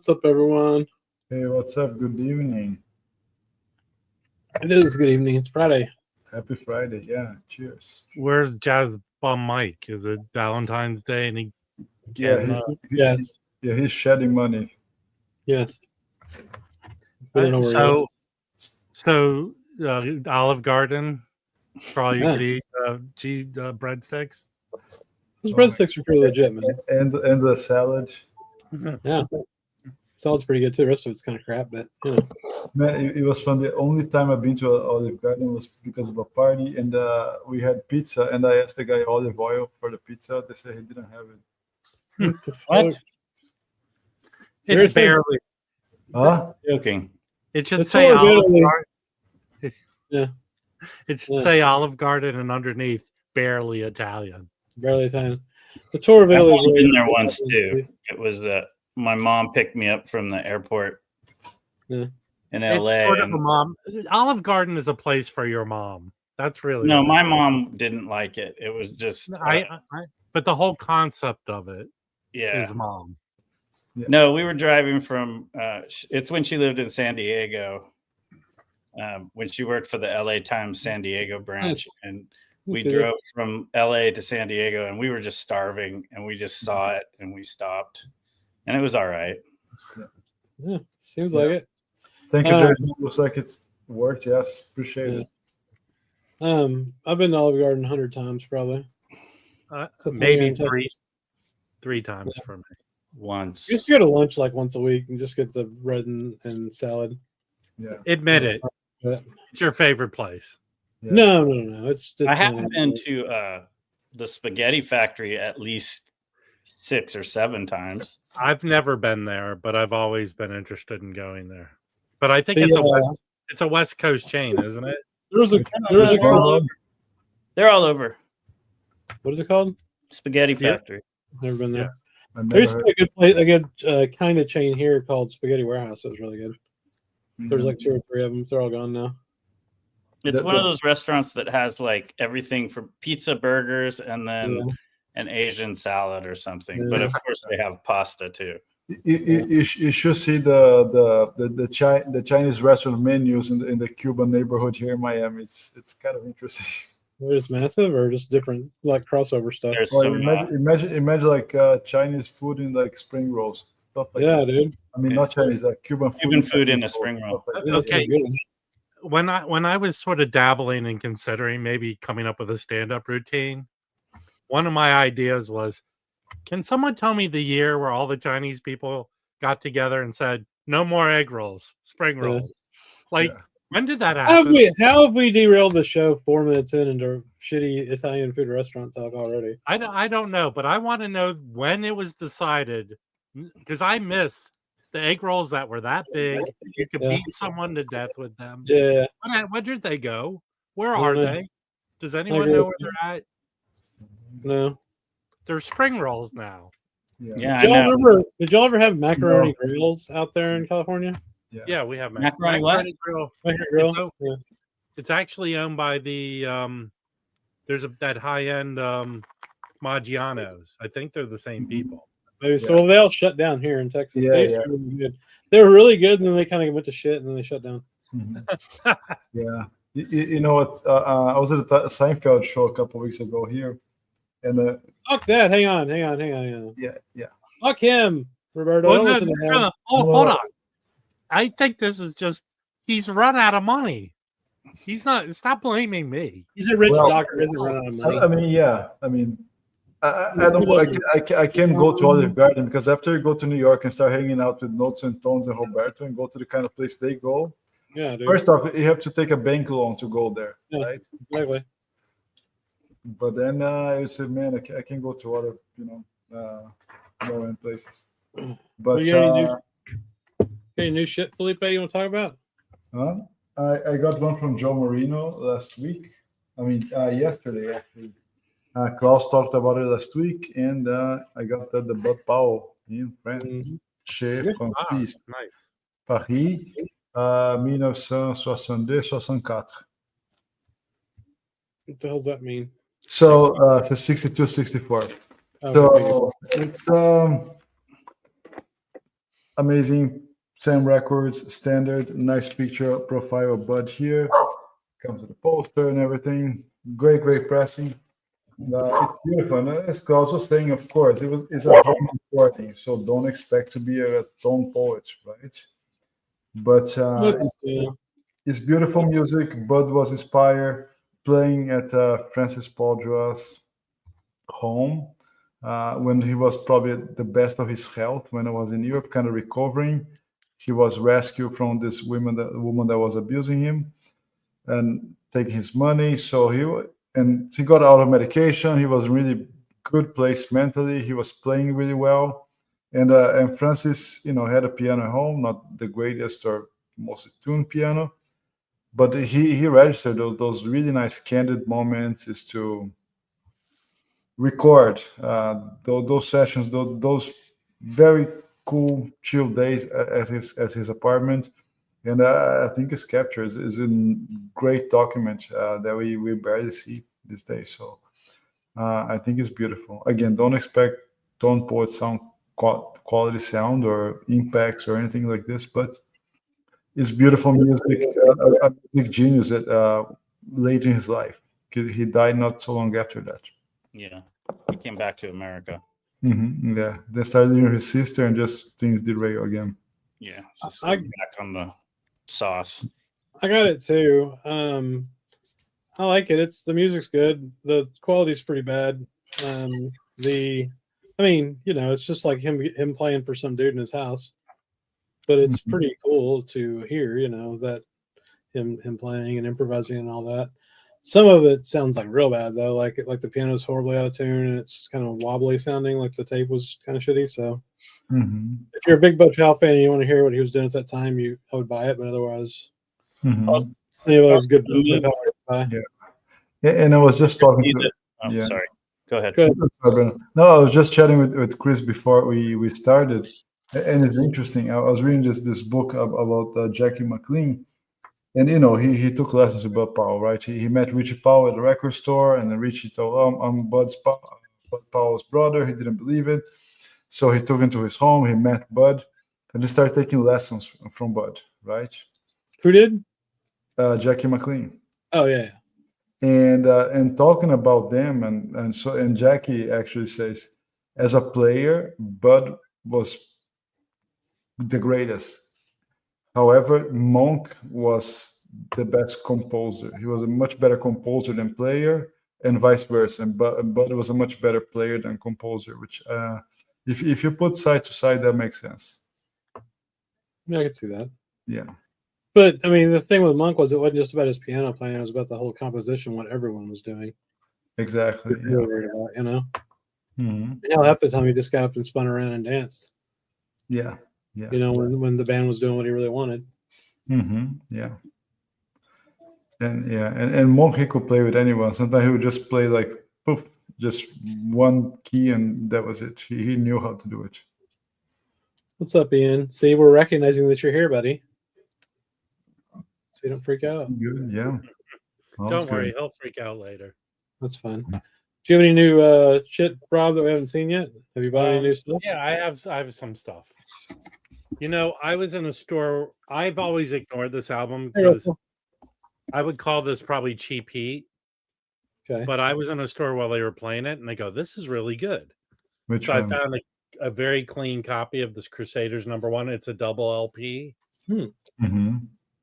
What's up, everyone? Hey, what's up? Good evening. It is good evening. It's Friday. Happy Friday. Yeah, cheers. Where's Jazz Bum Mike? Is it Valentine's Day and he Yeah, can't? Yes. he's shedding money. Yes. We don't know where he is. Olive Garden for all you could eat breadsticks. Those breadsticks are pretty legit, man. And the salad. Yeah. Salad's pretty good too. The rest of it's kind of crap, but you know. Man, it was fun. The only time I've been to Olive Garden was because of a party, and we had pizza, and I asked the guy olive oil for the pizza. They said he didn't have it. What the What? fuck? It's Seriously? barely. Huh? Joking. It should It's say all Olive barely- Garden. Yeah. It should Yeah. say Olive Garden and underneath barely Italian. Barely Italian. The tour of I've Italy. only been there once too. It was my mom picked me up from the airport Yeah. in LA. It's sort of and- a mom. Olive Garden is a place for your mom. That's really no, what my it is. mom didn't like it. It was just But the whole concept of it yeah. is mom. No, we were driving from. It's when she lived in San Diego. When she worked for the LA Times San Diego branch, Nice. and we Nice. drove from LA to San Diego, and we were just starving, and we just saw it, and we stopped, and it was all right. Yeah, seems like it. Thank you, Jason. Looks like it's worked. Yes, appreciate it. I've been to Olive Garden 100 times probably. It's a thing here Maybe in Texas. three times for me. Once, You just go to lunch like once a week and just get the bread and salad. Yeah. Admit it. But It's your favorite place. Yeah. no. It's I haven't been to the spaghetti factory at least 6 or 7 times. I've never been there, but I've always been interested in going there. But I think The, it's a West Coast chain, isn't it? There was a They're all over. what is it called? Spaghetti Yeah. factory. Never been there. I've There never used to be a good place, a good kind of chain here called Spaghetti Warehouse. That was really good. There was like 2 or 3 of them. They're all gone now. It's The- one of those restaurants that has like everything from pizza, burgers, and then Yeah. an Asian salad or something. Yeah. But of course, they have pasta too. You should see the Chinese restaurant menus in the Cuban neighborhood here in Miami. It's kind of interesting. They're just massive or just different like crossover stuff. There's Well, some. imagine like Chinese food in like spring rolls stuff like Yeah, that. dude. I mean, not Chinese, like Cuban food. Cuban food in a spring roll. Stuff like Yeah, that. it's Okay. pretty good. When I was sort of dabbling and considering maybe coming up with a stand-up routine, one of my ideas was, can someone tell me the year where all the Chinese people got together and said, no more egg rolls, spring Yeah. rolls? Like, Yeah. when did that How happen? have we derailed the show 4 minutes in into shitty Italian food restaurant talk already? I don't know, but I want to know when it was decided, because I miss the egg rolls that were that big. You could Yeah. beat someone to death with them. Yeah. Where did they go? Where I are don't know. they? Does anyone agree know with where they're at? No. They're spring rolls now. Yeah, I Did know. did y'all ever have macaroni grills out there in California? Yeah, we have Macaroni what? Grill. Macaroni grill? It's Yeah. It's actually owned by the there's that high end Maggiano's. I think they're the same people. Maybe so. They all shut down here in Texas. Yeah, They used yeah. to be really good. They were really good, and then they kind of went to shit, and then they shut down. Mhm. Yeah. You know what? I was at a Seinfeld show a couple weeks ago here, and Fuck that! Hang on. yeah. Fuck him, Roberto. Well, Don't no, listen to him. no, hold on. I think this is just he's run out of money. He's not. Stop blaming me. He's a rich Well, doctor. Doesn't run out of money. I mean, yeah. I mean, I don't. I can't go to Olive Garden because after you go to New York and start hanging out with Notes and Tones and Roberto and go to the kind of place they go, Yeah, dude. first off, you have to take a bank loan to go there, Yeah. right? Exactly. But then I said, man, I can go to other, low end places. But you any new shit, Felipe? You want to talk about? I got one from Joe Marino last week. I mean, yesterday actually. Klaus talked about it last week, and I got the Bud Powell in France. Mhm. Chef Yeah. Francis, Nice. Paris, 1962-64. What the hell's that mean? So for 62-64. Oh, So it's amazing. Sam Records, standard, nice picture profile of Bud here. Comes with the poster and everything. Great pressing. It's beautiful. And as Klaus was saying, of course, it's a home recording, so don't expect to be a tone poet, right? But Yeah. it's beautiful music. Bud was inspired playing at Francis Pauldraw's home when he was probably at the best of his health when I was in Europe, kind of recovering. He was rescued from this woman that was abusing him and taking his money. So he got out of medication. He was in really good place mentally. He was playing really well, and Francis, had a piano at home, not the greatest or most tuned piano, but he registered those really nice candid moments is to record those sessions, those very cool chill days at his apartment. And I think his capture is a great document that we barely see these days. So I think it's beautiful. Again, don't expect tone poet sound quality sound or impacts or anything like this, but it's beautiful music. A music genius late in his life. He died not so long after that. Yeah, he came back to America. Yeah, they started living with his sister, and just things derail again. Yeah, just back on the sauce. I got it too. I like it. The music's good. The quality's pretty bad. It's just like him playing for some dude in his house, but it's pretty cool to hear. That him playing and improvising and all that. Some of it sounds like real bad though, like the piano's horribly out of tune and it's kind of wobbly sounding, like the tape was kind of shitty. So if you're a big Bud Powell fan and you want to hear what he was doing at that time, I would buy it. But otherwise, it's good. Yeah, and I was just talking to. Sorry, go ahead. No, I was just chatting with Chris before we started, and it's interesting. I was reading this book about Jackie McLean. And he took lessons with Bud Powell, right? He met Richie Powell at the record store, and then Richie told, I'm Bud Powell's brother. He didn't believe it, so he took him to his home. He met Bud, and he started taking lessons from Bud, right? Who did? Jackie McLean. Oh yeah. And talking about them, and Jackie actually says, as a player, Bud was the greatest. However, Monk was the best composer. He was a much better composer than player, and vice versa. But Bud was a much better player than composer. Which, if you put side to side, that makes sense. Yeah, I could see that. Yeah. But I mean, the thing with Monk was it wasn't just about his piano playing; it was about the whole composition, what everyone was doing. Exactly. Hell, half the time he just got up and spun around and danced. Yeah. When the band was doing what he really wanted. Yeah. And Monk, he could play with anyone. Sometimes he would just play like poof, just one key, and that was it. He knew how to do it. What's up, Ian? See, we're recognizing that you're here, buddy. So you don't freak out. Good, yeah. Don't worry, he'll freak out later. That's fine. Do you have any new shit, Rob, that we haven't seen yet? Have you bought any new stuff? Yeah, I have some stuff. I was in a store. I've always ignored this album because I would call this probably cheap heat. Okay. But I was in a store while they were playing it, and they go, "This is really good." Which so one? I found a very clean copy of this Crusaders #1. It's a double LP.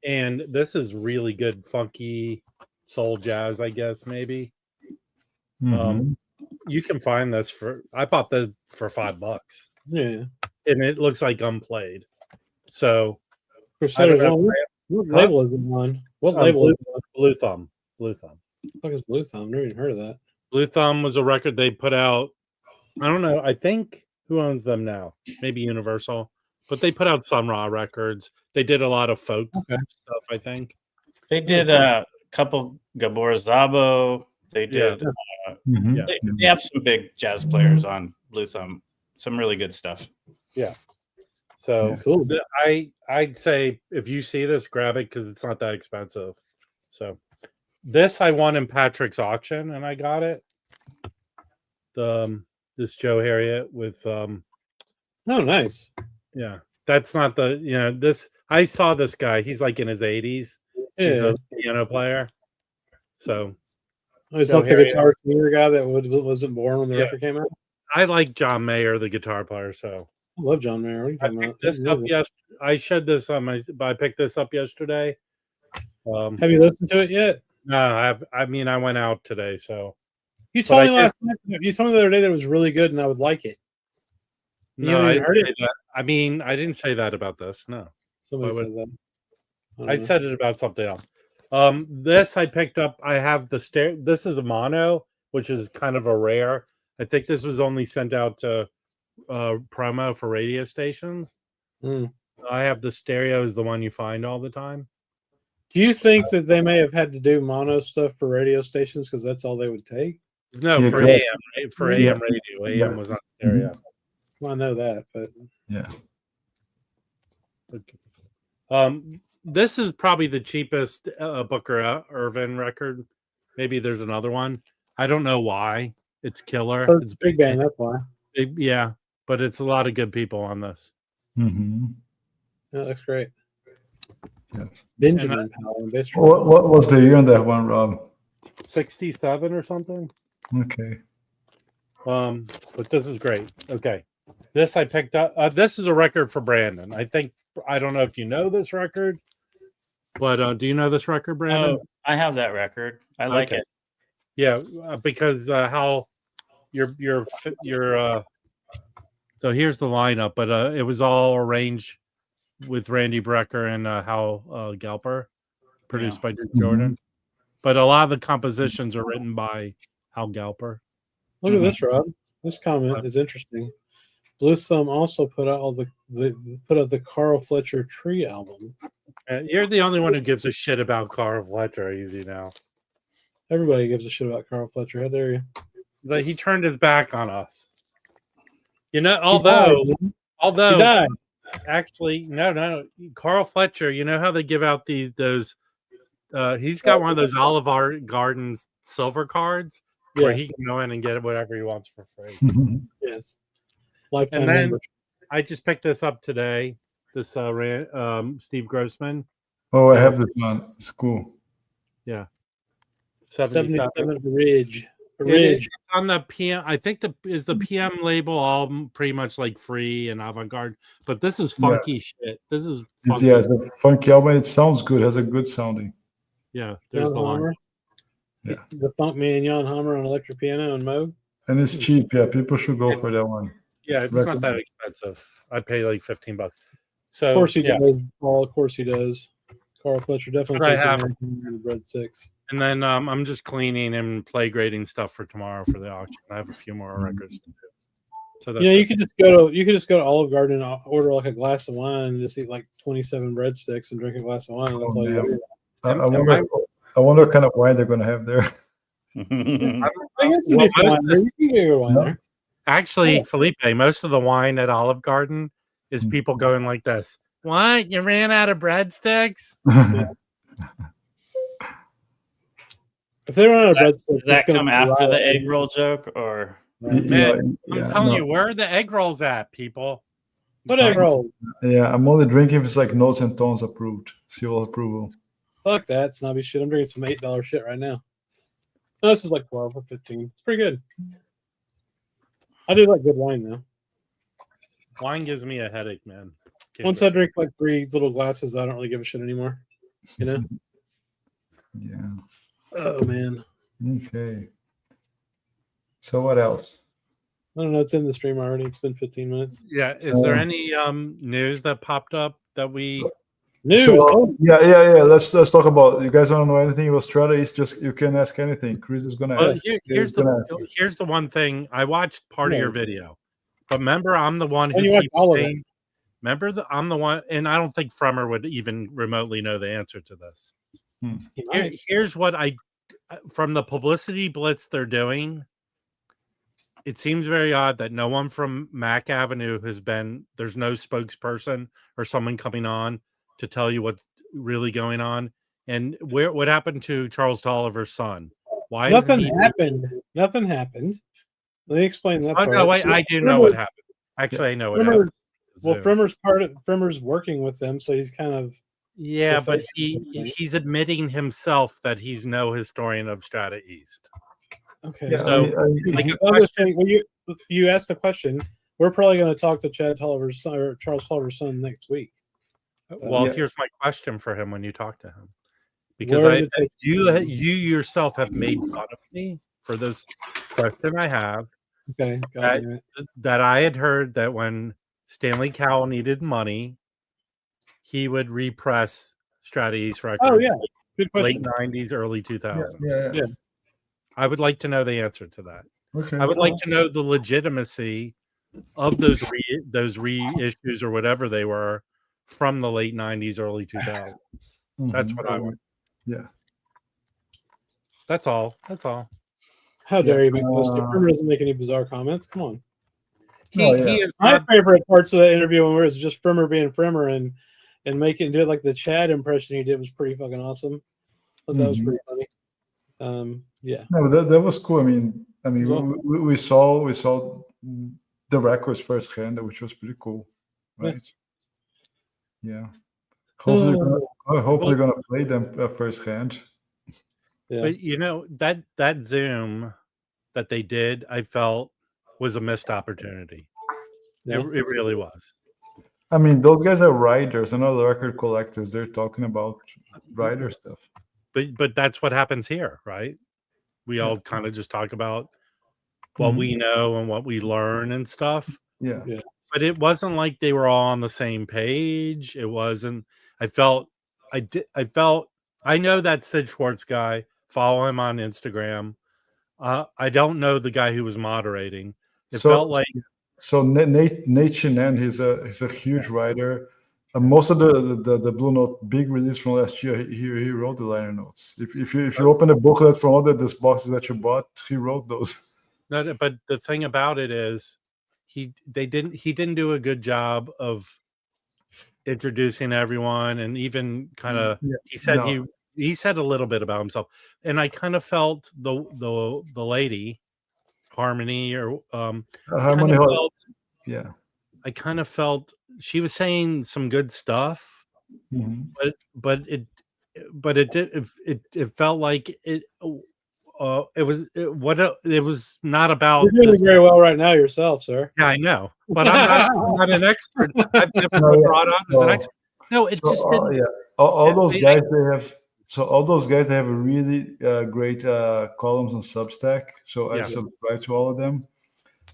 And this is really good, funky soul jazz, I guess, maybe. You can find this I bought this for $5. Yeah. And it looks like unplayed. So Crusaders, what label is it on? What label is it on? Blue Thumb. Blue Thumb. What the fuck is Blue Thumb? Never even heard of that. Blue Thumb was a record they put out. I don't know. I think who owns them now? Maybe Universal. But they put out Sun Ra records. They did a lot of folk stuff, I think. They did a couple Gabor Szabo. They did. They have some big jazz players on Blue Thumb. Some really good stuff. Yeah. So cool. I'd say if you see this, grab it because it's not that expensive. So this I won in Patrick's auction and I got it. This Joe Harriet with oh, nice. Yeah. that's not the this. I saw this guy. He's like in his 80s. He's a piano player. So he's not the guitar singer guy that wasn't born when the record came out. I like John Mayer, the guitar player. So I love John Mayer. What are you talking about? This up I showed this on I picked this up yesterday. Have you listened to it yet? No, I mean, I went out today, so you told me last night. You told me the other day that it was really good, and I would like it. No, I didn't say that. I mean, I didn't say that about this. No, somebody said that. I said it about something else. This I picked up. I have the This is a mono, which is kind of a rare. I think this was only sent out to promo for radio stations. I have the stereo is the one you find all the time. Do you think that they may have had to do mono stuff for radio stations because that's all they would take? No, for AM, for AM radio. AM was on stereo. Well, I know that, but yeah. This is probably the cheapest Booker Irvin record. Maybe there's another one. I don't know why. It's killer. It's Big Bang. That's why. Yeah, but it's a lot of good people on this. Mm-hmm. Yeah, that's great. Yeah. Benjamin Powell. What was the year on that one, Rob? 67 or something. Okay. But this is great. Okay. This I picked up. This is a record for Brandon. I don't know if you know this record, but do you know this record, Brandon? Oh, I have that record. I like it. Yeah, because how your so here's the lineup, but it was all arranged with Randy Brecker and Hal Galper, produced by Duke Jordan. But a lot of the compositions are written by Hal Galper. Look at this, Rob. This comment is interesting. Blue Thumb also put out the Carl Fletcher Tree album. You're the only one who gives a shit about Carl Fletcher. Easy now. Everybody gives a shit about Carl Fletcher. How dare you? But he turned his back on us. Although he died. Actually, no. Carl Fletcher, you know how they give out those he's got one of those Olive Garden silver cards where he can go in and get whatever he wants for free. Yes. Lifetime and then member. I just picked this up today. This Steve Grossman. Oh, I have this one. It's cool. Yeah. 77 Ridge. It's on the PM. I think the PM label all pretty much like free and avant-garde, but this is funky shit. This is funky. It's a funky album. It sounds good. It has a good sounding. Yeah, there's the line. Yeah, the Funk Man Jan Hammer on electric piano and Moog. And it's cheap. Yeah, people should go for that one. Yeah, it's not that expensive. I pay like $15. So of course he does. Paul, of course he does. Carl Fletcher definitely. I have breadsticks. And then I'm just cleaning and play grading stuff for tomorrow for the auction. I have a few more records to do. So you could just go to Olive Garden and order like a glass of wine and just eat like 27 breadsticks and drink a glass of wine. And that's all you do. I wonder what kind of wine they're going to have there. Actually, Felipe, most of the wine at Olive Garden is people going like this. What? You ran out of breadsticks? If they run out of breadsticks, does that come after the egg roll joke, or? Man, I'm telling you, where are the egg rolls at, people? What egg roll? Yeah, I'm only drinking if it's like Notes and Tones approved, seal approval. Fuck that snobby shit. I'm drinking some $8 shit right now. No, this is like 12 or 15. It's pretty good. I do like good wine though. Wine gives me a headache, man. Once I drink like 3 little glasses, I don't really give a shit anymore. You know? Yeah. Oh man. Okay. So what else? I don't know. It's in the stream already. It's been 15 minutes. Yeah. Is there any news that popped up that we? News. So, yeah. Let's talk about. You guys want to know anything about Strata-East? Just you can ask anything. Chris is gonna ask. Here's the one thing. I watched part of your video, but remember, I'm the one who keeps saying. Remember, I'm the one, and I don't think Frummer would even remotely know the answer to this. Here's what from the publicity blitz they're doing. It seems very odd that no one from Mack Avenue there's no spokesperson or someone coming on to tell you what's really going on. And what happened to Charles Tolliver's son? Why nothing happened? Nothing happened. Let me explain that. Oh, no, wait, I do know what happened. Actually, I know what happened. Well, Zoom. Frimmer's working with them, so he's kind of but he's admitting himself that he's no historian of Strata-East. Okay. Yeah, So, when you asked the question, we're probably going to talk to Chad Tolliver's son or Charles Tolliver's son next week. Well, here's my question for him when you talk to him, because you yourself have made fun of me for this question I have. Okay, that I had heard that when Stanley Cowell needed money, he would repress Strata-East records. Oh yeah, good question. Late 90s, early 2000s. Yeah. I would like to know the answer to that. Okay. I would like to know the legitimacy of those reissues or whatever they were from the late 90s, early 2000s. That's what I want. Yeah. That's all. How dare you make those? Frimmer doesn't make any bizarre comments. Come on. He is my favorite parts of the interview when it was just Frimmer being Frimmer and do it like the Chad impression he did was pretty fucking awesome. But that was pretty funny. Yeah. No, that was cool. I mean, we saw the records firsthand, which was pretty cool, right? Yeah. Hopefully, gonna play them firsthand. Yeah. But that Zoom that they did, I felt was a missed opportunity. Yeah. It really was. I mean, those guys are writers, and not record collectors. They're talking about writer stuff. But that's what happens here, right? We all kind of just talk about what we know and what we learn and stuff. Yeah. But it wasn't like they were all on the same page. It wasn't. I know that Sid Schwartz guy. Follow him on Instagram. I don't know the guy who was moderating. It felt like Nate Chinen, he's a huge writer. Most of the Blue Note big release from last year, he wrote the liner notes. If you open a booklet from all these boxes that you bought, he wrote those. No, but the thing about it is, he didn't do a good job of introducing everyone, and even kind of he said a little bit about himself, and I kind of felt the lady Harmony Harmony. I kind of felt she was saying some good stuff, but it felt like it was not about. You're doing very well right now yourself, sir. Yeah, I know, but I'm not an expert. I've never been brought on as an expert. No, it just didn't. All those guys they have a really great columns on Substack. So I subscribe to all of them.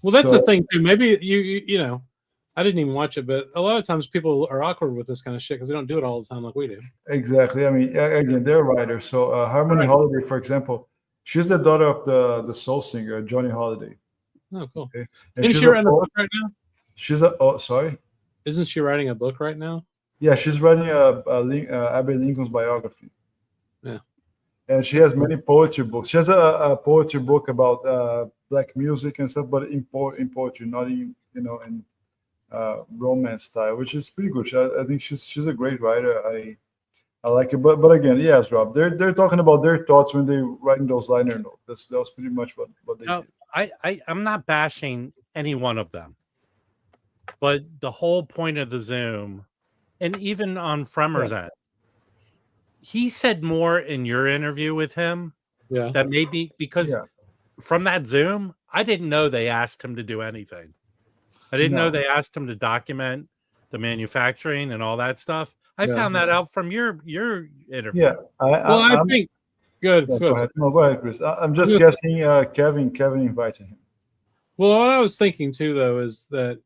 Well, that's the thing too. Maybe you know, I didn't even watch it, but a lot of times people are awkward with this kind of shit because they don't do it all the time like we do. Exactly. I mean, again, they're writers. So Harmony Holiday, for example, she's the daughter of the soul singer Johnny Holiday. Oh, cool. Okay. Isn't she writing a book right now? Sorry. Isn't she writing a book right now? Yeah, she's writing Abbey Lincoln's biography. Yeah. And she has many poetry books. She has a poetry book about black music and stuff, but in poetry, not in romance style, which is pretty good. I think she's a great writer. I like it. But again, yes, Rob, they're talking about their thoughts when they're writing those liner notes. That was pretty much what they did. I'm not bashing any one of them, but the whole point of the Zoom, and even on Fremmer's end, he said more in your interview with him. Yeah, that maybe because from that Zoom, I didn't know they asked him to do anything. I didn't know they asked him to document the manufacturing and all that stuff. I found that out from your interview. Yeah, I think good. Go ahead. No, go ahead, Chris. I'm just guessing. Kevin invited him. Well, what I was thinking too, though, is that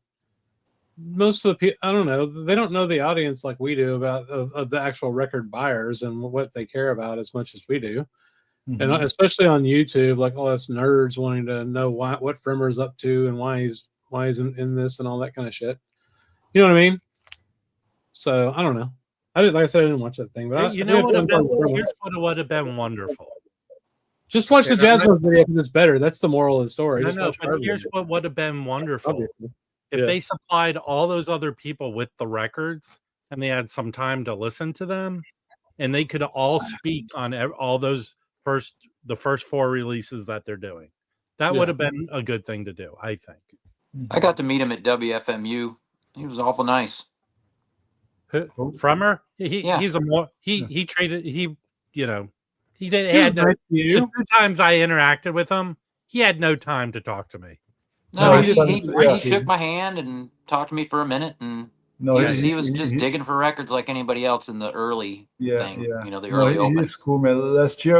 most of the people, I don't know, they don't know the audience like we do about of the actual record buyers and what they care about as much as we do. Mm-hmm. And especially on YouTube, like all us nerds wanting to know what Frimmer's up to and why he's in this and all that kind of shit. You know what I mean? So I don't know. Like I said, I didn't watch that thing, but here's what would have been wonderful. Just watch the Jazz Bros video because it's better. That's the moral of the story. But here's what would have been wonderful. Obviously. If they supplied all those other people with the records and they had some time to listen to them, and they could all speak on all those the first 4 releases that they're doing, that would have been a good thing to do, I think. I got to meet him at WFMU He was awful nice. Frummer, he's a more he traded he had no, the 2 times I interacted with him, he had no time to talk to me. No, he shook my hand and talked to me for a minute, and he was just digging for records like anybody else in the early thing. The early open. He's cool, man. Last year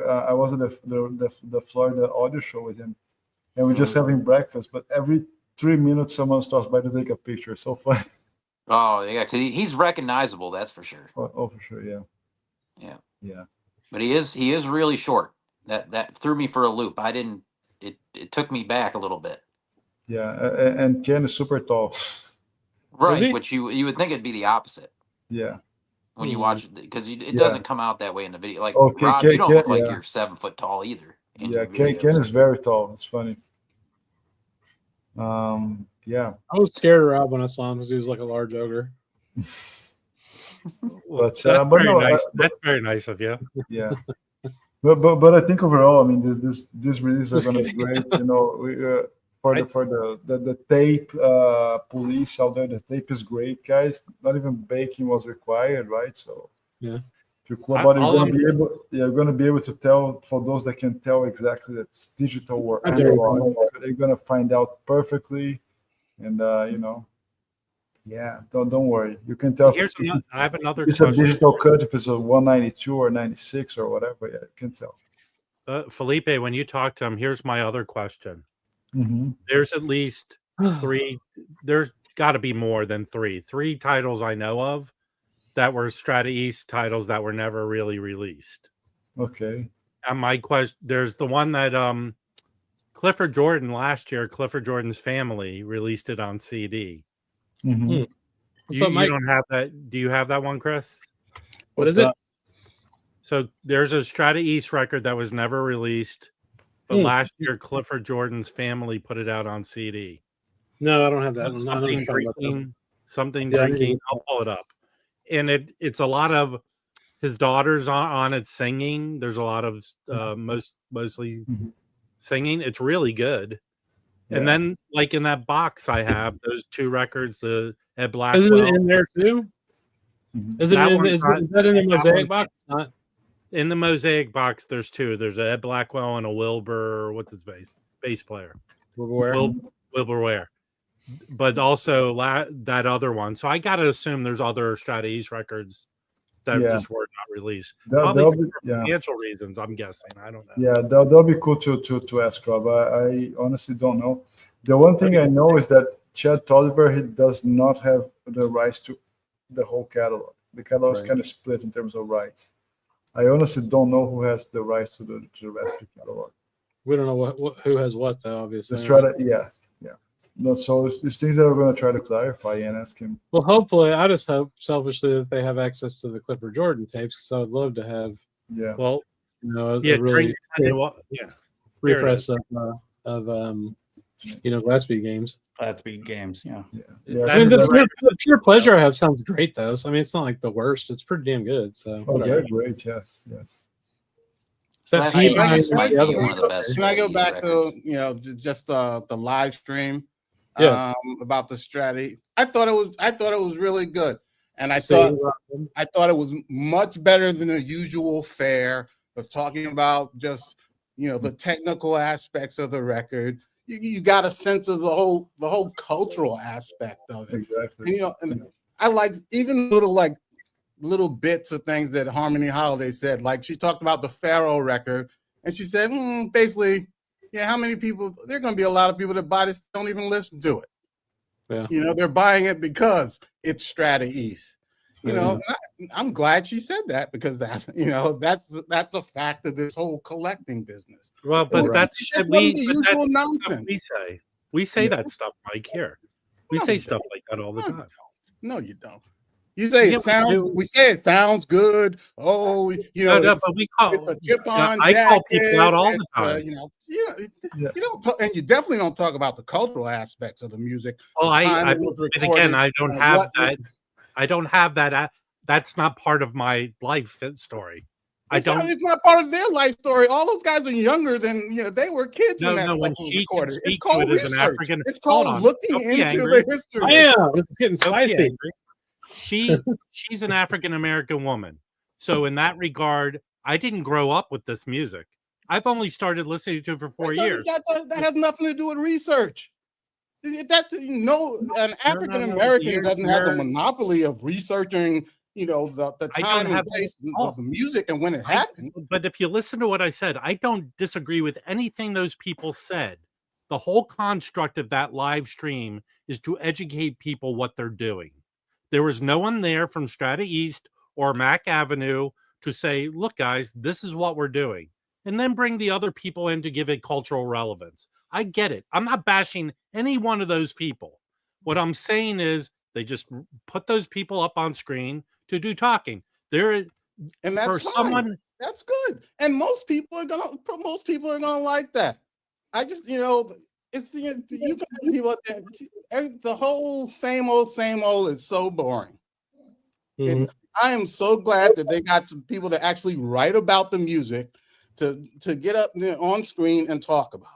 I was at the Florida audio show with him, and we're just having breakfast. But every 3 minutes, someone stops by to take a picture. So fun. Oh yeah, because he's recognizable. That's for sure. Oh, for sure, yeah. But he is really short. That threw me for a loop. I didn't. It took me back a little bit. Yeah, and Ken is super tall. Right, which you would think it'd be the opposite. Yeah. When you watch it, because it doesn't come out that way in the video. Like okay, Rob, you don't look like you're 7 foot tall either. Ken is very tall. It's funny. Yeah. I was scared of Rob when I saw him because he was like a large ogre. That's very nice of you. Yeah. But I think overall, I mean, this release is going to be great. For the tape police out there, the tape is great, guys. Not even baking was required, right? So if you're cool about it, you're going to be able to tell, for those that can tell exactly that's digital or analog, they're going to find out perfectly. And don't worry. You can tell. I have another it's question. A digital cut if it's a 192 or 96 or whatever. Yeah, you can tell. Felipe, when you talk to him, here's my other question. Mm-hmm. There's at least 3. There's got to be more than 3 titles I know of that were Strata-East titles that were never really released. Okay. And my question, there's the one that Clifford Jordan last year, Clifford Jordan's family released it on CD. Mm-hmm. You don't have that. Do you have that one, Chris? What is it? So there's a Strata-East record that was never released, but last year Clifford Jordan's family put it out on CD. No, I don't have that. Something drinking. I'll pull it up, and it's a lot of his daughters on it singing. There's a lot of mostly singing. It's really good. And then, like in that box, I have those 2 records. The Ed Blackwell. Is it in there too? Is that in the Mosaic box? Not in the Mosaic box. There's 2. There's a Ed Blackwell and a Wilbur. What's his bass player? Wilbur Ware. But also that other one. So I got to assume there's other Strata-East records that just were not released. Probably for financial reasons, I'm guessing. I don't know. Yeah, that'll be cool to ask Rob. I honestly don't know. The one thing I know is that Chad Tolliver, he does not have the rights to the whole catalog. The catalog is kind of split in terms of rights. I honestly don't know who has the rights to the rest of the catalog. We don't know who has what though. Obviously, No, so it's things that we're going to try to clarify and ask him. Well, hopefully, I just hope selfishly that they have access to the Clifford Jordan tapes because I would love to have. Yeah. Well, really refresh of Glassbeat games. Glassbeat games, yeah. The pure pleasure I have sounds great though. So, I mean, it's not like the worst. It's pretty damn good. So they're great. Yes. Can I go back to just the live stream about the Strata? I thought it was really good, and I thought it was much better than the usual fare of talking about just the technical aspects of the record. You got a sense of the whole cultural aspect of it. Exactly. And I like even little bits of things that Harmony Holiday said. Like she talked about the Pharaoh record, and she said, basically, how many people? There are going to be a lot of people that buy this don't even listen to it. Yeah. They're buying it because it's Strata-East. I'm glad she said that because that's a fact of this whole collecting business. Well, but nonsense. We say that stuff, Mike. Here, we say stuff like that all the time. No, you don't. You say it sounds. We say it sounds good. Oh, but we call it's a chip-on. I call people out all the time. You don't talk, and you definitely don't talk about the cultural aspects of the music. Well, I don't have that. I don't have that. That's not part of my life story. I don't. It's not part of their life story. All those guys are younger than they were kids when that stuff was recorded. It's called research. It's called looking into the history. Yeah, it's getting spicy. She's an African American woman, so in that regard, I didn't grow up with this music. I've only started listening to it for 4 years. That has nothing to do with research. An African American doesn't have the monopoly of researching. The time and place of the music and when it happened. But if you listen to what I said, I don't disagree with anything those people said. The whole construct of that live stream is to educate people what they're doing. There was no one there from Strata-East or Mack Avenue to say, look, guys, this is what we're doing. And then bring the other people in to give it cultural relevance. I get it. I'm not bashing any one of those people. What I'm saying is they just put those people up on screen to do talking. And that's for someone that's good. And most people are gonna like that. I just it's you got people out there, the whole same old is so boring. Mm-hmm. I am so glad that they got some people that actually write about the music to get up on screen and talk about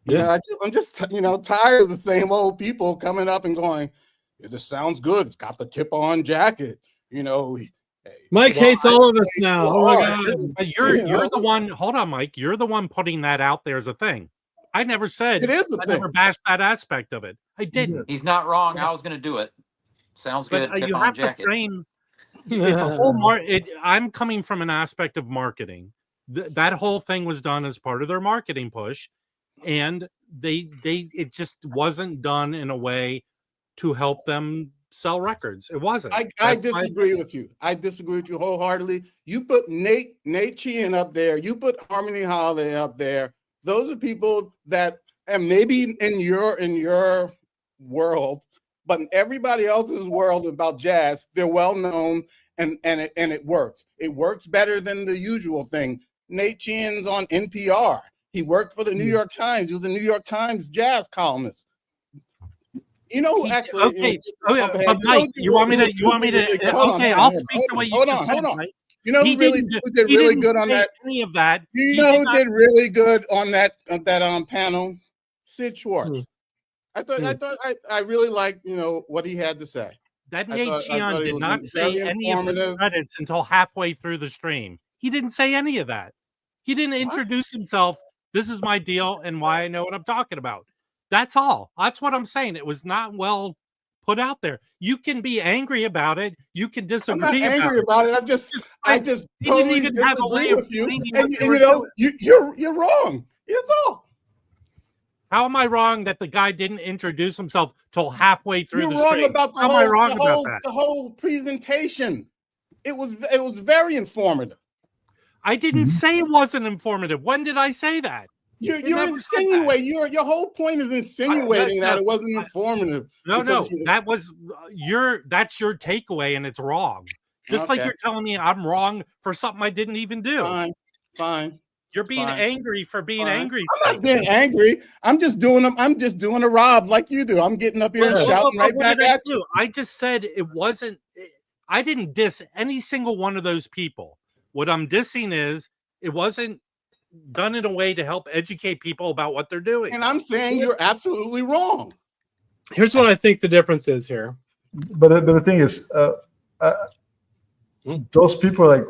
it. Yeah, I'm just tired of the same old people coming up and going, this sounds good. It's got the tip-on jacket. Mike hates all of us now. Oh my God. You're the one. Hold on, Mike. You're the one putting that out there as a thing. I never said. It is a I thing. never bashed that aspect of it. I didn't. He's not wrong. I was going to do it. Sounds good. But you have to frame. It's a whole I'm coming from an aspect of marketing. That whole thing was done as part of their marketing push, and it just wasn't done in a way to help them sell records. It wasn't. I disagree with you. I disagree with you wholeheartedly. You put Nate Sheehan up there. You put Harmony Holiday up there. Those are people that, and maybe in your world, but in everybody else's world about jazz, they're well known and it works. It works better than the usual thing. Nate Sheehan's on NPR. He worked for the New York Times. He was the New York Times jazz columnist. Actually, okay. But Mike, you want me to? Okay, I'll speak to what you just said. Mike. You know who did really good on that? Any of that? You know who did really good on that panel? Sid Schwartz. I really liked what he had to say. That Nate Sheehan did not say any of his credits until halfway through the stream. He didn't say any of that. He didn't introduce himself. This is my deal and why I know what I'm talking about. That's all. That's what I'm saying. It was not well put out there. You can be angry about it. You can disagree. I'm not angry about it. I just totally disagree with you. And you're wrong. It's all. How am I wrong that the guy didn't introduce himself till halfway through the stream? You're wrong about the whole presentation. It was very informative. I didn't say it wasn't informative. When did I say that? You're insinuating. Your whole point is insinuating that it wasn't informative. No, that was that's your takeaway, and it's wrong. Just like you're telling me I'm wrong for something I didn't even do. Fine. You're being angry for being angry. I'm not being angry. I'm just doing a Rob like you do. I'm getting up here and shouting right back at you. I just said it wasn't. I didn't diss any single one of those people. What I'm dissing is it wasn't done in a way to help educate people about what they're doing. And I'm saying you're absolutely wrong. Here's what I think the difference is here. But the thing is, those people are like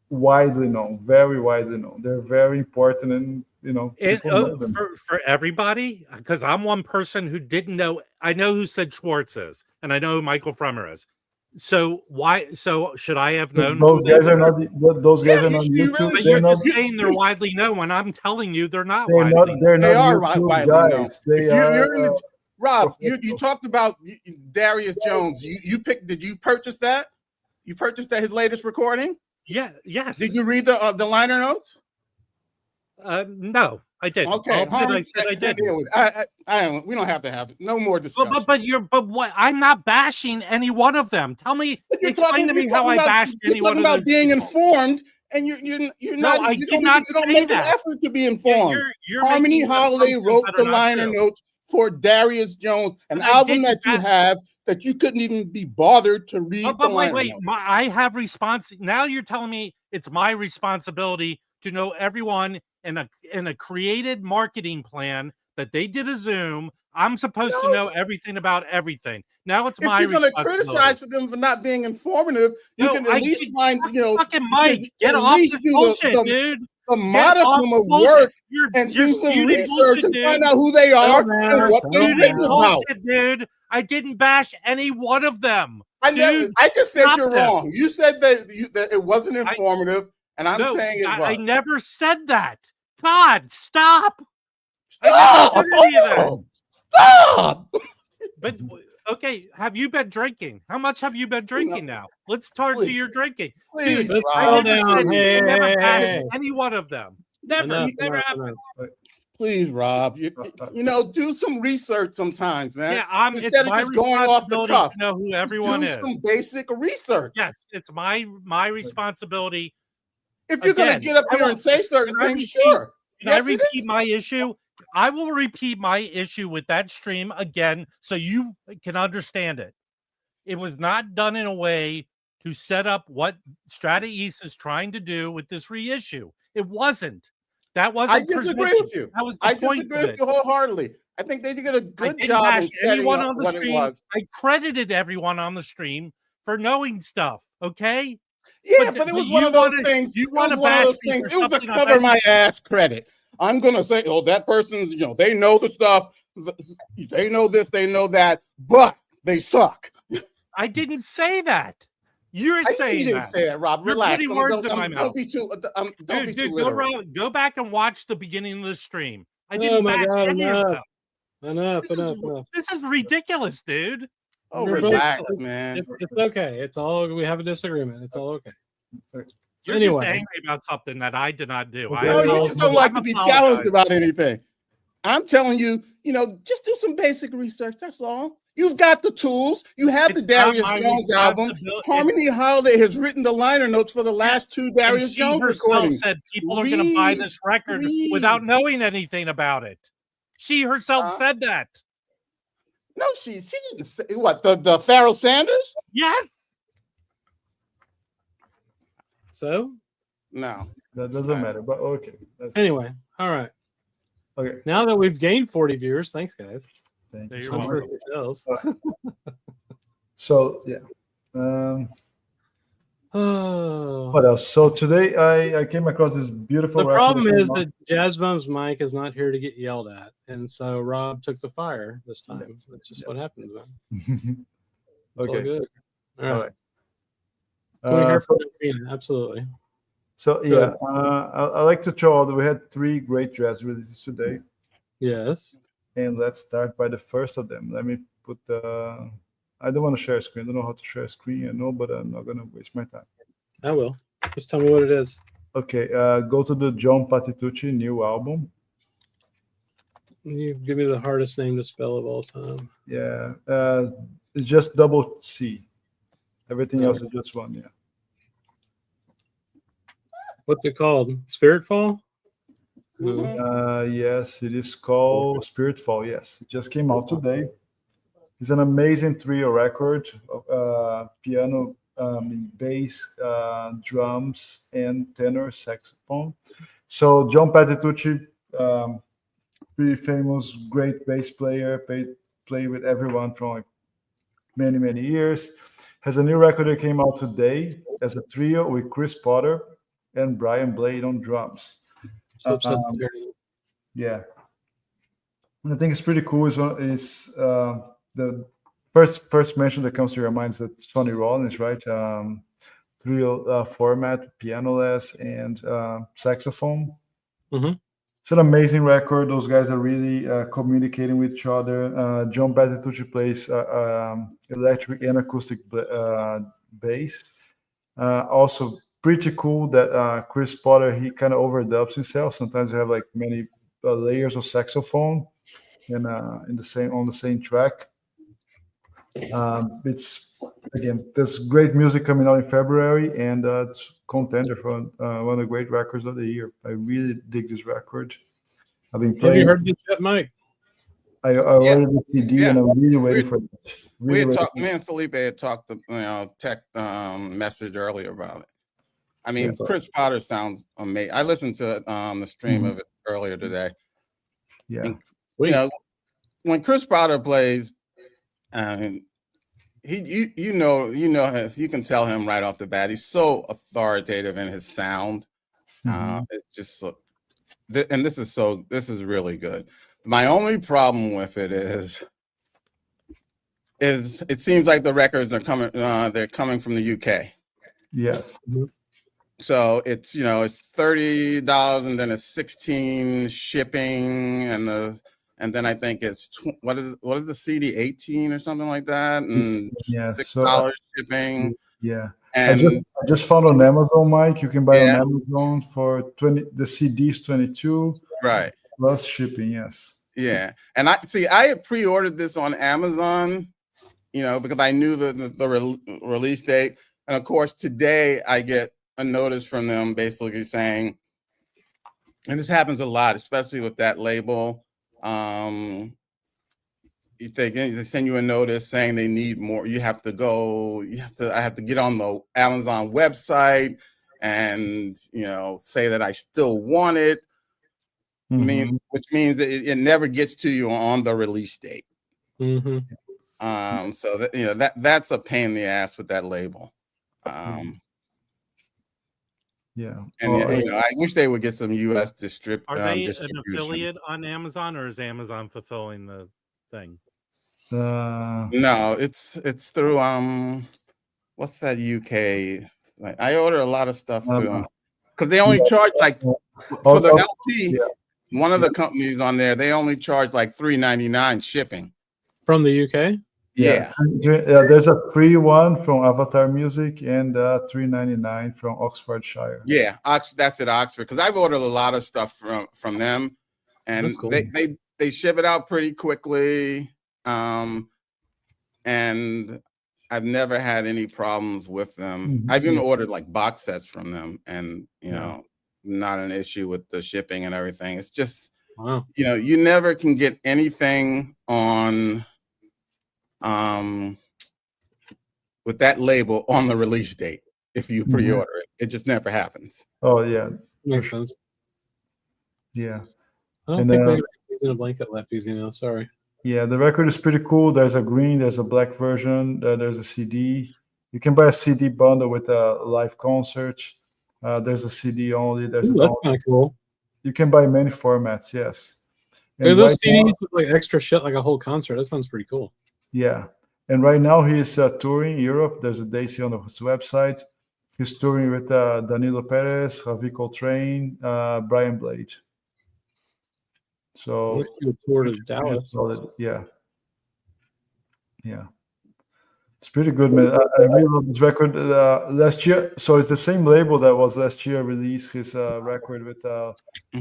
widely known, very widely known. They're very important, and know them. For everybody, because I'm one person who didn't know. I know who Sid Schwartz is, and I know who Michael Fremer is. So why? So should I have known? Those guys are not. Those guys are not YouTube. But you're just saying they're widely known when I'm telling you they're not. They are widely known. Rob, you talked about Darius Jones. You picked. Did you purchase that? You purchased his latest recording? Yeah. Yes. Did you read the liner notes? No, I didn't. Okay, I said I did. We don't have to have no more discussion. But what? I'm not bashing any one of them. Tell me, explain to me how I bashed any one of them. You're talking about being informed, and you're not. No, I did not say that. Effort to be informed. Harmony Holiday wrote the liner notes for Darius Jones, an album that you have that you couldn't even be bothered to read. Oh, but wait, I have now you're telling me it's my responsibility to know everyone in a created marketing plan that they did a Zoom. I'm supposed to know everything about everything. Now it's my responsibility. If you're going to criticize for them for not being informative, you can at least find, fucking Mike, get off this bullshit, dude. A modicum of work and do some research and find out who they are and what they're written about. Dude, I didn't bash any one of them. I just said you're wrong. You said that it wasn't informative, and I'm saying it was. I never said that. God, stop. Stop. But okay, have you been drinking? How much have you been drinking now? Let's turn to your drinking. Please, dude, I never bashed any one of them. Never happened. Please, Rob. Do some research sometimes, man. Yeah, it's my responsibility to know who everyone is. Do some basic research. Yes, it's my responsibility. If you're going to get up here and say certain things, sure. Can I repeat my issue? I will repeat my issue with that stream again so you can understand it. It was not done in a way to set up what Strata-East is trying to do with this reissue. It wasn't. That wasn't. I disagree with you. That was the point. I disagree with you wholeheartedly. I think they did a good job in setting up what it was. I credited everyone on the stream for knowing stuff. Okay. Yeah, but it was one of those things. It was one of those things. It was a cover my ass credit. I'm gonna say, that person's, they know the stuff, they know this, they know that, but they suck. I didn't say that. You're saying you didn't say that, Rob. Relax. You're putting words in my mouth. Don't be too. Don't be too literal. Go back and watch the beginning of the stream. I didn't. Oh my God! Enough. This is ridiculous, dude. Oh, relax, man. It's okay. It's all. We have a disagreement. It's all okay. You're just angry about something that I did not do. You just don't like to be challenged about anything. I'm telling you, just do some basic research. That's all. You've got the tools. You have the Darius Jones album. Harmony Holiday has written the liner notes for the last two Darius Jones recordings. She herself said people are going to buy this record without knowing anything about it. She herself said that. No, she didn't say what, the Pharoah Sanders? Yes. So? No. That doesn't matter, but okay. Anyway, all right. Okay. Now that we've gained 40 viewers, thanks, guys. Thank you so much. So, yeah. What else? So today I came across this beautiful. The problem is that Jazzbum's mic is not here to get yelled at, and so Rob took the fire this time. That's just what happens, man. Okay. All good. All right. Can we hear from Irina? Absolutely. So yeah, I like to show that we had 3 great jazz releases today. Yes. And let's start by the first of them. Let me put the. I don't want to share a screen. I don't know how to share a screen. I know, but I'm not going to waste my time. I will. Just tell me what it is. Okay. Go to the John Patitucci new album. You give me the hardest name to spell of all time. Yeah. It's just double C. Everything else is just one. Yeah. What's it called? Spiritfall? Yes, it is called Spiritfall. Yes, it just came out today. It's an amazing trio record of piano, bass, drums, and tenor saxophone. So John Patitucci, pretty famous, great bass player, played with everyone from like many years. Has a new record that came out today as a trio with Chris Potter and Brian Blade on drums. Yeah, and I think it's pretty cool. Is the first mention that comes to your mind is that Sonny Rollins, right? Trio format, piano-less, and saxophone. Mm-hmm. It's an amazing record. Those guys are really communicating with each other. John Patitucci plays electric and acoustic bass. Also, pretty cool that Chris Potter, he kind of overdubs himself. Sometimes you have like many layers of saxophone and on the same track. It's again, there's great music coming out in February, and it's contender for one of the great records of the year. I really dig this record. I've been playing. Have you heard this yet, Mike? I ordered the CD and I'm really waiting for it. Me and Felipe had talked, text message earlier about it. I mean, Chris Potter sounds amazing. I listened to the stream of it earlier today. Yeah. And, when Chris Potter plays, you can tell him right off the bat. He's so authoritative in his sound. It's just, and this is really good. My only problem with it is it seems like the records are coming. They're coming from the UK. Yes. So it's it's $30 and then it's $16 shipping and then I think it's what is the CD, 18 or something like that, and $6 shipping. Yeah. And I just found on Amazon, Mike. You can buy on Amazon for 20. The CD is 22, right? Plus shipping. Yes. Yeah, and I had pre-ordered this on Amazon, because I knew the release date, and of course today I get a notice from them basically saying, and this happens a lot, especially with that label. They send you a notice saying they need more. I have to get on the Amazon website and say that I still want it. Which means that it never gets to you on the release date. So that's a pain in the ass with that label. Yeah, and I wish they would get some U.S. distribution. Are they an affiliate on Amazon, or is Amazon fulfilling the thing? No, it's through what's that UK? I order a lot of stuff through them because they only charge for the LP. One of the companies on there, they only charge like $3.99 shipping from the UK. Yeah, there's a free one from Avatar Music and $3.99 from Oxfordshire. Yeah, that's at Oxford, because I've ordered a lot of stuff from them, and cool. they ship it out pretty quickly, and I've never had any problems with them. I've even ordered like box sets from them, and not an issue with the shipping and everything. It's just you never can get anything on with that label on the release date if you pre-order it. It just never happens. Oh yeah, makes sense. Yeah, I don't think we're using a blanket lefties. Sorry. Yeah, the record is pretty cool. There's a green, there's a black version, there's a CD. You can buy a CD bundle with a live concert. There's a CD only. That's kind of cool. You can buy many formats. Yes. Are those CDs with like extra shit, like a whole concert? That sounds pretty cool. Yeah, and right now he's touring Europe. There's a Daisy on his website. He's touring with Danilo Perez, Ravi Coltrane, Brian Blade. So you toured of Dallas. Yeah. It's pretty good, man. I really love this record. Last year, so it's the same label that was last year released his record with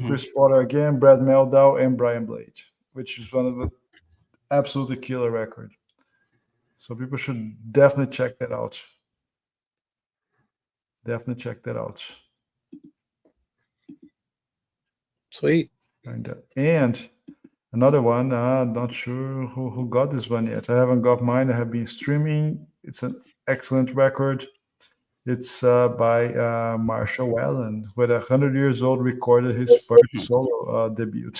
Chris Potter again, Brad Mehldau, and Brian Blade, which is one of the absolutely killer record. So people should definitely check that out. Sweet. And another one, not sure who got this one yet. I haven't got mine. I have been streaming. It's an excellent record. It's by Marshall Whelan, who at 100 years old recorded his first solo debut.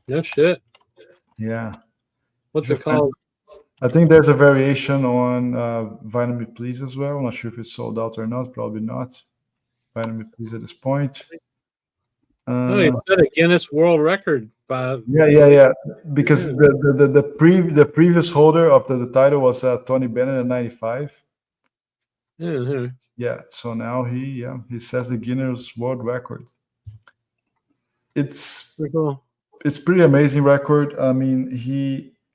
No shit. Yeah. What's it called? I think there's a variation on Vinyl Me Please as well. I'm not sure if it's sold out or not. Probably not. Vinyl Me Please at this point. It set a Guinness World Record. Yeah. Because the previous holder of the title was Tony Bennett in '95. Yeah. So now he sets the Guinness World Record. It's pretty cool. It's pretty amazing record. I mean,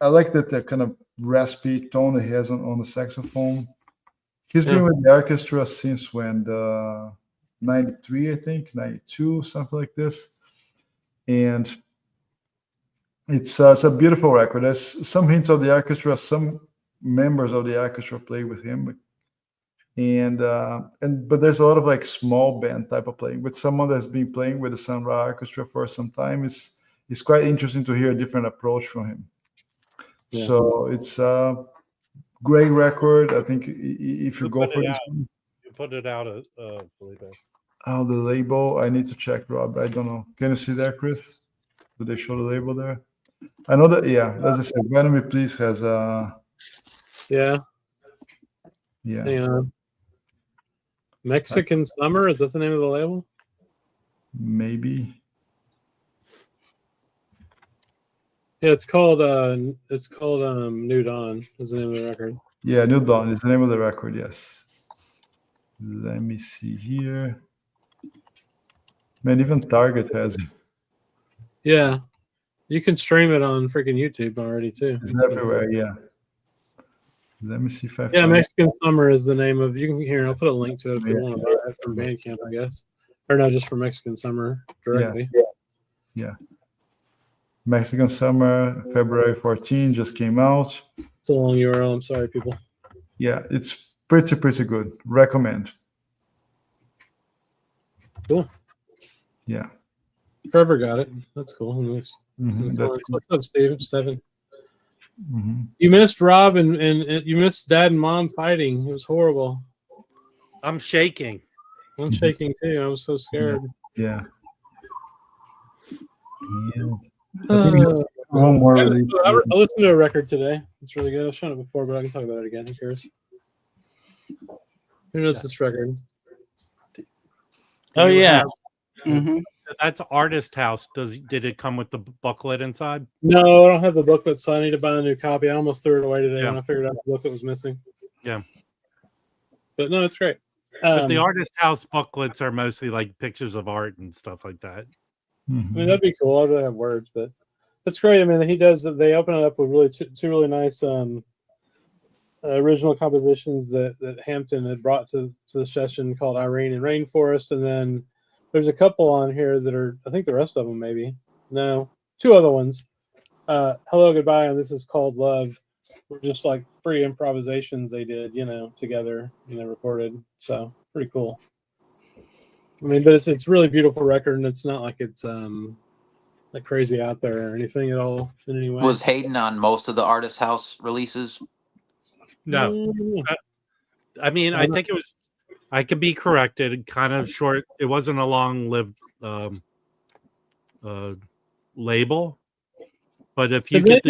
I like that kind of raspy tone that he has on the saxophone. He's been with the orchestra since when? 93, I think, 92, something like this. And it's a beautiful record. There's some hints of the orchestra. Some members of the orchestra play with him, but there's a lot of like small band type of playing with someone that's been playing with the Sun Ra Orchestra for some time. it's quite interesting to hear a different approach from him. Yeah. So it's a great record. I think if you go for this one, you put it out, Felipe. Oh, the label. I need to check, Rob. I don't know. Can you see that, Chris? Do they show the label there? I know that. Yeah, as I said, Venom Please has a. Yeah. Yeah. Hang on. Mexican Summer, is that the name of the label? Maybe. Yeah, it's called New Dawn is the name of the record. Yeah, New Dawn is the name of the record, yes. Let me see here. Man, even Target has it. Yeah. You can stream it on freaking YouTube already too. It's everywhere, yeah. Let me see if I find Mexican Summer is the name of, you can hear, I'll put a link to it if you want to buy it from Bandcamp, I guess. Or no, just for Mexican Summer directly. Yeah. Mexican Summer, February 14, just came out. It's a long URL. I'm sorry, people. Yeah, it's pretty good. Recommend. Cool. Yeah. Trevor got it. That's cool. That's cool. What's up, Steve? 7. You missed Rob and you missed Dad and Mom fighting. It was horrible. I'm shaking. I'm shaking too. I was so scared. Yeah. I think one more. I listened to a record today. It's really good. I was showing it before, but I can talk about it again. Who cares? Who knows this record? Oh yeah. So that's Artist House. Did it come with the booklet inside? No, I don't have the booklet, so I need to buy a new copy. I almost threw it away today when I figured out the booklet was missing. Yeah. But no, it's great. But the Artist House booklets are mostly like pictures of art and stuff like that. I mean, that'd be cool. I don't have words, but that's great. I mean, he does. They open it up with really two really nice original compositions that Hampton had brought to the session called Irene and Rainforest, and then there's a couple on here that are, I think the rest of them maybe. No, 2 other ones. Hello, Goodbye, and This Is Called Love. Were just like free improvisations they did, together, recorded. So pretty cool. I mean, but it's really beautiful record, and it's not like it's like crazy out there or anything at all in any way. Was Hayden on most of the Artist House releases? No. I mean, I think it was. I could be corrected. Kind of short. It wasn't a long-lived label, but if you get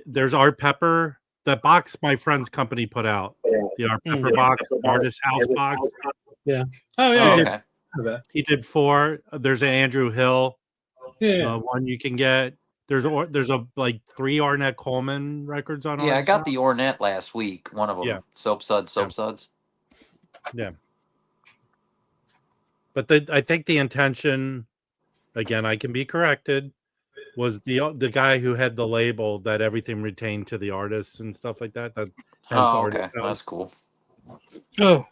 there's Art Pepper. That box my friend's company put out. The Art Pepper box, Artist House box. Yeah. Oh yeah. Okay. He did 4. There's an Andrew Hill one you can get. There's a like 3 Ornette Coleman records on. Yeah, I got the Ornette last week. One of them. Yeah. Soap Suds. Yeah. But I think the intention, again, I can be corrected, was the guy who had the label that everything retained to the artist and stuff like that. Okay. That's cool. Oh.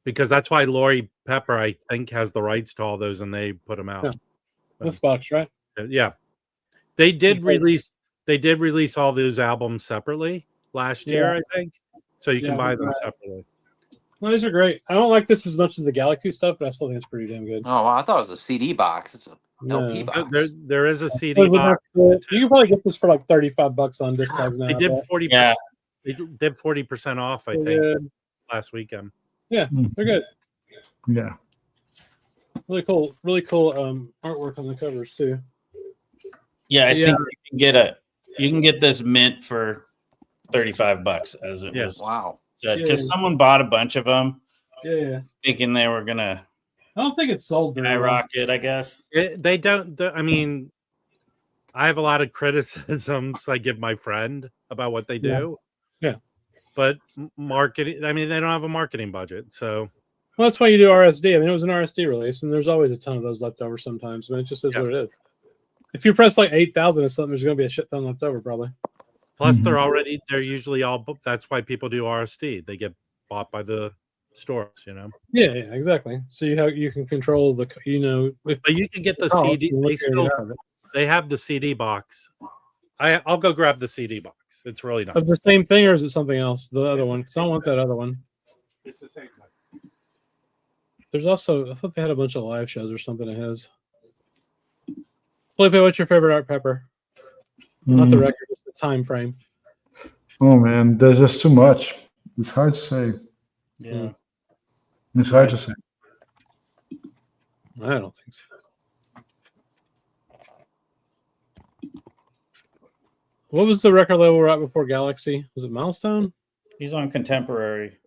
Because that's why Lori Pepper, I think, has the rights to all those, and they put them out. Yeah. This box, right? Yeah, they did release all those albums separately last year, I think. So you can buy them separately. Well, these are great. I don't like this as much as the Galaxy stuff, but I still think it's pretty damn good. Oh, I thought it was a CD box. It's a LP box. There is a CD box. You can probably get this for like $35 on Discogs now. They did 40%. Yeah. They did 40% off, I think, last weekend. Yeah, they're good. Yeah. Really cool artwork on the covers too. Yeah, I think you can get this mint for $35 as it was. Wow. Because someone bought a bunch of them. Yeah. Thinking they were gonna. I don't think it's sold very rocket, I guess. They don't. I mean, I have a lot of criticisms I give my friend about what they do. Yeah. But marketing, I mean, they don't have a marketing budget. So. Well, that's why you do RSD. I mean, it was an RSD release, and there's always a ton of those left over sometimes. I mean, it just is what it is. If you press like 8,000 or something, there's going to be a shit ton left over, probably. Plus, they're usually all booked. That's why people do RSD. They get bought by the stores, Yeah, exactly. So you can control the, but you can get the CD. They have the CD box. I'll go grab the CD box. It's really nice. Of the same thing, or is it something else? The other one, because I don't want that other one. It's the same thing. There's also, I thought they had a bunch of live shows or something. It has. Felipe, what's your favorite Art Pepper? Not the record, just the time frame. Oh man, there's just too much. It's hard to say. Yeah. It's hard to say. I don't think so. What was the record label right before Galaxy? Was it Milestone? He's on Contemporary.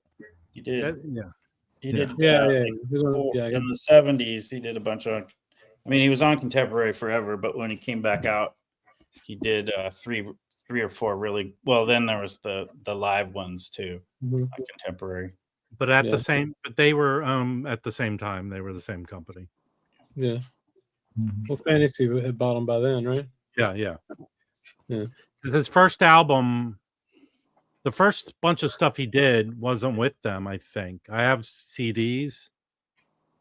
He did. He did. In the 70s, he did a bunch of. I mean, he was on Contemporary forever, but when he came back out, he did three or four really well. Then there was the live ones too, on Contemporary. But but they were at the same time. They were the same company. Yeah. Well, Fantasy had bought them by then, right? Yeah. His first album, the first bunch of stuff he did wasn't with them, I think. I have CDs,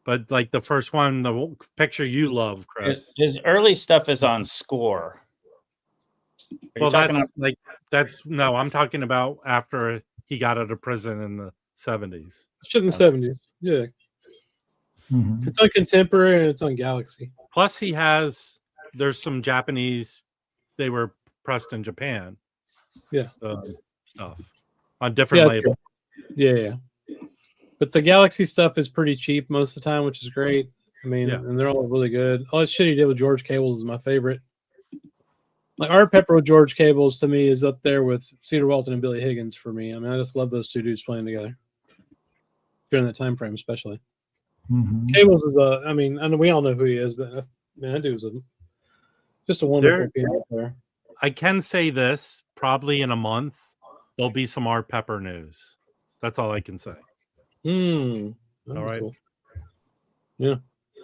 but like the first one, the picture you love, Chris. His early stuff is on Score. Well, no, I'm talking about after he got out of prison in the 70s. It's in the 70s, yeah. It's on Contemporary and it's on Galaxy. Plus, there's some Japanese, they were pressed in Japan. Yeah. Stuff on different labels. Yeah. But the Galaxy stuff is pretty cheap most of the time, which is great. I mean, and they're all really good. All that shit he did with George Cables is my favorite. Like Art Pepper with George Cables to me is up there with Cedar Walton and Billy Higgins for me. I mean, I just love those two dudes playing together during that time frame, especially. Cables is I mean, we all know who he is, but man, that dude's just a wonderful piano player. I can say this: probably in a month, there'll be some Art Pepper news. That's all I can say. All right. Cool. Yeah.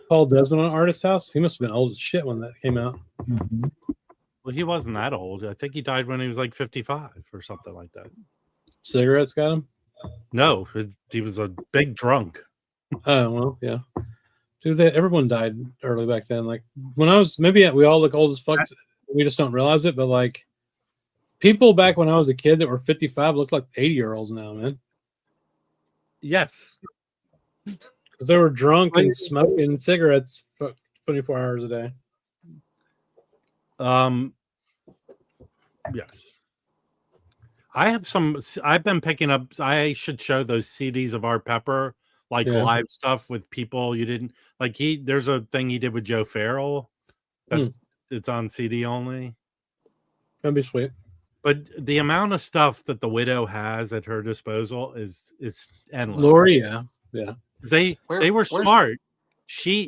Paul Desmond on Artist House. He must have been old as shit when that came out. Well, he wasn't that old. I think he died when he was like 55 or something like that. Cigarettes got him? No, he was a big drunk. Oh, well, yeah. Dude, everyone died early back then. Like when I was, maybe we all look old as fuck. We just don't realize it. But like people back when I was a kid that were 55 looked like 80-year-olds now, man. Yes. Because they were drunk and smoking cigarettes 24 hours a day. Yes. I've been picking up, I should show those CDs of Art Pepper, like live stuff with people you didn't like. There's a thing he did with Joe Farrell that it's on CD only. That'd be sweet. But the amount of stuff that the widow has at her disposal is endless. Lori, yeah. They were smart.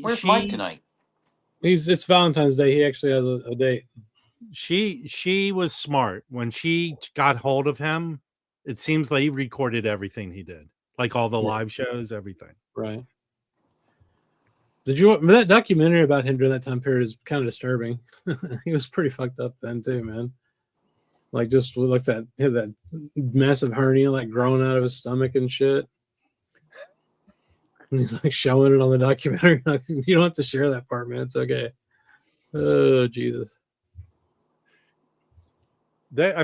Where's Mike tonight? It's Valentine's Day. He actually has a date. She was smart when she got hold of him. It seems like he recorded everything he did, like all the live shows, everything. Right. That documentary about him during that time period is kind of disturbing. He was pretty fucked up then too, man. Like just like that, he had that massive hernia like growing out of his stomach and shit. And he's like showing it on the documentary. Like, you don't have to share that part, man. It's okay. Oh Jesus. That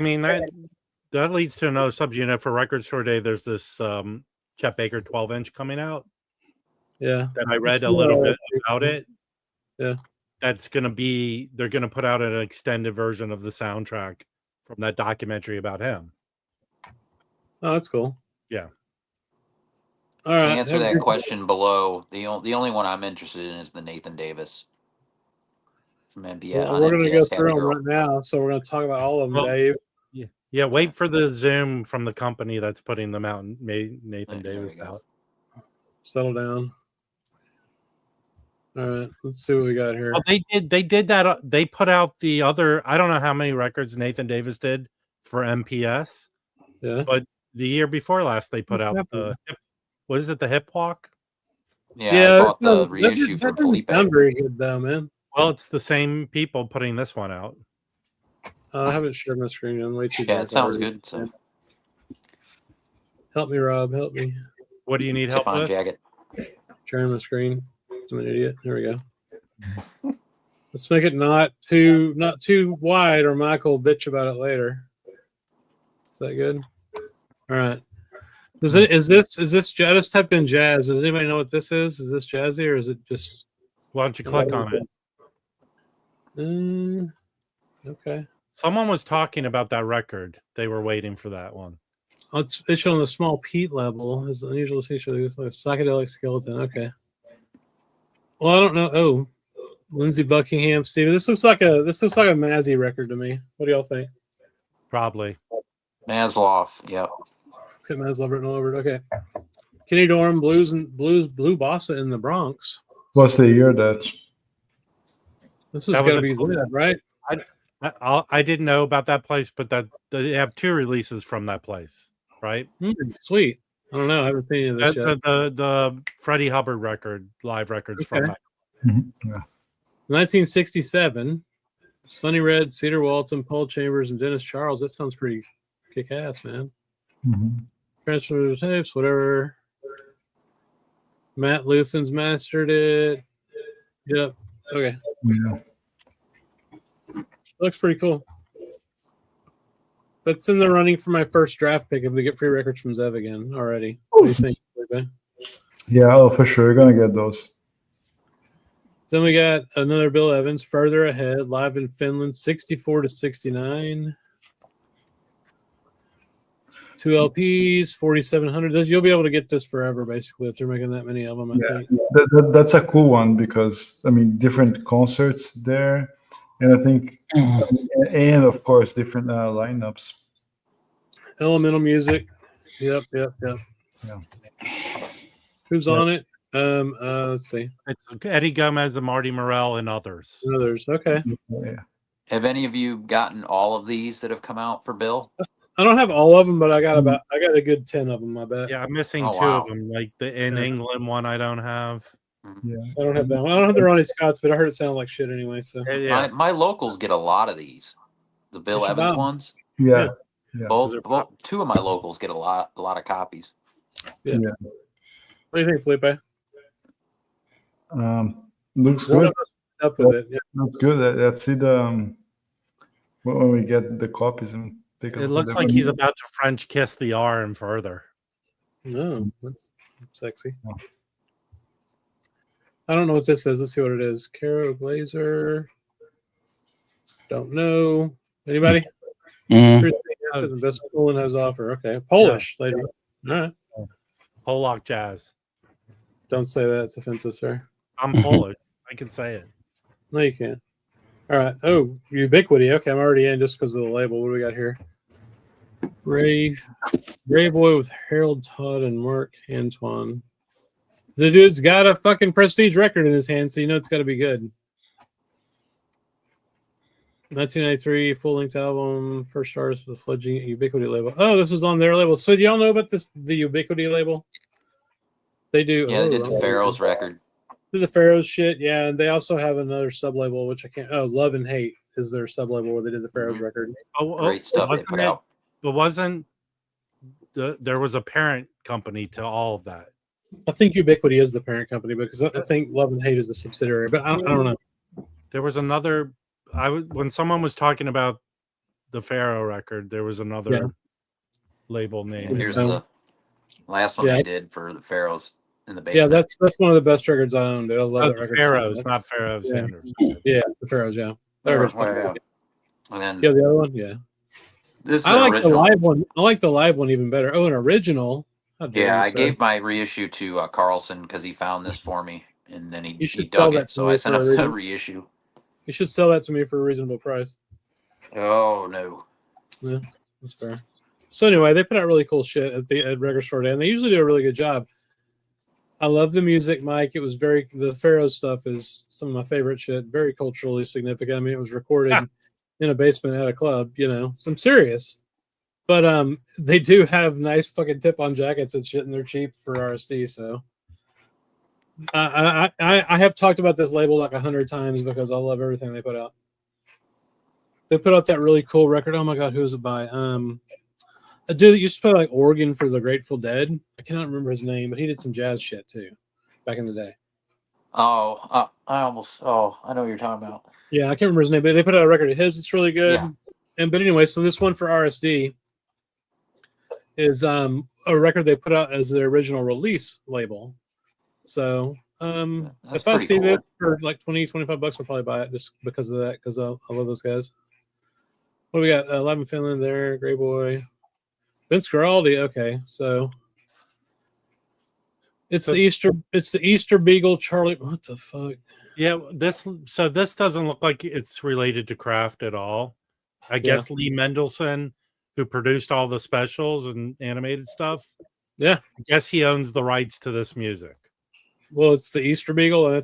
leads to another subject. For Record Store Day, there's this Chet Baker 12-inch coming out. Yeah. That I read a little bit about it. Yeah. They're gonna put out an extended version of the soundtrack from that documentary about him. Oh, that's cool. Yeah. All right. To answer that question below, the only one I'm interested in is the Nathan Davis from NBA. Well, we're going to go through them right now, so we're going to talk about all of them, Dave. Yeah. Wait for the Zoom from the company that's putting them out and made Nathan Davis out. Settle down. All right, let's see what we got here. Well, they did that. They put out the other. I don't know how many records Nathan Davis did for MPS. Yeah, but the year before last, they put out the what is it? The Hip Walk. Yeah, I bought the reissue for Felipe. Sound very good though, man. Well, it's the same people putting this one out. I haven't shared my screen. I'm way too. Yeah, it sounds good. So, help me, Rob. Help me. What do you need help with? Jacket. Sharing my screen. I'm an idiot. There we go. Let's make it not too wide, or Michael will bitch about it later. Is that good? All right. Is this? I just typed in jazz. Does anybody know what this is? Is this jazzy or is it just? Why don't you click on it? Okay. Someone was talking about that record. They were waiting for that one. Oh, it's issued on the small Pete level. Is the unusual feature like psychedelic skeleton? Okay. Well, I don't know. Oh, Lindsey Buckingham, Steve. This looks like a Mazzy record to me. What do y'all think? Probably. Maslow. Yep. It's got Maslow written all over it. Okay. Kenny Dorham, Blue Bossa in the Bronx. What's the year that? This is got to be good, right? I didn't know about that place, but that they have 2 releases from that place, right? Sweet. I don't know. I haven't seen any of this yet. The Freddie Hubbard record, live records from that. Yeah. 1967. Sonny Red, Cedar Walton, Paul Chambers, and Dennis Charles. That sounds pretty kick-ass, man. Transfer tapes, whatever. Matt Luthen's mastered it. Yep. Okay. Yeah. Looks pretty cool. That's in the running for my first draft pick if we get free records from Zev again already. What do you think, Felipe? Yeah, oh, for sure. You're going to get those. Then we got another Bill Evans, Further Ahead, live in Finland, 64-69. 2 LPs, 4,700. You'll be able to get this forever, basically, if they're making that many of them, I think. That's a cool one because, I mean, different concerts there. And I think, and of course, different lineups. Elemental Music. Yep. Yeah. Who's on it? Let's see. It's Eddie Gomez and Marty Morell and others. Okay. Yeah. Have any of you gotten all of these that have come out for Bill? I don't have all of them, but I got a good 10 of them, I bet. Yeah, I'm missing 2 of them. Like the In England one I don't have. Yeah. I don't have that one. I don't have the Ronnie Scotts, but I heard it sounded like shit anyway. So my locals get a lot of these. The Bill Evans ones. Yeah. Both 2 of my locals get a lot of copies. Yeah. What do you think, Felipe? Looks good. Up with it. Yeah. Looks good. Let's see the when we get the copies and pick up. It looks like he's about to French kiss the R and further. No, that's sexy. Oh. I don't know what this is. Let's see what it is. Caro Glazer. Don't know. Anybody? The best Poland has offer. Okay. Polish lady. All right. Polak jazz. Don't say that. It's offensive, sir. I'm Polish. I can say it. No, you can't. All right. Oh, Ubiquity. Okay, I'm already in just because of the label. What do we got here? Ray Boy with Harold Todd and Mark Antoine. The dude's got a fucking prestige record in his hand, so you know it's got to be good. 1993 full-length album, first artist of the fledgling Ubiquity label. Oh, this was on their label. So do y'all know about the Ubiquity label? They do. Yeah, they did the Pharaohs record. Did the Pharaohs shit, yeah. And they also have another sub-label, which I can't. Oh, Love and Hate is their sub-label where they did the Pharaohs record. Great stuff they put out. But there was a parent company to all of that? I think Ubiquity is the parent company because I think Love and Hate is a subsidiary, but I don't know. There was another. When someone was talking about the Pharaoh record, there was another label name. Here's the last one they did for the Pharaohs in the basement. Yeah, that's one of the best records I owned. I love that record. Pharaohs, not Pharaoh Sanders. Yeah, the Pharaohs. Yeah, and then the other one. Yeah, this is I like original. the live one. I like the live one even better. Oh, an original. Yeah, I gave my reissue to Carlson because he found this for me, and then he dug it. So I sent him the reissue. You should sell that to me for a reasonable price. Oh no. Yeah, that's fair. So anyway, they put out really cool shit at Record Store Day, and they usually do a really good job. I love the music, Mike. It was the Pharaoh stuff is some of my favorite shit. Very culturally significant. I mean, it was recorded in a basement at a club. You know, so I'm serious. But they do have nice fucking tip-on jackets and shit, and they're cheap for RSD. So I have talked about this label like 100 times because I love everything they put out. They put out that really cool record. Oh my god, who was it by? A dude that used to play like organ for the Grateful Dead. I cannot remember his name, but he did some jazz shit too back in the day. I know what you're talking about. Yeah, I can't remember his name, but they put out a record of his. It's really good. Yeah. But anyway, so this one for RSD is a record they put out as their original release label. So If I see this for like 20-25 bucks, I'll probably buy it just because of that, because I love those guys. What do we got? Live in Finland there, Grey Boy. Vince Guaraldi, okay, so it's the Easter Beagle Charlie. What the fuck? Yeah, this doesn't look like it's related to Kraft at all. I guess Lee Mendelson, who produced all the specials and animated stuff. Yeah, I guess he owns the rights to this music. Well, it's the Easter Beagle, and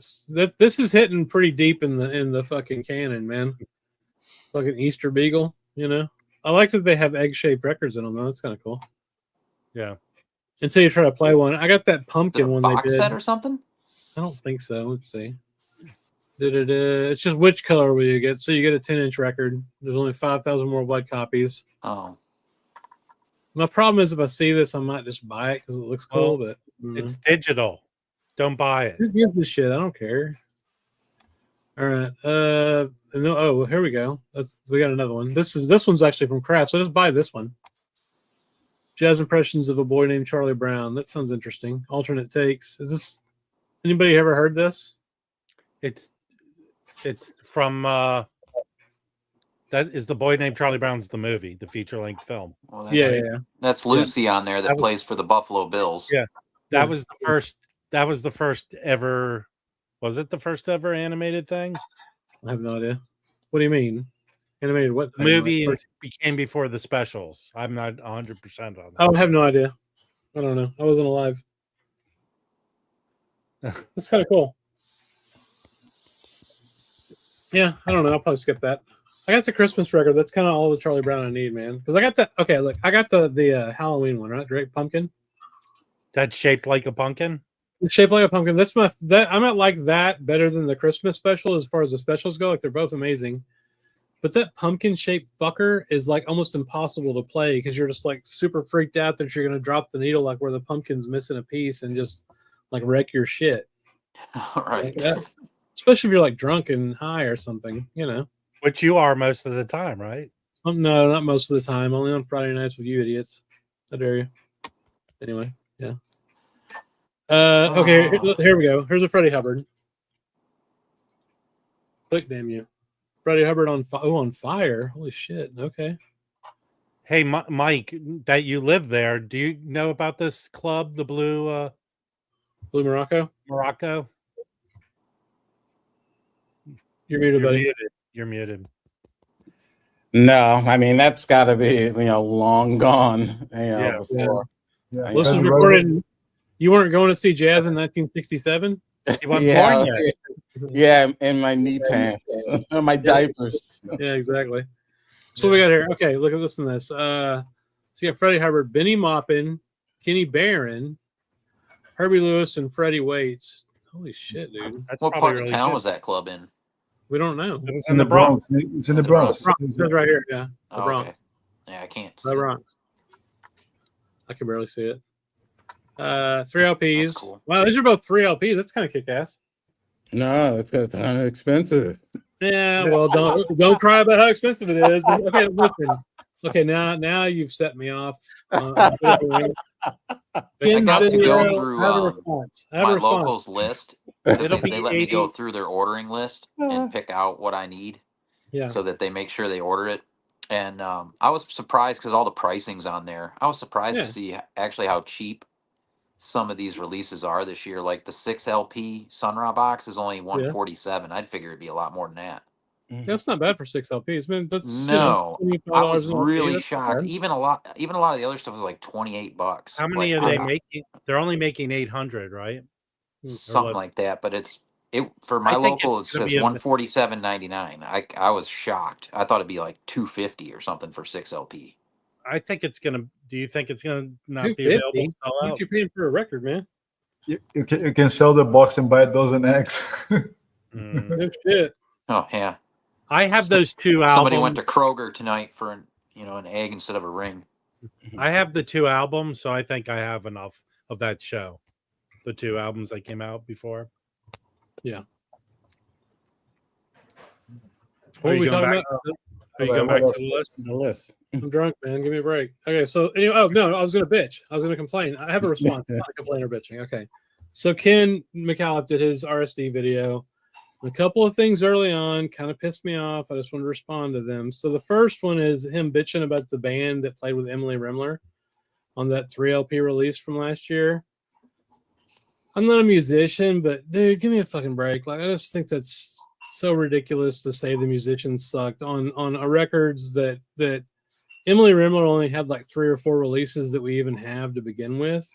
this is hitting pretty deep in the fucking canon, man. Fucking Easter Beagle, you know. I like that they have egg-shaped records in them, though. That's kind of cool. Yeah. Until you try to play one. I got that pumpkin one they did. Box set or something? I don't think so. Let's see. It's just which color will you get? So you get a 10-inch record. There's only 5,000 worldwide copies. Oh. My problem is if I see this, I might just buy it because it looks cool, but it's digital. Don't buy it. Who gives a shit? I don't care. All right. Here we go. We got another one. This one's actually from Kraft, so just buy this one. Jazz Impressions of a Boy Named Charlie Brown. That sounds interesting. Alternate takes. Is this anybody ever heard this? It's from that is The Boy Named Charlie Brown's the movie, the feature-length film. Well, that's Lucy on there that plays for the Buffalo Bills. Yeah. That was the first ever. Was it the first ever animated thing? I have no idea. What do you mean? Animated what? The movie became before the specials. I'm not 100% on that. I have no idea. I don't know. I wasn't alive. That's kind of cool. Yeah, I don't know. I'll probably skip that. I got the Christmas record. That's kind of all the Charlie Brown I need, man. Because I got that. Okay, look, I got the Halloween one, right? Great Pumpkin. That's shaped like a pumpkin. It's shaped like a pumpkin. I'm at like that better than the Christmas special as far as the specials go. Like they're both amazing. But that pumpkin shaped fucker is like almost impossible to play because you're just like super freaked out that you're gonna drop the needle like where the pumpkin's missing a piece and just like wreck your shit. All right. Like especially if you're like drunk and high or something, you know. Which you are most of the time, right? No, not most of the time. Only on Friday nights with you idiots. I dare you. Anyway, yeah. Okay, here we go. Here's a Freddie Hubbard. Click, damn you. Freddie Hubbard on fire. Holy shit. Okay. Hey, Mike, that you live there, do you know about this club, the Blue Morocco? Morocco? You're muted, buddy. You're muted. No, I mean that's got to be long gone. Before. Yeah. This was recorded. You weren't going to see Jazz in 1967. You weren't born yet. Yeah, in my knee pants, my diapers. Yeah, exactly. So what we got here. Okay, look at this and this. So you got Freddie Hubbard, Benny Maupin, Kenny Barron, Herbie Lewis, and Freddie Waits. Holy shit, dude! What part of town was that club in? We don't know. It was in the Bronx. It's in the Bronx. It's right here. Yeah, the Bronx. Okay. Yeah, I can't. The Bronx. I can barely see it. 3 LPs. Cool. Wow, these are both 3 LPs. That's kind of kick-ass. No, it's kind of expensive. Yeah, well, don't cry about how expensive it is. Okay, listen. Okay, now you've set me off. I got to go through my locals list. They let me go through their ordering list and pick out what I need. Yeah. So that they make sure they order it. And I was surprised because all the pricing's on there. I was surprised to see actually how cheap some of these releases are this year. Like the 6 LP Sun Ra box is only $147. I'd figure it'd be a lot more than that. That's not bad for 6 LPs. Man, that's I was really shocked. Even a lot of the other stuff was like $28. How many are they making? They're only making 800, right? Something like that. But for my local it says $147.99. I was shocked. I thought it'd be like $250 or something for 6 LP. I think it's gonna. Do you think it's gonna not be available? What you paying for a record, man? You can sell the box and buy a dozen eggs. No shit. Oh yeah. I have those 2 albums. Somebody went to Kroger tonight for an egg instead of a ring. I have the 2 albums, so I think I have enough of that show. The 2 albums that came out before. Yeah. Are you going back to the list? I'm drunk, man. Give me a break. Okay, so anyway, I was gonna bitch. I was gonna complain. I have a response. It's not a complaint or bitching. Okay. So Ken McAuliffe did his RSD video. A couple of things early on kind of pissed me off. I just want to respond to them. So the first one is him bitching about the band that played with Emily Remler on that 3LP release from last year. I'm not a musician, but dude, give me a fucking break. Like, I just think that's so ridiculous to say the musicians sucked on a records that Emily Remler only had like 3 or 4 releases that we even have to begin with.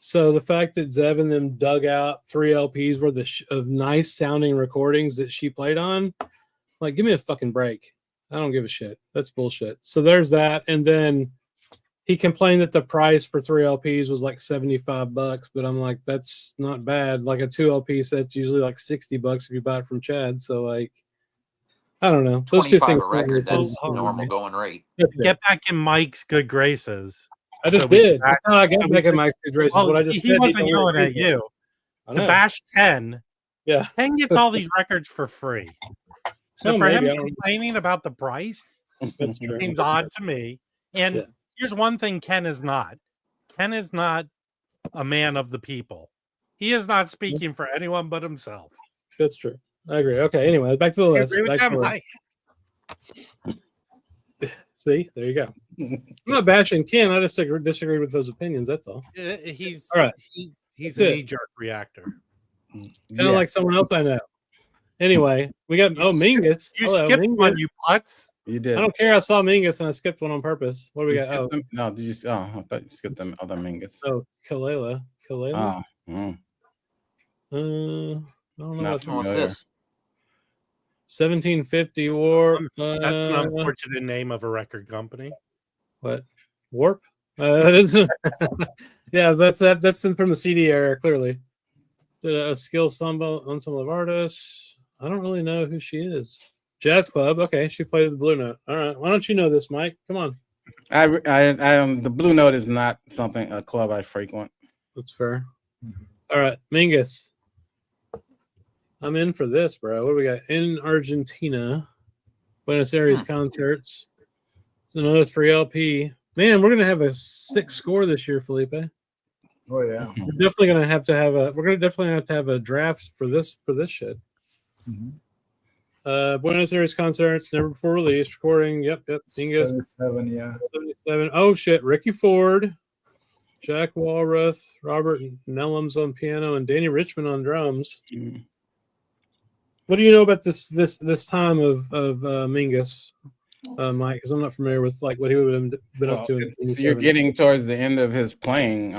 So the fact that Zev and them dug out 3 LPs worth of nice sounding recordings that she played on, like, give me a fucking break. I don't give a shit. That's bullshit. So there's that. And then he complained that the price for 3 LPs was like $75, but I'm like, that's not bad. Like a 2 LP set's usually like $60 if you buy it from Chad. So like, I don't know. Those two 25 things a record, that's normal going rate. Get back in Mike's good graces. I just did. That's how I got back in Mike's good graces. What I just he said. wasn't yelling at you. To bash 10. Yeah. 10 gets all these records for free. So for him complaining about the price, that's true. Seems odd to me. And here's one thing Ken is not. Ken is not a man of the people. He is not speaking for anyone but himself. That's true. I agree. Okay, anyway, back to the list. See, there you go. I'm not bashing Ken. I just disagreed with those opinions. That's all. He's all right. He's a knee-jerk reactor. Kind of like someone else I know. Anyway, we got Mingus. You skipped Mingus. one, you putz. You did. I don't care. I saw Mingus and I skipped one on purpose. What do we got? No, did you? Oh, I thought you skipped them other Mingus. Oh, Kalela. Oh. I don't know what's this. 1750 Warp. That's an unfortunate name of a record company. What? Warp? That isn't. Yeah, that's from the CD era, clearly. Did a skill ensemble of artists. I don't really know who she is. Jazz Club. Okay, she played with the Blue Note. All right. Why don't you know this, Mike? Come on. The Blue Note is not a club I frequent. That's fair. All right, Mingus. I'm in for this, bro. What do we got? In Argentina, Buenos Aires concerts. Another 3 LP. Man, we're gonna have a 6 score this year, Felipe. Oh yeah. We're definitely gonna have to have a draft for this shit. Buenos Aires concerts, never before released, recording. Yep. Mingus. 77, yeah. 77. Oh shit, Ricky Ford, Jack Walrath, Robert Nellums on piano, and Danny Richmond on drums. What do you know about this time of Mingus, Mike? Because I'm not familiar with like what he would have been up to. You're getting towards the end of his playing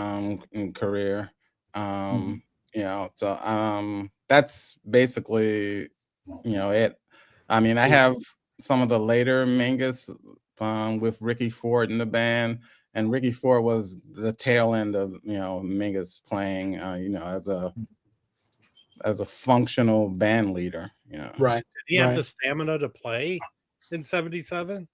career, so that's basically it. I mean, I have some of the later Mingus with Ricky Ford in the band, and Ricky Ford was the tail end of Mingus playing, as a functional band leader, Right. Did he have the stamina to play in 77?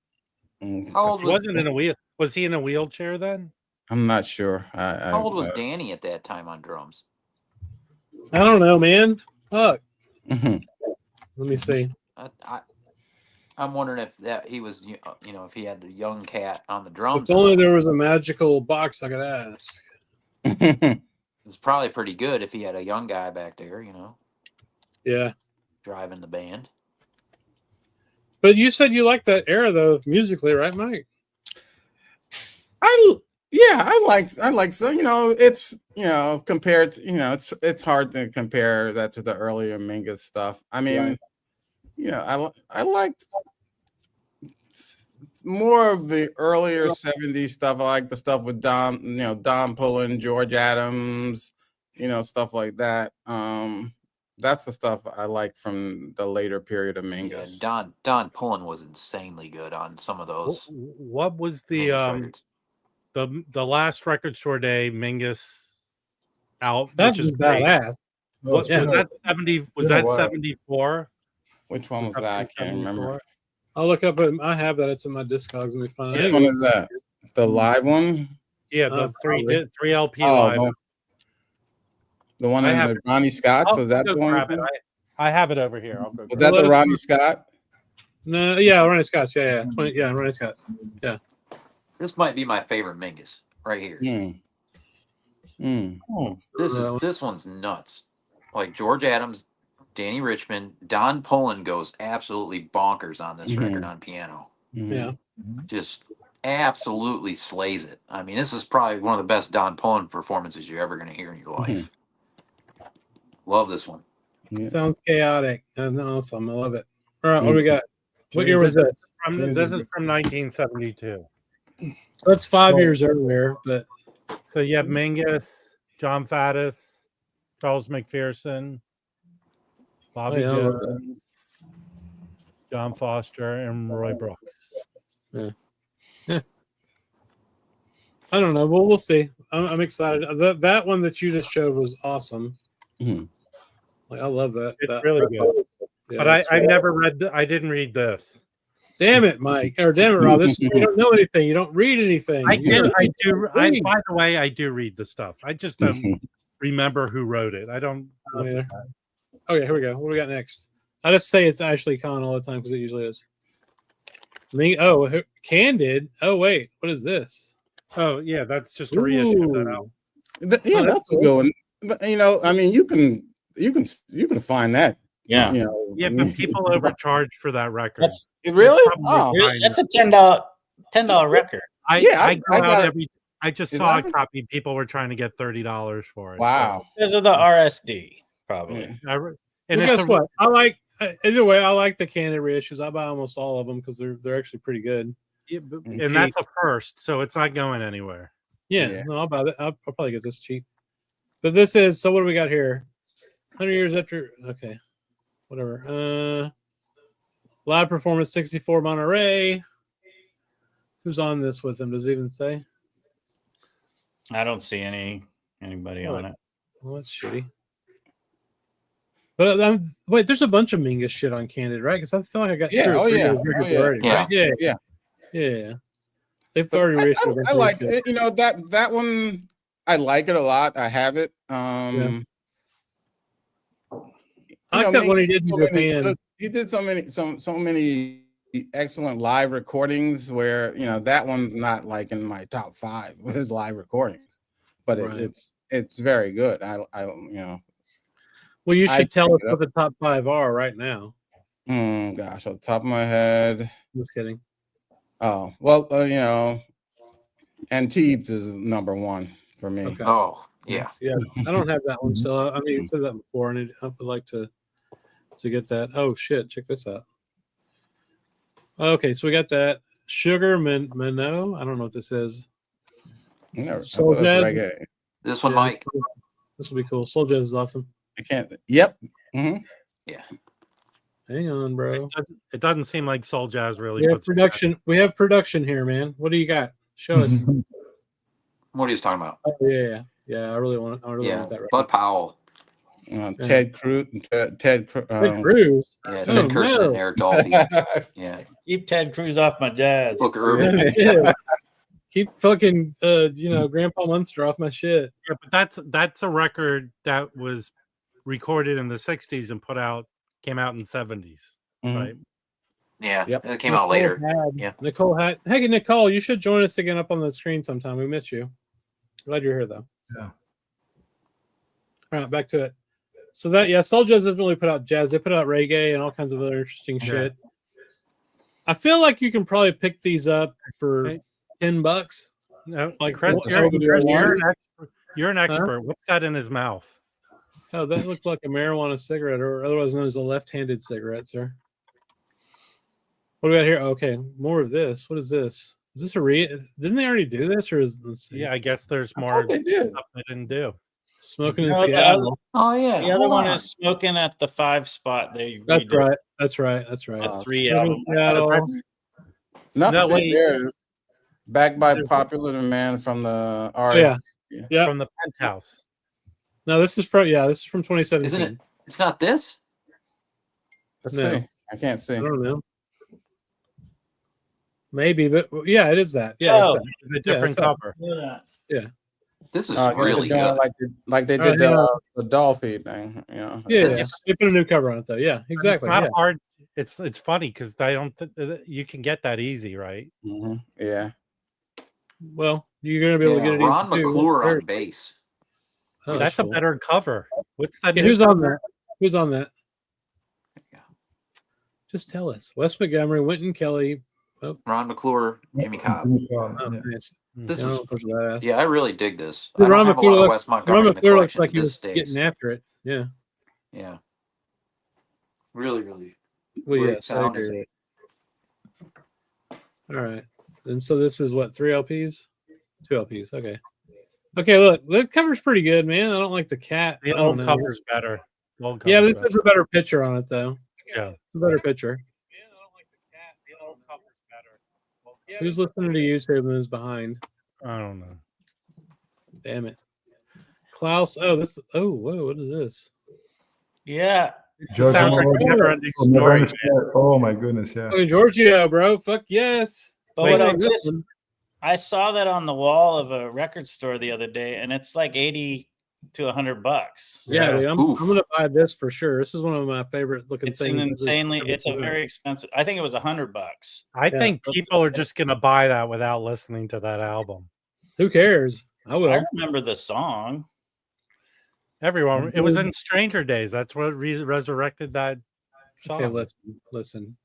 How old wasn't in a wheel? Was he in a wheelchair then? I'm not sure. How old was Danny at that time on drums? I don't know, man. Fuck. Let me see. I'm wondering if that he was, if he had a young cat on the drums. If only there was a magical box I could ask. It's probably pretty good if he had a young guy back there, Yeah. Driving the band. But you said you liked that era though, musically, right, Mike? I like so it's compared to, it's hard to compare that to the earlier Mingus stuff. I mean, I liked more of the earlier 70s stuff. I like the stuff with Don Pullen, George Adams, stuff like that. That's the stuff I like from the later period of Mingus. Yeah, Don Pullen was insanely good on some of those. What was the last record store day Mingus out? That's just badass. Was that 70? Was that 74? Which one was that? I can't remember. I'll look up. I have that. It's in my Discogs. Let me find it. Which one is that? The live one? Yeah, the 3 LP live. The one in Ronnie Scott's? Was that the one? I have it over here. I'll go. Was that the Ronnie Scott? No, yeah, Ronnie Scott's. Yeah. Ronnie Scott's. Yeah. This might be my favorite Mingus right here. This one's nuts. Like George Adams, Danny Richmond, Don Pullen goes absolutely bonkers on this record on piano. Yeah. Just absolutely slays it. I mean, this is probably one of the best Don Pullen performances you're ever going to hear in your life. Love this one. Sounds chaotic and awesome. I love it. All right, what do we got? What year was this? This is from 1972. That's 5 years earlier, but so you have Mingus, John Faddis, Charles McPherson, Bobby Jones, John Foster, and Roy Brooks. Yeah. I don't know. Well, we'll see. I'm excited. That one that you just showed was awesome. Like I love that. It's really good. Yeah, but I never read. I didn't read this. Damn it, Mike, or damn it, Rob. You don't know anything. You don't read anything. I do. By the way, I do read the stuff. I just don't remember who wrote it. I don't. Okay, here we go. What do we got next? I just say it's Ashley Kahn all the time because it usually is. Candid. Oh wait, what is this? Oh yeah, that's just a reissue of that album. That's a good one. But I mean, you can find that. Yeah. But people overcharge for that record. Really? That's a $10 record. I just saw a copy. People were trying to get $30 for it. Wow. Because of the RSD, probably. And guess what? I like either way. I like the Candid reissues. I buy almost all of them because they're actually pretty good. Yeah, and that's a first, so it's not going anywhere. Yeah. No, I'll buy that. I'll probably get this cheap. But this is so. What do we got here? 100 years after. Okay. Whatever. Live performance 64 Monterey. Who's on this with him? Does it even say? I don't see anybody on it. Well, that's shitty. But wait, there's a bunch of Mingus shit on Candid, right? Because I feel like I got already. Yeah. They've already reissued. I like it. That one. I like it a lot. I have it. I like that one he did in Japan. He did so many excellent live recordings where that one's not like in my top 5 with his live recordings, but it's very good. I Well, you should tell us what the top 5 are right now. Gosh, off the top of my head. Just kidding. Oh well, Antibes is number 1 for me. Okay. Oh yeah. I don't have that one still. I mean, you said that before, and I would like to get that. Oh shit! Check this out. Okay, so we got that Sugar Minot. I don't know what this is. Soul Jazz. This one, Mike. This will be cool. Soul Jazz is awesome. I can't. Yep. Mm-hmm. Yeah. Hang on, bro. It doesn't seem like Soul Jazz really. We have production. We have production here, man. What do you got? Show us. What are you talking about? Oh, yeah. I really want. Want that. Right. Bud Powell. Ted Cruz. Ted Cruz. Yeah, Ted Kirsten and Eric Dolphy. Yeah. Keep Ted Cruz off my jazz. Book Urban. Keep fucking Grandpa Munster off my shit. Yeah, but that's a record that was recorded in the 60s and came out in the 70s, right? Yeah, it came out later. Yeah. Nicole had. Hey, Nicole, you should join us again up on the screen sometime. We miss you. Glad you're here though. Yeah. All right, back to it. So Soul Jazz doesn't really put out jazz. They put out reggae and all kinds of other interesting shit. I feel like you can probably pick these up for $10. No, like Chris, you're an expert. What's that in his mouth? Oh, that looks like a marijuana cigarette, or otherwise known as a left-handed cigarette, sir. What do we got here? Okay, more of this. What is this? Is this didn't they already do this, or I guess there's more they did. stuff they didn't do. Smoking in Seattle. The other one is Smoking at the 5 spot. That's right. The 3 album. No, wait. There it is. Backed by popular demand from the artist. Yeah. From the Penthouse. No, this is from 2017. Isn't it? It's not this? Let's see. I can't see. I don't know. Maybe, but yeah, it is that. Yeah, it's a different cover. Yeah. This is really good. Like they did the Dolphy thing. Yeah. They put a new cover on it though. Yeah, exactly. It's not hard. It's funny because I don't. You can get that easy, right? Mm-hmm. Yeah. Well, you're gonna be able to get it. Ron McClure on bass. Oh, That's a cool. better cover. What's that? Yeah, who's on that? Who's on that? Just tell us. Wes Montgomery, Wynton Kelly, Ron McClure, Jimmy Cobb. Nice. This Yeah, was, I really dig this. Dude, I don't have a lot of Wes Montgomery in the looks collection. like he This was stays. getting after it. Yeah. Yeah. Really, really Well, great yes, I sound. agree. All right. And so this is what, 3 LPs? 2 LPs. Okay. Okay, look, the cover's pretty good, man. I don't like the cat. The I don't old know. cover's better. Old Yeah, cover's this is a better picture on it, though. Yeah. It's a better picture. Who's listening to YouTube and is behind? I don't know. Damn it. Klaus. Oh, this. Oh, whoa. What is this? Yeah. George Sounds like Orwell. a never-ending Oh, story. never-ending. Oh my goodness, yeah. Oh, Giorgio, bro. Fuck yes. But Wait, what on this one. I saw that on the wall of a record store the other day, and it's like $80 to $100. Yeah, dude, I'm gonna buy this for sure. This is one of my favorite looking It's things. an insanely. It's a very expensive. I think it was $100. I think people are just going to buy that without listening to that album. Who cares? I will. I remember the song. Everyone. It was in Stranger Days. That's what resurrected that song. Okay, listen.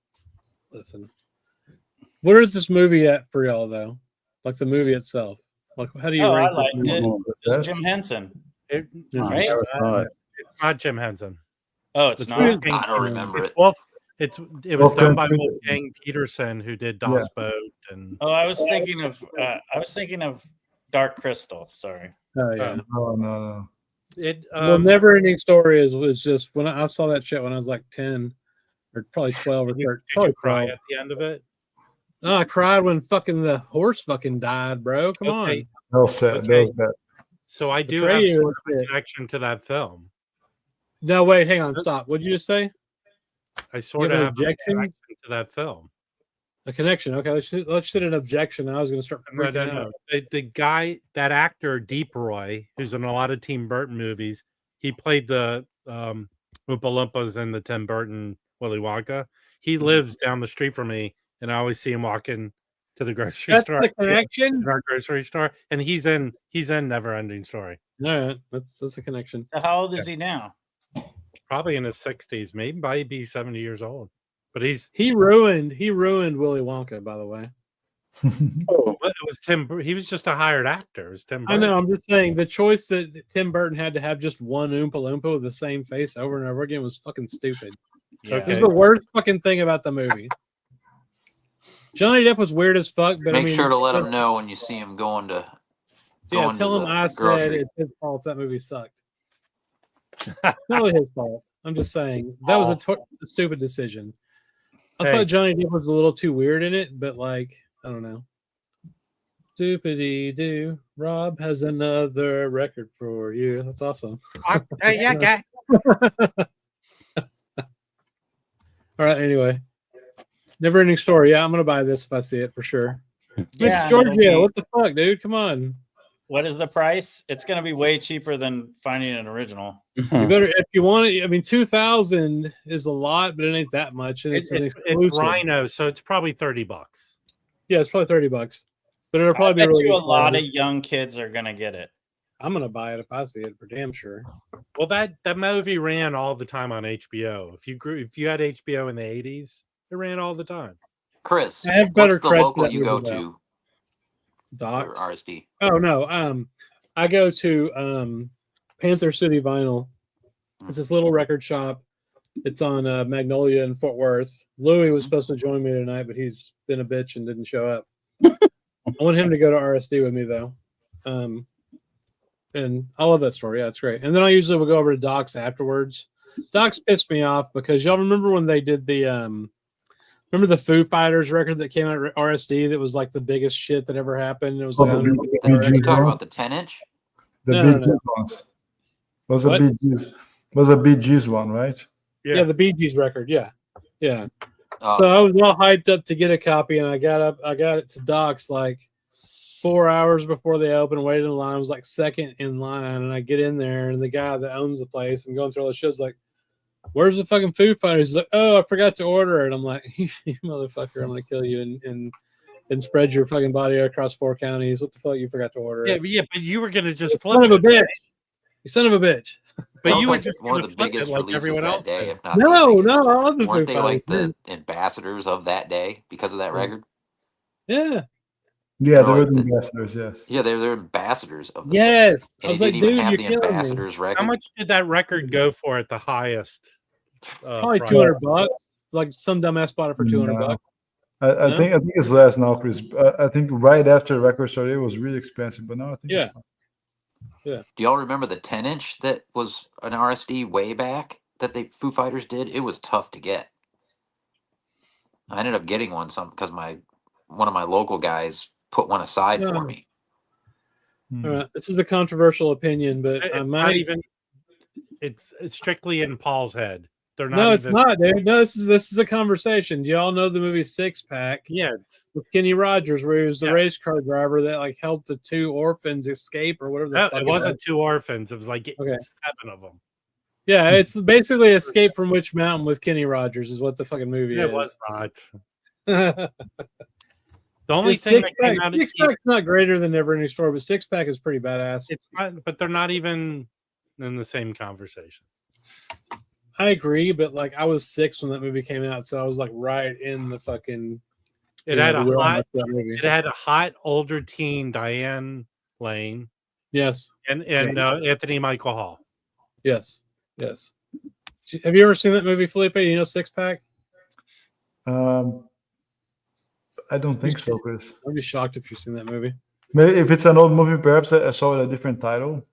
Where is this movie at for y'all though? Like the movie itself. Like how do you rank I liked this movie? it. It's Jim Henson. It, Right? It's not Jim Henson. Oh, it's not. I don't remember it. It was done by Wolfgang Peterson, who did Das Boot, and I was thinking of Dark Crystal. Sorry. Oh yeah. No. it Well, Never Ending Story was just when I saw that shit when I was like 10 or probably 12 or 13. Did you cry at the end of it? Oh, I cried when fucking the horse fucking died, bro. Come on. That was sad. That was bad. So I do have sort of a connection to that film. No, wait, hang on, stop. What did you just say? I sort of have a objection connection to that film. A connection. Okay, let's do an objection. I was going to start freaking out. The guy, that actor Deep Roy, who's in a lot of Tim Burton movies, he played the Oompa Loompas in the Tim Burton Willy Wonka. He lives down the street from me, and I always see him walking to the grocery store. That's the connection. In our grocery store, and he's in Never Ending Story. All right, that's a connection. So how old is he now? Probably in his 60s, maybe might be 70 years old. But he ruined Willy Wonka, by the way. It was Tim. He was just a hired actor. It was Tim Burton. I know. I'm just saying the choice that Tim Burton had to have just one Oompa Loompa with the same face over and over again was fucking stupid. Yeah. It was the worst fucking thing about the movie. Johnny Depp was weird as fuck, but Make sure to let him know when you see him going to. Yeah, tell him I said it's his fault. That movie sucked. Not really his fault. I'm just saying that was a stupid decision. I thought Johnny Depp was a little too weird in it, but like I don't know. Doopity doo. Rob has another record for you. That's awesome. Yeah, guy. All right. Anyway, Never Ending Story. Yeah, I'm gonna buy this if I see it for sure. Yeah, it's Georgia. What the fuck, dude? Come on. What is the price? It's going to be way cheaper than finding an original. You better, if you want it. I mean, 2,000 is a lot, but it ain't that much, and it's an exclusive. It's Rhino, so it's probably $30. Yeah, it's probably $30, but it'll probably be really a lot of young kids are going to get it. I'm gonna buy it if I see it for damn sure. Well, that movie ran all the time on HBO. If you had HBO in the 80s, it ran all the time. Chris, I have better what's the cred local for that you go movie, to Docs. for RSD? Oh no, I go to Panther City Vinyl. It's this little record shop. It's on Magnolia in Fort Worth. Louis was supposed to join me tonight, but he's been a bitch and didn't show up. I want him to go to RSD with me though. And I love that story. Yeah, it's great. And then I usually will go over to Docs afterwards. Docs pissed me off because y'all remember when they did the remember the Foo Fighters record that came out at RSD that was like the biggest shit that ever happened? It was like you talking about the 10-inch? The Bee Gees ones. Was a Bee Gees one, right? Yeah, the Bee Gees record. Yeah. So I was all hyped up to get a copy, and I got it to Docs like 4 hours before they opened, waited in line. I was like second in line, and I get in there, and the guy that owns the place, I'm going through all the shows, like, where's the fucking Foo Fighters? He's like, oh, I forgot to order it. I'm like, you motherfucker, I'm gonna kill you and spread your fucking body across 4 counties. What the fuck you forgot to order? Yeah, but you were gonna just flip it. Son of a bitch. You son of a bitch. But That you was were like just one of gonna the flip it biggest like releases everyone that else day, did. if not No, the biggest. no, I love the Foo Weren't they Fighters. like the ambassadors of that day because of that record? Yeah. Yeah, they They're were like the the, ambassadors. Yes. yeah, they're ambassadors of the thing. Yes. I And was he like, didn't even dude, have you're the killing me. ambassadors record. How much did that record go for at the highest? Probably price? $200. Like some dumbass bought it for $200. No. I No? think it's less now, Chris. I think right after the record started, it was really expensive, but now I think Yeah. it's fine. Yeah. Do y'all remember the 10-inch that was an RSD way back that they Foo Fighters did? It was tough to get. I ended up getting one because one of my local guys put one aside for me. All right. This is a controversial opinion, but I It's might not even. It's strictly in Paul's head. They're not. No, it's even, not, dude. No, this is a conversation. Do y'all know the movie Six Pack? Yeah, with Kenny Rogers, where he was the race car driver that like helped the two orphans escape or whatever. No, it wasn't two orphans. It was like 7 of them. Yeah, it's basically Escape from Witch Mountain with Kenny Rogers is what the fucking movie is. It was not. The only thing that came out of Six Pack's not greater than Never Ending Story, but Six Pack is pretty badass. It's not, but they're not even in the same conversation. I agree, but like I was 6 when that movie came out, so I was like right in the fucking. It had a hot older teen, Diane Lane. Yes. And Anthony Michael Hall. Yes. Yes. Have you ever seen that movie, Felipe? You know Six Pack? I don't think so, Chris. I'd be shocked if you've seen that movie. Maybe if it's an old movie, perhaps I saw a different title.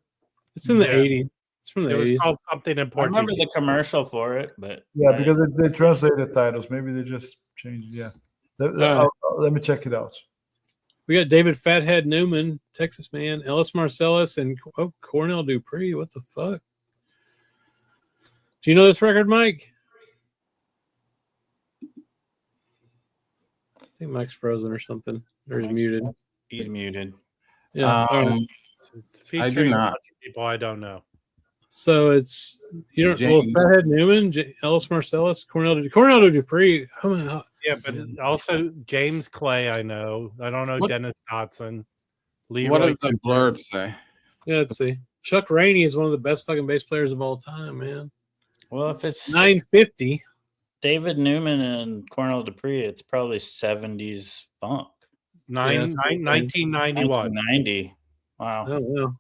It's in the 80s. It's from the 80s. It was called something in Portuguese. I remember the commercial for it, but because they translated titles. Maybe they just changed. Yeah. Let me check it out. We got David Fathead Newman, Texas man, Ellis Marcellus, and Cornell Dupree. What the fuck? Do you know this record, Mike? I think Mike's frozen or something. Or he's muted. He's muted. Yeah. I do not. People I don't know. So it's Fathead Newman, Ellis Marcellus, Cornell Dupree. Yeah, but also James Clay. I know. I don't know Dennis Dotson. What does the blurb say? Yeah, let's see. Chuck Rainey is one of the best fucking bass players of all time, man. Well, if it's 950. David Newman and Cornell Dupree, it's probably 70s funk. 1991. 1990. Wow. Oh, wow.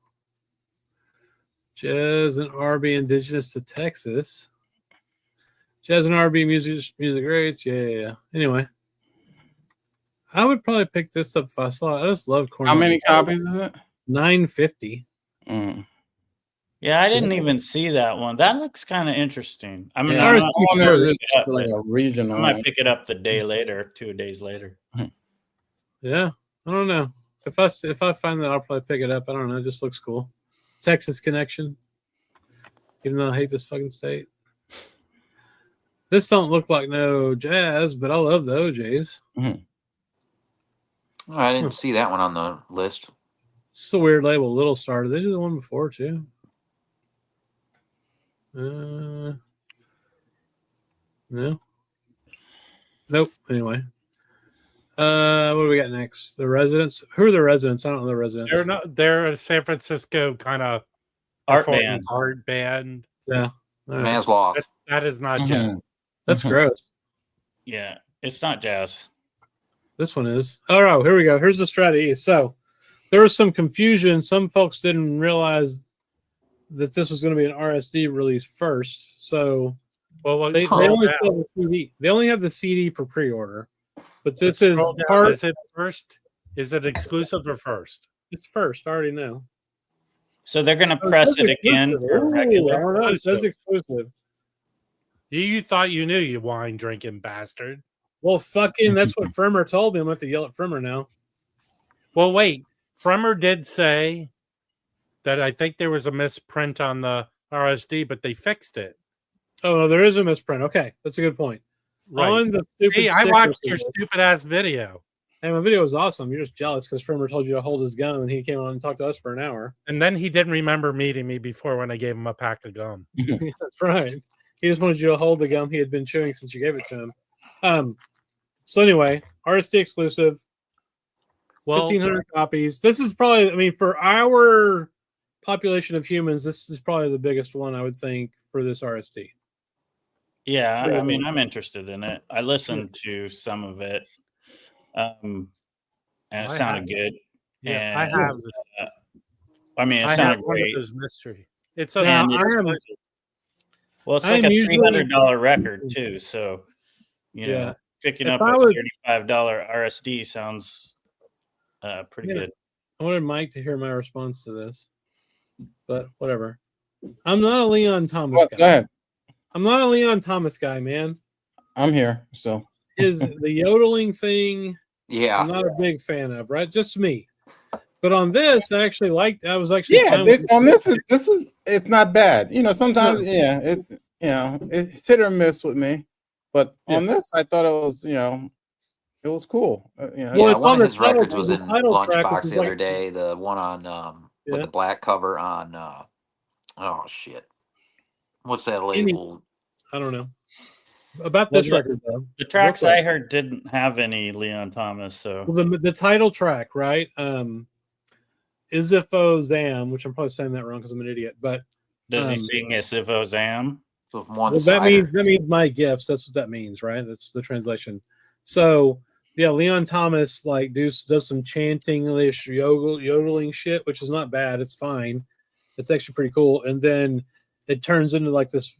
Jazz and R&B indigenous to Texas. Jazz and R&B music rates. Yeah. Anyway, I would probably pick this up if I saw it. I just love Cornell. How many copies is it? 950. Yeah, I didn't even see that one. That looks kind of interesting. I mean, I wonder if it's like a regional. I might pick it up the day later, 2 days later. Yeah, I don't know. If I find that, I'll probably pick it up. I don't know. It just looks cool. Texas connection. Even though I hate this fucking state. This don't look like no jazz, but I love the OJs. I didn't see that one on the list. It's a weird label, Little Star. Did they do the one before too? No. Nope. Anyway. What do we got next? The Residents. Who are the Residents? I don't know the Residents. They're a San Francisco kind of art band. Yeah. Man's Law. That is not jazz. That's gross. Yeah, it's not jazz. This one is. All right, here we go. Here's the Strata-East. So there was some confusion. Some folks didn't realize that this was going to be an RSD release first. So they only sell the CD. They only have the CD for pre-order. But this is part. Is it first? Is it exclusive or first? It's first. I already know. So they're going to press it again for regular. It says exclusive. You thought you knew, you wine drinking bastard. Well, fucking, that's what Fremer told me. I'm going to have to yell at Fremer now. Well, wait. Fremer did say that I think there was a misprint on the RSD, but they fixed it. Oh, no, there is a misprint. Okay, that's a good point. Right. On the See, I watched your stupid ass video. Hey, my video was awesome. You're just jealous because Fremer told you to hold his gum and he came on and talked to us for an hour. And then he didn't remember meeting me before when I gave him a pack of gum. That's right. He just wanted you to hold the gum he had been chewing since you gave it to him. So anyway, RSD exclusive. 1,500 copies. This is probably, I mean, for our population of humans, this is probably the biggest one I would think for this RSD. Yeah, I mean, I'm interested in it. I listened to some of it, and it sounded good. Yeah, and, I have. I mean, it I sounded have one of great. those mystery. It's a. Now, It's I'm like a usually- $300 record too. So, Yeah. picking If up I a was- $35 RSD sounds pretty good. I wanted Mike to hear my response to this, but whatever. I'm not a Leon Thomas guy. Go ahead. I'm not a Leon Thomas guy, man. I'm here. So Is the yodeling thing? Yeah. I'm not a big fan of, right? Just me. But on this, I actually liked. I was actually yeah, fine with on this is it's not bad. Sometimes it's hit or miss with me, but on this I thought it was it was cool. Yeah, Well, it's one on of the his records title- was the in title track, Lunchbox which is the other like- day. The one on with the black cover on oh shit. What's that label? I don't know. About this record though. The tracks I heard didn't have any Leon Thomas, so Well, the title track, right? Isifo Zam, which I'm probably saying that wrong because I'm an idiot, but does he sing Isifo Zam? Well, that means my gifts. That's what that means, right? That's the translation. So yeah, Leon Thomas like does some chanting English yodeling shit, which is not bad. It's fine. It's actually pretty cool. And then it turns into like this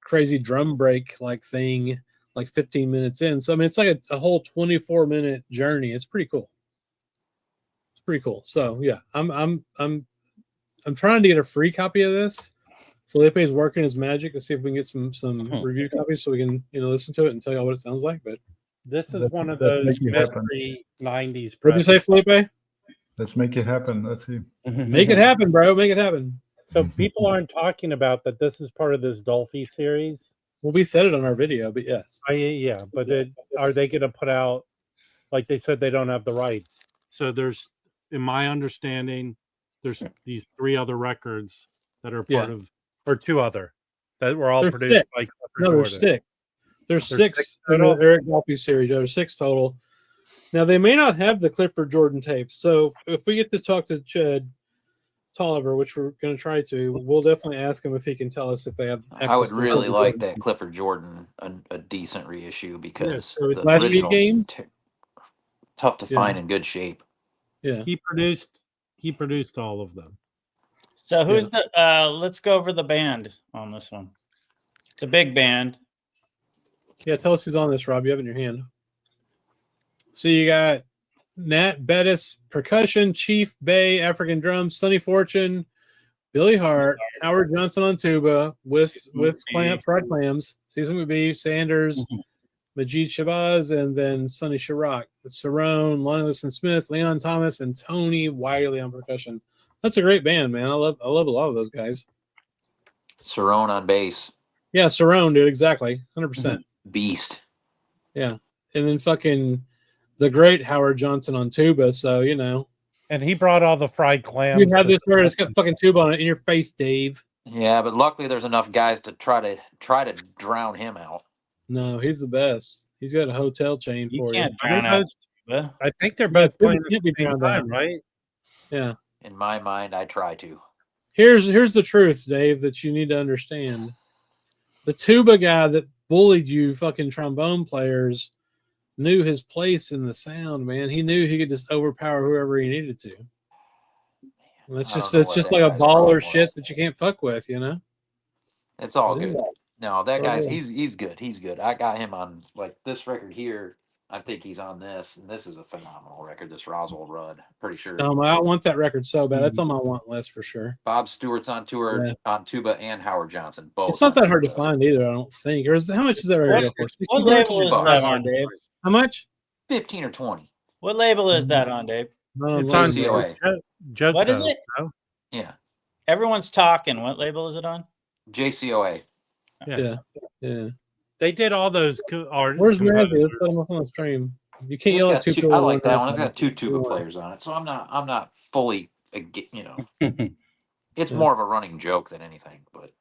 crazy drum break like thing, like 15 minutes in. So I mean, it's like a whole 24-minute journey. It's pretty cool. It's pretty cool. So yeah, I'm trying to get a free copy of this. Felipe is working his magic to see if we can get some review copies so we can listen to it and tell y'all what it sounds like. But this is one of those mystery 90s. What did you say, Felipe? Let's make it happen. Let's see. Make it happen, bro. Make it happen. So people aren't talking about that this is part of this Dolphy series. Well, we said it on our video, but yes. But are they going to put out, like they said, they don't have the rights? So there's, in my understanding, there's these 3 other records that are part of, or 2 other that were all produced by Clifford Jordan. There's 6. There's 6 in the Eric Dolphy series. There's 6 total. Now they may not have the Clifford Jordan tapes, so if we get to talk to Chad Tolliver, which we're going to try to, we'll definitely ask him if he can tell us if they have access. I would to really like Jordan. that Clifford Jordan a decent reissue because so the last original's games? tough to find in good shape. Yeah, he produced all of them. So who's the? Let's go over the band on this one. It's a big band. Yeah, tell us who's on this, Rob. You have it in your hand. So you got Nat Bettis, percussion, Chief Bay, African drums, Sonny Fortune, Billy Hart, Howard Johnson on tuba with fried clams, seasoned beef, Sanders, Majid Shabazz, and then Sonny Chirac, Cerrone, Lonnie Liston Smith, Leon Thomas, and Tony Wiley on percussion. That's a great band, man. I love a lot of those guys. Cerrone on bass. Yeah, Cerrone, dude, exactly. 100%. Beast. Yeah. And then fucking the great Howard Johnson on tuba, so And he brought all the fried clams. You have this word, it's got fucking tuba on it in your face, Dave. Yeah, but luckily there's enough guys to try to drown him out. No, he's the best. He's got a hotel chain for you. I think they're both playing at the same drowned time, out. right? Yeah. In my mind, I try to. Here's the truth, Dave, that you need to understand. The tuba guy that bullied you fucking trombone players knew his place in the sound, man. He knew he could just overpower whoever he needed to. And it's just like a baller shit that you can't fuck with, It's all good. No, that guy's he's good. He's good. I got him on like this record here. I think he's on this, and this is a phenomenal record. This Roswell Rudd, pretty sure. I want that record so bad. That's on my want list for sure. Bob Stewart's on tour on tuba, and Howard Johnson both. It's not that hard to find either, I don't think. Or how much is that record go for? What label is that on, Dave? How much? 15 or 20. What label is that on, Dave? It's on JCOA. What is it? No? Yeah. Everyone's talking. What label is it on? JCOA. Yeah. They did all those art. Where's Matthew? Let's put him up on the stream. You can't yell at two people. I like that one. It's got 2 tuba players on it, so I'm not fully, It's more of a running joke than anything, but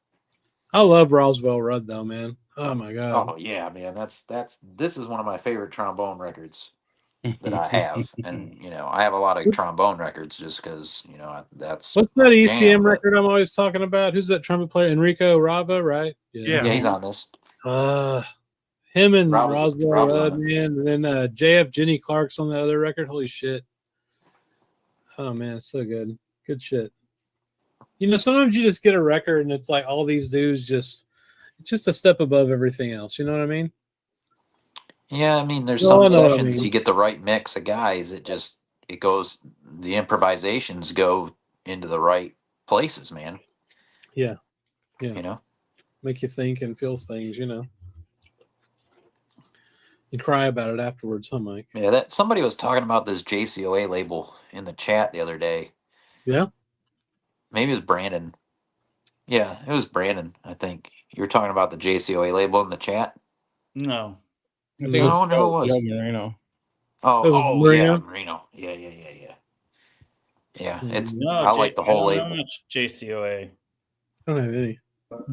I love Roswell Rudd though, man. Oh my god. Oh yeah, man. This is one of my favorite trombone records. that I have, and I have a lot of trombone records just because that's What's that my ECM jam, but- record I'm always talking about? Who's that trumpet player? Enrico Rava, right? Yeah. Yeah, he's on this. Him and Rava's Roswell on Rudd, it. man. And then JF Jenny Clark's on the other record. Holy shit. Oh man, it's so good. Good shit. Sometimes you just get a record and it's like all these dudes it's just a step above everything else. You know what I mean? Yeah, I mean, there's No, I some know what I sessions mean. you get the right mix of guys. It goes. The improvisations go into the right places, man. Yeah. Make you think and feel things. You cry about it afterwards, huh, Mike? Yeah, that somebody was talking about this JCOA label in the chat the other day. Yeah. Maybe it was Brandon. Yeah, it was Brandon. I think you were talking about the JCOA label in the chat. No. I think it was I wonder who it was. Joe Marino. Oh, Marino? yeah, Marino. Yeah. Yeah, it's. No, I like the whole I don't know label. much JCOA. I don't have any.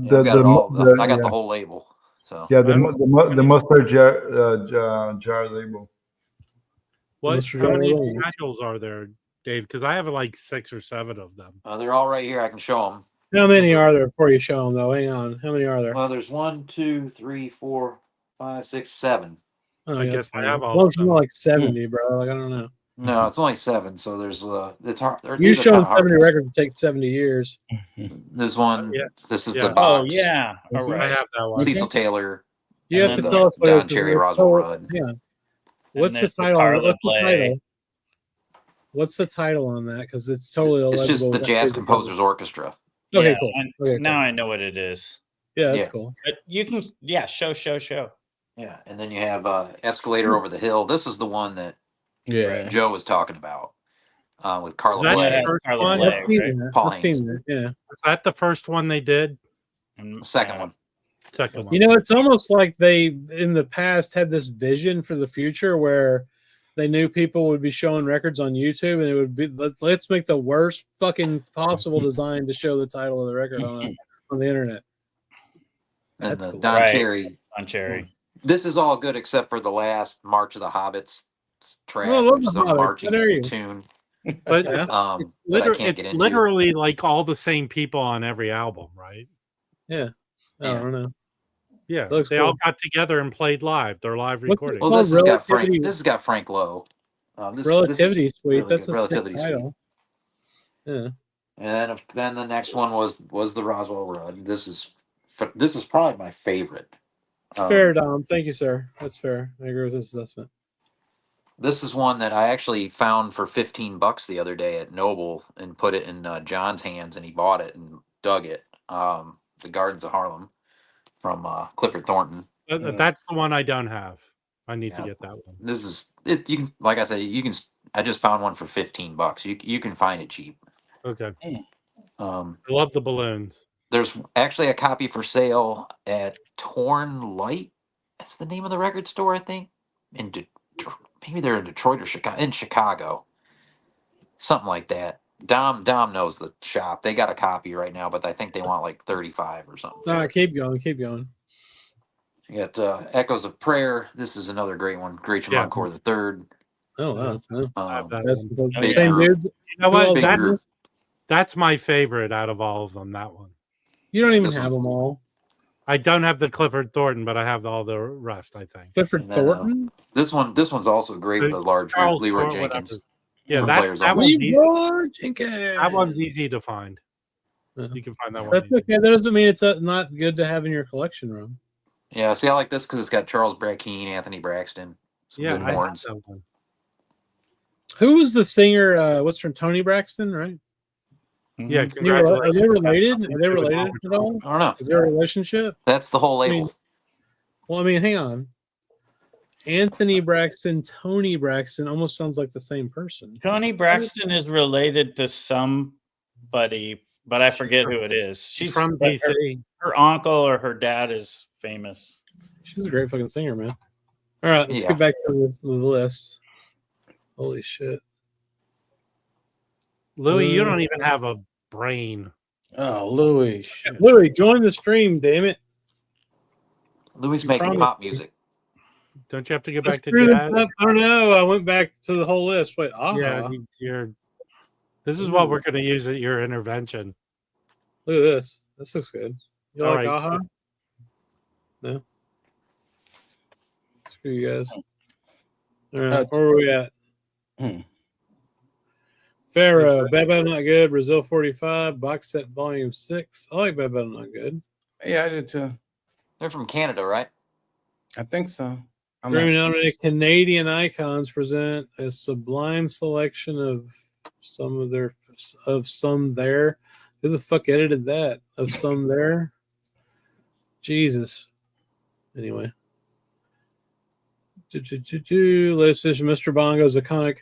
Yeah, I got it all. I got the whole label. So the mustard jar label. How many titles are there, Dave? Because I have like 6 or 7 of them. they're all right here. I can show them. How many are there before you show them, though? Hang on. How many are there? Well, there's 1, 2, 3, 4, 5, 6, 7. Oh, I yeah, guess that's I have fine. all As long of as you're them. not like 70, bro. Like, I don't know. No, it's only 7. So there's it's hard. You These are showing kinda hard 70 to- records would take 70 years. This one. Yeah. This is Yeah. the Oh, box. yeah. All I right. have that one. Cecil Taylor. You and have to then tell us what Don it is. Cherry, Roswell Rudd. Yeah. What's the there's the title? Carla What's the Bley. title? What's the title on that? Because it's totally It's illegible. just the Jazz Composers Orchestra. Okay, Yeah, cool. Now I know what it is. Yeah, that's Yeah. cool. But you can, show. Yeah, and then you have Escalator Over the Hill. This is the one that Yeah. Joe was talking about with Carla Is that Bley. the first Carla one? Bley, I've seen right? that. Paul I've seen Haynes. that. Yeah. Is that the first one they did? The second one. Second one. It's almost like they in the past had this vision for the future where they knew people would be showing records on YouTube and it would be let's make the worst fucking possible design to show the title of the record on the internet. And That's the cool. Don Right. Cherry. On Cherry. This is all good except for the last March of the Hobbits track, Oh, I love which the is a Hobbits. marching How dare you? tune. But Yeah. That I Liter- can't it's get into. literally like all the same people on every album, right? Yeah. I Yeah. don't know. Yeah, Looks they all cool. got together and played live. They're live What's it recordings. Well, called? this has got Frank. Relativity. This has got Frank Lowe. This Relativity is Suite. really That's good. a Relativity sick Suite. title. Yeah. And then the next one was the Roswell Rudd. This is probably my favorite. Fair, Dom. Thank you, sir. That's fair. I agree with this assessment. This is one that I actually found for $15 the other day at Noble and put it in John's hands, and he bought it and dug it. The Gardens of Harlem from Clifford Thornton. That's the one I don't have. I need to Yeah. get that one. This is it. You can, like I said, you can. I just found one for $15. You can find it cheap. Okay. I love the balloons. There's actually a copy for sale at Torn Light. That's the name of the record store, I think. Maybe they're in Detroit or Chicago. In Chicago, something like that. Dom knows the shop. They got a copy right now, but I think they want like 35 or something. No, keep going. Keep going. You got Echoes of Prayer. This is another great one. Great Encore the Third. Oh wow. I have that That's one. the same dude. You know what? Big Groove. That's my favorite out of all of them. That one. You don't even This have one. them all. I don't have the Clifford Thornton, but I have all the rest. I think. Clifford And then, Thornton. This one's also great with a large Charles Leroy Ford, Jenkins. whatever. Yeah, One that player's on one's easy. Leroy Jenkins. That one's easy to find. Yeah. You can find that one. That's easy. okay. That doesn't mean it's not good to have in your collection room. Yeah, see, I like this because it's got Charles Brackeen, Anthony Braxton, some Yeah, good I have horns. that one. Who was the singer? What's from Tony Braxton, right? Yeah, Are congratulations. they related? Are they related at all? I don't know. Is there a relationship? That's the whole I label. mean, well, I mean, hang on. Anthony Braxton, Tony Braxton almost sounds like the same person. Tony Braxton is related to somebody, but I forget who it is. She's from but DC. her uncle or her dad is famous. She's a great fucking singer, man. All right, let's Yeah. get back to the list. Holy shit. Louis, you don't even have a brain. Oh, Louis. Shit. Louis, join the stream, damn it. Louis You making promised pop me. music. Don't you have to go back to Screw this jazz? up. I don't know. I went back to the whole list. Wait, Yeah, this is what we're going to use at your intervention. Look at this. This looks good. You All like right. Aha? No. Screw you guys. All right, where are we at? Pharaoh, Bad Bad Not Good, Brazil 45, box set volume 6. I like Bad Bad Not Good. Yeah, I did too. They're from Canada, right? I think so. Grammy-nominated Canadian icons present a sublime selection of some there. Who the fuck edited that? Of some there? Jesus. Anyway. Latest edition, Mr. Bongo's iconic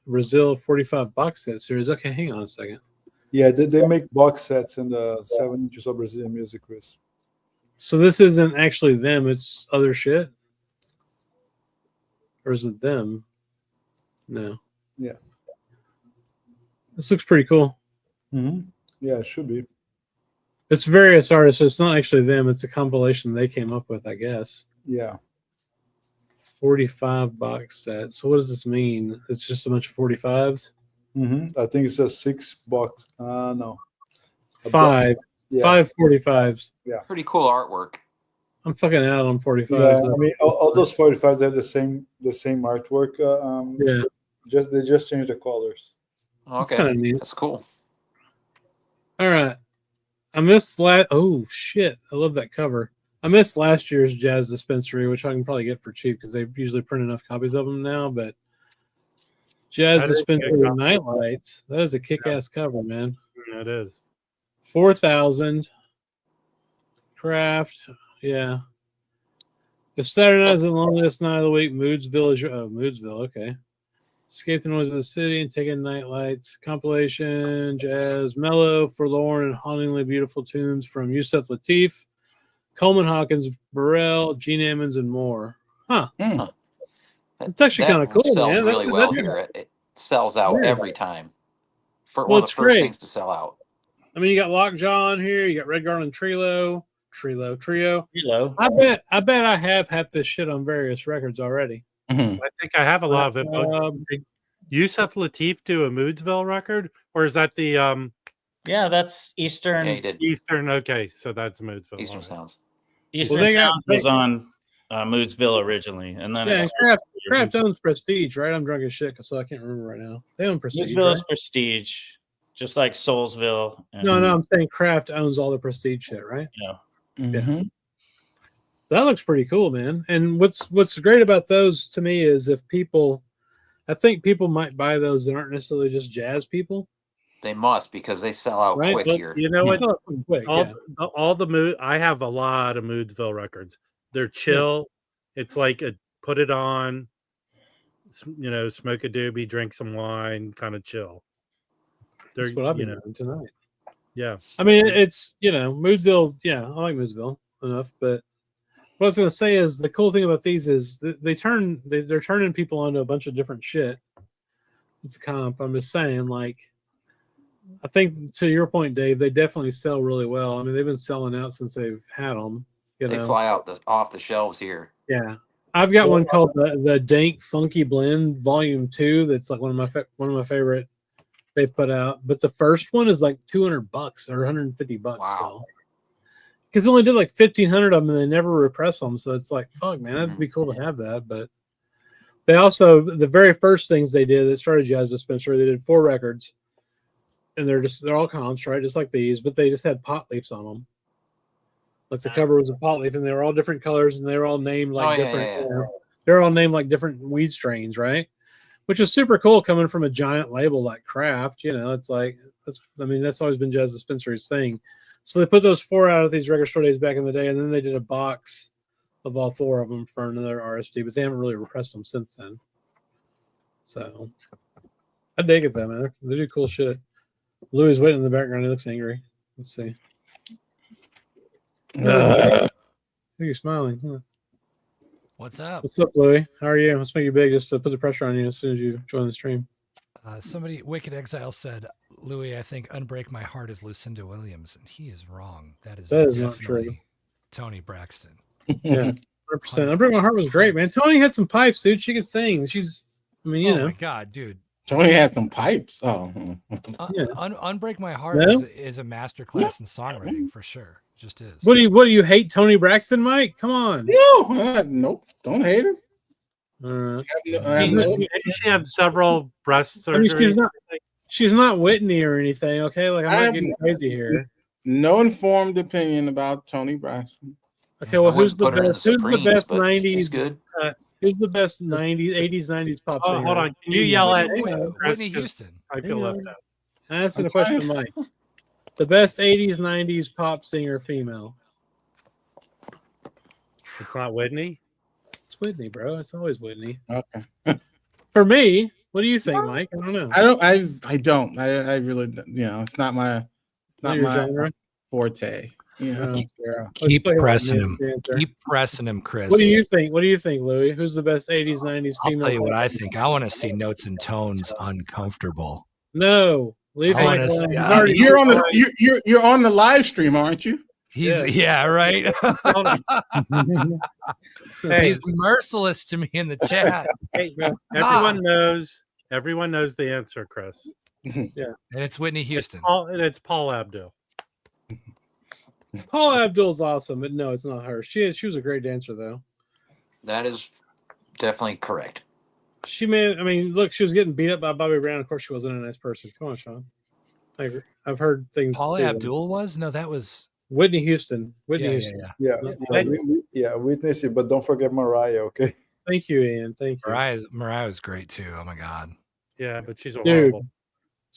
Brazil 45 box set series. Okay, hang on a second. Yeah, they make box sets in the 7 inches of Brazilian music, Chris. So this isn't actually them, it's other shit? Or is it them? No. Yeah. This looks pretty cool. Mm-hmm. Yeah, it should be. It's various artists, so it's not actually them. It's a compilation they came up with, I guess. Yeah. 45 box set. So what does this mean? It's just a bunch of 45s? Mm-hmm. I think it's a 6 box. No. 5. Yeah. 5 45s. Yeah. Pretty cool artwork. I'm fucking out on 45s. Yeah, I mean, all those 45s have the same artwork. Yeah. They just changed the colors. Okay, that's cool. All right. I missed oh shit! I love that cover. I missed last year's Jazz Dispensary, which I can probably get for cheap because they usually print enough copies of them now. But Jazz Dispensary Nightlights, that is a kick-ass cover, man. It is. 4,000 craft, yeah. If Saturday night is the loneliest night of the week, Moodsville is your Moodsville, okay. Escape the noise of the city and take in night lights. Compilation, jazz, mellow, forlorn, and hauntingly beautiful tunes from Yusef Lateef, Coleman Hawkins, Burrell, Gene Ammons, and more. Huh. It's actually kind of cool, sells man. Really well here. It sells out every time. One of the first things to sell out. I mean, you got Lockjaw on here. You got Red Garland Trio. I bet I have half this shit on various records already. I think I have a lot of it. Did Yusef Lateef do a Moodsville record, or is that the Yeah, that's Eastern. Yeah, he did. Eastern? Okay, so that's Moodsville. Eastern Sounds. Eastern Sounds was on Moodsville originally, and then Kraft owns Prestige, right? I'm drunk as shit, so I can't remember right now. They own Prestige. Moodsville is Prestige, just like Soulsville. No, I'm saying Kraft owns all the Prestige shit, right? Yeah. Mm-hmm. Yeah. That looks pretty cool, man. And what's great about those to me is I think people might buy those that aren't necessarily just jazz people. They must, because they sell out quick here. You know what? Quick, I have a lot of Moodsville records. They're chill. Yeah. It's like put it on, smoke a doobie, drink some wine, kind of chill. That's what I've been doing tonight. Yeah. I mean, it's, Moodsville. Yeah, I like Moodsville enough. But what I was going to say is the cool thing about these is they're turning people onto a bunch of different shit. It's a comp. I'm just saying, like, I think to your point, Dave, they definitely sell really well. I mean, they've been selling out since they've had them. They fly out off the shelves here. Yeah. I've got one called the Dank Funky Blend Volume 2. That's like one of my favorite they've put out, but the first one is like $200 or $150 still, because they only did like 1,500 of them and they never repress them. So it's like, fuck, man, that'd be cool to have that. But they also, the very first things they did that started Jazz Dispensary, they did 4 records, and they're all comps, right, just like these, but they just had pot leaves on them. Like the cover was a pot leaf, and they were all different colors, and they were all named like they're all named like different weed strains, right? Which is super cool coming from a giant label like Kraft. It's like, that's always been Jazz Dispensary's thing. So they put those 4 out at these record store days back in the day, and then they did a box of all 4 of them for another RSD, but they haven't really repressed them since then. So I dig it, though, man. They do cool shit. Louis is waiting in the background. He looks angry. Let's see. I think he's smiling. Huh? What's up? What's up, Louis? How are you? Let's make you big just to put the pressure on you as soon as you join the stream. Somebody, Wicked Exile said, Louis, I think Unbreak My Heart is Lucinda Williams, and he is wrong. That is not true. Tony Braxton. Yeah. 100%. Unbreak My Heart was great, man. Tony had some pipes, dude. She could sing. I mean, you know. Oh my god, dude. Tony had some pipes. Oh, Yeah. Unbreak My Heart No? is a masterclass in songwriting for sure. It just is. What do you hate Tony Braxton, Mike? Come on. no, nope. Don't hate her. Didn't she have several breast surgeries? I mean, she's not Whitney or anything, okay? Like, I'm not getting crazy here. No informed opinion about Tony Braxton. Okay, well, who's the put her in best? Who's the Supremes, best but she's 90s? good. Who's the best 90s, 80s, 90s pop singer? Oh, hold on. Can you yell at Whitney Houston? I feel left out. I'm asking a question to Mike. The best 80s, 90s pop singer female. It's not Whitney. It's Whitney, bro. It's always Whitney. Okay. For me, what do you think, Mike? I don't know. I don't. I really, it's not my genre forte. Keep pressing him. Keep pressing him, Chris. What do you think? What do you think, Louis? Who's the best 80s, 90s I'll female? tell you what I think. I want to see Notes and Tones Uncomfortable. No. Leave Mike alone. You're on the live stream, aren't you? Yeah, right. He's merciless to me in the chat. Hey, everyone knows the answer, Chris. Yeah. And it's Whitney Houston. It's Paul Abdul. Paula Abdul's awesome, but no, it's not her. She was a great dancer, though. That is definitely correct. She look, she was getting beat up by Bobby Brown. Of course, she wasn't a nice person. Come on, Sean. I've heard things. Paula Abdul was? No, that was Whitney Houston. Whitney Houston. Yeah, witness it, but don't forget Mariah, okay? Thank you, Ian. Thank you. Mariah was great too. Oh my god. Yeah, but she's horrible.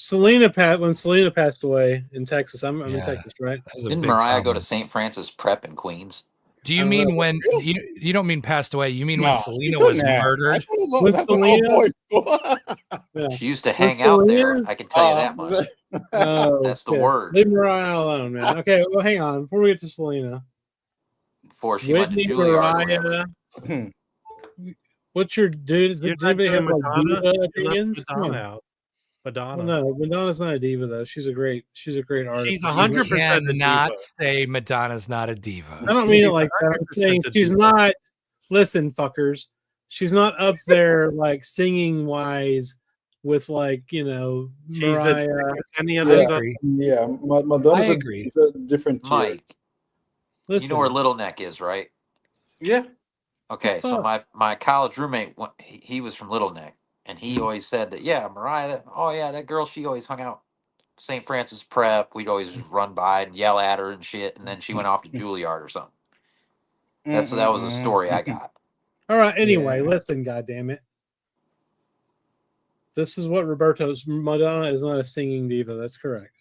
When Selena passed away in Texas, I'm in Texas, right? Didn't Mariah go to St. Francis Prep in Queens? Do you mean when you don't mean passed away? You mean when Selena was murdered? She used to hang out there. I can tell you that much. That's the word. Leave Mariah alone, man. Okay, well, hang on. Before we get to Selena, before she went to Juilliard. What's your dude? Does anybody have diva opinions? Madonna. Well, no, Madonna's not a diva though. She's a great artist. She's 100% not say Madonna's not a diva. I don't mean it like that. I'm saying she's not. Listen, fuckers. She's not up there like singing wise with Mariah. Any of those? Yeah, Madonna's a different tier. Mike, you know where Little Neck is, right? Yeah. Okay, so my college roommate, he was from Little Neck. And he always said that, Mariah, that girl, she always hung out St. Francis Prep. We'd always run by and yell at her and shit. And then she went off to Juilliard or something. That was the story I got. All right. Anyway, listen, goddammit. This is what Madonna is not a singing diva. That's correct.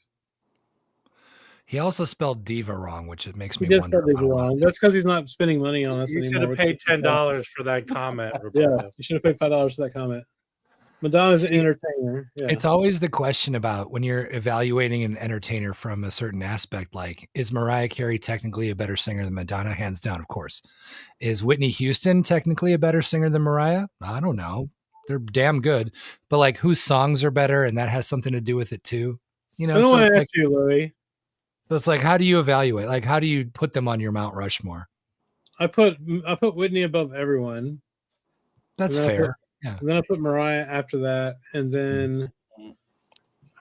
He also spelled diva wrong, which it makes me wonder. That's because he's not spending money on us. You should have paid $10 for that comment. Yeah, you should have paid $5 for that comment. Madonna's an entertainer. Yeah. It's always the question about when you're evaluating an entertainer from a certain aspect, like, is Mariah Carey technically a better singer than Madonna? Hands down, of course. Is Whitney Houston technically a better singer than Mariah? I don't know. They're damn good. But like, whose songs are better? And that has something to do with it too. I don't want to ask you, Louis. So it's like, how do you evaluate? Like, how do you put them on your Mount Rushmore? I put Whitney above everyone. That's fair. Yeah. And then I put Mariah after that, and then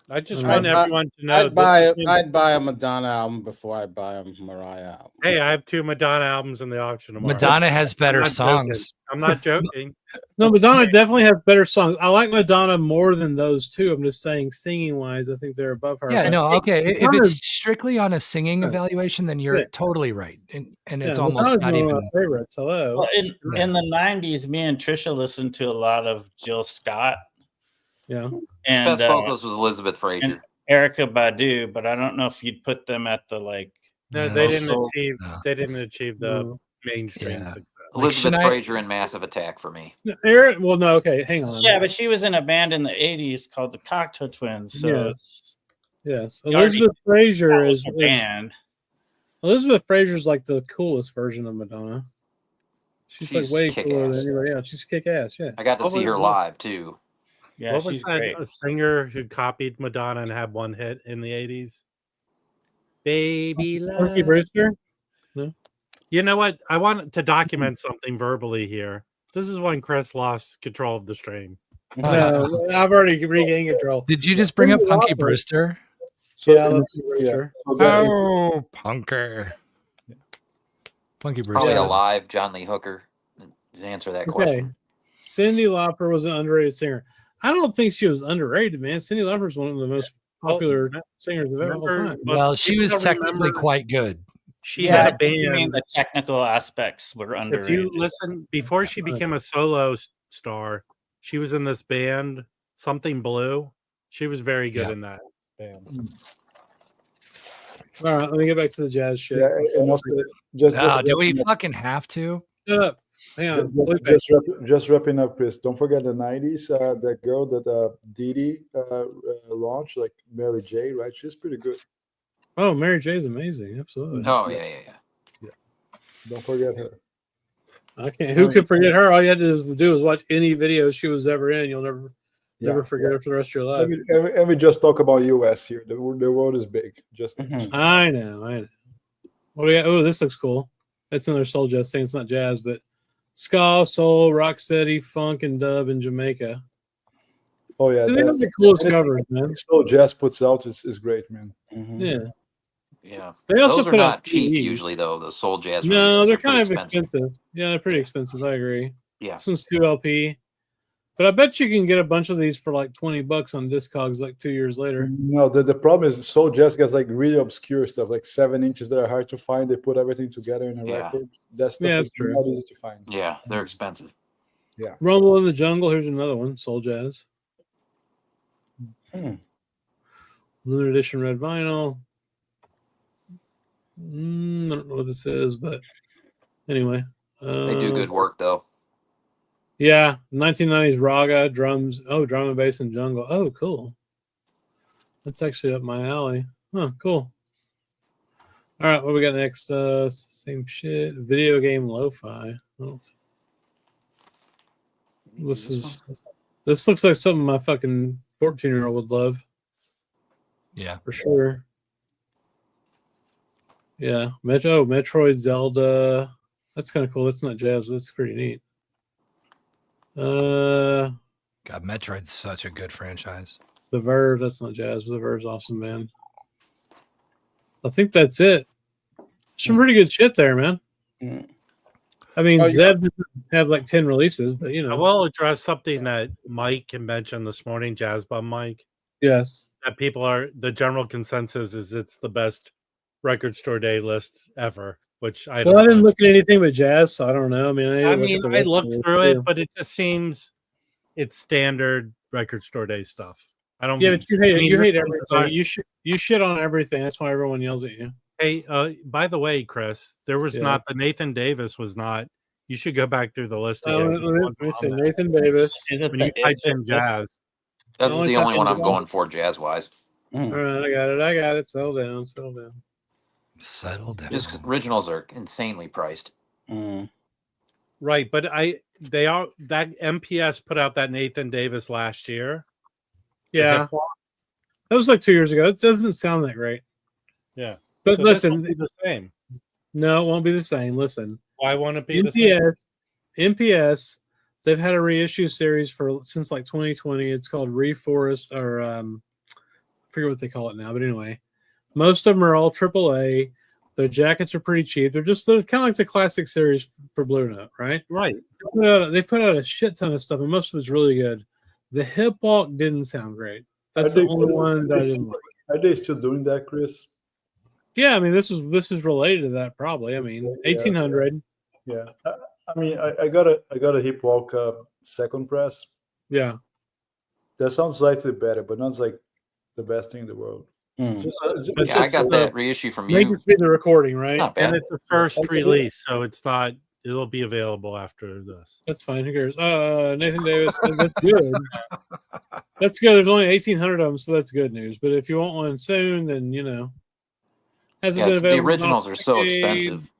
I just want everyone to know. I'd buy a Madonna album before I buy a Mariah album. Hey, I have 2 Madonna albums in the auction tomorrow. Madonna has better songs. I'm not joking. No, Madonna definitely has better songs. I like Madonna more than those two. I'm just saying, singing wise, I think they're above her. Yeah, no, okay. If it's strictly on a singing evaluation, then you're totally right, and it's almost not even my favorites. Hello. Well, in the '90s, me and Trisha listened to a lot of Jill Scott. Yeah, and best vocalist was Elizabeth Fraser and Erykah Badu, but I don't know if you'd put them at the like. No, they didn't achieve the mainstream success. Elizabeth Fraser in Massive Attack for me. Well, no, okay, hang on. Yeah, but she was in a band in the '80s called the Cocteau Twins. So yes, Elizabeth Fraser is a band. Elizabeth Fraser's like the coolest version of Madonna. She's like way cooler than anybody else. She's kick ass. Yeah, I got to see her live too. Yeah, what was that a singer who copied Madonna and had one hit in the '80s? Baby Love. Punky Brewster? No. You know what? I want to document something verbally here. This is when Chris lost control of the stream. No, I've already regained control. Did you just bring up Punky Brewster? So Yeah, in- let's see, Brewster. so that- Oh, Punker. Punky Brewster. Probably Yeah. alive, John Lee Hooker. To answer that Okay. question. Cyndi Lauper was an underrated singer. I don't think she was underrated, man. Cyndi Lauper is one of the most popular singers of all time. Well, she was People technically remember- quite good. She Yeah, had I a think you mean band. the technical aspects were If underrated. you listen, before she became a solo star, she was in this band, Something Blue. She was very good Yeah. in that band. All right, let me get back to the jazz shit. yeah, and also just Do we wrapping up- fucking have to? Shut up. Hang on. Felipe. just wrapping up, Chris. Don't forget the '90s. That girl that Didi launched, like Mary J. Right? She's pretty good. Oh, Mary J is amazing. Absolutely. Oh yeah. Don't forget her. I can't. Who could forget her? All you had to do is watch any video she was ever in. You'll never forget her for the rest of your life. And we just talk about U.S. here. The world is big. Just I know. What do we got? Oh, this looks cool. It's in their soul jazz thing. It's not jazz, but ska, soul, rocksteady, funk, and dub in Jamaica. oh yeah, They have that's the coolest covers, man. so jazz puts out is great, man. Yeah. Yeah. They also Those are put not out cheap CDs. usually, though. The soul jazz. No, releases they're are pretty kind of expensive. Yeah, they're pretty expensive. I agree. Yeah. This one's 2 LP. But I bet you can get a bunch of these for like $20 on Discogs like 2 years later. No, the problem is soul jazz gets like really obscure stuff, like 7 inches that are hard to find. They put everything together in a Yeah. record. That stuff Yeah, is that's true. not easy to find. Yeah, they're expensive. Rumble in the Jungle. Here's another one. Soul Jazz. Limited edition red vinyl. I don't know what this is, but anyway. They do good work, though. Yeah. 1990s raga, drums. Oh, drum and bass and jungle. Oh, cool. That's actually up my alley. Huh, cool. All right, what we got next? Same shit. Video game lo-fi. Oh. This looks like something my fucking 14-year-old would love. Yeah. For sure. Yeah. Metroid, Zelda. That's kind of cool. That's not jazz. That's pretty neat. God, Metroid's such a good franchise. The Verve. That's not jazz. But the Verve's awesome, man. I think that's it. Some pretty good shit there, man. I mean, Zeb doesn't have like 10 releases, but you know. I will address something that Mike mentioned this morning, Jazz Bum Mike. Yes. That the general consensus is it's the best record store day list ever, which I don't Well, I didn't know. look at anything but jazz, so I don't know. I mean, I looked through it, but it just seems it's standard record store day stuff. I don't. Yeah, but you hate there's everything. things You shit on everything. That's why everyone yells at you. Hey, by the way, Chris, there was not the Nathan Davis was not. You should go back through the list again. Let me see. Nathan Davis. Is it When you type in jazz, That's only the only time one I I'm do going for jazz-wise. All right, I got it. Settle down. Settle down. Just 'cause originals are insanely priced. right? But they are that MPS put out that Nathan Davis last year. Yeah, that was like 2 years ago. It doesn't sound that great. Yeah, but so listen, this won't be the same. No, it won't be the same. Listen, why won't it be the same? MPS, they've had a reissue series since like 2020. It's called Reforest, or I forget what they call it now, but anyway, most of them are all AAA. Their jackets are pretty cheap. They're kind of like the classic series for Blue Note, right? Right. They put out a shit ton of stuff, and most of it's really good. The Hip Walk didn't sound great. That's the only one that I didn't like. Are they still doing that, Chris? Yeah, I mean, this is related to that probably. I mean, 1800. Yeah, I mean, I got a Hip Walk second press. Yeah, that sounds slightly better, but not like the best thing in the world. I got that reissue from you. Make it be the recording, right? Not bad. And it's the first release, so it's not. It'll be available after this. That's fine. Who cares? Nathan Davis. That's good. That's good. There's only 1,800 of them, so that's good news. But if you want one soon, then hasn't been available. The originals are so expensive.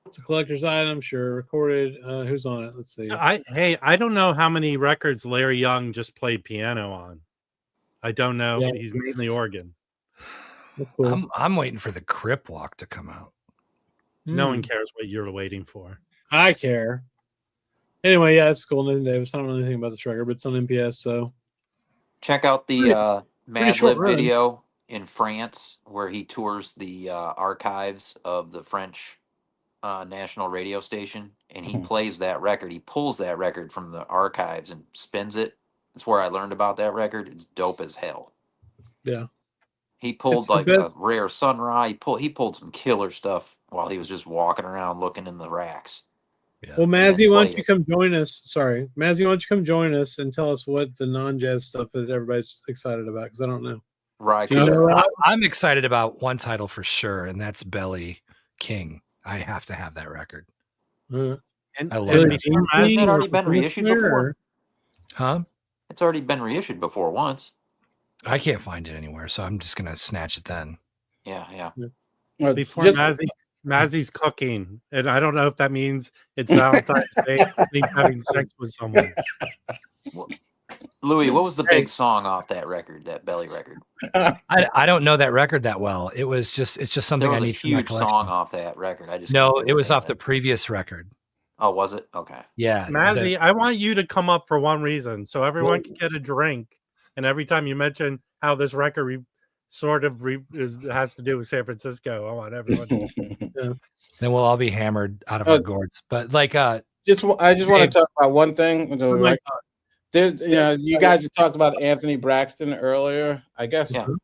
It's a collector's item, sure. Recorded. Who's on it? Let's see. So I don't know how many records Larry Young just played piano on. I don't know. Yeah. He's mainly organ. That's cool. I'm waiting for the Crip Walk to come out. No one cares what you're waiting for. I care. Anyway, yeah, it's cool. Nathan Davis. I don't know anything about this record, but it's on MPS, so Check out the Mad short Lib run. video in France where he tours the archives of the French national radio station, and he plays that record. He pulls that record from the archives and spins it. That's where I learned about that record. It's dope as hell. Yeah. He pulled It's the like a best. rare Sunrise. He pulled some killer stuff while he was just walking around looking in the racks. Yeah. Well, And Mazzy, why don't played you it. come join us? Sorry, Mazzy, why don't you come join us and tell us what the non-jazz stuff that everybody's excited about? Because I don't know. Right. Do you know, Rob? I'm excited about one title for sure, and that's Belly King. I have to have that record. Uh, And, I love and that. before Has Mazzy, that already been reissued before? Huh? It's already been reissued before once. I can't find it anywhere, so I'm just gonna snatch it then. Yeah. before Mazzy's cooking, and I don't know if that means it's Valentine's Day or he's having sex with someone. Louis, what was the big song off that record, that Belly record? I don't know that record that well. It's just something There I was a need for my huge collection. song off that record. I just No, can't think it of was the name off of the it. previous record. Oh, was it? Okay. Yeah, Mazzy, I want you to come up for one reason, so everyone can get a drink. And every time you mention how this record has to do with San Francisco, I want everyone. Then we'll all be hammered out of our gourds. But like, I just want to talk about one thing. Right? You guys have talked about Anthony Braxton earlier. I guess the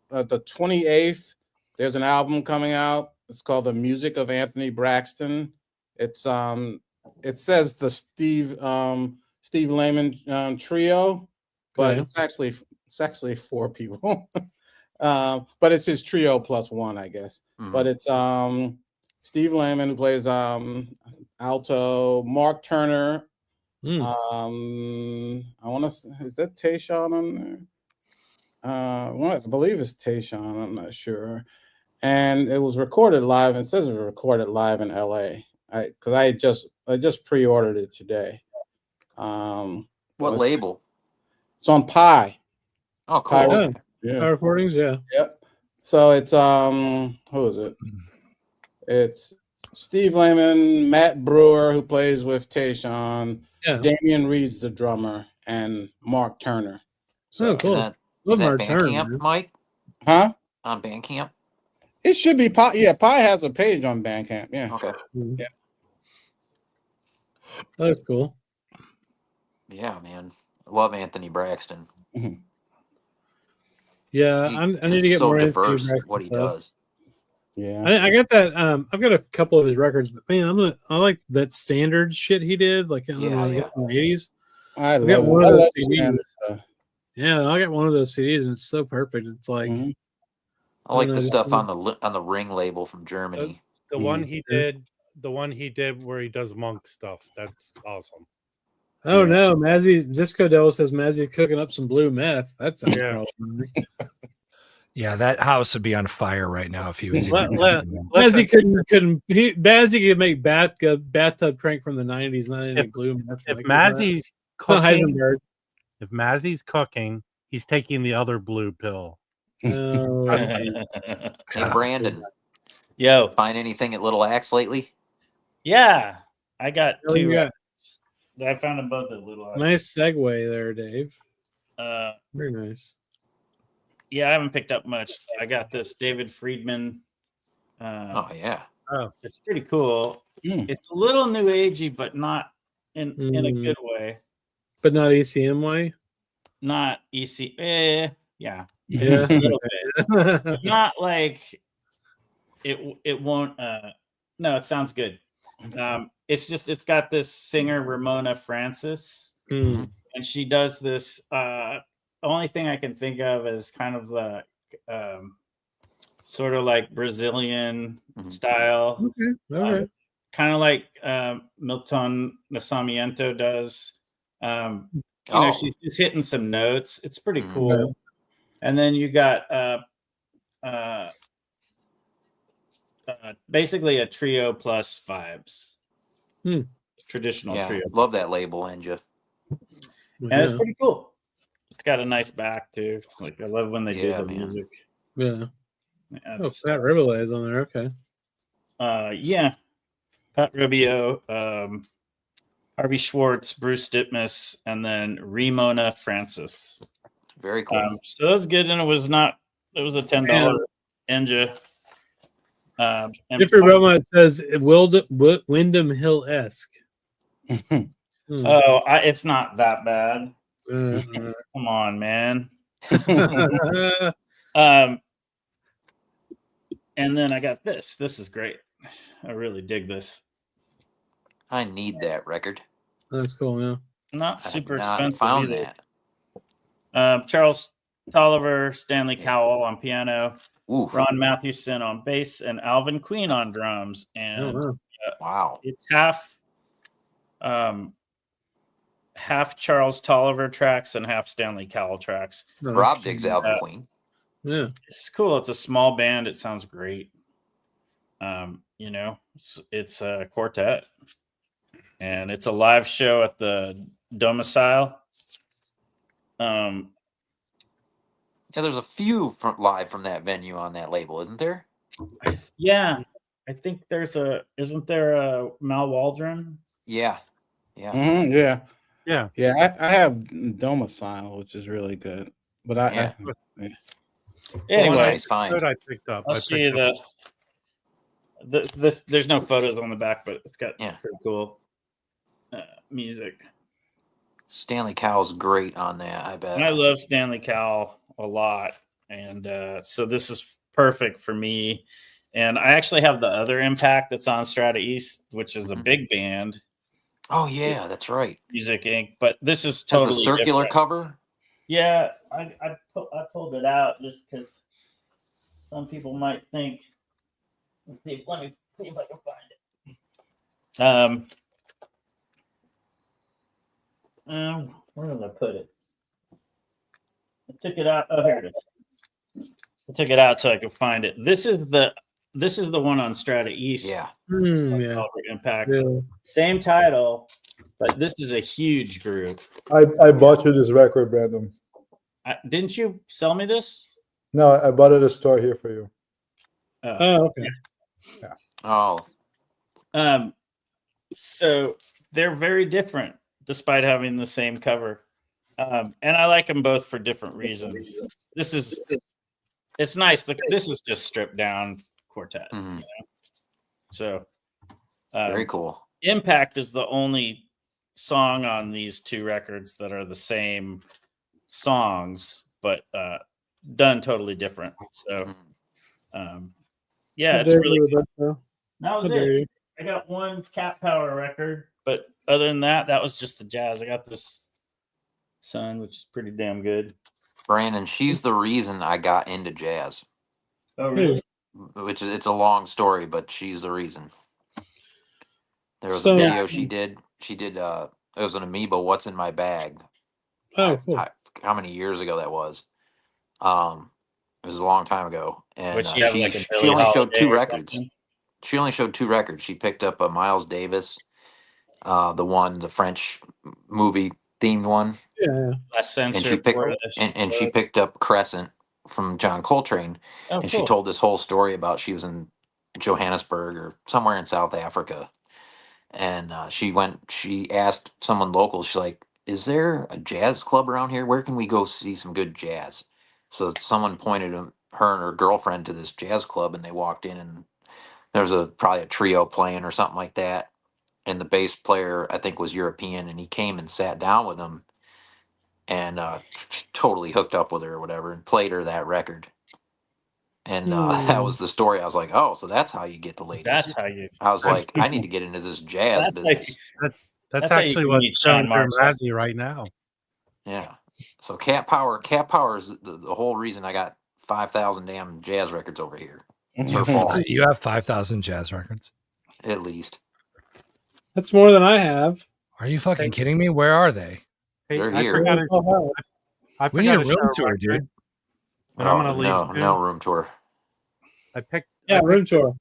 28th, there's an album coming out. It's called The Music of Anthony Braxton. It's it says the Steve Lehman trio, but it's actually 4 people. But it's his trio plus 1, I guess. Mm-hmm. But it's Steve Lehman, who plays alto, Mark Turner. I want to. Is that Tayshawn on there? Well, I believe it's Tayshawn. I'm not sure. And it was recorded live. And it says it was recorded live in LA. Because I just pre-ordered it today. What label? It's on Pi. Oh, cool. Pi Recordings, yeah. Yep. So it's who is it? It's Steve Lehman, Matt Brewer, who plays with Tayshawn, Damian Reed's the drummer, and Mark Turner. So cool. Is that Bandcamp, Mike? Huh? On Bandcamp? It should be Pi. Yeah, Pi has a page on Bandcamp. Yeah. Okay. Yeah. That's cool. Yeah, man. I love Anthony Braxton. Mm-hmm. Yeah, I need to get more diverse into what he does. Yeah, I got that. I've got a couple of his records, but man, I like that standard shit he did, like in the 80s. I love one of those CDs. Yeah, I got one of those CDs, and it's so perfect. It's like I like the stuff on the Ring label from Germany. The one he did where he does Monk stuff. That's awesome. Oh no, Mazzy Disco Devil says Mazzy cooking up some blue meth. That's yeah, that house would be on fire right now if he was. Bazzy could make bathtub crank from the 90s, not any glue. If Mazzy's cooking, if Mazzy's cooking, he's taking the other blue pill. Oh, hey Brandon, find anything at Little Axe lately? Yeah, I got 2. I found them both at Little Axe. Nice segue there, Dave. Very nice. Yeah, I haven't picked up much. I got this David Friedman. Oh, it's pretty cool. It's a little new agey, but not in a good way. But not ECM way. Not EC. Yeah. A little bit. Not like it won't. No, it sounds good. It's got this singer Ramona Francis, and she does this. Only thing I can think of is kind of the sort of like Brazilian style. Okay. Kind of like Milton Nascimento does. She's just hitting some notes. It's pretty cool. And then you got basically a trio plus vibes. Traditional trio. Love that label, Enja. And it's pretty cool. It's got a nice back too. Like I love when they do the music. Yeah. Oh, Fat Ribble is on there. Okay. Yeah, Pat Rubio, Harvey Schwartz, Bruce Ditmas, and then Ramona Francis. Very cool. So that was good, and it was a $10 Enja. Different Roma, it says Wyndham Hill-esque. It's not that bad. Come on, man. And then I got this. This is great. I really dig this. I need that record. That's cool, yeah. Not super Not expensive found either. that. Charles Tolliver, Stanley Cowell on piano, Ooh. Ron Mathewson on bass, and Alvin Queen on drums. And wow, it's half Charles Tolliver tracks and half Stanley Cowell tracks. Rob digs Alvin Queen. Yeah, it's cool. It's a small band. It sounds great. It's a quartet, and it's a live show at the Domicile. Yeah, there's a few live from that venue on that label, isn't there? Yeah, I think isn't there a Mal Waldron? Yeah. Yeah. Yeah. I have Domicile, which is really good. But Anyway, nice find. Good I picked up. I'll see you this. There's no photos on the back, but it's got pretty cool music. Stanley Cowell's great on that, I bet. And I love Stanley Cowell a lot, and so this is perfect for me. And I actually have the other Impact that's on Strata-East, which is a big band. Oh yeah, that's right. Music Inc. But this is totally the circular different. cover. Yeah, I pulled it out just because some people might think. Let me see if I can find it. Where did I put it? I took it out. Oh, here it is. I took it out so I could find it. This is the one on Strata-East. Yeah. Impact. Yeah. Same title, but this is a huge group. I bought you this record, Brandon. Didn't you sell me this? No, I bought it at a store here for you. Oh, okay. Yeah. Oh. So they're very different despite having the same cover. And I like them both for different reasons. It's nice. This is just stripped down quartet. Mm-hmm. You know? So very cool. Impact is the only song on these two records that are the same songs, but done totally different. So it's really good. That was it. I got one Cat Power record, but other than that was just the jazz. I got this Sun, which is pretty damn good. Brandon, she's the reason I got into jazz. Oh, really? It's a long story, but she's the reason. There was a video she did. She did. It was an Amoeba. What's in my bag? Oh, cool. How many years ago that was? It was a long time ago, and she only showed two records. She only showed two records. She picked up a Miles Davis, the French movie themed one. Yeah. Less And censored. she picked up Crescent from John Coltrane, and cool. she told this whole story about she was in Johannesburg or somewhere in South Africa, and she asked someone local. She's like, "Is there a jazz club around here? Where can we go see some good jazz?" So someone pointed her and her girlfriend to this jazz club, and they walked in, and there was probably a trio playing or something like that. And the bass player, I think, was European, and he came and sat down with them and totally hooked up with her or whatever and played her that record. And that was the story. I was like, oh, so that's how you get the ladies. That's how you. I was like, I need to get into this jazz business. That's actually what's showing through Mazzy right now. Yeah. So Cat Power is the whole reason I got 5,000 damn jazz records over here. It's her fault. You have 5,000 jazz records? At least. That's more than I have. Are you fucking kidding me? Where are they? Hey, They're I here. forgot We need a room show tour, dude. But I'm gonna leave. No room tour. Room tour.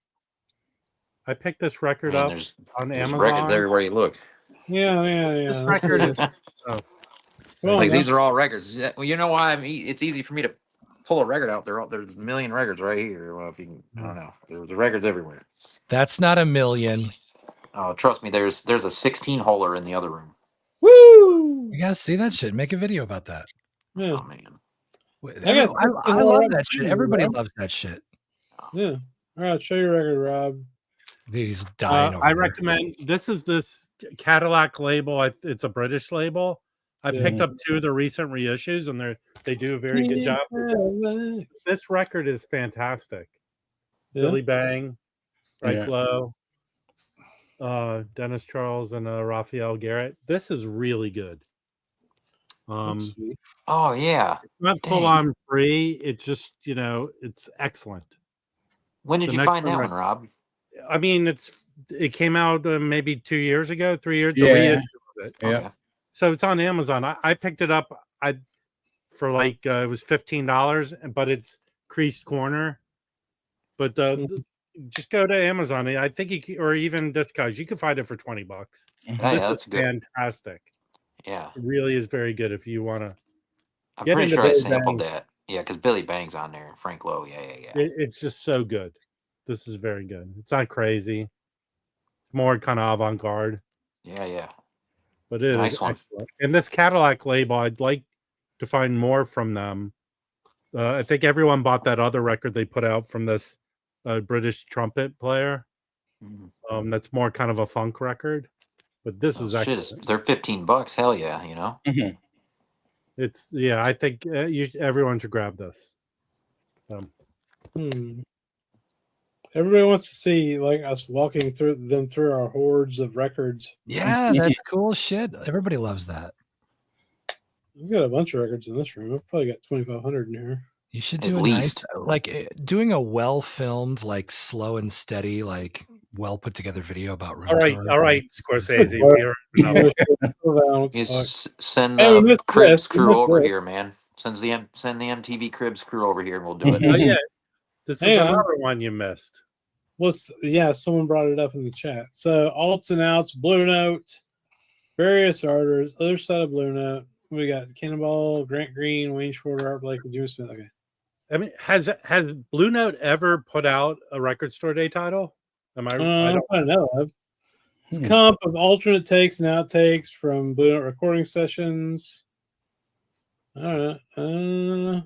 I picked this record up on Amazon. Records everywhere you look. Yeah. This record is. These are all records. Well, you know why? It's easy for me to pull a record out, there's a million records right here. Well, if you can, I don't know. There's records everywhere. That's not a million. Oh, trust me, there's a 16-holer in the other room. Woo! You guys see that shit? Make a video about that. Yeah. Oh man. I love that shit. Everybody loves that shit. Yeah. All right, show your record, Rob. Dude, he's dying. I recommend this Cadillac label. It's a British label. I picked up 2 of the recent reissues, and they do a very good job. This record is fantastic. Yeah. Billy Bang, Frank Yeah. Lowe, Dennis Charles, and Raphael Garrett. This is really good. Oh yeah. It's not full on free. It's just it's excellent. When did you find that one, Rob? I mean, it came out maybe 2 years ago, 3 years. Yeah. The reissue of it. Yeah. Okay. So it's on Amazon. I picked it up. For like it was $15, but it's creased corner. But just go to Amazon. I think or even Discogs. You can find it for $20. Yeah, This that's is good. fantastic. Yeah. It really is very good if you want to. I'm Get pretty into sure I Billy sampled Bang. that. Yeah, because Billy Bang's on there. Frank Lowe. Yeah. It's just so good. This is very good. It's not crazy. It's more kind of avant-garde. Yeah. But it Nice is one. excellent. And this Cadillac label, I'd like to find more from them. I think everyone bought that other record they put out from this British trumpet player. That's more kind of a funk record. But this is excellent. They're $15. Hell yeah, Mhm. It's I think everyone should grab this. Everybody wants to see like us walking through our hordes of records. Yeah, that's cool shit. Everybody loves that. We've got a bunch of records in this room. I've probably got 2,500 in here. You should do nice, like doing a well-filmed, like slow and steady, like well put together video about room. All right, Scorsese. Send the Cribs crew over here, man. Send the MTV Cribs crew over here, and we'll do it. Oh yeah, this is another one you missed. Well, someone brought it up in the chat. So alts and outs, Blue Note, various artists, other side of Blue Note. We got Cannonball, Grant Green, Wayne Shorter, Art Blake, and Jimmy Smith. Okay. I mean, has Blue Note ever put out a record store day title? I don't know of. It's a comp of alternate takes and outtakes from Blue Note recording sessions. I don't know.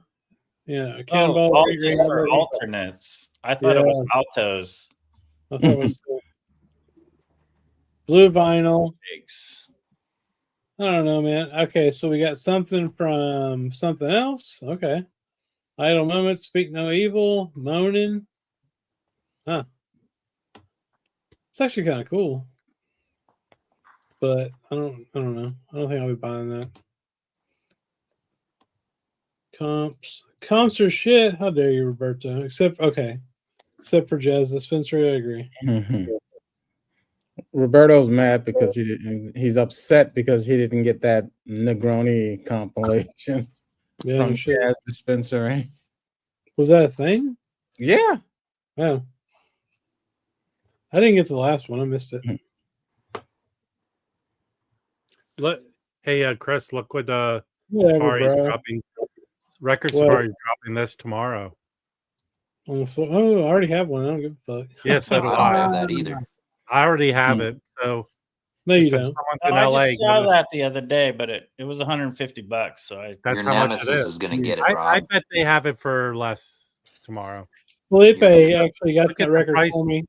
Cannonball. Altos for alternates. I thought it was altos. I thought it was blue vinyl. I don't know, man. Okay, so we got something from something else. Okay. Idle Moments, Speak No Evil, Moaning. Huh. It's actually kind of cool. But I don't know. I don't think I'll be buying that. Comps are shit. How dare you, Roberto? Except for Jazz Dispensary, I agree. Mm-hmm. Roberto's mad because he's upset because he didn't get that Negroni compilation from Jazz Dispensary. Was that a thing? Yeah. Oh. I didn't get to the last one. I missed it. Look, hey, Chris, look what Safari's dropping. Record Safari's dropping this tomorrow. I already have one. I don't give a fuck. Yeah, so do I don't have that either. I already have it. So no, you don't. Someone's in LA, I just saw that the other day, but it was $150. So that's how much it is going to get it. I bet they have it for less tomorrow. Felipe actually got that record for me.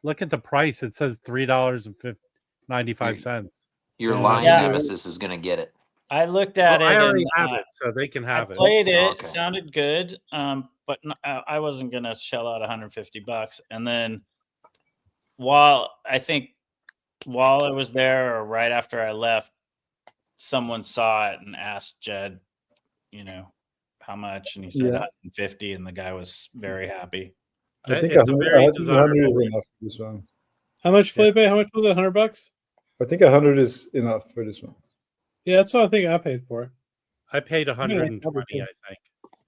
Look at the price. It says $3.95. Your lying nemesis is going to get it. I looked at it. I already have it, so they can have it. Played it. Okay. Sounded good, but I wasn't going to shell out $150. And then while I was there or right after I left, someone saw it and asked Jed, how much, and he said 150, and the guy was very happy. I think 100 is enough for this one. How much, Felipe? How much was it? $100? I think 100 is enough for this one. Yeah, that's what I think I paid for it. I paid 120, I think.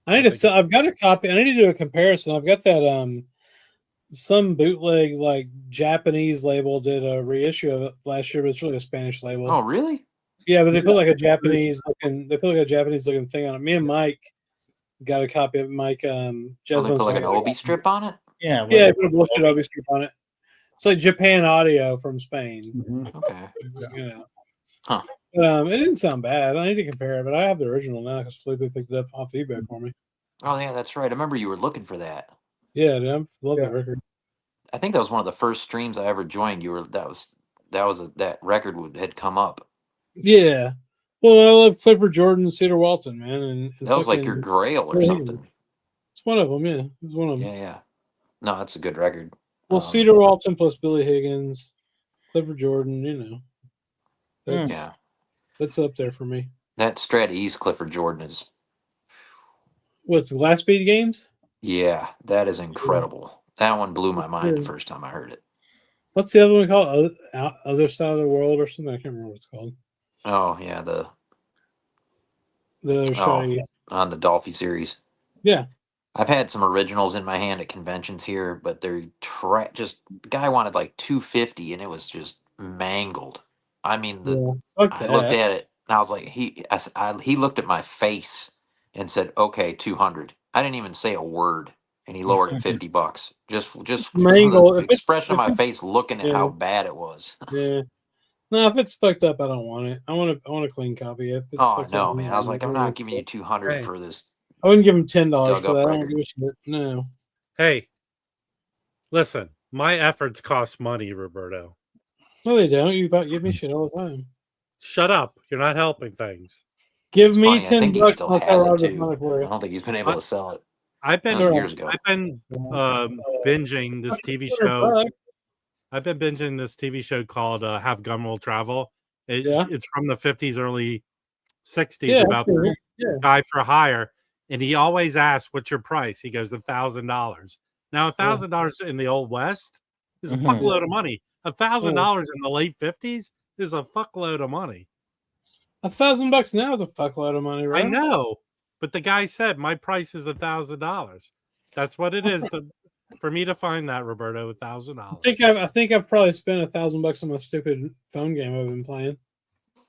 I need to sell. I've got a copy. I need to do a comparison. I've got that some bootleg like Japanese label did a reissue of it last year, but it's really a Spanish label. Oh, really? Yeah, but they put like a Japanese looking thing on it. Me and Mike got a copy of Mike. They Jasmine's put like an Obi strip on it. Yeah, Yeah, I put a bullshit Obi strip on it. It's like Japan Audio from Spain. Mhm. Okay. You know. Huh. It didn't sound bad. I need to compare it, but I have the original now because Felipe picked it up off eBay for me. Oh yeah, that's right. I remember you were looking for that. Yeah, dude, I love Yeah. the record. I think that was one of the first streams I ever joined. That record had come up. Yeah. Well, I love Clifford Jordan and Cedar Walton, man. And That was like your Grail or something. It's one of them, yeah. It was one of them. Yeah. No, that's a good record. Well, Cedar Walton plus Billy Higgins, Clifford Jordan, you know. That's up there for me. That Strata-East Clifford Jordan is. What's the Glass Bead Games? Yeah, that is incredible. That one blew my mind the first time I heard it. What's the other one called? Other Side of the World or something? I can't remember what it's called. Oh yeah, the other side. On the Dolphy series. Yeah. I've had some originals in my hand at conventions here, but they're the guy wanted like 250 and it was just mangled. I mean, I looked at it and I was like, he looked at my face and said, "Okay, 200." I didn't even say a word, and he lowered it $50. Just mangled. The expression of my face looking at how bad it was. Yeah. No, if it's fucked up, I don't want it. I want a clean copy. If it's Oh no, man! I was like, I'm not giving you 200 for this. I wouldn't give him $10 for that. Record. I don't give a shit. No. Hey, listen, my efforts cost money, Roberto. No, they don't. You about give me shit all the time. Shut up! You're not helping things. Give me $10. I think he still has it too. I don't think he's been able to sell it. I've been years ago. I've been binging this TV show. I've been binging this TV show called Have Gun Will Travel. It's from the 50s, early 60s about this guy for hire. And he always asks, "What's your price?" He goes, $1,000. Now, $1,000 in the Old West is a fuckload of money. $1,000 in the late 50s is a fuckload of money. $1,000 now is a fuckload of money, right? I know, but the guy said my price is $1,000. That's what it is for me to find that, Roberto. $1,000. I think I've probably spent $1,000 on my stupid phone game I've been playing.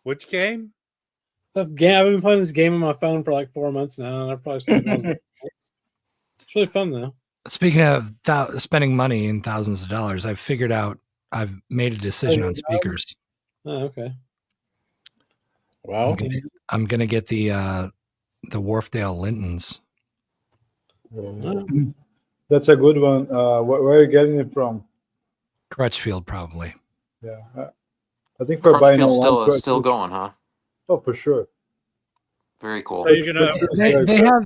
Which game? I've been playing this game on my phone for like 4 months now, and I've probably spent $1,000. It's really fun though. Speaking of spending money in thousands of dollars, I've made a decision on speakers. Oh, okay. Well, I'm gonna get the Wharfdale Lintons. That's a good one. Where are you getting it from? Crutchfield, probably. Yeah, I think for buying still going, huh? Oh, for sure. Very cool. So you're gonna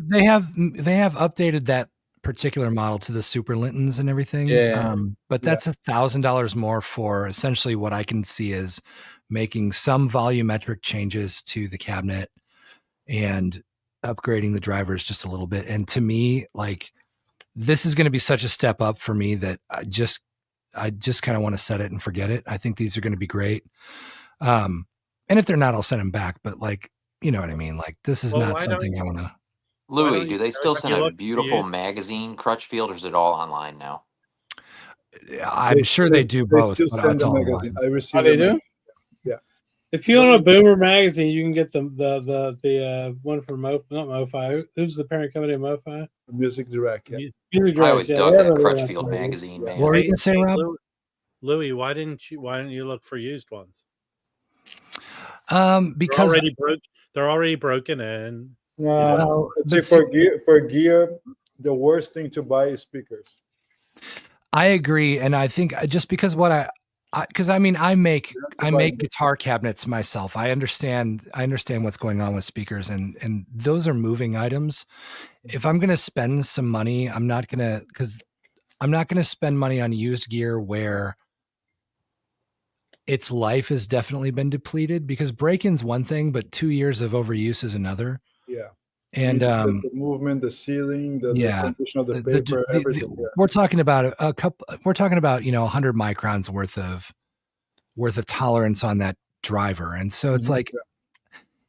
they have updated that particular model to the Super Lintons and everything. Yeah. But that's $1,000 more for essentially what I can see is making some volumetric changes to the cabinet and upgrading the drivers just a little bit. And to me, like, this is going to be such a step up for me that I just kind of want to set it and forget it. I think these are going to be great. And if they're not, I'll send them back. But like, you know what I mean? Like, this is not something I want to. Louis, do they still send a beautiful magazine, Crutchfield, or is it all online now? I'm sure they do both. Still But send it's the all magazine. online. I received. they do? Yeah. If you own a Boomer magazine, you can get the one from not MoFi. Who's the parent company of MoFi? Music Direct. Yeah. Music Direct. I always dug that Crutchfield magazine, man. What were you gonna say, Rob? Louis, why didn't you look for used ones? Because they're already broken in. No, for gear, the worst thing to buy is speakers. I agree, and I think just because I make guitar cabinets myself. I understand what's going on with speakers, and those are moving items. If I'm going to spend some money, I'm not going to spend money on used gear where its life has definitely been depleted, because break-in's one thing, but 2 years of overuse is another. Yeah. And the movement, the sealing, the condition of the paper, everything. We're talking about we're talking about 100 microns worth of tolerance on that driver. And so it's like,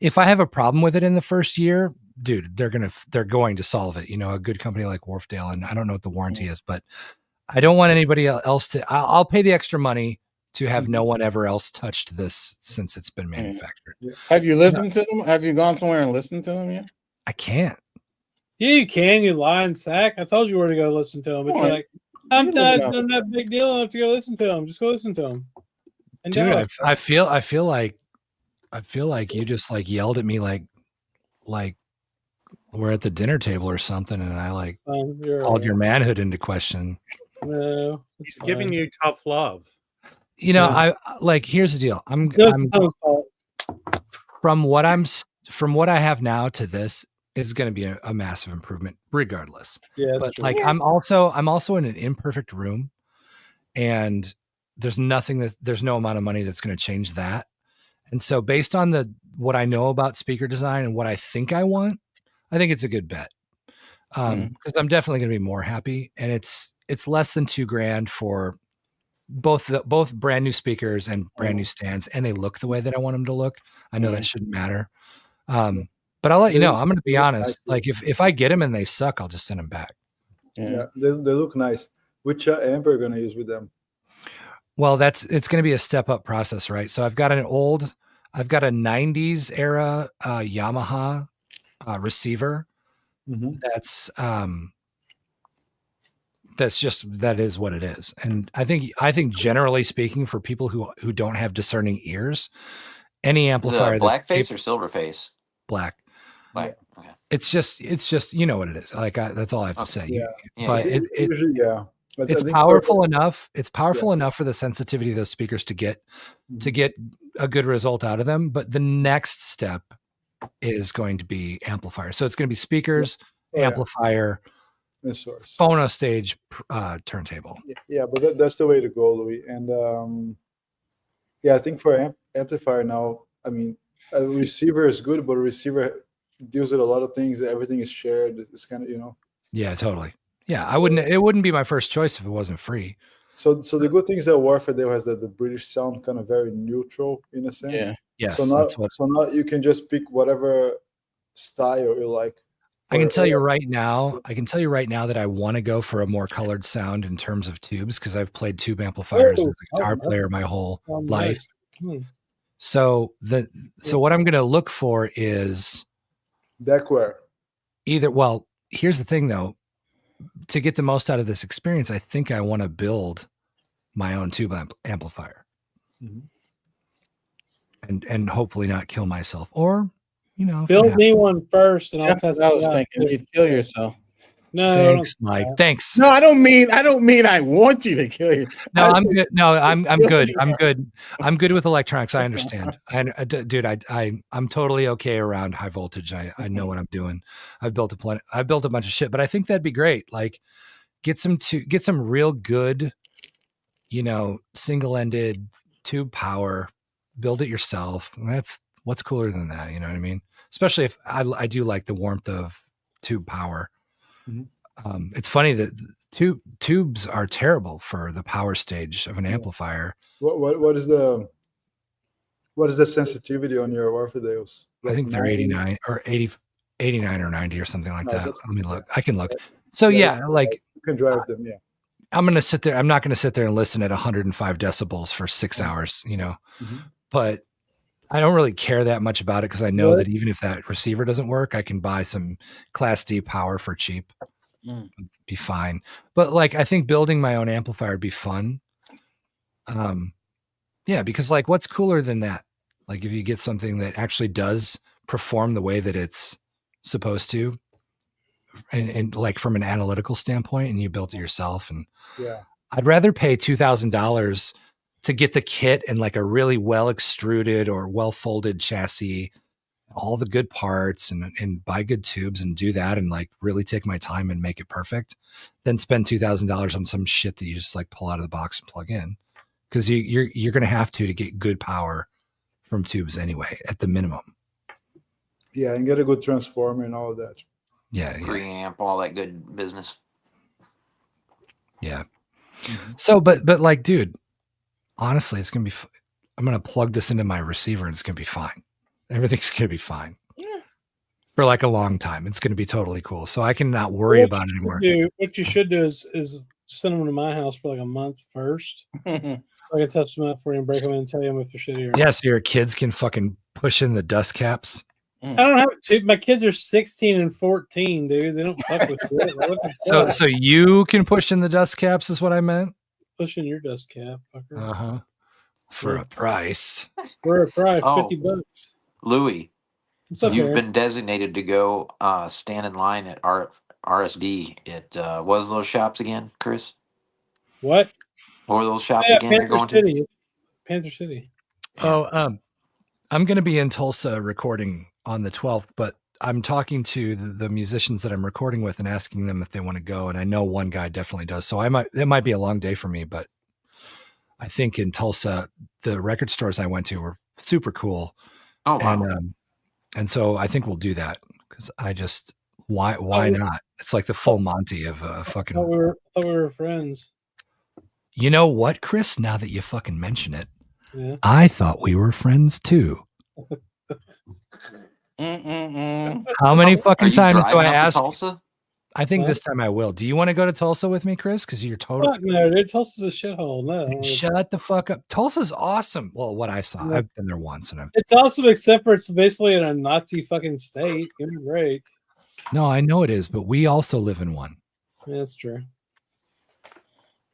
if I have a problem with it in the first year, dude, they're going to solve it. A good company like Wharfdale, and I don't know what the warranty is, but I don't want anybody else to. I'll pay the extra money to have no one ever else touched this since it's been manufactured. Have you listened to them? Have you gone somewhere and listened to them yet? I can't. Yeah, you can. You lying sack. I told you where to go listen to him. But you're like, I'm not that big deal enough to go listen to him. Just go listen to him. And dude, I feel like you just like yelled at me like we're at the dinner table or something, and I like called your manhood into question. No, he's giving you tough love. You know, I like. Here's the deal. I'm from what I have now to this is going to be a massive improvement, regardless. Yeah, but like I'm also in an imperfect room, and there's no amount of money that's going to change that. And so, based on what I know about speaker design and what I think I want, I think it's a good bet. Because I'm definitely going to be more happy, and it's less than $2,000 for both brand new speakers and brand new stands, and they look the way that I want them to look. I know that shouldn't matter, but I'll let you know. I'm going to be honest. Like if I get them and they suck, I'll just send them back. Yeah, they look nice. Which amp are you going to use with them? Well, it's going to be a step up process, right? So I've got a 90s era Yamaha receiver. That is what it is. And I think generally speaking, for people who don't have discerning ears, any amplifier, black face or silver face? Black. Okay. It's just you know what it is. Like that's all I have to say. Yeah. But But it's powerful enough. It's powerful enough for the sensitivity of those speakers to get a good result out of them. But the next step is going to be amplifier. So it's going to be speakers, amplifier, phono stage, turntable. Yeah, but that's the way to go, Louis. And I think for amplifier now, I mean, a receiver is good, but a receiver deals with a lot of things. Everything is shared. It's kind of, Yeah, totally. Yeah, it wouldn't be my first choice if it wasn't free. So the good thing is that Warfare has the British sound kind of very neutral in a sense. Yeah. Yes. So now you can just pick whatever style you like. I can tell you right now that I want to go for a more colored sound in terms of tubes, because I've played tube amplifiers as a guitar player my whole life. So what I'm going to look for is decor. Well, here's the thing though. To get the most out of this experience, I think I want to build my own tube amplifier, and hopefully not kill myself, or build me one first, and I'll test. I was thinking you'd kill yourself. No, thanks, Mike. Thanks. No, I don't mean I want you to kill you. No, I'm good. No, I'm good. I'm good. I'm good with electronics. I understand. Dude, I'm totally okay around high voltage. I know what I'm doing. I've built a bunch of shit, but I think that'd be great. Like get some real good, single-ended tube power, build it yourself. That's what's cooler than that. You know what I mean? Especially if I do like the warmth of tube power. It's funny that tubes are terrible for the power stage of an amplifier. What is the sensitivity on your Warfadeos? I think they're 89 or 89 or 90 or something like that. Let me look. I can look. So like you can drive them. Yeah. I'm going to sit there. I'm not going to sit there and listen at 105 decibels for 6 hours, but I don't really care that much about it, because I know that even if that receiver doesn't work, I can buy some Class D power for cheap. Be fine. But like, I think building my own amplifier would be fun. Because like, what's cooler than that? Like if you get something that actually does perform the way that it's supposed to, and like from an analytical standpoint, and you built it yourself. And I'd rather pay $2,000 to get the kit and like a really well extruded or well folded chassis, all the good parts, and buy good tubes and do that, and like really take my time and make it perfect, then spend $2,000 on some shit that you just like pull out of the box and plug in. Cause you're going to have to get good power from tubes anyway, at the minimum. Yeah. And get a good transformer and all of that. Yeah. Preamp, all that good business. Yeah. So, but like, dude, honestly, it's going to be, I'm going to plug this into my receiver and it's going to be fine. Everything's going to be fine for like a long time. It's going to be totally cool. So I can not worry about it anymore. What you should do is send them to my house for like a month first. I can touch them up for you and break them in and tell you if they're shitty or not. Yeah, so your kids can fucking push in the dust caps. I don't have two. My kids are 16 and 14, dude. They don't fuck with shit. So you can push in the dust caps, is what I meant. Push in your dust cap, fucker. For a price. For a price, $50. Louis, up, you've Aaron? been designated to go stand in line at RSD at what was those shops again, Chris? What? What were those shops again Panther you're going City. to? Panther City. Oh, I'm going to be in Tulsa recording on the 12th, but I'm talking to the musicians that I'm recording with and asking them if they want to go. And I know one guy definitely does. So it might be a long day for me, but I think in Tulsa, the record stores I went to were super cool. Oh, wow. And so I think we'll do that because why not? It's like the full Monty of fucking. I thought we were friends. You know what, Chris? Now that you fucking mention it, yeah. I thought we were friends too. How many fucking times do I ask? Tulsa? I think this time I will. Do you want to go to Tulsa with me, Chris? Because you're totally. Fuck no, dude. Tulsa's a shithole. No. Shut the fuck up. Tulsa's awesome. Well, what I saw, I've been there once, and it's awesome, except for it's basically in a Nazi fucking state. Give me a break. No, I know it is, but we also live in one. Yeah, that's true.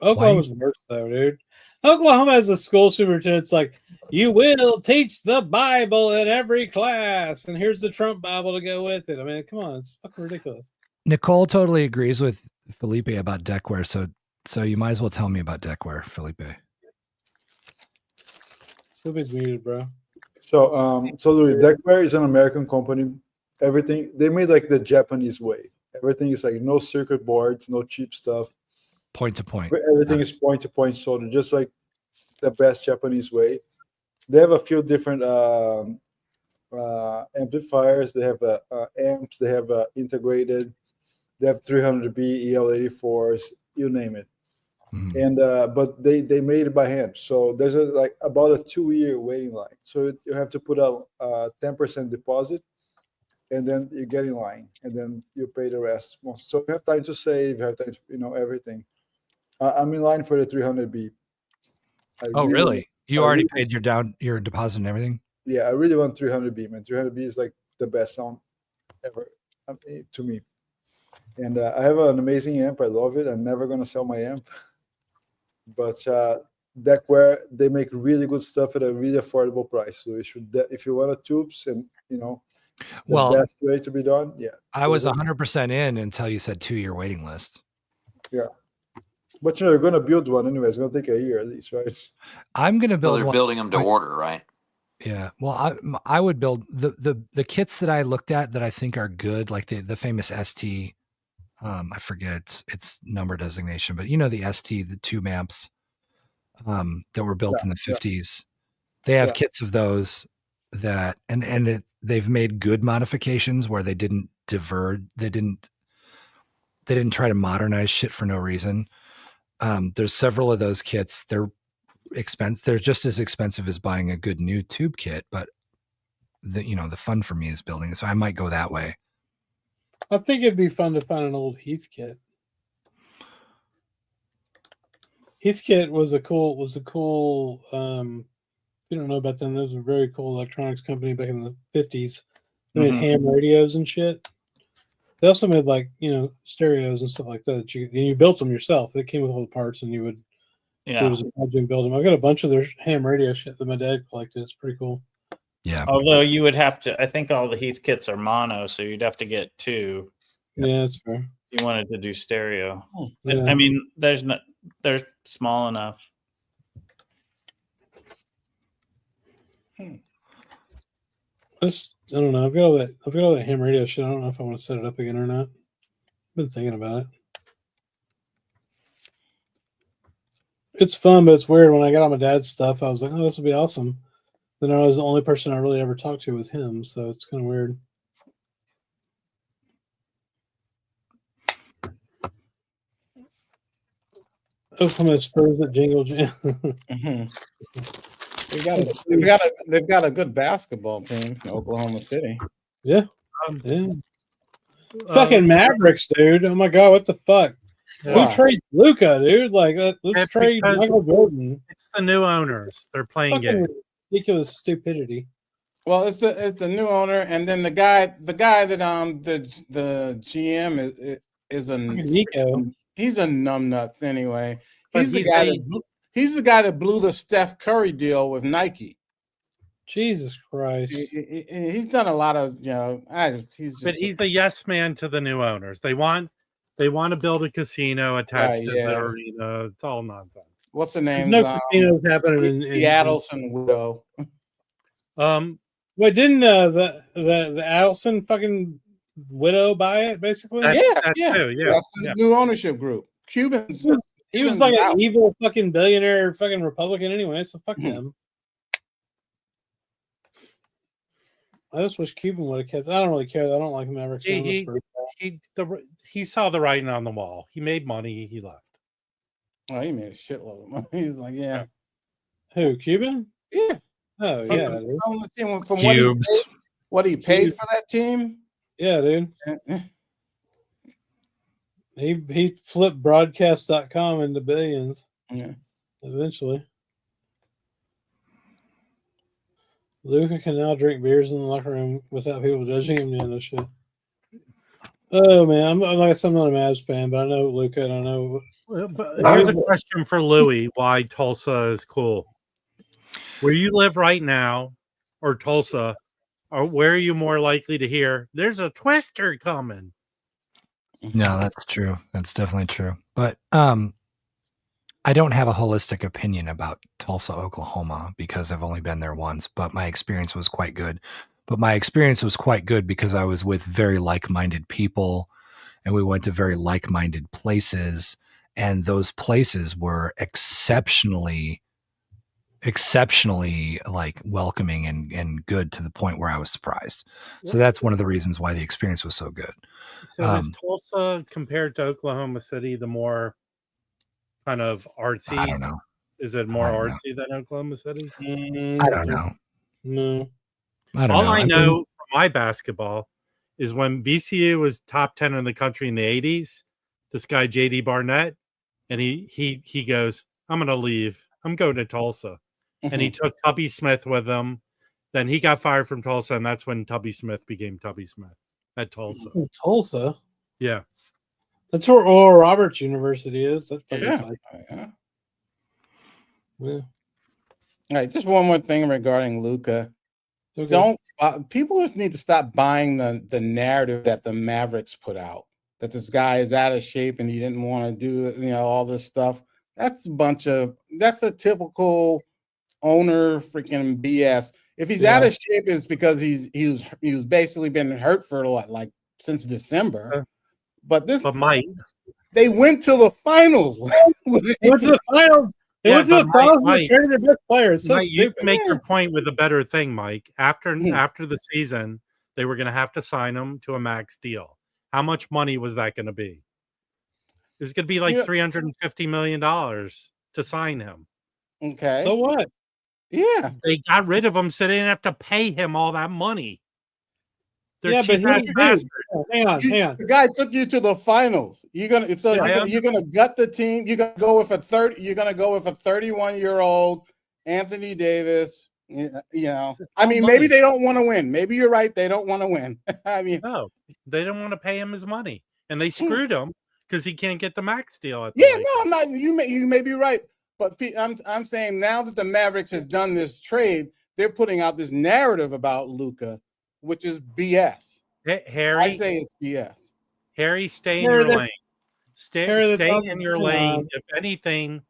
Oklahoma's worse though, dude. Oklahoma has a school superintendent. It's like, you will teach the Bible in every class, and here's the Trump Bible to go with it. I mean, come on, it's fucking ridiculous. Nicole totally agrees with Felipe about deckwear, so you might as well tell me about deckwear, Felipe. Felipe's muted, bro. So Louis, deckwear is an American company. Everything they made like the Japanese way. Everything is like no circuit boards, no cheap stuff. Point to point. Everything is point to point solder, just like the best Japanese way. They have a few different amplifiers. They have amps. They have integrated. They have 300B EL84s. You name it. Mm-hmm. And but they made it by hand. So there's about a 2-year waiting line. So you have to put a 10% deposit, and then you get in line, and then you pay the rest. So you have time to save. You have time to, everything. I'm in line for the 300B. Really? You already paid your deposit and everything? Yeah, I really want 300B, man. 300B is like the best sound ever to me. And I have an amazing amp. I love it. I'm never gonna sell my amp. But deckwear, they make really good stuff at a really affordable price. So you should, if you want a tubes and the best way to be done, yeah. I was 100% in until you said 2-year waiting list. Yeah. But you're going to build one anyway. It's going to take a year at least, right? I'm going to build they're one. Building them to order, right? Yeah. Well, I would build the kits that I looked at that I think are good, like the famous ST. I forget its number designation, but the ST, the tube amps that were built in the 50s. They have kits of those that, and they've made good modifications where they didn't diverge. They didn't try to modernize shit for no reason. There's several of those kits. They're expensive. They're just as expensive as buying a good new tube kit, but the fun for me is building it. So I might go that way. I think it'd be fun to find an old Heath kit. Heath kit was a cool. If you don't know about them, there was a very cool electronics company back in the 50s. They made ham radios and shit. They also made stereos and stuff like that. You built them yourself. They came with all the parts, and you would it was a project build them. I got a bunch of their ham radio shit that my dad collected. It's pretty cool. Yeah. Although you would have to, I think all the Heath kits are mono, so you'd have to get 2. Yeah, that's fair. If you wanted to do stereo. Yeah. I mean, they're small enough. I don't know. I've got all that ham radio shit. I don't know if I want to set it up again or not. I've been thinking about it. It's fun, but it's weird. When I got all my dad's stuff, I was like, "Oh, this would be awesome." Then I was the only person I really ever talked to with him, so it's kind of weird. Oklahoma Spurs at Jingle Jam. They've got a good basketball team in Oklahoma City. Yeah. Fucking Mavericks, dude. Oh my god, what the fuck? Yeah. Who trades Luka, dude? Like, let's trade Michael Jordan. It's the new owners. They're playing Fucking games. ridiculous stupidity. Well, it's the new owner, and then the guy that the GM is a Nico. he's a numbnuts anyway. But He's the guy that blew the Steph Curry deal with Nike. Jesus Christ. He's done a lot of, but he's a yes man to the new owners. They want to build a casino attached to the arena. It's all nonsense. What's the name? No casinos happening in the Adelson widow. Wait, didn't the Adelson fucking widow buy it basically? That's That's the new ownership group. Cubans. He was like an evil fucking billionaire fucking Republican anyway, so fuck him. I just wish Cuban would have kept. I don't really care. I don't like Mavericks. He saw the writing on the wall. He made money. He left. Oh, he made a shitload of money. He was like, yeah. Who, Cuban? Yeah. Oh, yeah. From what he paid for that team? Yeah, dude. He flipped broadcast.com into billions. Yeah. Eventually. Luka can now drink beers in the locker room without people judging him. Yeah, no shit. Oh man, I'm like I said, I'm not a Mavs fan, but I know Luka and I know. Here's a question for Louis: why Tulsa is cool? Where you live right now, or Tulsa, or where are you more likely to hear? There's a twister coming. No, that's true. That's definitely true. But I don't have a holistic opinion about Tulsa, Oklahoma, because I've only been there once, but my experience was quite good. But my experience was quite good because I was with very like-minded people and we went to very like-minded places. And those places were exceptionally like welcoming and good to the point where I was surprised. So that's one of the reasons why the experience was so good. So is Tulsa compared to Oklahoma City the more kind of artsy? I don't know. Is it more artsy than Oklahoma City? I don't know. No. I don't know. I know from my basketball is when VCU was top 10 in the country in the 80s, this guy JD Barnett, and he goes, I'm going to leave. I'm going to Tulsa. And he took Tubby Smith with him. Then he got fired from Tulsa, and that's when Tubby Smith became Tubby Smith at Tulsa. Tulsa? Yeah. That's where Oral Roberts University is. That's yeah. All right, just one more thing regarding Luka. Okay. People just need to stop buying the narrative that the Mavericks put out, that this guy is out of shape and he didn't want to do all this stuff. That's the typical owner freaking BS. If he's out of shape, it's because he was basically been hurt for like since December. But Mike, they went to the finals. They went to the finals. They went to the finals and traded their best players. So you can make your point with a better thing, Mike. After the season, they were going to have to sign him to a max deal. How much money was that going to be? It's going to be like $350 million to sign him. Okay. So what? Yeah. They got rid of him, so they didn't have to pay him all that money. Hang on. The guy took you to the finals. You're gonna gut the team. You're gonna go with a 31-year-old Anthony Davis. I mean, maybe they don't want to win. Maybe you're right. They don't want to win. I mean, no, they don't want to pay him his money, and they screwed him because he can't get the max deal. I'm not. You may be right, but I'm saying now that the Mavericks have done this trade, they're putting out this narrative about Luka, which is BS. Harry, I say it's BS. Harry, stay in your lane. Stay in your lane. If anything,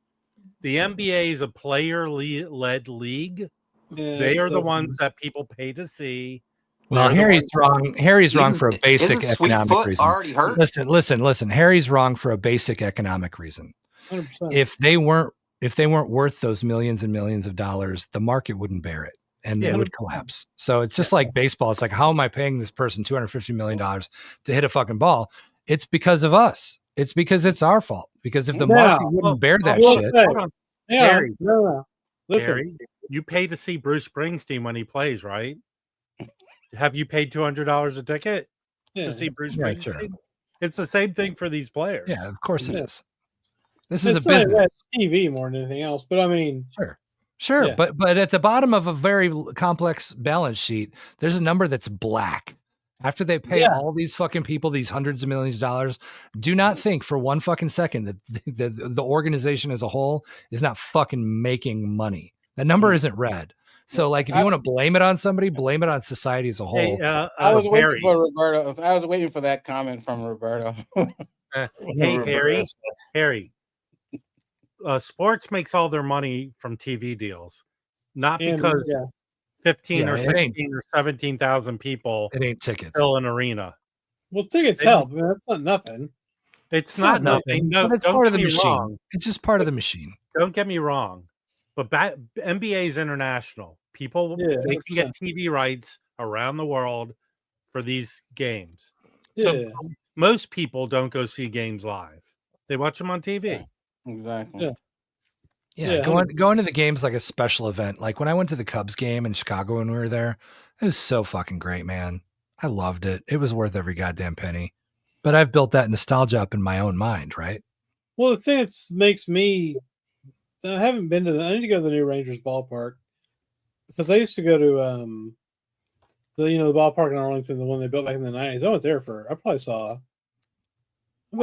the NBA is a player-led league. Yeah, they are the ones that people pay to see. Well, Harry's wrong. Harry's wrong for a basic economic reason. Already hurt? Listen. Harry's wrong for a basic economic reason. 100%. If they weren't worth those millions and millions of dollars, the market wouldn't bear it. And it would collapse. So it's just like baseball. It's like, how am I paying this person $250 million to hit a fucking ball? It's because of us. It's because it's our fault. Because if the market wouldn't bear that shit. Harry, listen. Harry, you pay to see Bruce Springsteen when he plays, right? Have you paid $200 a ticket to see Bruce Springsteen? Sure. It's the same thing for these players. Yeah, of course it is. This is a business. TV more than anything else. But I mean, sure. Sure, Yeah. but at the bottom of a very complex balance sheet, there's a number that's black. After they pay all these fucking people these hundreds of millions of dollars, do not think for one fucking second that the organization as a whole is not fucking making money. That number isn't red. So, like, if you want to blame it on somebody, blame it on society as a whole. Hey, I was waiting for Roberto. I was waiting for that comment from Roberto. Hey, Harry. Sports makes all their money from TV deals, not because 15 or 16 or 17,000 people. It ain't tickets. Fill an arena. Well, tickets help. I mean, that's not nothing. It's not nothing. No, but it's don't part of get the me machine. wrong. It's just part of the machine. Don't get me wrong, but NBA is international. People they can get TV rights around the world for these games. So most people don't go see games live. They watch them on TV. Exactly. Yeah, going to the games like a special event. Like when I went to the Cubs game in Chicago when we were there, it was so fucking great, man. I loved it. It was worth every goddamn penny. But I've built that nostalgia up in my own mind, right? Well, the thing that makes me, I haven't been to I need to go to the new Rangers ballpark because I used to go to the ballpark in Arlington, the one they built back in the 90s. I went there I bet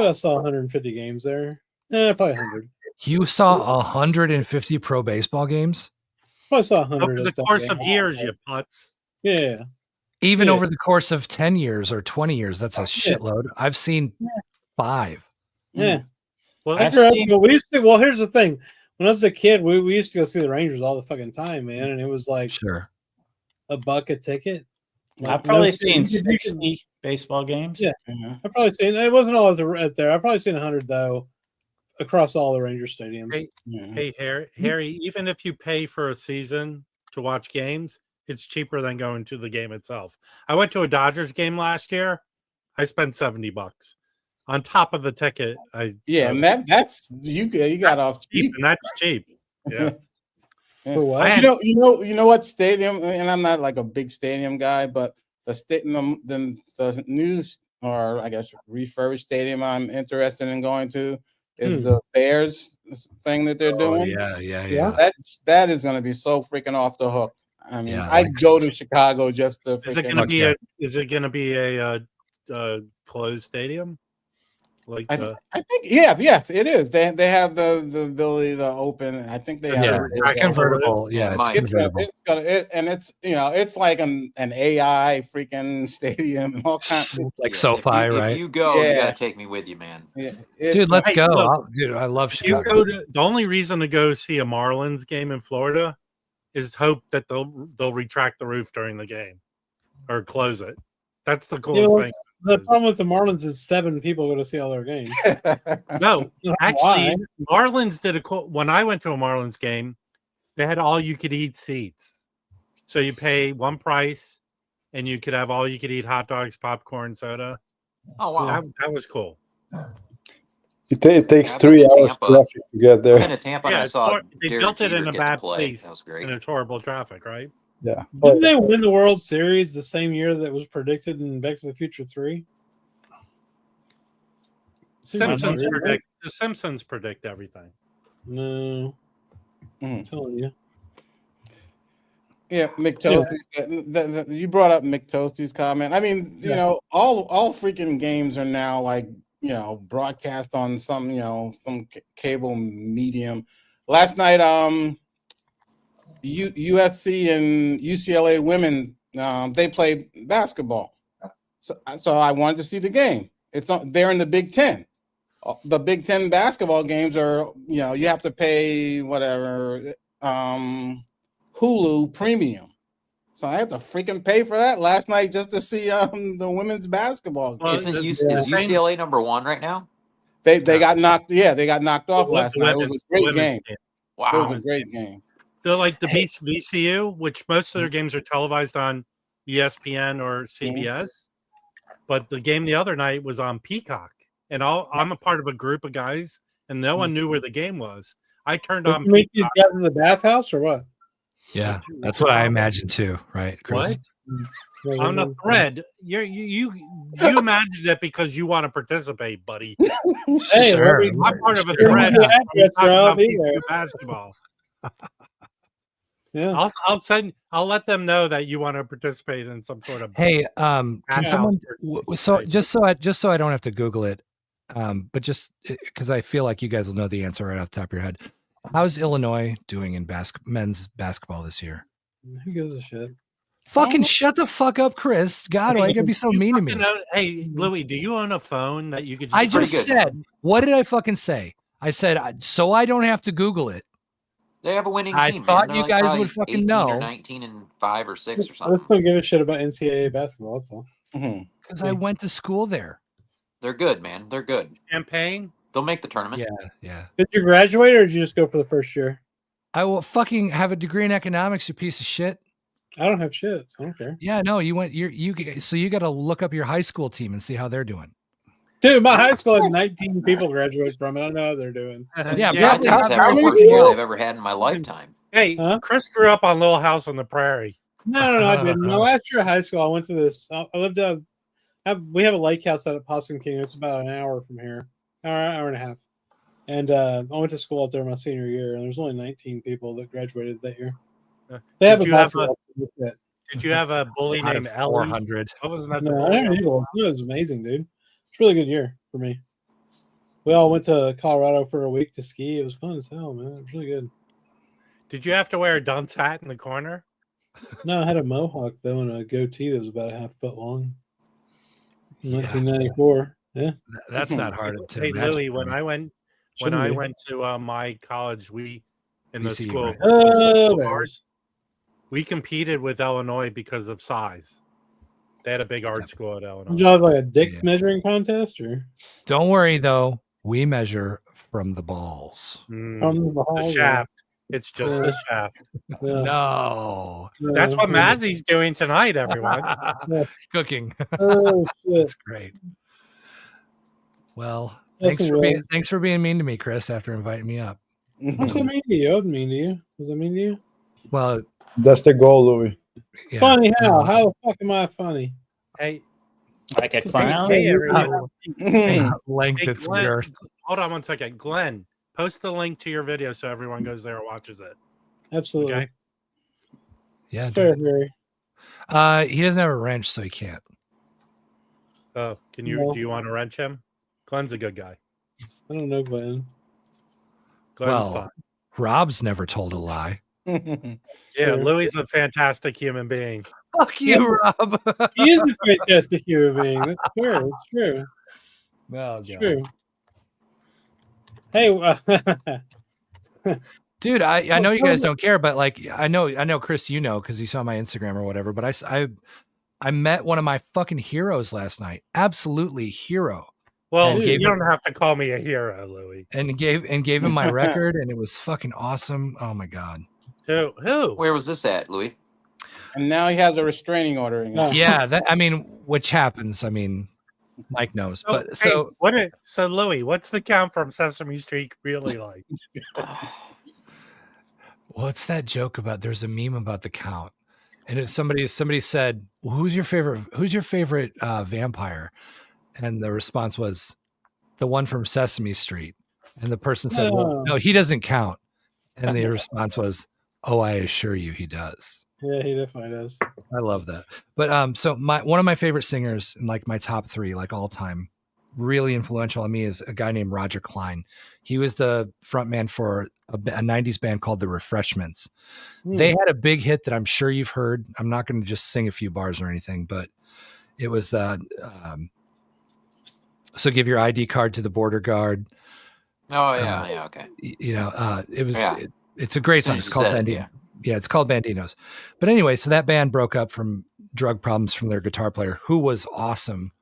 I saw 150 games there. Probably 100. You saw 150 pro baseball games? Probably saw 100 over the course of years, you putz. Yeah. Even over the course of 10 years or 20 years, that's a shitload. I've seen 5. Yeah. Well, here's the thing. When I was a kid, we used to go see the Rangers all the fucking time, man, and it was like $1 a ticket. Like, I've probably seen 60 baseball games. Yeah. I've probably seen it wasn't all at there. I've probably seen 100 though across all the Ranger stadiums. Hey, Harry, even if you pay for a season to watch games, it's cheaper than going to the game itself. I went to a Dodgers game last year. I spent $70 on top of the ticket. And that's you got off cheap, and that's cheap. Yeah. For what? You know what stadium? And I'm not like a big stadium guy, but the news or I guess refurbished stadium I'm interested in going to is the Bears thing that they're doing. Yeah. That is going to be so freaking off the hook. I mean, I'd go to Chicago just to. Is it going to be a closed stadium? Like I think yes, it is. They have the ability to open. I think they have it's convertible. Yeah, it's convertible. It's like an AI freaking stadium and all kinds of like SoFi, right? If you go, you gotta take me with you, man. Dude, let's go. Dude, I love Chicago. The only reason to go see a Marlins game in Florida is hope that they'll retract the roof during the game or close it. That's the coolest thing. The problem with the Marlins is 7 people go to see all their games. No, actually, Marlins did when I went to a Marlins game, they had all you could eat seats. So you pay one price and you could have all you could eat hot dogs, popcorn, soda. Oh, wow. That was cool. It takes 3 hours traffic to get there. In Tampa, I saw they built it in a bad place. That was great. And it's horrible traffic, right? Yeah. Didn't they win the World Series the same year that was predicted in Back to the Future 3? The Simpsons predict everything. No. I'm telling you. Yeah, McToastie's. You brought up McToastie's comment. I mean, you know, all freaking games are now like, you know, broadcast on some cable medium. Last night, USC and UCLA women, they played basketball. So I wanted to see the game. They're in the Big Ten. The Big Ten basketball games are, you have to pay whatever Hulu premium. So I have to freaking pay for that last night just to see the women's basketball game. Is UCLA number 1 right now? They got knocked. Yeah, they got knocked off last night. It was a great game. Wow, it was a great game. They're like the VCU, which most of their games are televised on ESPN or CBS. But the game the other night was on Peacock, and I'm a part of a group of guys, and no one knew where the game was. I turned on. You make these guys in the bathhouse or what? Yeah, that's what I imagine too, right, Chris? What? On the thread, you imagine it because you want to participate, buddy. Hey, I'm part of a thread. Basketball. Yeah. I'll let them know that you want to participate in some sort of. Hey, can someone just so I don't have to Google it, but just because I feel like you guys will know the answer right off the top of your head. How's Illinois doing in men's basketball this year? Who gives a shit? Fucking shut the fuck up, Chris. God, why you gotta be so mean to me? Hey, Louis, do you own a phone that you could? I just said, what did I fucking say? I said, so I don't have to Google it. They have a winning I team. thought man. you guys would fucking 18 know. Or 19 and 5 or 6 or I something. just don't give a shit about NCAA basketball. That's all. Because I went to school there. They're good, man. They're good. Champagne. They'll make the tournament. Yeah. Did you graduate or did you just go for the first year? I will fucking have a degree in economics, you piece of shit. I don't have shit. So I don't care. Yeah, no, so you got to look up your high school team and see how they're doing. Dude, my high school had 19 people graduate from it. I don't know how they're doing. Yeah, I think it's having the worst year I've ever had in my lifetime. Hey, Chris grew up on Little House on the Prairie. No, I didn't. My last year of high school, I went to this. I lived out. We have a lake house out at Possum King. It's about an hour from here, hour and a half. And I went to school out there my senior year, and there's only 19 people that graduated that year. They have a basketball team. Did you have a bully named Ellie? 400. What was that? No, I never did. It was amazing, dude. It's a really good year for me. We all went to Colorado for a week to ski. It was fun as hell, man. It was really good. Did you have to wear a dunce hat in the corner? No, I had a mohawk though and a goatee that was about a half foot long. 1994. Yeah, that's not hard to Hey, imagine. Louis, when I went to my college, in the BC, school, right? we competed with Illinois because of size. They had a big art school at Illinois. Did you have like a dick measuring contest, or? Don't worry though, we measure from the balls. From the shaft. It's just the shaft. Yeah. No. That's what Mazzy's doing tonight, everyone. Cooking. Oh shit. That's great. Well, thanks for being mean to me, Chris, after inviting me up. I'm so mean to you. I was mean to you. Was I mean to you? Well, that's the goal, Louis. Yeah. Funny how? How the fuck am I funny? Hey, like a clown. Hey, everyone. Length its girth. Hold on one second, Glenn. Post the link to your video so everyone goes there and watches it. Absolutely. Okay. Yeah. Fair, Harry. He doesn't have a wrench, so he can't. Oh, can you? No. Do you want to wrench him? Glenn's a good guy. I don't know, Glenn. Glenn's fine. Rob's never told a lie. Yeah, Louis a fantastic human being. Fuck you, Rob. He is a fantastic human being. That's fair. It's true. No, it's true. Hey, dude, I know you guys don't care, but like I know Chris, you know, because you saw my Instagram or whatever. But I met one of my fucking heroes last night. Absolutely hero. Well, you don't have to call me a hero, Louis. And gave him my record, and it was fucking awesome. Oh my god. Who? Where was this at, Louis? And now he has a restraining order. Yeah, which happens. I mean, Mike knows. But so Louis, what's the count from Sesame Street really like? What's that joke about? There's a meme about the count, and it's somebody said, well, "Who's your favorite "vampire"?" And the response was, "The one from Sesame Street." And the person said, "Well, no, he doesn't count." And the response was, "Oh, I assure you, he does." Yeah, he definitely does. I love that. But so one of my favorite singers in like my top 3, like all time, really influential on me, is a guy named Roger Clyne. He was the frontman for a 90s band called The Refreshments. They had a big hit that I'm sure you've heard. I'm not going to just sing a few bars or anything, but it was the so give your ID card to the border guard. Oh yeah, okay. You know, it was it's a great song. It's called Bandino. Yeah, it's called Bandinos. But anyway, so that band broke up from drug problems from their guitar player, who was awesome.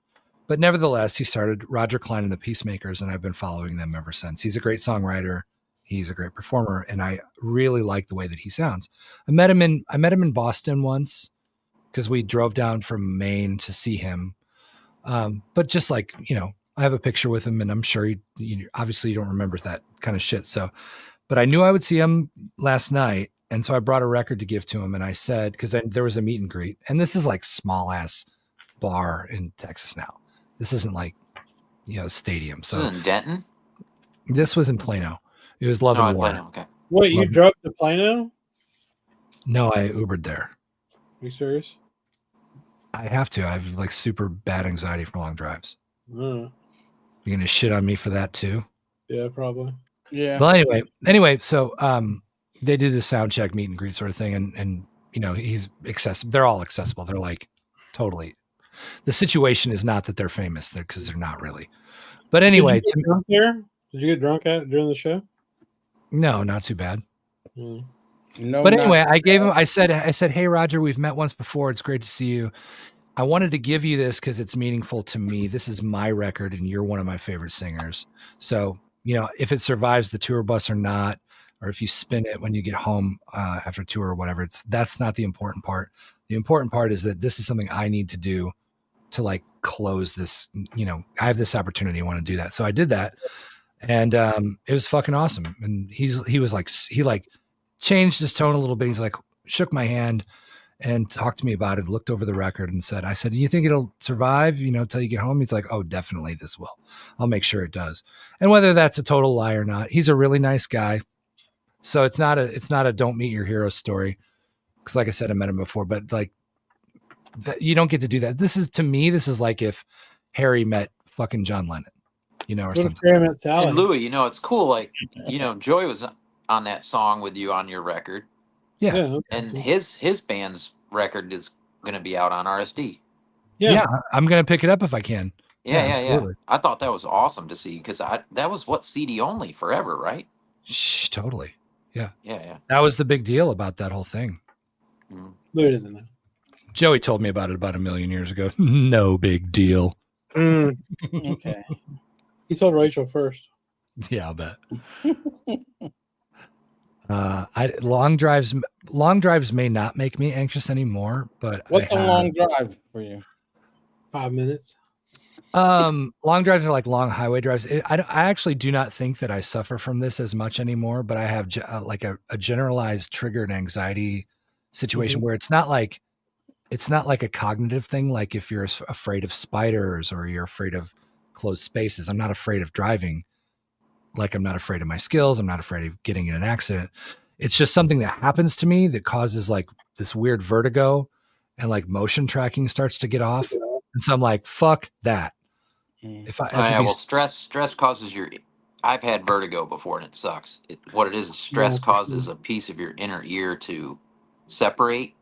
But nevertheless, he started Roger Clyne and the Peacemakers, and I've been following them ever since. He's a great songwriter. He's a great performer, and I really like the way that he sounds. I met him in Boston once because we drove down from Maine to see him. But just like, you know, I have a picture with him, and I'm sure obviously you don't remember that kind of shit. So, but I knew I would see him last night. And so I brought a record to give to him, and I said, because there was a meet and greet, and this is like small ass bar in Texas now. This isn't like, you know, stadium. So this is in Denton. This was in Plano. It was Love and War. Plano, okay. Wait, you drove to Plano? No, I Ubered there. Are you serious? I have to. I have like super bad anxiety for long drives. You're gonna shit on me for that too? Yeah, probably. Yeah. Well, anyway, so they did the sound check, meet and greet sort of thing, and you know, he's accessible. They're all accessible. They're like totally. The situation is not that they're famous, because they're not really. But anyway, did you get drunk there? Did you get drunk during the show? No, not too bad. No, but anyway, I gave him. I said, hey Roger, we've met once before. It's great to see you. I wanted to give you this because it's meaningful to me. This is my record, and you're one of my favorite singers. So, you know, if it survives the tour bus or not, or if you spin it when you get home after tour or whatever, that's not the important part. The important part is that this is something I need to do to like close this. You know, I have this opportunity. I want to do that. So I did that, and it was fucking awesome. And he changed his tone a little bit. He's like, shook my hand and talked to me about it, looked over the record and said, I said, do you think it'll survive, you know, till you get home? He's like, oh, definitely this will. I'll make sure it does. And whether that's a total lie or not, he's a really nice guy. So it's not a don't meet your hero story. Cause like I said, I met him before, but like you don't get to do that. This is like if Harry met fucking John Lennon, you know, or something. And Louis, you know, it's cool. Like, you know, Joy was on that song with you on your record. Yeah. Okay. And his band's record is going to be out on RSD. Yeah. I'm going to pick it up if I can. Yeah. I thought that was awesome to see because that was what CD only forever, right? Totally. Yeah. Yeah. That was the big deal about that whole thing. Louis doesn't know. Joey told me about it about 1 million years ago. No big deal. Okay. He told Rachel first. Yeah, I'll bet. Long drives may not make me anxious anymore, but what's a long drive for you? 5 minutes. Long drives are like long highway drives. I actually do not think that I suffer from this as much anymore, but I have like a generalized triggered anxiety situation where it's not like a cognitive thing. Like if you're afraid of spiders or you're afraid of closed spaces, I'm not afraid of driving. Like I'm not afraid of my skills. I'm not afraid of getting in an accident. It's just something that happens to me that causes like this weird vertigo and like motion tracking starts to get off. And so I'm like, fuck that. If I have well, stress causes I've had vertigo before and it sucks. What it is stress causes a piece of your inner ear to separate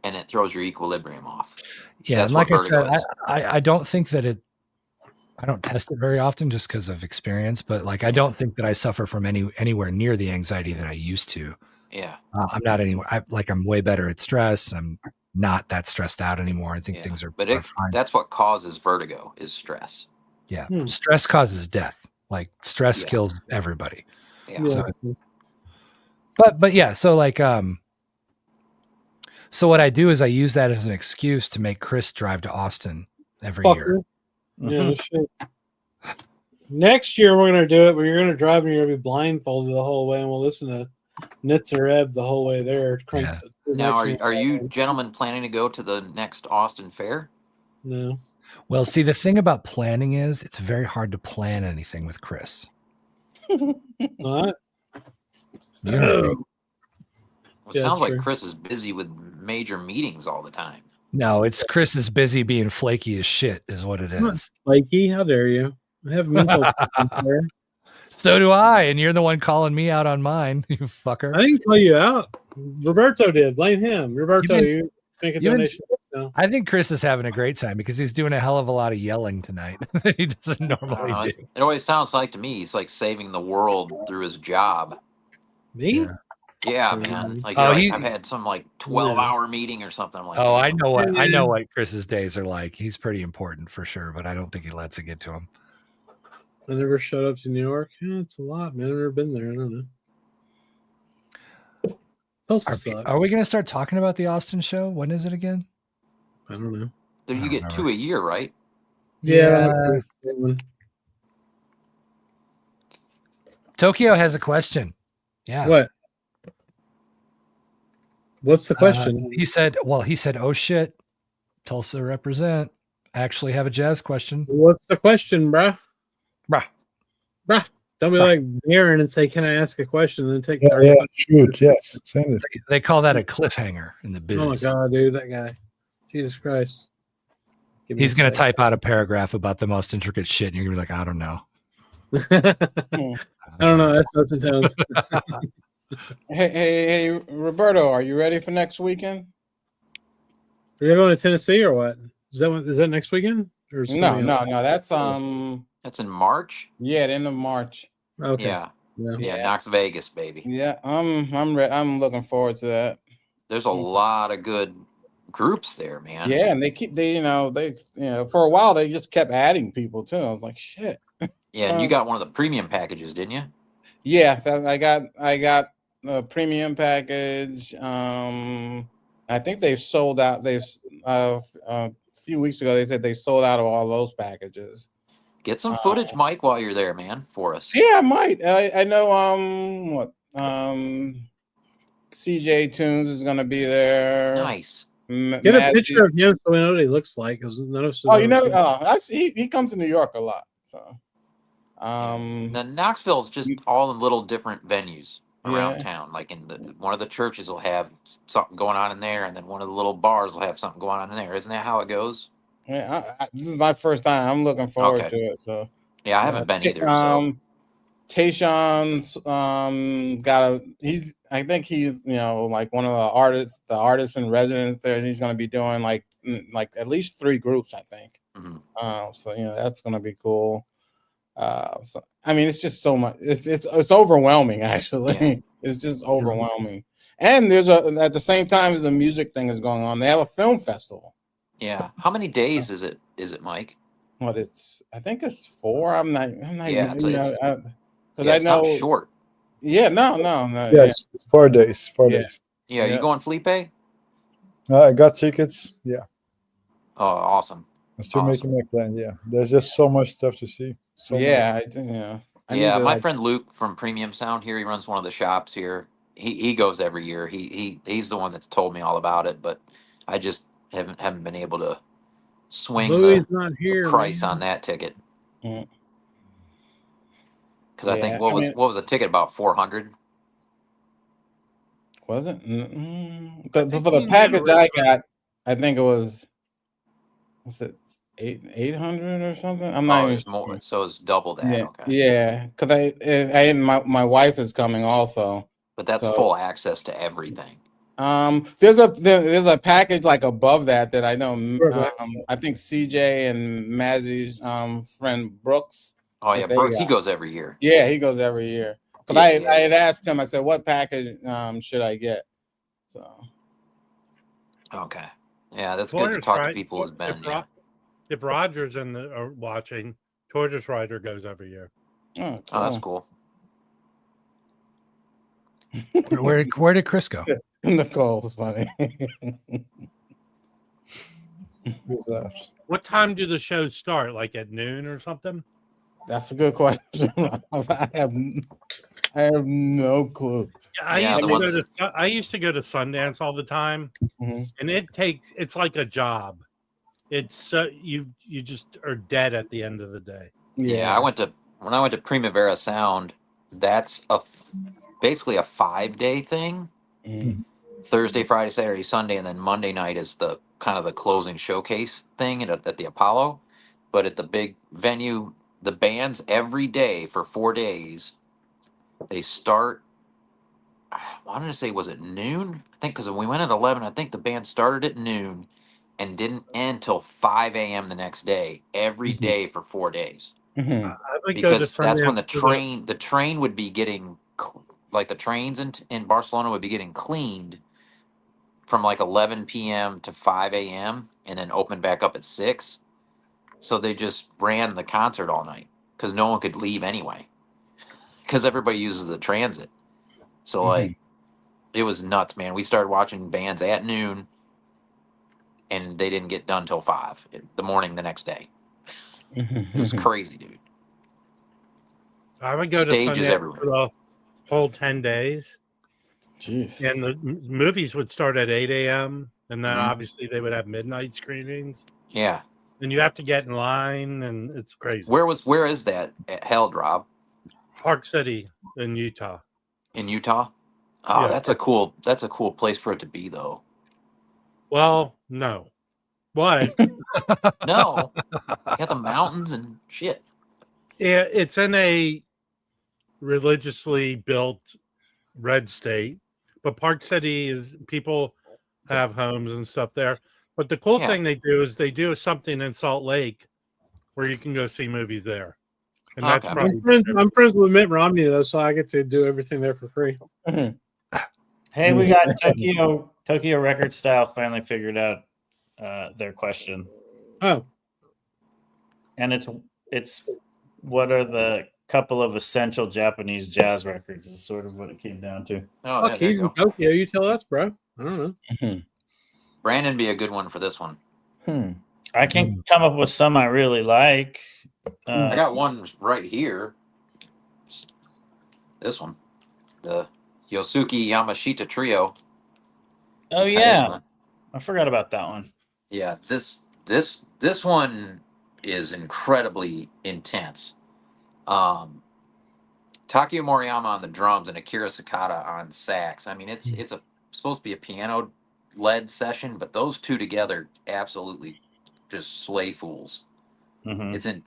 and it throws your equilibrium off. Yeah. That's And like what I said, vertigo is. I don't think that I don't test it very often just because of experience, but like, I don't think that I suffer from anywhere near the anxiety that I used to. Yeah. I'm not anywhere. I'm way better at stress. I'm not that stressed out anymore. I think things are, but fine. That's what causes vertigo is stress. Yeah. Stress causes death. Like stress kills everybody. Yeah. So, but yeah. So like, so what I do is I use that as an excuse to make Chris drive to Austin every year. Yeah, shit. Next year we're gonna do it where you're gonna drive and you're gonna be blindfolded the whole way, and we'll listen to Nitzer Ebb the whole way there. Now, are you gentlemen planning to go to the next Austin Fair? No. Well, see, the thing about planning is it's very hard to plan anything with Chris. What? It sounds like Chris is busy with major meetings all the time. No, it's Chris is busy being flaky as shit is what it is. Flaky? How dare you? I have mental there. So do I, and you're the one calling me out on mine, you fucker. I didn't call you out. Roberto did. Blame him. Roberto, you make a donation. I think Chris is having a great time because he's doing a hell of a lot of yelling tonight that he doesn't normally do. It always sounds like to me he's like saving the world through his job. Me? Yeah, man. Like, I've had some like 12-hour meeting or something. I'm like, I know what Chris's days are like. He's pretty important for sure, but I don't think he lets it get to him. I never showed up to New York. Yeah, it's a lot, man. I've never been there. I don't know. Are we going to start talking about the Austin show? When is it again? I don't know. So you get 2 a year, right? Yeah. Tokyo has a question. Yeah. What? What's the question? He said, oh shit, Tulsa represent. I actually have a jazz question. What's the question, bruh? Bruh. Don't be like Aaron and say, "Can I ask a question?" And then take 30 Yeah, shoot, yes, send it. They call that a cliffhanger in the biz. Oh my god, dude, that guy! Jesus Christ! He's going to type out a paragraph about the most intricate shit, and you're going to be like, I don't know. I don't know. That's and tones. Hey, Roberto, are you ready for next weekend? Are you going to Tennessee or what? Is that next weekend? Or No. That's That's in March. Yeah, the end of March. Okay. Yeah, Knox Vegas, baby. Yeah, I'm looking forward to that. There's a lot of good groups there, man. Yeah, and they for a while they just kept adding people too. I was like, shit. Yeah, and you got one of the premium packages, didn't you? Yeah, I got a premium package. I think they've sold out. A few weeks ago they said they sold out of all those packages. Get some footage, Mike, while you're there, man, for us. Yeah, I might. I know. CJ Tunes is going to be there. Nice. Get a picture of him so we know what he looks like. He comes to New York a lot. So, now Knoxville's just all in little different venues around town. Like one of the churches will have something going on in there, and then one of the little bars will have something going on in there. Isn't that how it goes? Yeah, this is my first time. I'm looking forward to it. So yeah, I haven't been either. So Tayshawn's I think he's like one of the artists in residence there. He's going to be doing like at least 3 groups, I think. Mm-hmm. So that's going to be cool. So I mean, it's just so much. It's overwhelming, actually. Yeah. It's just overwhelming. And at the same time as the music thing is going on, they have a film festival. Yeah. How many days is it, Mike? What I think it's 4. I'm not. Yeah. Because I know not short. Yeah. No. Yeah, it's 4 days. 4 days. Yeah. You going, Felipe? I got tickets. Yeah. Oh, awesome. I'm still making my plan. Yeah. There's just so much stuff to see. My friend Luke from Premium Sound here, he runs one of the shops here. He goes every year. He's the one that's told me all about it, but I just haven't been able to swing the price on that ticket. Because I think what was the ticket, about 400? Was it? For the package I got, I think it was it 800 or something? I'm not even more. So it's double that. Yeah, okay. Yeah, because my wife is coming also. But that's full access to everything. There's a package like above that I know. I think CJ and Mazzy's friend Brooks. Oh yeah, Brooks. He goes every year. Yeah, he goes every year. Because I had asked him. I said, "What package should I get?" So. Okay. Yeah, that's good to talk to people who's been. If Roger's watching, Tortoise Rider goes every year. Oh, cool. That's cool. Where did Chris go? Nicole's funny. Who's that? What time do the shows start? Like at noon or something? That's a good question. I have no clue. Yeah, I used to go to Sundance all the time, and it's like a job. It's you just are dead at the end of the day. Yeah, when I went to Primavera Sound, that's basically a 5-day thing. Thursday, Friday, Saturday, Sunday, and then Monday night is the kind of the closing showcase thing at the Apollo. But at the big venue, the bands every day for 4 days, they start, I wanted to say, was it noon? I think because when we went at 11, I think the band started at noon and didn't end till 5 a.m. the next day, every day for 4 days. Because that's when the train would be getting, like the trains in Barcelona would be getting cleaned from like 11 p.m. to 5 a.m. and then open back up at 6. So they just ran the concert all night because no one could leave anyway because everybody uses the transit. So like it was nuts, man. We started watching bands at noon and they didn't get done till 5 the morning the next day. It was crazy, dude. I would go Stages to Sundance everywhere. for the whole 10 days. Jeez. And the movies would start at 8 a.m. and then obviously they would have midnight screenings. Yeah. And you have to get in line and it's crazy. Where is that held, Rob? Park City in Utah. In Utah? Oh, Yeah. that's a cool place for it to be, though. Well, no. What? No, you got the mountains and shit. It's in a religiously built red state, but Park City is people have homes and stuff there. But the cool thing they do is they do something in Salt Lake where you can go see movies there. And that's probably I'm friends with Mitt Romney though, so I get to do everything there for free. Hey, we got Tokyo Record Style finally figured out their question. Oh. And it's what are the couple of essential Japanese jazz records is sort of what it came down to. Oh, Fuck, he's in Tokyo. You tell us, bro. I don't know. Brandon be a good one for this one. I can come up with some I really like. I got one right here. This one, the Yosuke Yamashita Trio. Oh yeah, I forgot about that one. Yeah, this one is incredibly intense. Takeo Moriyama on the drums and Akira Sakata on sax. I mean, it's supposed to be a piano led session, but those two together absolutely just slay fools. It's in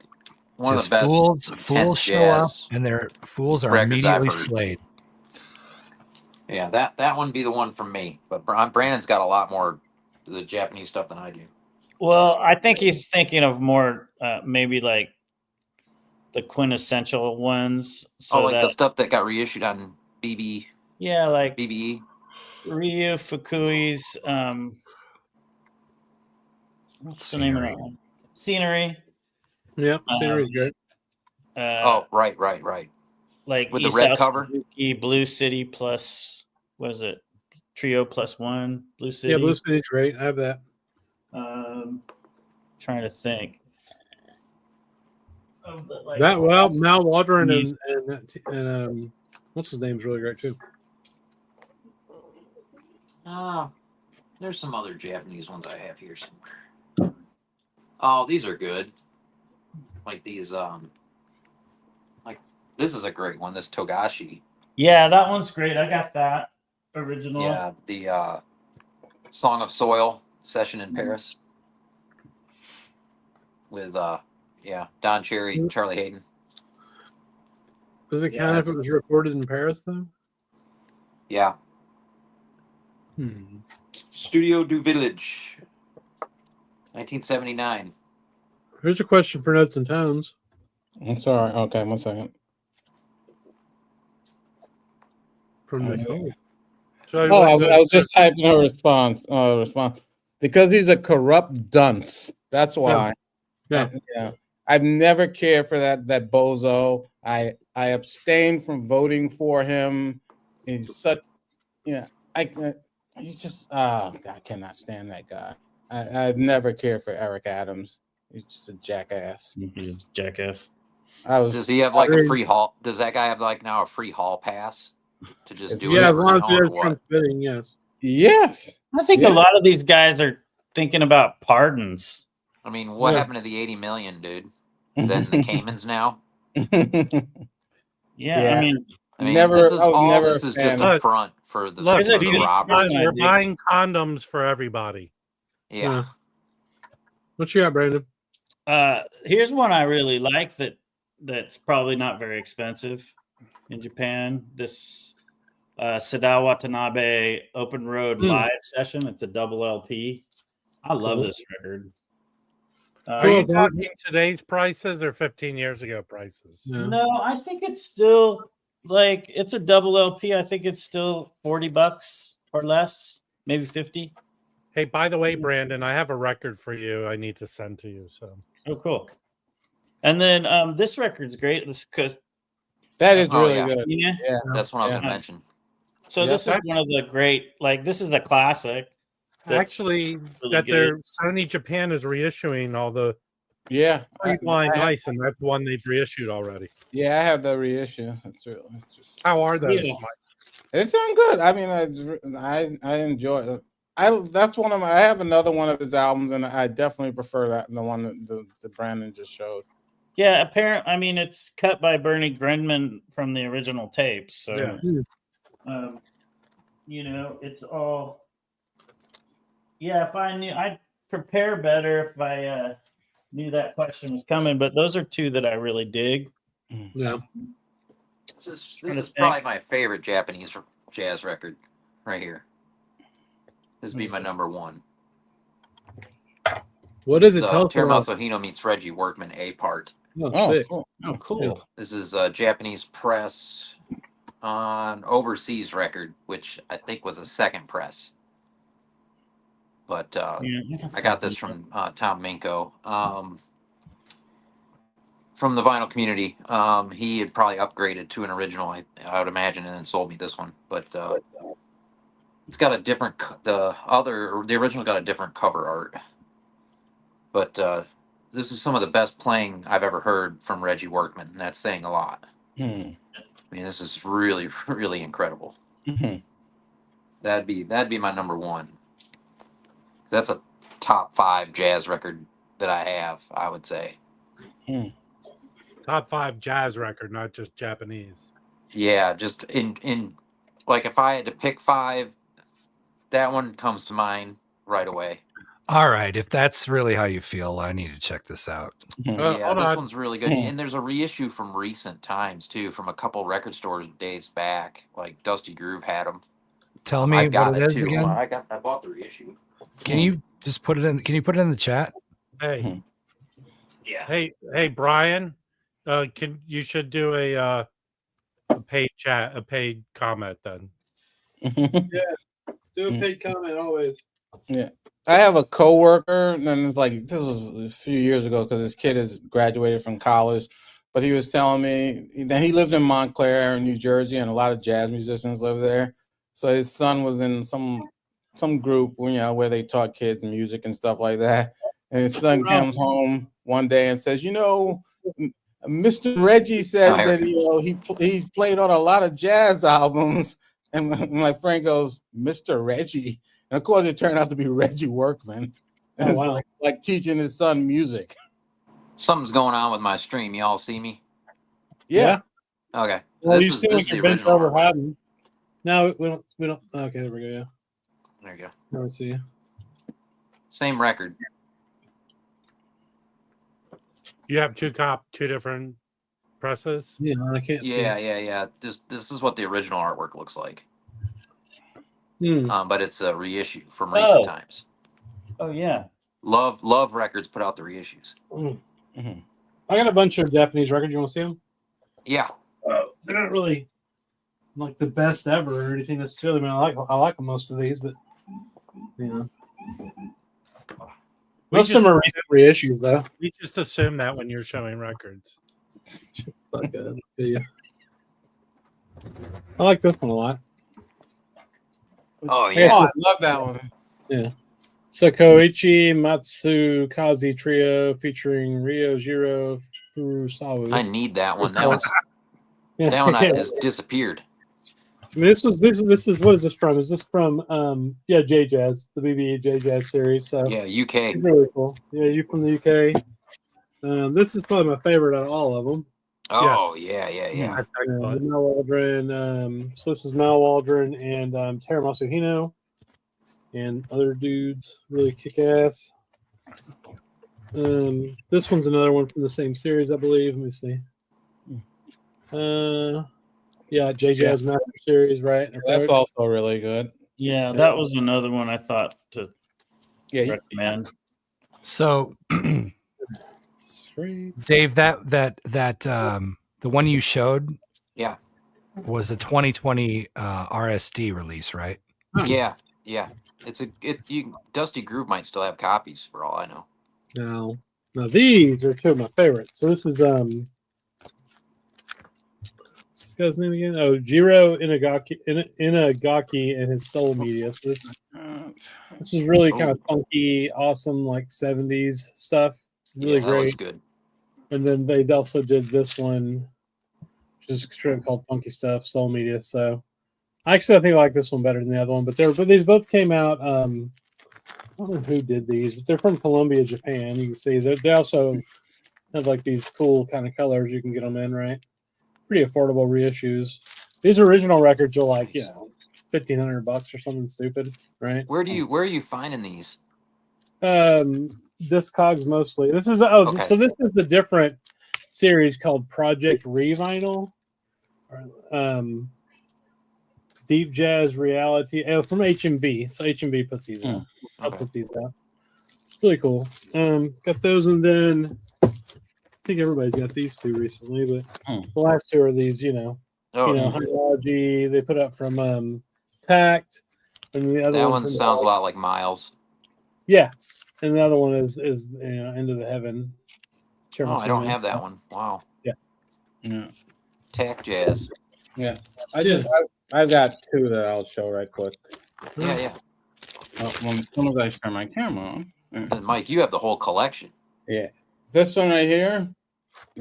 one just of the best fools show up and their fools are immediately slayed. Yeah, that one be the one from me. But Brandon's got a lot more of the Japanese stuff than I do. Well, I think he's thinking of more maybe like the quintessential ones. So like the stuff that got reissued on BB. Yeah, like BBE. Ryu Fukui's what's the name of that one? Scenery. Yeah, Scenery's good. Right. Like with the red cover. Suzuki, Blue City plus what is it? Trio plus one. Blue City. Yeah, Blue City's great. I have that. Trying to think. Mal Waldron and what's his name's really great too. There's some other Japanese ones I have here somewhere. Oh, these are good. Like these, like this is a great one. This Togashi. Yeah, that one's great. I got that original. Yeah, the Song of Soil session in Paris with Don Cherry, Charlie Hayden. Does it count if it was recorded in Paris though? Yeah. Studio du Village, 1979. Here's a question for Notes and Tones. I'm sorry. Okay, 1 second. From the phone. I was just typing a response. Because he's a corrupt dunce. That's why. Yeah. I've never cared for that bozo. I abstained from voting for him. He's such, he's just, I cannot stand that guy. I've never cared for Eric Adams. He's just a jackass. He's a jackass. Does he have like a free hall? Does that guy have like now a free hall pass to just do as whatever long as he there's wants? transmitting, yes. Yes. I think a lot of these guys are thinking about pardons. I mean, what happened to the 80 million, dude? Is that in the Caymans now? Yeah, I mean, this is just a front for the robbery. We're buying condoms for everybody. Yeah. What you got, Brandon? Here's one I really like that's probably not very expensive in Japan. This Sadao Watanabe Open Road live session. It's a double LP. I love this record. Are you talking today's prices or 15 years ago prices? No, I think it's still like it's a double LP. I think it's still $40 or less, maybe 50. Hey, by the way, Brandon, I have a record for you I need to send to you. So cool. And then this record's great. Because that is really good. Yeah, that's what I was going to mention. So this is one of the great, this is a classic. Actually, really their Sony Japan is reissuing all the Blind Ice, and that's one they've reissued already. Yeah, I have the reissue. It's true. How are those? Yeah. It's done good. I mean, I enjoy it. That's one of I have another one of his albums, and I definitely prefer that the one that Brandon just showed. Yeah, apparently, I mean, it's cut by Bernie Grundman from the original tapes. So, you know, it's all. Yeah, if I knew, I'd prepare better if I knew that question was coming. But those are two that I really dig. Yeah. This is probably my favorite Japanese jazz record right here. This would be my number one. What does it tell us about? Teramaso Hino meets Reggie Workman, A part. Oh, cool. Oh, cool. This is a Japanese press on Overseas record, which I think was a second press. But I got this from Tom Minko. From the vinyl community. He had probably upgraded to an original, I would imagine, and then sold me this one. But it's got a different. The original got a different cover art. But this is some of the best playing I've ever heard from Reggie Workman, and that's saying a lot. I mean, this is really, really incredible. That'd be my number one. That's a top 5 jazz record that I have, I would say. Top 5 jazz record, not just Japanese. Yeah, just in like if I had to pick 5, that one comes to mind right away. All right, if that's really how you feel, I need to check this out. Yeah, this one's really good. And there's a reissue from recent times too, from a couple record stores days back. Like Dusty Groove had them. Tell me I've got what it is again. I bought the reissue. Can you just put it in? Can you put it in the chat? Hey, yeah. Hey, Brian, you should do a paid chat, a paid comment then. Yeah, do a paid comment always. Yeah. I have a coworker, and it's like this was a few years ago because this kid has graduated from college, but he was telling me that he lived in Montclair, New Jersey, and a lot of jazz musicians live there. So his son was in some group, you know, where they taught kids music and stuff like that. And his son comes home one day and says, you know, Mr. Reggie says that he played on a lot of jazz albums, and my friend goes, Mr. Reggie. And of course, it turned out to be Reggie Workman. And like teaching his son music. Something's going on with my stream. Y'all see me? Yeah. Okay. Well, you seem like you're bent over hiding. No, we don't. Okay, there we go. Yeah. There you go. Now I see you. Same record. You have two different presses? Yeah, I can't see. Yeah. This is what the original artwork looks like. But it's a reissue from recent times. Oh yeah. Love Records put out the reissues. I got a bunch of Japanese records. You want to see them? Yeah. They're not really like the best ever or anything necessarily. I mean, I like most of these, but you know, most of them are recent reissues though. We just assume that when you're showing records. Yeah. I like this one a lot. Oh yeah, I love that one. Yeah, Sokoichi Matsukaze Trio featuring Ryojiro Furusawa. I need that one. That one has disappeared. I mean, this is what is this from? Is this from J Jazz, the BB J Jazz series? So yeah, UK. It's really cool. Yeah, you from the UK. This is probably my favorite out of all of them. Oh yeah. That's excellent. Mal Waldron. So this is Mal Waldron and Teramaso Hino and other dudes. Really kick ass. This one's another one from the same series, I believe. Let me see. J Jazz Master Series, right? That's also really good. Yeah, that was another one I thought to recommend. So, Dave, that the one you showed, was a 2020 RSD release, right? Yeah. Dusty Groove might still have copies for all I know. Now these are two of my favorites. So this is what's this guy's name again? Oh, Jiro Inagaki and his Soul Media. So this is really kind of funky, awesome, like 70s stuff. Really great. Looks good. And then they also did this one, which is straight called Funky Stuff, Soul Media. So I think I like this one better than the other one. But these both came out. I don't know who did these, but they're from Columbia, Japan. You can see they also have like these cool kind of colors you can get them in, right? Pretty affordable reissues. These original records are like, you know, $1,500 or something stupid, right? Where are you finding these? Discogs mostly. This is Okay. So this is the different series called Project Revinyl. Deep Jazz Reality from HMB. So HMB put these out. I'll put these out. It's really cool. Got those, and then I think everybody's got these two recently, but the last two are these, Hydrology they put up from Tact, and the other one sounds a lot like Miles. Yeah, and the other one is Into the Heaven. Oh, I don't have that one. Wow. Yeah. Tact Jazz. Yeah. I've got two that I'll show right quick. Yeah. As soon as I turn my camera on. And Mike, you have the whole collection. Yeah. This one right here,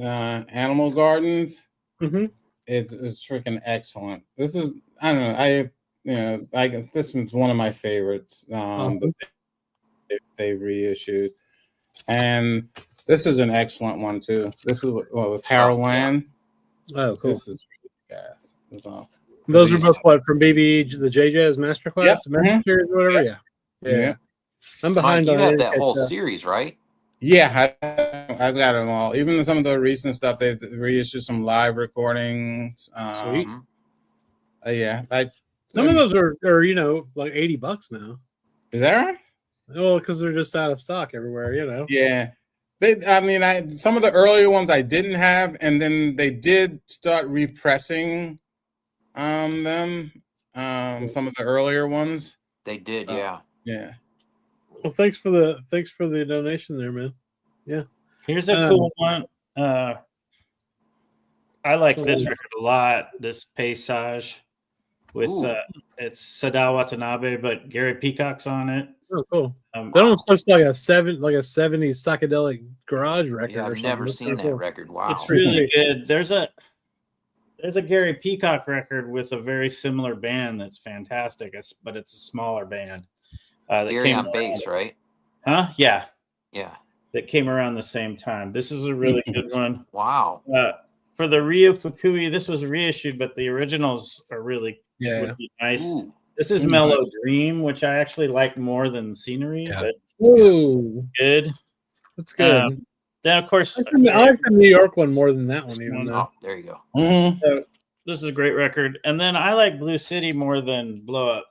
Animal Gardens. Mm-hmm. It's freaking excellent. This is, I don't know, this one's one of my favorites that they reissued. And this is an excellent one too. This is with Harold Land. Oh, cool. This is gas. Those are both from BB, the J-Jazz Masterclass, Yep. Series, or whatever. Yeah. I'm behind Mike, on you have that whole series, right? Yeah, I've got them all. Even some of the recent stuff, they've reissued some live recordings. Sweet. Yeah. Some of those are like $80 now. Is that right? Well, because they're just out of stock everywhere, Yeah. Some of the earlier ones I didn't have, and then they did start repressing them. Some of the earlier ones. They did, yeah. Yeah. Well, thanks for the donation there, man. Yeah. Here's a cool one. I like this record a lot. This Paysage with it's Sadao Watanabe, but Gary Peacock's on it. Oh, cool. That almost looks like a 70s psychedelic garage record. Yeah, I've never seen that record. Wow, it's really good. There's a Gary Peacock record with a very similar band that's fantastic. But it's a smaller band. Gary on bass, right? Huh? Yeah. That came around the same time. This is a really good one. Wow. For the Ryo Fukui, this was reissued, but the originals are really would be nice. Ooh. This is Mellow Dream, which I actually like more than Scenery, but good. That's good. Then, of course, I like the New York one more than that one. Even though. Oh, there you go. Mm-hmm. So, this is a great record. And then I like Blue City more than Blow Up.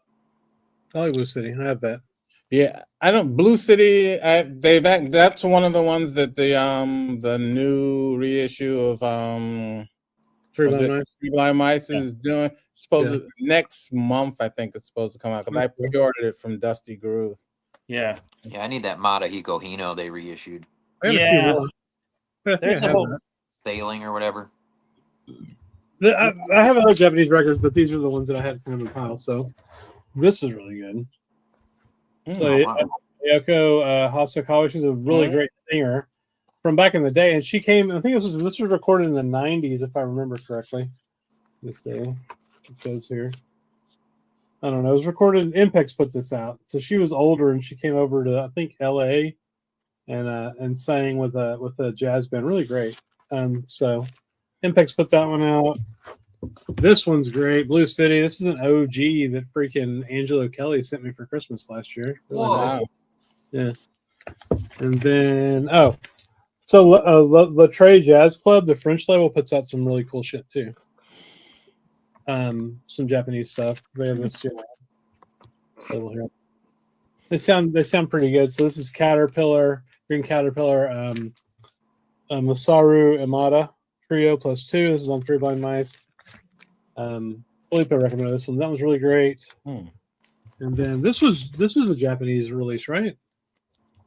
I like Blue City. I have that. Yeah, I don't. Blue City. That's one of the ones that the new reissue of Three Blind Mice is doing. Next month, I think it's supposed to come out because I pre-ordered it from Dusty Groove. Yeah, I need that Madahiko Hino they reissued. Yeah, there's a whole Sailing or whatever. I have other Japanese records, but these are the ones that I had kind of in pile. So this is really good. Yoko Hosokawa, she's a really great singer from back in the day, and she came. I think this was recorded in the '90s, if I remember correctly. Let's see, it says here. I don't know. It was recorded. Impex put this out, so she was older, and she came over to I think L.A. and sang with a jazz band. Really great. So Impex put that one out. This one's great. Blue City. This is an OG that freaking Angelo Kelly sent me for Christmas last year. Really wow. Yeah. And then, so Le Trey Jazz Club, the French label, puts out some really cool shit too. Some Japanese stuff. They have this label here. They sound pretty good. So this is Caterpillar, Green Caterpillar, Masaru Imada Trio +2. This is on Three Blind Mice. Felipe recommended this one. That was really great. And then this was a Japanese release, right?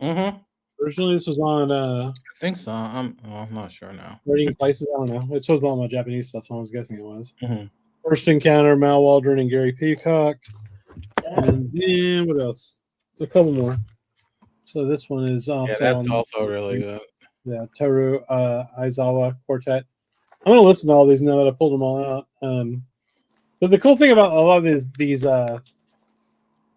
Mm-hmm. Originally, this was on. I think so. I'm not sure now. Rating Places. I don't know. It was on my Japanese stuff, so I was guessing it was. Mm-hmm. First Encounter, Mal Waldron and Gary Peacock. And then what else? A couple more. So this one is that's also really good. Yeah, Toru Aizawa Quartet. I'm gonna listen to all these now that I pulled them all out. But the cool thing about a lot of these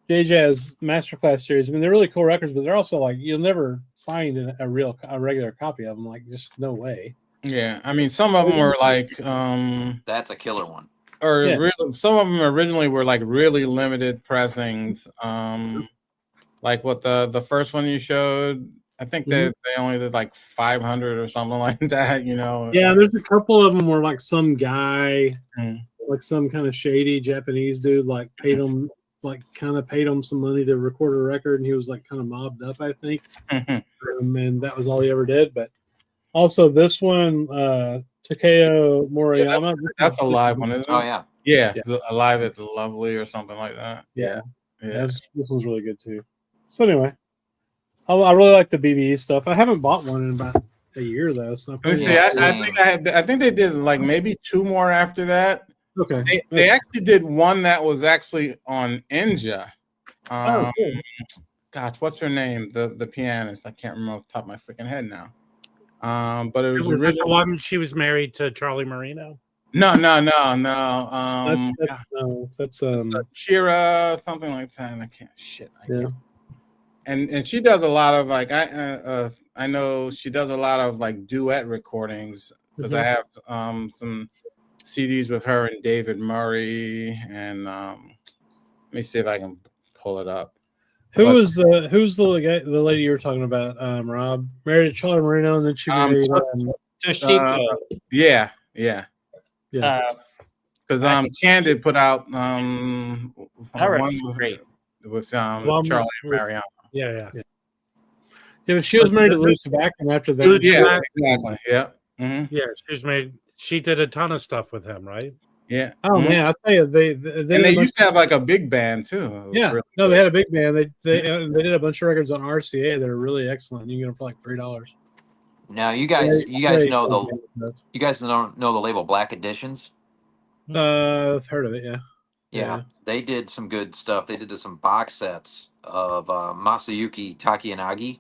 J-Jazz Masterclass series. I mean, they're really cool records, but they're also like you'll never find a regular copy of them. Like, just no way. Yeah, I mean, some of them were like That's a killer one. or Yeah. really, some of them originally were like really limited pressings. Like what the first one you showed, I think that they only did like 500 or something like that. You know. Yeah, there's a couple of them where like some guy, like some kind of shady Japanese dude, like paid him some money to record a record, and he was like kind of mobbed up, I think. And that was all he ever did. But also this one, Takeo Moriyama. That's a live one, isn't it? Oh yeah. Yeah, Alive at the Lovely or something like that. Yeah. Yeah. This one's really good too. So anyway, I really like the BBE stuff. I haven't bought one in about a year though. So Let me see. I think they did like maybe 2 more after that. Okay. They actually did one that was actually on Ninja. Cool. Gosh, what's her name? The pianist. I can't remember off the top of my freaking head now. But it was the original one she was married to Charlie Marino. No. That's Shira, something like that. I can't. And she does a lot of like I know she does a lot of like duet recordings because I have some CDs with her and David Murray, and let me see if I can pull it up. Who's the lady you were talking about, Rob? Married to Charlie Marino, and then she married Toshiko. Yeah. Because Candid put out one great with Charlie and Mariano. Yeah. Yeah, but she was married to Lou Tabacco after that. Yeah, exactly. Yeah. Mm-hmm. Yeah, she did a ton of stuff with him, right? Yeah. Oh man, I'll tell you, they used to have like a big band too. Yeah, really no, good. they had a big band. They did a bunch of records on RCA that are really excellent. You can get them for like $3. Now you guys know the label Black Editions. I've heard of it. Yeah, they did some good stuff. They did some box sets of Masayuki Takiyanagi,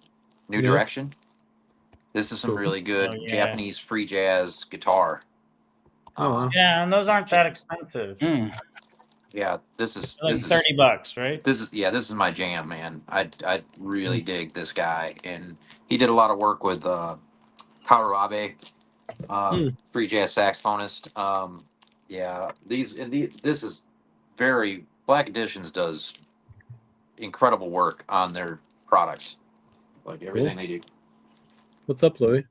New Direction. This is some really good Japanese free jazz guitar. Yeah, and those aren't that expensive. Yeah, this is $30, right? This is my jam, man. I really dig this guy, and he did a lot of work with Kaoru Abe, free jazz saxophonist. This is very Black Editions does incredible work on their products, like everything they do. What's up, Louis?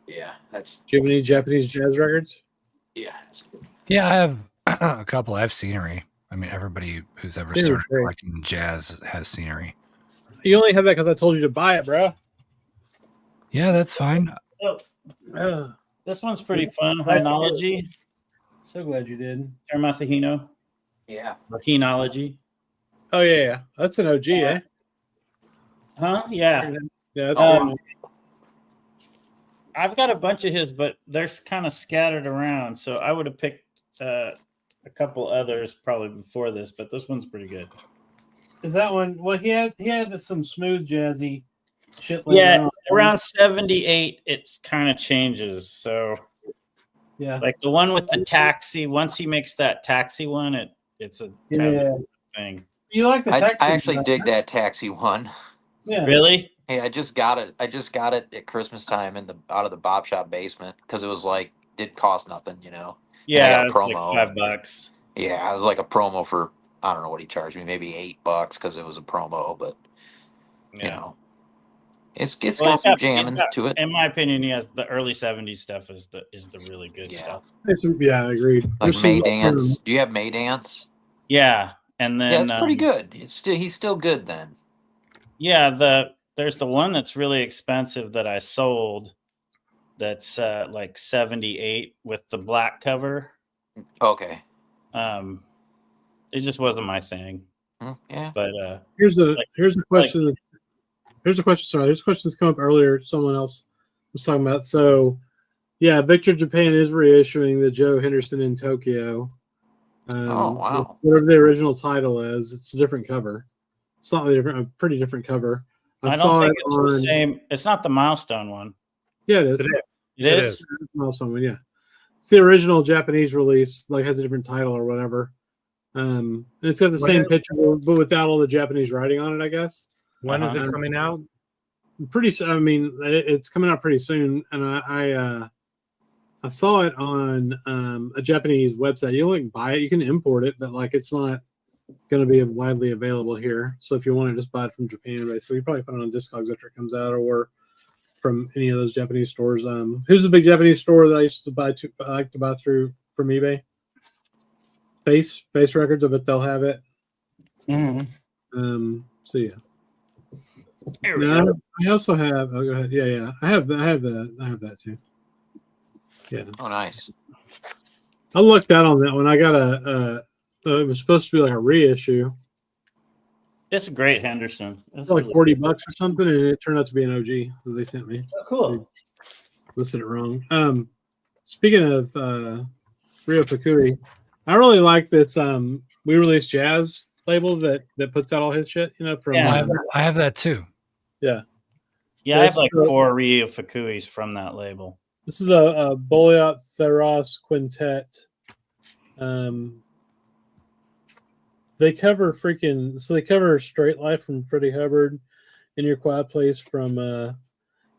Yeah, that's. Do you have any Japanese jazz records? Yeah. Yeah, I have a couple. I have scenery. I mean, everybody who's ever started collecting jazz has scenery. You only have that because I told you to buy it, bro. Yeah, that's fine. This one's pretty fun. Hynology. So glad you did. Masahino. Yeah. Hynology. Oh yeah. That's an OG, eh? Huh? Yeah. Yeah. That's I've got a bunch of his, but they're kind of scattered around. So I would have picked a couple others probably before this, but this one's pretty good. Is that one? Well, he had some smooth jazzy shit. Yeah, around 78, it's kind of changes. So yeah, like the one with the taxi. Once he makes that taxi one, it's a kind of thing. You like the taxi? I actually dig that taxi one. Yeah. Really? Hey, I just got it at Christmas time out of the Bob Shop basement because it was like didn't cost nothing, Yeah, it's promo. Like $5. Yeah, it was like a promo for I don't know what he charged me, maybe $8 because it was a promo, but it's got some jamming to it. In my opinion, he has the early 70s stuff is the really good stuff. Yeah, I agreed. Like May Dance. Do you have May Dance? Yeah, and then it's pretty good. He's still good then. Yeah, there's the one that's really expensive that I sold. That's like 78 with the black cover. Okay. It just wasn't my thing. Yeah. But here's a question. Here's a question. Sorry, there's a question that's come up earlier. Someone else was talking about. So, yeah, Victor Japan is reissuing the Joe Henderson in Tokyo. Oh wow! Whatever the original title is, it's a different cover. Slightly different, a pretty different cover. I don't think it's the same. It's not the Milestone one. Yeah, it is. It is. It's the Milestone one. Yeah, it's the original Japanese release. Like has a different title or whatever. And it's got the same picture, but without all the Japanese writing on it, I guess. When is it coming out? I mean, it's coming out pretty soon, and I saw it on a Japanese website. You can buy it, you can import it, but like it's not going to be widely available here. So if you want to just buy it from Japan, basically, you probably put it on Discogs after it comes out, or from any of those Japanese stores. Who's the big Japanese store that I like to buy through from eBay? Face Records. I bet they'll have it. So yeah. I also have. Oh, go ahead. Yeah. I have that too. Yeah. Oh, nice. I lucked out on that one. I got it was supposed to be like a reissue. It's a great Henderson. It's like $40 or something, and it turned out to be an OG that they sent me. Oh, cool. They listed it wrong. Speaking of Ryo Fukui, I really like this We Release Jazz label that puts out all his shit. From I have that too. Yeah. Yeah, I have like 4 Ryo Fukuis from that label. This is a Boliot Theros quintet. They cover Straight Life from Freddie Hubbard, In Your Quiet Place from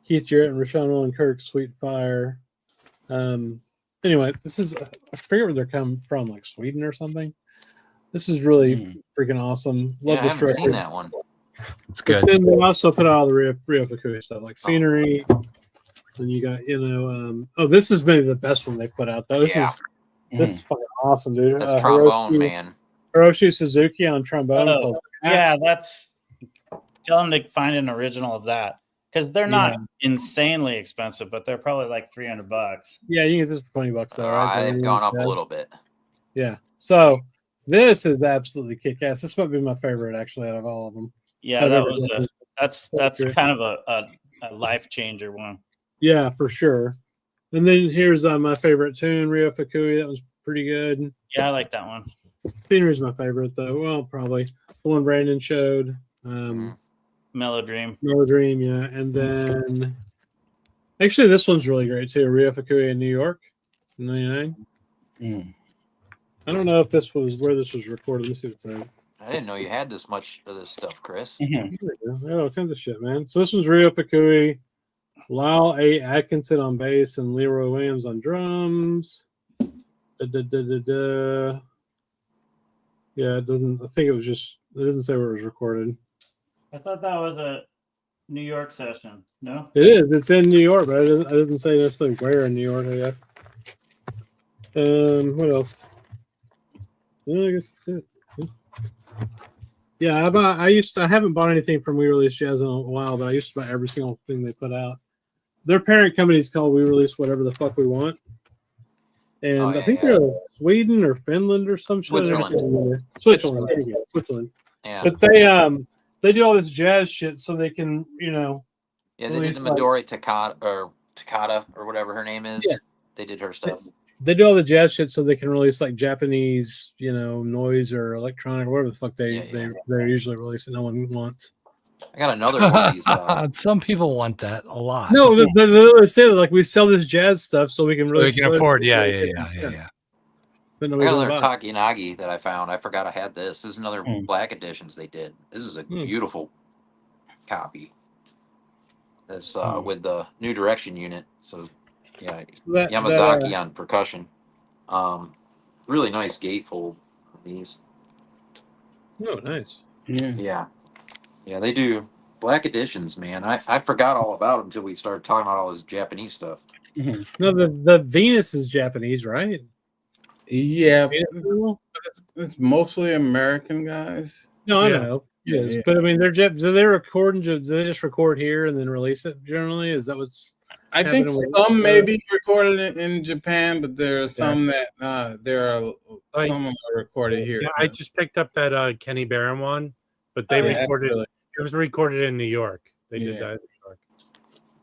Keith Jarrett and Rashawn Nolan Kirk, Sweet Fire. Anyway, this is I forget where they're coming from, like Sweden or something. This is really freaking awesome. Love I haven't seen that one. It's good. But then they also put out all the Ryo Fukui stuff like Scenery. And you got, this is maybe the best one they've put out though. This is fucking awesome, dude. That's trombone, man. Hiroshi Suzuki on trombone. Yeah, tell them to find an original of that because they're not insanely expensive, but they're probably like $300. Yeah, you can get this for $20 though. Right? They've gone up a little bit. Yeah. So this is absolutely kick-ass. This might be my favorite actually out of all of them. Yeah, that's kind of a life changer one. Yeah, for sure. And then here's my favorite tune, Ryo Fukui. That was pretty good. Yeah, I like that one. Scenery's my favorite though. Well, probably the one Brandon showed. Melodream, yeah. And then actually this one's really great too. Ryo Fukui in New York, 99. I don't know if this was where this was recorded. Let me see what's in. I didn't know you had this much of this stuff, Chris. Yeah, all kinds of shit, man. So this one's Ryo Fukui, Lyle A. Atkinson on bass, and Leroy Williams on drums. Yeah, it doesn't. I think it doesn't say where it was recorded. I thought that was a New York session. No, it is. It's in New York, but I didn't say necessarily where in New York. I guess. What else? I guess that's it. Yeah, I haven't bought anything from We Release Jazz in a while, but I used to buy every single thing they put out. Their parent company is called We Release Whatever the Fuck We Want. And I think they're Sweden or Finland or some shit. Switzerland. Yeah. But they do all this jazz shit so they can, Yeah, they did the Midori Takata or whatever her name is. Yeah. They did her stuff. They do all the jazz shit so they can release like Japanese, noise or electronic or whatever the fuck they're usually releasing. No one wants. I got another one of these. Some people want that a lot. No, they say that like we sell this jazz stuff so we can really afford. Yeah. But I got another Takinagi that I found. I forgot I had this. This is another black editions they did. This is a beautiful copy. This with the New Direction unit. So yeah, Yamazaki on percussion. Really nice gatefold on these. Oh, nice. Yeah, they do black editions, man. I forgot all about them until we started talking about all this Japanese stuff. No, the Venus is Japanese, right? Yeah, it's mostly American guys. No, I know. Yes, but I mean, they're recording. Do they just record here and then release it? Generally, is that what's? I think some may be recorded in Japan, but there are some that there are some are recorded here. Yeah, I just picked up that Kenny Barron one, but they recorded. It was recorded in New York. They did that in New York.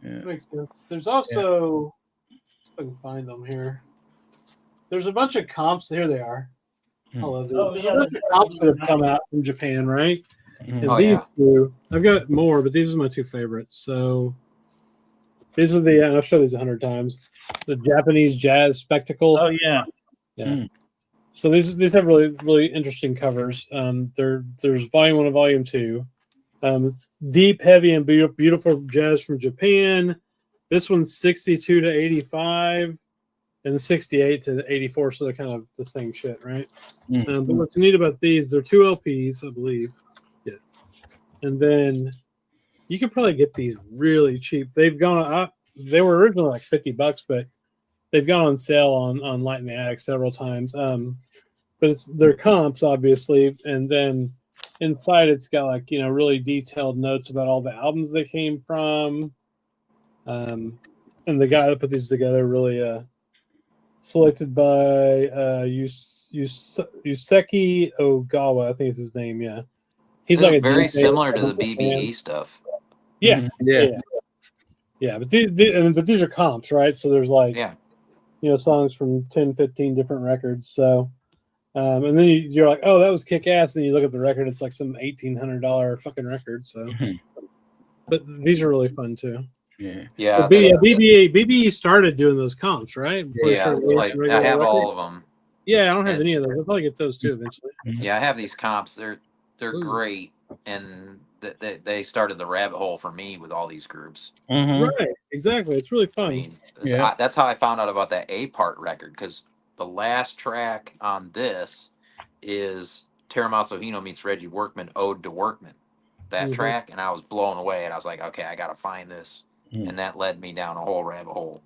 Yeah, that makes sense. There's also, if I can find them here. There's a bunch of comps. Here they are. I love these. There's a bunch of comps that have come out from Japan, right? And these two, I've got more, but these are my two favorites. So these are I've shown these 100 times. The Japanese jazz spectacle. Oh yeah. So these have really interesting covers. There's volume 1 and volume 2. It's deep, heavy, and beautiful jazz from Japan. This one's 62 to 85, and 68 to 84. So they're kind of the same shit, right? But what's neat about these, they're 2 LPs, I believe. Yeah, and then you can probably get these really cheap. They've gone up. They were originally like $50, but they've gone on sale on Light in the Attic several times. But they're comps, obviously, and then inside it's got like really detailed notes about all the albums they came from. And the guy that put these together really selected by Yuseki Ogawa, I think is his name. Yeah, he's like a very DJ similar to the BBE stuff. Yeah. But these are comps, right? So there's like songs from 10, 15 different records. So and then you're like, oh, that was kick ass. And then you look at the record, it's like some $1,800 fucking record. So, but these are really fun too. Yeah. BBE started doing those comps, right? I have all of them. Yeah, I don't have any of those. I'll probably get those too eventually. Yeah, I have these comps. They're great, and they started the rabbit hole for me with all these groups. Right, exactly. It's really fun. I mean, that's how I found out about that A-part record, because the last track on this is Teramaso Hino meets Reggie Workman, Ode to Workman. That track, and I was blown away, and I was like, okay, I got to find this. And that led me down a whole rabbit hole.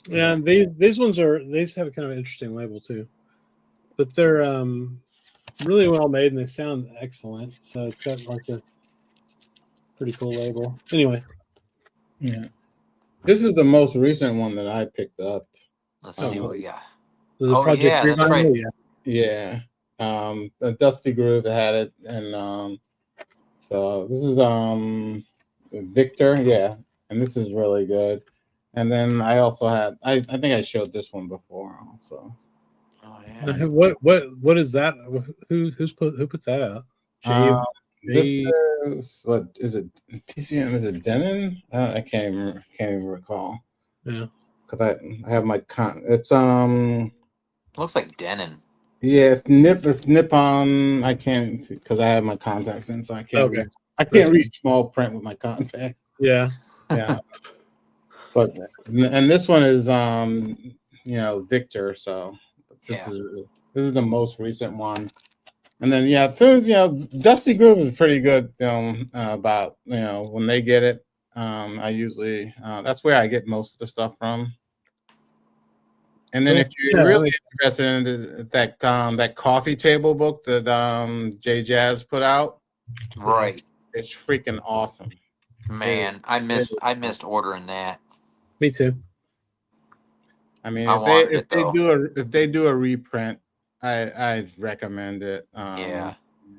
Yeah, and these ones have a kind of an interesting label too, but they're really well made and they sound excellent. So it's got like a pretty cool label. Anyway, this is the most recent one that I picked up. Let's see what we got. Project that's right. Yeah, the Dusty Groove had it, and so this is Victor, and this is really good. And then I also had I think I showed this one before also. What is that? Who puts that out? This is, what is it? PCM, is it Denon? I can't even recall. Yeah, because I have my it's looks like Denon. Yeah, it's Nippon. I can't, because I have my contacts in, so I can't read. I can't read small print with my contacts. Yeah. But and this one is Victor. So this is the most recent one. And then Dusty Groove is pretty good about when they get it. I usually that's where I get most of the stuff from. And then if you're really interested in that coffee table book that J Jazz put out, right? It's freaking awesome. Man, I missed ordering that. Me too. I mean, if they do a reprint, I'd recommend it.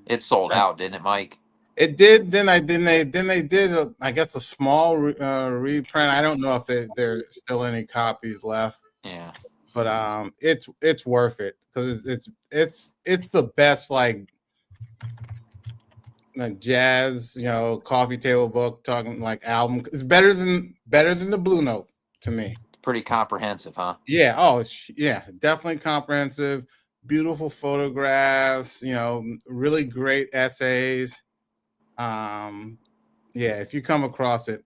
It sold out, didn't it, Mike? It did. Then they did I guess a small reprint. I don't know if there's still any copies left. Yeah. But it's worth it, because it's the best like jazz coffee table book, talking like album. It's better than the Blue Note to me. It's pretty comprehensive, huh? Yeah. Oh yeah, definitely comprehensive. Beautiful photographs. Really great essays. If you come across it,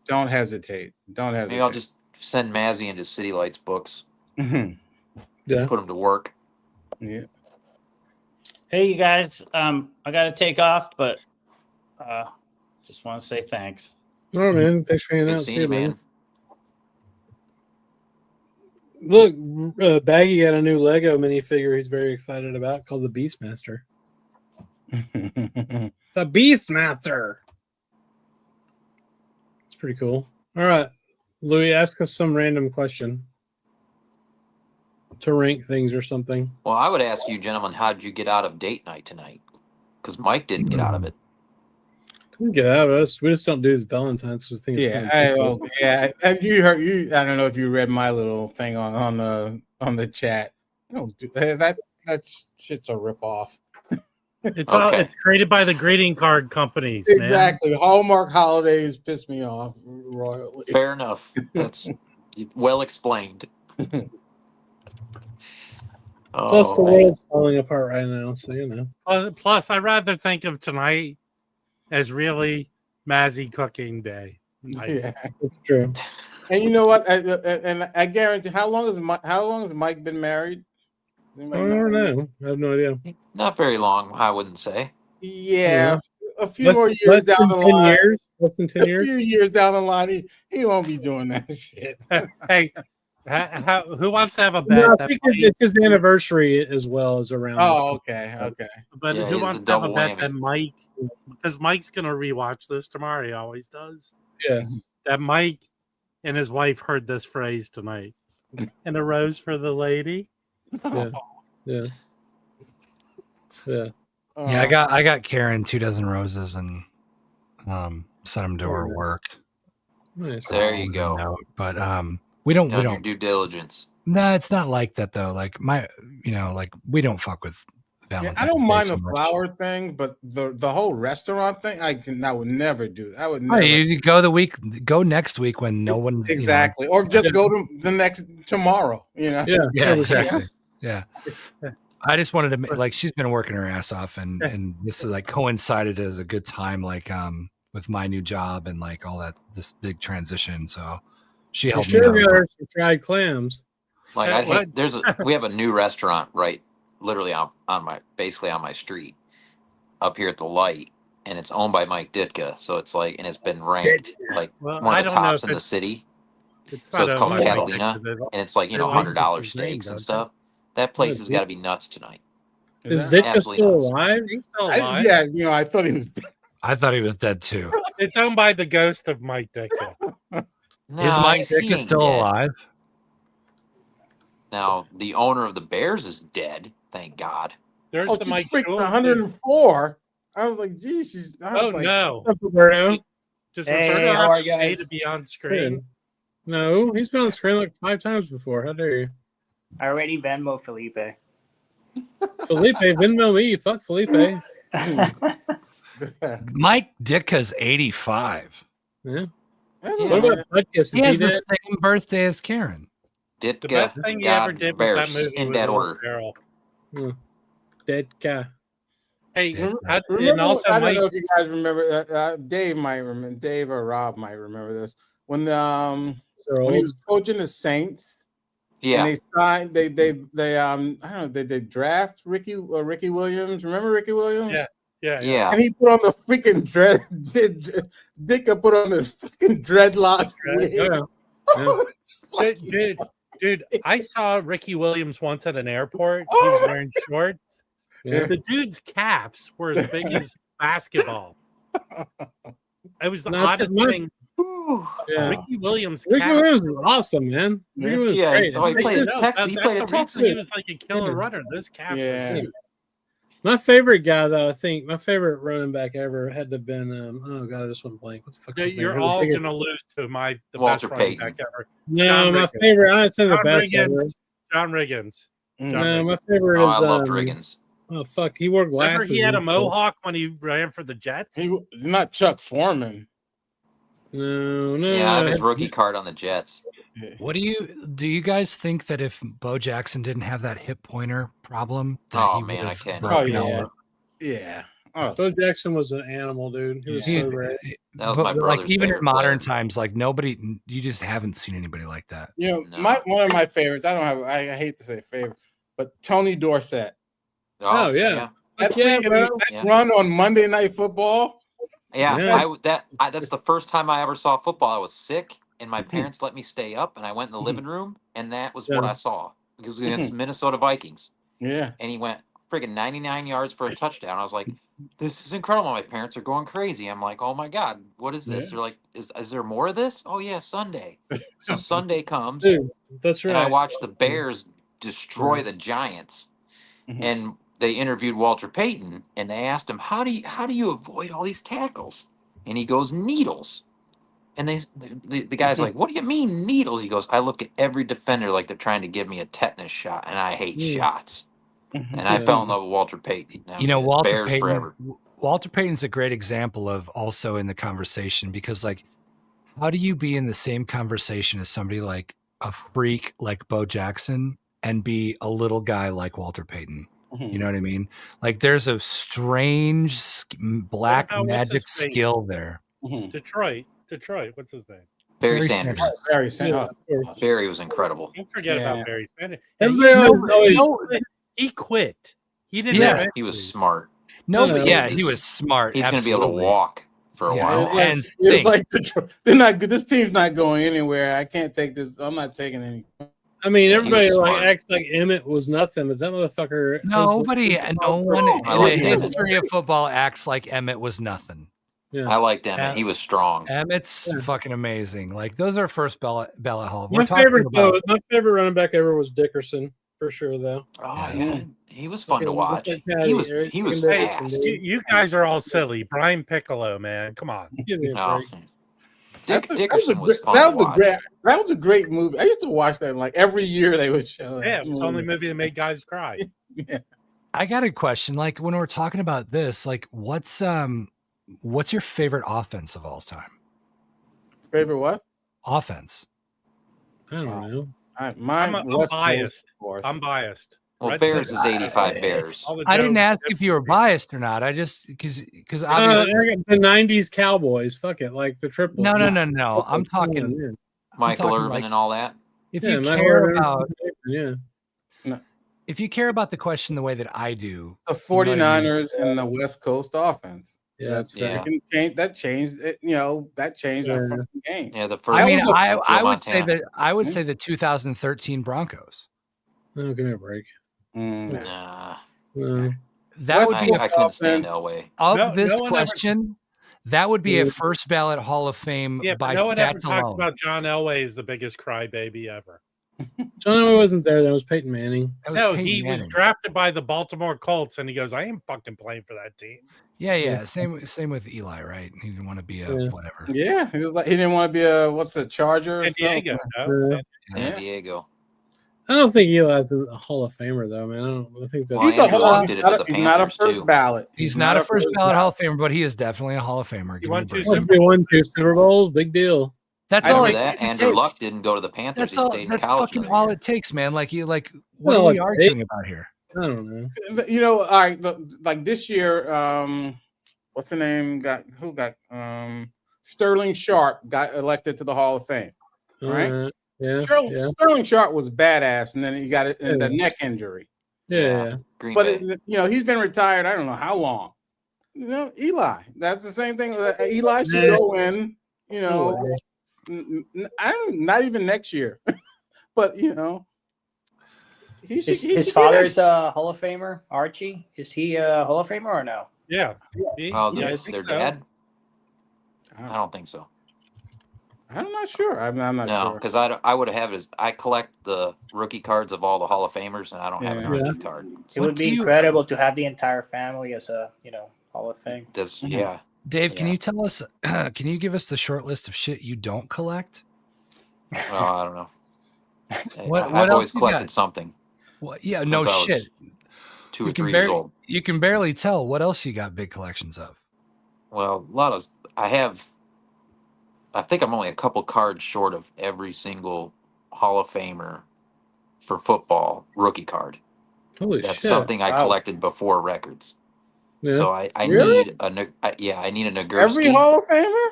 don't hesitate. Maybe I'll just send Mazzy into City Lights books. Yeah. Put them to work. Yeah. Hey, you guys. I got to take off, but just want to say thanks. All right, man. Thanks for hanging out. See you, man. Look, Baggy got a new Lego minifigure he's very excited about called the Beastmaster. The Beastmaster. It's pretty cool. All right. Louis, ask us some random question to rank things or something. Well, I would ask you, gentlemen, how did you get out of date night tonight? Because Mike didn't get out of it. We get out of us. We just don't do his Valentine's thing. And you heard I don't know if you read my little thing on the chat. I don't do that. That shit's a ripoff. It's created by the greeting card companies. Exactly. Man. Hallmark holidays piss me off royally. Fair enough. That's well explained. Plus, the man. world's falling apart right now, so you know. Plus, I rather think of tonight as really Mazzy cooking day. Yeah, It's true. and you know what? And I guarantee. How long has Mike been married? I don't know. I have no idea. Not very long, I wouldn't say. Yeah, a few Less- more less years down than the 10 line. years? Less than 10 A years? few years down the line, he won't be doing that shit. Hey, who wants to have a bet? No, I that think Mike- it's his anniversary as well as around. Oh, this okay, okay. But Yeah, who it's wants a to have a double bet whammy. that Mike, because Mike's going to rewatch this tomorrow. He always does. Yes. That Mike and his wife heard this phrase tonight. And a rose for the lady. Yeah. Yeah. Yeah. Yeah, I got Karen 2 dozen roses and sent them to her work. Nice. There you go. Note. But we don't Your due diligence. No, it's not like that though. Like we don't fuck with Valentine's I don't Day mind so the much. flower thing, but the whole restaurant thing, I would never do. I would Oh, never. you go next week when no one's exactly, or just go to the next tomorrow. You know. Yeah, exactly. Yeah. I just wanted to like she's been working her ass off and this is like coincided as a good time like with my new job and like all that this big transition. So she helped me Sure, out. got her some fried clams. Like I'd hate, we have a new restaurant right literally on my street up here at the light, and it's owned by Mike Ditka, so it's like, and it's been ranked like Well, one I of the don't know tops if in the it's- city. It's So not it's called owned by Catalina, Ditka. and it's like, They $100 license his name, steaks and don't stuff. That place has dude. got to be nuts tonight. Is that- Ditka absolutely still nuts. alive? He's still alive. Yeah, I thought he was. I thought he was dead too. It's owned by the ghost of Mike Ditka. Is Mike he Ditka ain't still dead. alive? Now the owner of the Bears is dead, thank God. There's Oh, the she Mike freaked Schultz. 104. I was like, geez, she's. Oh no! What's up, Roberto? Just Hey, Roberto how are has you to pay guys? to be on screen. No, he's been on the screen like 5 times before. How dare you? I already Venmo Felipe. Felipe, Venmo me. Fuck Felipe. Mike Ditka's 85. Yeah. Yeah, What about Butkus? He has the dead? same birthday as Karen. Ditka, The best thing he God, ever did was Bears that movie in with that Will order. Ferrell. Dead guy. Hey, Dead. and Remember, also I don't Mike. know if you guys remember. Dave might remember. Dave or Rob might remember this. When They're when he old. was coaching the Saints, Yeah, and they signed, they I don't know, they draft Ricky Williams. Remember Ricky Williams? Yeah. yeah. And he put on the freaking dread. Dicka put on this freaking dreadlock wig. Yeah. Yeah. Dude, I saw Ricky Williams once at an airport. He was wearing shorts. Yeah. The dude's calves were as big as basketballs. It was the oddest thing. Yeah. Ricky Williams' Ricky calves. Williams was awesome, man. Ricky was Yeah, great. he played at No, Texas. He that's played at the reason Texas. He was like a killer runner. Those calves. Yeah. Were big. My favorite guy, though, I think my favorite running back ever had to have been. Oh God, I just went blank. What the fuck? Yeah, is his name? you're Who was all biggest- gonna lose to the Walter best running Payton. back ever. No, John my Riggins. favorite. I didn't say the John best ever. Riggins. John Riggins. Mm. John No, Riggins. my favorite Oh, is. I loved Riggins. Oh fuck, he wore Remember glasses. he had a and- mohawk when he ran for the Jets? Not Chuck Foreman. No. Yeah, I have his rookie card on the Jets. What do you guys think that if Bo Jackson didn't have that hip pointer problem, that Oh, he man, would I have can't. broken Oh, all yeah. up? Yeah. Oh, Bo Jackson was an animal, dude. He was He- so great. That was but, my like brother's even in favorite modern player. times, like nobody, you just haven't seen anybody like that. you know, No. one of my favorites. I hate to say favorite, but Tony Dorsett. Oh, yeah. That Yeah, freaking bro. that Yeah. run on Monday Night Football. Yeah, Yeah. that's the first time I ever saw football. I was sick, and my parents let me stay up, and I went in the living room, and that was what Yeah. I saw. Because it was against Minnesota Vikings, Yeah. and he went friggin' 99 yards for a touchdown. I was like, "This is incredible!" My parents are going crazy. I'm like, "Oh my god, what is this?" Yeah. They're like, "Is there more of this?" Oh yeah, Sunday. So Sunday comes, Dude, that's right. and I watched the Bears destroy the Giants, Mhm. and they interviewed Walter Payton, and they asked him, how do you avoid all these tackles? And he goes, needles. And the guy's like, what do you mean needles? He goes, I look at every defender like they're trying to give me a tetanus shot, and I hate shots. And I fell in love with Walter Payton. That You know, was Walter Bears forever. Payton's a great example of also in the conversation because, like, how do you be in the same conversation as somebody like a freak like Bo Jackson and be a little guy like Walter Payton. You know what I mean? Like there's a strange black magic skill there. Detroit. What's his name? Barry Sanders. Barry Sanders. Barry was incredible. Don't forget about Barry Sanders. He quit. He didn't. Yeah, he was smart. No, but yeah, he was smart. He's going to be able to walk for a while. And think. Like they're not good. This team's not going anywhere. I can't take this. I'm not taking any. I mean, everybody acts like Emmett was nothing, but that motherfucker. No one in the history of football acts like Emmett was nothing. Yeah. I liked Emmett. He was strong. Emmett's fucking amazing. Like those are first ballot hall. My favorite running back ever was Dickerson for sure, though. Oh yeah, he was fun to watch. He was fast. You guys are all silly. Brian Piccolo, man, come on. Give me a break. Dickerson was fun to watch. That was a great movie. I used to watch that like every year they would show. Yeah, it was the only movie that made guys cry. Yeah. I got a question. Like when we're talking about this, like what's your favorite offense of all time? Favorite what? Offense. I don't know. I'm biased. I'm biased. Well, Bears is 85 Bears. I didn't ask if you were biased or not. I just because obviously the 90s Cowboys. Fuck it, like the triple. No. I'm talking Michael Irvin and all that. If you care about if you care about the question the way that I do, the 49ers and the West Coast offense. Yeah, that's fair. That changed it. That changed our fucking game. Yeah, the first. I would say the 2013 Broncos. Oh, give me a break. Nah. That would be I couldn't stand Elway. Of this question, that would be a first ballot Hall of Fame by no one ever stats talks alone. about John Elway as the biggest crybaby ever. John Elway wasn't there. That was Peyton Manning. He was drafted by the Baltimore Colts, and he goes, "I ain't fucking playing for that team." Yeah. Same with Eli, right? He didn't want to be a whatever. Yeah, he was like he didn't want to be a Charger. San Diego. San Diego. I don't think Eli's a Hall of Famer though, man. I think that he's not a first ballot. He's not a first ballot Hall of Famer, but he is definitely a Hall of Famer. He won 2 Super Bowls, big deal. That's all. Andrew Luck didn't go to the Panthers. He stayed in college. Fucking all it takes, man. Like what are we arguing about here? I don't know. All right, like this year, what's the name? Sterling Sharp got elected to the Hall of Fame, right? Sterling Sharp was badass, and then he got the neck injury. Yeah. But he's been retired. I don't know how long. Eli. That's the same thing. Eli should go in. Not even next year, but his father's a Hall of Famer, Archie. Is he a Hall of Famer or no? Yeah. Their dad? I don't think so. I'm not sure. I'm not sure. No, because I would have it as I collect the rookie cards of all the Hall of Famers, and I don't have an Archie card. It would be incredible to have the entire family as a Hall of Fame. Yeah. Dave, can you tell us? Can you give us the short list of shit you don't collect? Oh, I don't know. I've always collected something. Well, yeah, no shit. 2 or 3 years old. You can barely tell. What else you got big collections of? Well, a lot of I think I'm only a couple cards short of every single Hall of Famer for football rookie card. Holy That's shit. something I collected before records. Yeah. So I Really? need a Nagurski. Every Hall of Famer?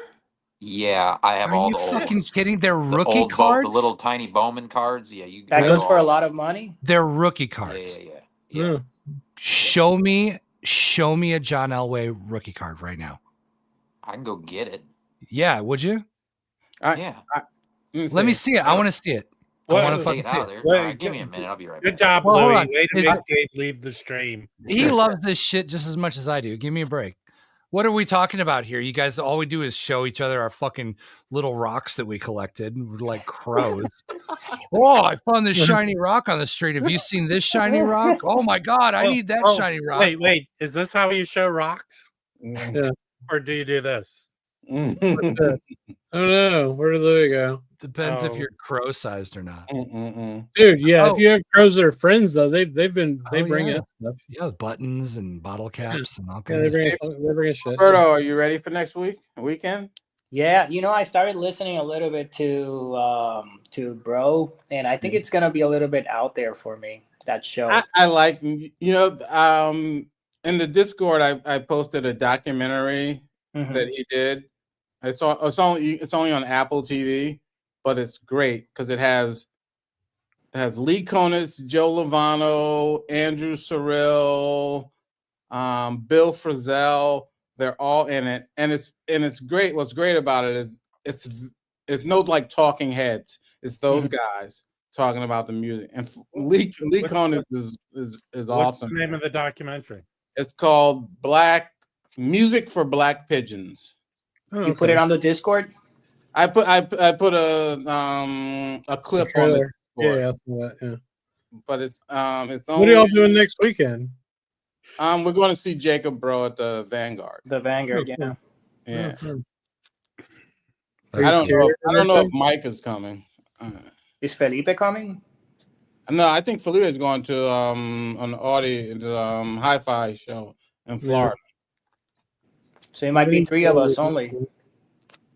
Yeah, I have Are all you the old fucking ones. kidding? They're The rookie old cards. the little tiny Bowman cards. Yeah, That goes for a lot of money. They're rookie cards. Yeah. Show me a John Elway rookie card right now. I can go get it. Yeah, would you? Let me see it. I want to see it. I want to fucking see it. All right, give me a minute. I'll be right back. Good job, Well, hold Louie. on. Way to make Dave leave the stream. He loves this shit just as much as I do. Give me a break. What are we talking about here? You guys, all we do is show each other our fucking little rocks that we collected. We're like crows. Oh, I found this shiny rock on the street. Have you seen this shiny rock? Oh my God, I need that shiny rock. Wait. Is this how you show rocks? Yeah. Or do you do this? I don't know. Where did Louis go? Depends if you're crow sized or not. Dude, yeah. If you have crows that are friends though, they bring in stuff. Yeah, buttons and bottle caps and all Yeah, kinds they of bring in shit. Roberto, are you ready for next week? Weekend? Yeah, I started listening a little bit to too, bro. And I think it's gonna be a little bit out there for me. That show. I like, in the Discord, I posted a documentary that he did. It's only on Apple TV, but it's great because it has Lee Konitz, Joe Lovano, Andrew Sorrell, Bill Frisell. They're all in it, and it's great. What's great about it is it's no like talking heads. It's those guys talking about the music, and Lee Konitz is awesome. What's the name of the documentary? It's called Music for Black Pigeons. You put it on the Discord? I put a clip on the Discord. Yeah, yeah. But it's only. What are y'all doing next weekend? We're going to see Jacob Bro at the Vanguard. The Vanguard, yeah. Yeah. I don't know if Mike is coming. Is Felipe coming? No, I think Felipe is going to an hi-fi show in Florida. So it might be 3 of us only.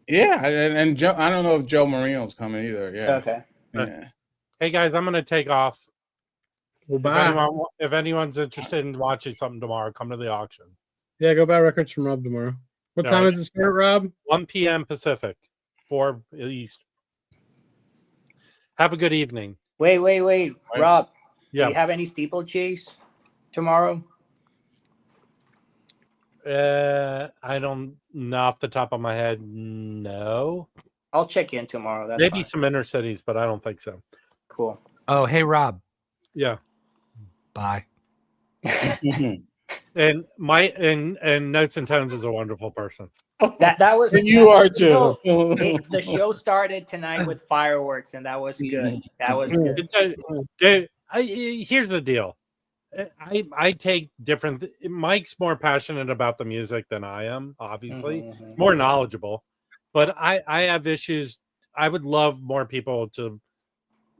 Yeah, and Joe, I don't know if Joe Marino's coming either. Yeah. Okay. Yeah. Hey guys, I'm gonna take off. Well, bye. If anyone's interested in watching something tomorrow, come to the auction. Yeah, go buy records from Rob tomorrow. What time is it start, Rob? 1 p.m. Pacific, 4 East. Have a good evening. Wait. Rob, yeah. Do you have any steeplechase tomorrow? I don't know off the top of my head. No. I'll check in tomorrow. That's maybe fine. some inner cities, but I don't think so. Cool. Oh, hey Rob. Yeah. Bye. And Notes and Tones is a wonderful person. That was. And you are too. The show started tonight with fireworks, and that was good. That was good. Dude, here's the deal. I take different. Mike's more passionate about the music than I am. Obviously, He's more knowledgeable. But I have issues. I would love more people to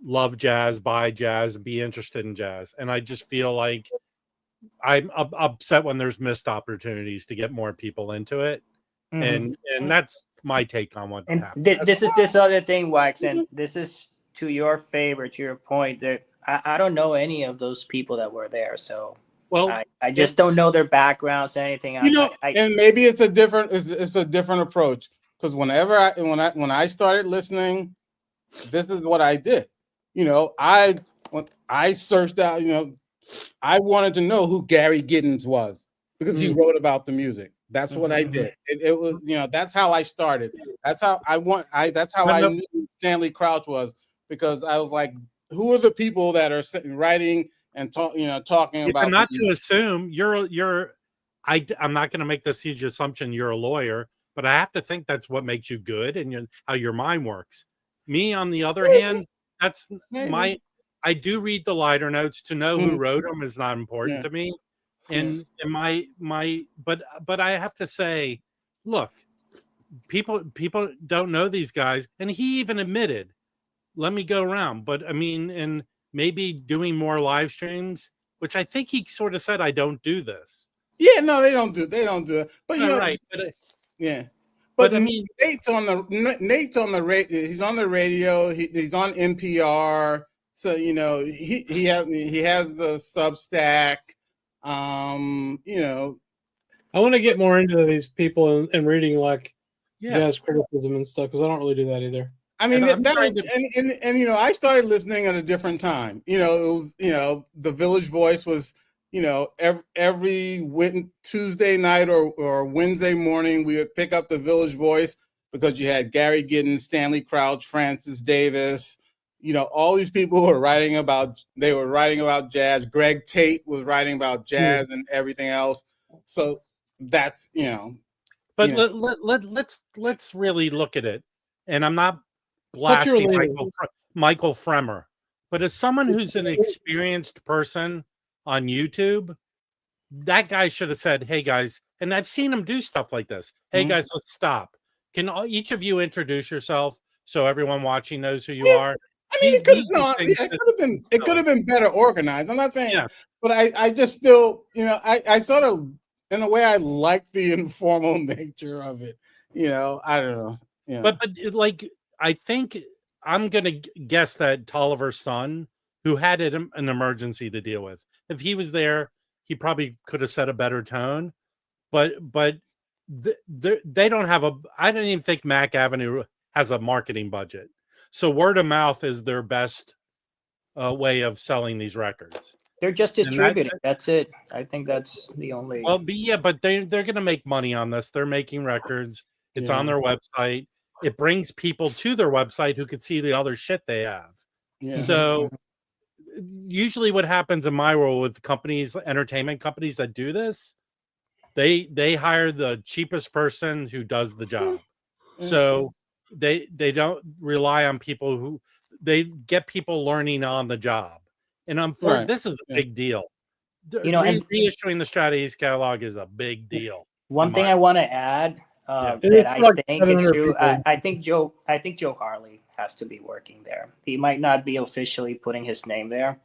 love jazz, buy jazz, and be interested in jazz. And I just feel like I'm upset when there's missed opportunities to get more people into it. And that's my take on what happened. This is this other thing, Wax, and this is to your favor, to your point. That I don't know any of those people that were there, so I just don't know their backgrounds or anything. And maybe it's a different approach. Because when I started listening, this is what I did. When I searched out, I wanted to know who Gary Giddens was because he wrote about the music. That's what I did. It was, that's how I started. That's how I knew who Stanley Crouch was, because I was like, who are the people that are writing and talking about? But not to assume I'm not going to make this huge assumption you're a lawyer, but I have to think that's what makes you good and how your mind works. Me, on the other hand, that's I do read the liner notes. To know who wrote them is not important to me. And but I have to say, look, people don't know these guys, and he even admitted, let me go around. But I mean, and maybe doing more live streams, which I think he sort of said, I don't do this. Yeah, no, they don't do it. But right. But I mean, Nate's on the radio. He's on the radio. He's on NPR. So he has the Substack. I want to get more into these people and reading like jazz criticism and stuff, because I don't really do that either. I mean, I started listening at a different time. It was, the Village Voice was, every Tuesday night or Wednesday morning, we would pick up the Village Voice because you had Gary Giddens, Stanley Crouch, Francis Davis, all these people who were writing about jazz. Greg Tate was writing about jazz and everything else. So that's, But let's really look at it. And I'm not blasting Michael Fremer, but as someone who's an experienced person on YouTube, that guy should have said, hey guys, and I've seen him do stuff like this. Hey guys, let's stop. Can each of you introduce yourself so everyone watching knows who you are? I mean, it could have been better organized. I'm not saying, but I just still, I sort of, in a way, I like the informal nature of it. I don't know. But like, I think I'm gonna guess that Tolliver's son, who had an emergency to deal with, if he was there, he probably could have set a better tone. But they don't have a. I don't even think Mac Avenue has a marketing budget, so word of mouth is their best way of selling these records. They're just distributing. That's it. I think that's the only. Well, but they're going to make money on this. They're making records. It's on their website. It brings people to their website who could see the other shit they have. Yeah. So usually what happens in my world with companies, entertainment companies that do this, they hire the cheapest person who does the job. So they don't rely on people who they get people learning on the job. And this is a big deal. Reissuing the Strata-East catalog is a big deal. One thing I want to add that I think it's true. I think Joe Harley has to be working there. He might not be officially putting his name there,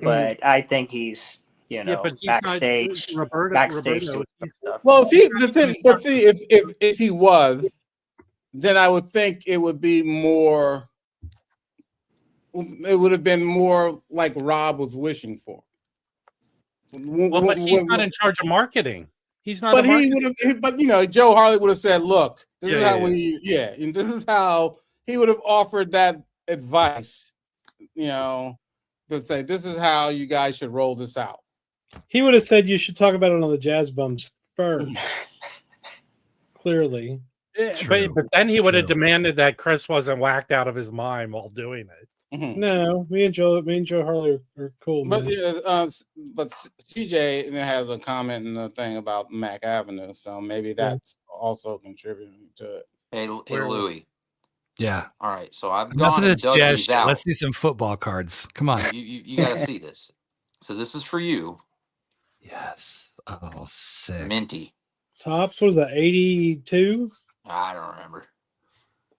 but I think he's but he's backstage, not, backstage doing stuff. Well, if he was, then I would think it would be more. It would have been more like Rob was wishing for. Well, but he's not in charge of marketing. He's not. But he would have. But Joe Harley would have said, "Look, this is how and this is how he would have offered that advice." To say, "This is how you guys should roll this out." He would have said, "You should talk about it on the Jazz Bums first." Clearly, but then he would have demanded that Chris wasn't whacked out of his mind while doing it. No, me and Joe Harley are cool. But but CJ has a comment in the thing about Mac Avenue, so maybe that's also contributing to it. Hey, Louie. Yeah. All right. So I've Enough gone of and this dug jazz these shit. out. Let's see some football cards. Come on. You got to see this. So this is for you. Yes. Oh, sick. Minty. Tops, what was that, 82? I don't remember.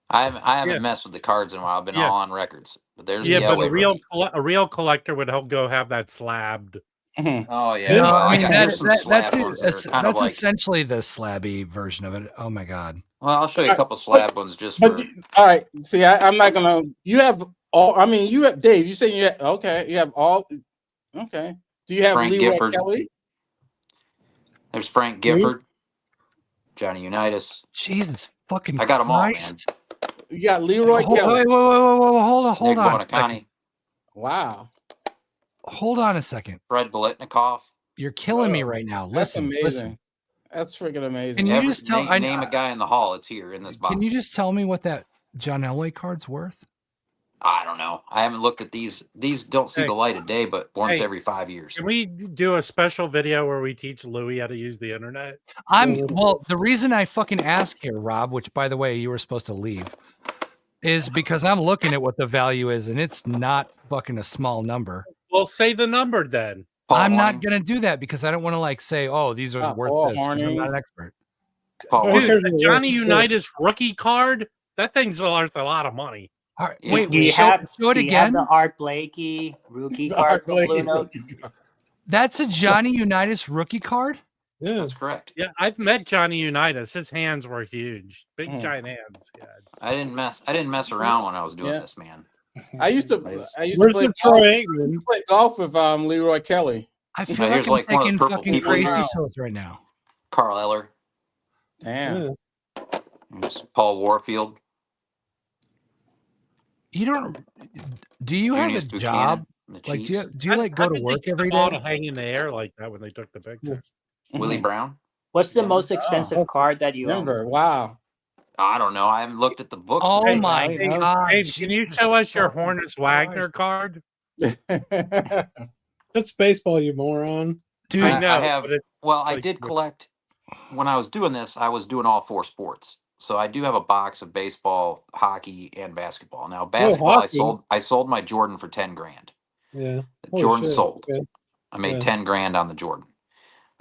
I haven't messed with the cards in a while. I've been all on records. But there's but a real collector would go have that slabbed. Oh yeah. No, I mean that's essentially the slabby version of it. Oh my god. Well, I'll show you a couple slab ones just for. All right. See, I'm not gonna. You have all. I mean, you have Dave. You say you have, okay. You have all. Okay. Do you have Frank Leroy Gifford. Kelly? There's Frank Gifford, Johnny Unitas. Jesus fucking I got them all, man. You got Leroy Kelly. Wait, hold Nick on. Bonacani. Wow. Hold on a second. Fred Biletnikoff. You're killing me right now. Listen. That's freaking amazing. Can you just tell? Name a guy in the hall. It's here in this box. Can you just tell me what that John Elway card's worth? I don't know. I haven't looked at these. These don't see the light of day, but once every 5 years. Can we do a special video where we teach Louis how to use the internet? The reason I fucking ask here, Rob, which by the way, you were supposed to leave, is because I'm looking at what the value is, and it's not fucking a small number. Well, say the number then. I'm not gonna do that because I don't want to say, oh, these are worth this. I'm not an expert. Dude, the Johnny Unitas rookie card, that thing's worth a lot of money. All right, wait, show it again. The Art Blakey rookie card. That's a Johnny Unitas rookie card? Yeah, that's correct. Yeah, I've met Johnny Unitas. His hands were huge, big giant hands. Yeah. I didn't mess around when I was doing this, man. I used to play golf with Leroy Kelly. I feel like I'm taking fucking crazy pills right now. Carl Eller. Damn. Paul Warfield. Do you have a job? Like, do you go to work every day? To hang in the air like that when they took the picture. Willie Brown. What's the most expensive card that you own? Wow. I don't know. I haven't looked at the book. Oh my god! Hey, can you show us your Hornets Wagner card? That's baseball, you moron. Dude, I did collect. When I was doing this, I was doing all 4 sports. So I do have a box of baseball, hockey, and basketball. Now basketball, I sold my Jordan for $10,000. Yeah, Jordan sold. Okay. I made $10,000 on the Jordan.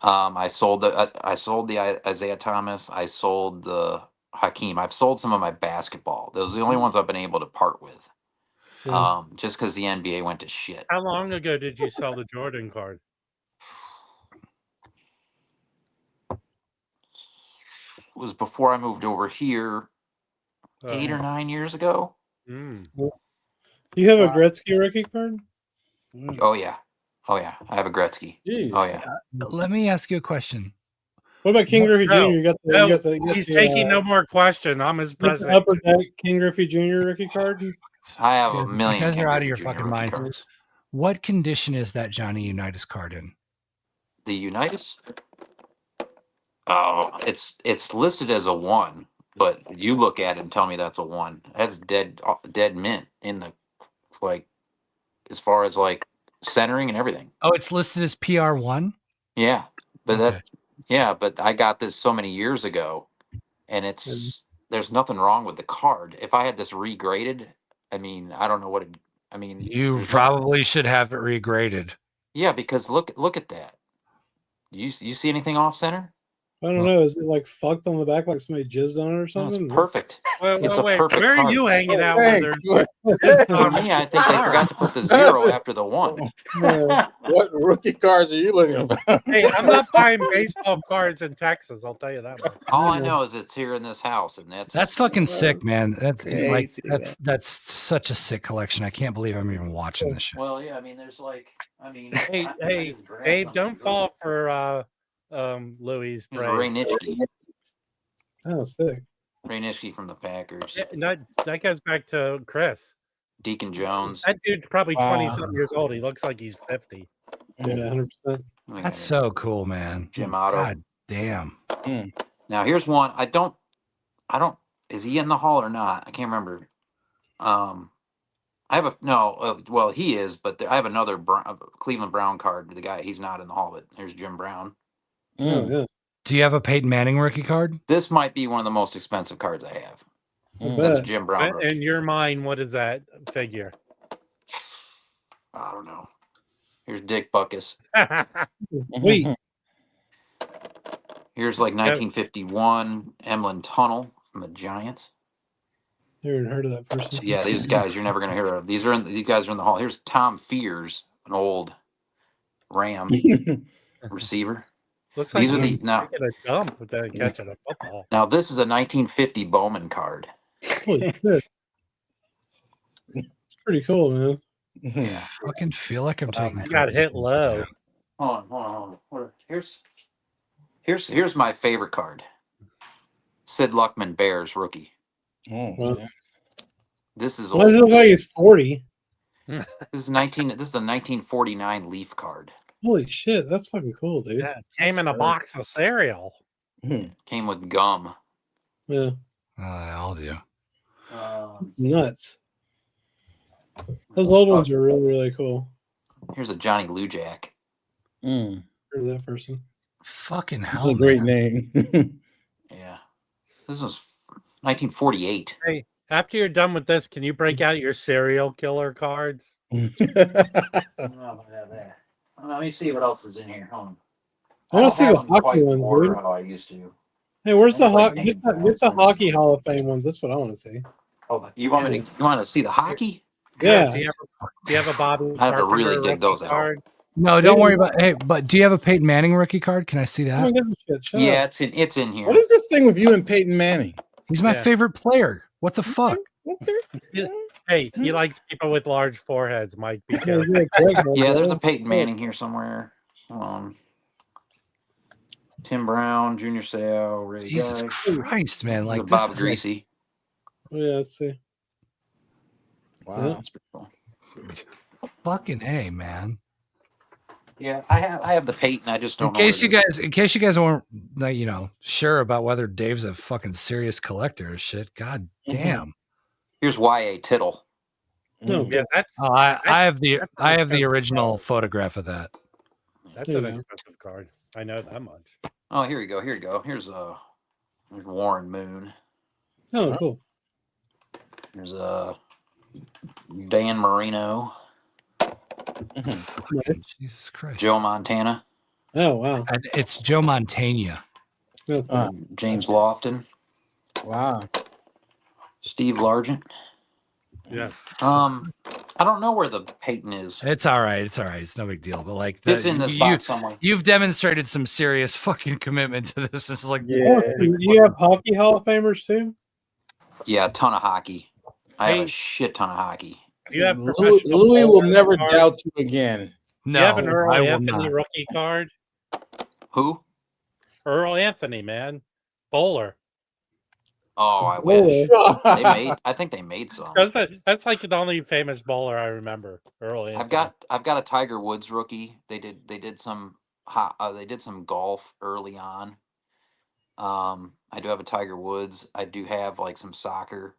I sold the Isaiah Thomas. I sold the Hakeem. I've sold some of my basketball. Those are the only ones I've been able to part with. Yeah. Just because the NBA went to shit. How long ago did you sell the Jordan card? It was before I moved over here, 8 or 9 years ago. Mm. You have a Gretzky rookie card? Oh yeah, I have a Gretzky. Jeez. Oh yeah. Let me ask you a question. What about King Griffey Jr.? You got He's taking no more question. I'm his president. Upper Deck King Griffey Jr. rookie card? I have a million. You guys King are out of Griffey your Jr. fucking rookie minds. cards. What condition is that Johnny Unitas card in? The Unitas? Oh, it's listed as a 1, but you look at it and tell me that's a 1. That's dead mint in the, like, as far as like centering and everything. Oh, it's listed as PR1? Yeah. But Okay. but I got this so many years ago, and there's nothing wrong with the card. If I had this regraded, I mean, I don't know what it, I mean, You probably should have it regraded. yeah, because look at that. You see anything off center? I don't know. Is it like fucked on the back, like somebody jizzed on it or No, something? it's perfect. Well, a wait, perfect where card. are you hanging out Hey, with her? For me, I think they forgot to put the 0 after the 1. what rookie cards are you looking at? Hey, I'm not buying baseball cards in Texas. I'll tell you that much. All I know is it's here in this house, and That's fucking sick, man. That's Crazy, that's such a sick collection. I can't believe I'm even watching this shit. well, yeah. I mean, there's like, I mean, Hey, Dave, don't fall for Louis' There's Ray praise. Nitschke. Oh, sick. Ray Nitschke from the Packers. Yeah, that goes back to Chris. Deacon Jones. That dude's probably 20-something years old. He looks like he's 50. Yeah, 100%. That's so cool, man. Jim Otto. God damn. Now here's one. I don't. Is he in the hall or not? I can't remember. I have a no. Well, he is, but I have another Cleveland Brown card. The guy, he's not in the hall, but there's Jim Brown. Oh, yeah. Do you have a Peyton Manning rookie card? This might be one of the most expensive cards I have. That's a Jim Brown. rookie. In your mind, what is that figure? I don't know. Here's Dick Buckus. Wait. Here's like 1951 Emlyn Tunnel from the Giants. Never even heard of that person. So yeah, these guys you're never going to hear of. These guys are in the hall. Here's Tom Fears, an old Ram receiver. Looks like These are he's the now. taking a dump with that catching a football. Now this is a 1950 Bowman card. Holy shit. It's pretty cool, man. Yeah. I fucking feel like I'm taking. You got hit low. Hold on. Here's my favorite card. Sid Luckman Bears rookie. Oh, This is Why does it look like it's 40? This is a 1949 Leaf card. Holy shit, that's fucking cool, dude. Yeah, came in a box of cereal. Came with gum. Yeah. I'll do. It's nuts. Those old ones are really, really cool. Here's a Johnny Lujack. Heard of that person. Fucking That's hell. a great man. name. Yeah. This is 1948. Hey, after you're done with this, can you break out your serial killer cards? Let me see what else is in here. Hold on. I want to see the don't have them hockey quite ones, order dude. how I used to. Hey, where's the Like hockey? Get the hockey Hall of Fame ones. That's what I want to see. Hold on. You want to see the hockey? Yeah. Do you have a Bobby? I have to really Carpenter dig those rookie out. card? No, don't worry about. Hey, but do you have a Peyton Manning rookie card? Can I see I that? don't give a shit. Shut Yeah, up. it's in here. What is this thing with you and Peyton Manning? He's my Yeah. favorite player. What the fuck? Okay. Hey, he likes people with large foreheads. Mike, be Yeah, careful. you're a Greg, Yeah, there's bro. a Peyton Manning here somewhere. Tim Brown, Junior Seau, Ray Jesus Guy, Christ, man! Like Bob this is like, Greasy. Oh, yeah, let's see. Wow. That's pretty cool. fucking A, man. Yeah, I have the Peyton. I just don't In know. case you guys weren't like, sure about whether Dave's a fucking serious collector or shit. God damn. Here's Y.A. Tittle. No, Yeah, that's Oh, I have the that's I have the expensive original card. photograph of that. That's There an you go. expensive card. I know that much. Oh, here you go. Here's Warren Moon. Oh, cool. There's Dan Marino, Nice. Jesus Christ. Joe Montana, Oh, wow. And it's Joe Montana. That's James Lofton, Wow. Steve Largent. Yeah. I don't know where the Peyton is. It's all right. It's all right. It's no big deal. But like, It's in this box somewhere. you've demonstrated some serious fucking commitment to this. It's like, Yeah. Do you have hockey Hall of Famers too? Yeah, a ton of hockey. I have a shit ton of hockey. Do you have Louis will never doubt you again. No, you have an Earl I will Anthony not. rookie card? Who? Earl Anthony, man. Bowler. Oh, I wish. I think they made some. That's like the only famous bowler I remember. Earl Anthony. I've got a Tiger Woods rookie. They did some golf early on. I do have a Tiger Woods. I do have like some soccer.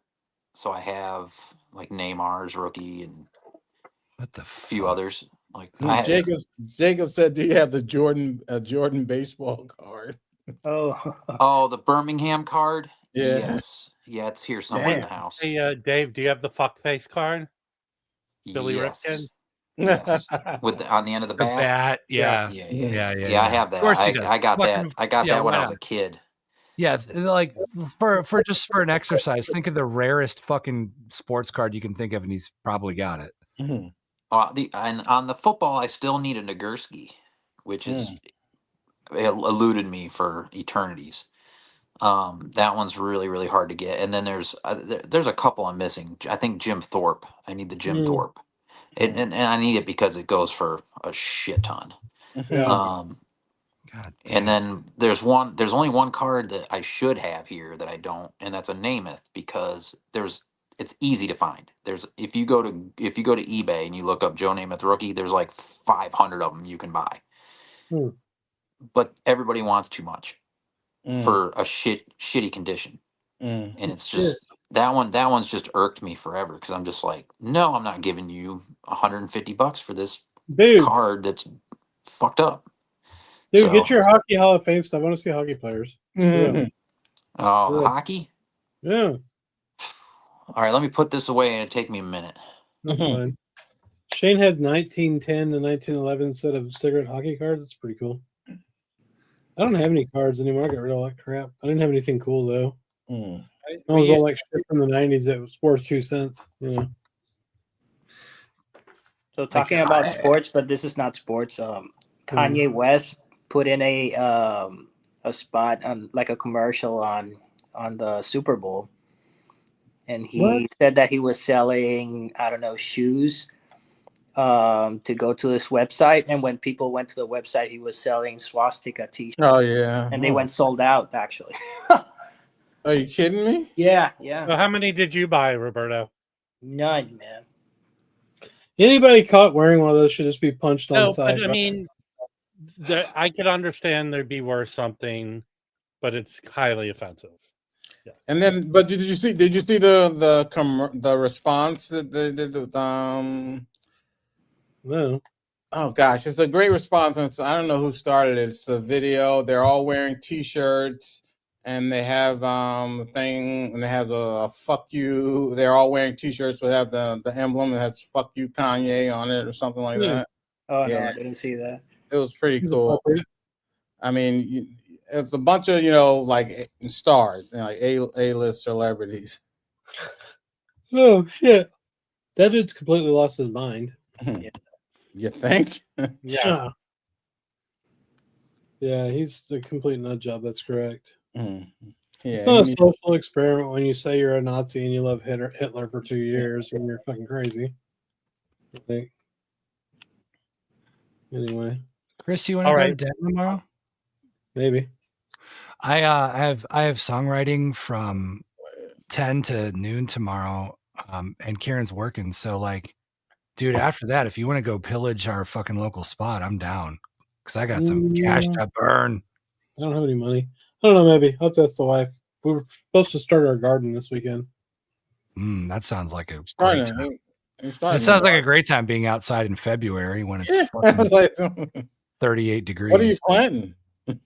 So I have like Neymar's rookie and what the few others. Like Jacob said, "Do you have the Jordan baseball card?" Oh, the Birmingham card. Yeah. Yes. Yeah, it's here somewhere in the house. Hey, Dave, do you have the fuckface card? Billy Ripken. Yes. With on the end of the bat. Yeah. Yeah. I have that. Of course he does. I got that. I got that when I was a kid. Yeah, like for just for an exercise, think of the rarest fucking sports card you can think of, and he's probably got it. Mm-hmm. And on the football, I still need a Nagurski, which is eluded me for eternities. That one's really, really hard to get. And then there's a couple I'm missing. I think Jim Thorpe. I need the Jim Thorpe, and I need it because it goes for a shit ton. And then there's only one card that I should have here that I don't, and that's a Namath because it's easy to find. If you go to eBay and you look up Joe Namath rookie, there's like 500 of them you can buy. But everybody wants too much for a shitty condition. And it's just that one's just irked me forever because I'm just like, no, I'm not giving you $150 for this card that's fucked up. Dude, get your hockey Hall of Fame stuff. I want to see hockey players. Hockey? Yeah. All right, let me put this away and it'll take me a minute. That's fine. Shane had 1910 to 1911 set of cigarette hockey cards. It's pretty cool. I don't have any cards anymore. I got rid of all that crap. I didn't have anything cool though. I was all like shit from the 90s that was worth 2 cents. So talking about sports, but this is not sports. Kanye West put in a spot on like a commercial on the Super Bowl, and he said that he was selling shoes to go to this website, and when people went to the website, he was selling swastika t-shirts. Oh yeah, and they went sold out actually. Are you kidding me? Yeah. So how many did you buy, Roberto? None, man. Anybody caught wearing one of those should just be punched on the side. But I mean, I could understand there'd be worth something, but it's highly offensive. Yes. And then, but did you see the response that they did? No. Oh gosh, it's a great response. And I don't know who started it. It's the video. They're all wearing T-shirts, and they have the thing, and it has a "fuck you." They're all wearing T-shirts that have the emblem that has "fuck you, Kanye" on it, or something like that. Oh no, I didn't see that. It was pretty cool. I mean, it's a bunch of like stars, like A-list celebrities. Oh shit! That dude's completely lost his mind. You think? Yeah. Yeah, he's a complete nut job. That's correct. Yeah, it's not a social experiment when you say you're a Nazi and you love Hitler for 2 years and you're fucking crazy. I think. Anyway, Chris, you want to go to Denver tomorrow? Maybe. I have songwriting from 10 to noon tomorrow, and Kieran's working. So like, dude, after that, if you want to go pillage our fucking local spot, I'm down because I got some cash to burn. I don't have any money. I don't know. Maybe I'll test the wife. We were supposed to start our garden this weekend. That sounds like a great time. It sounds like a great time being outside in February when it's fucking 38 degrees. What are you planting?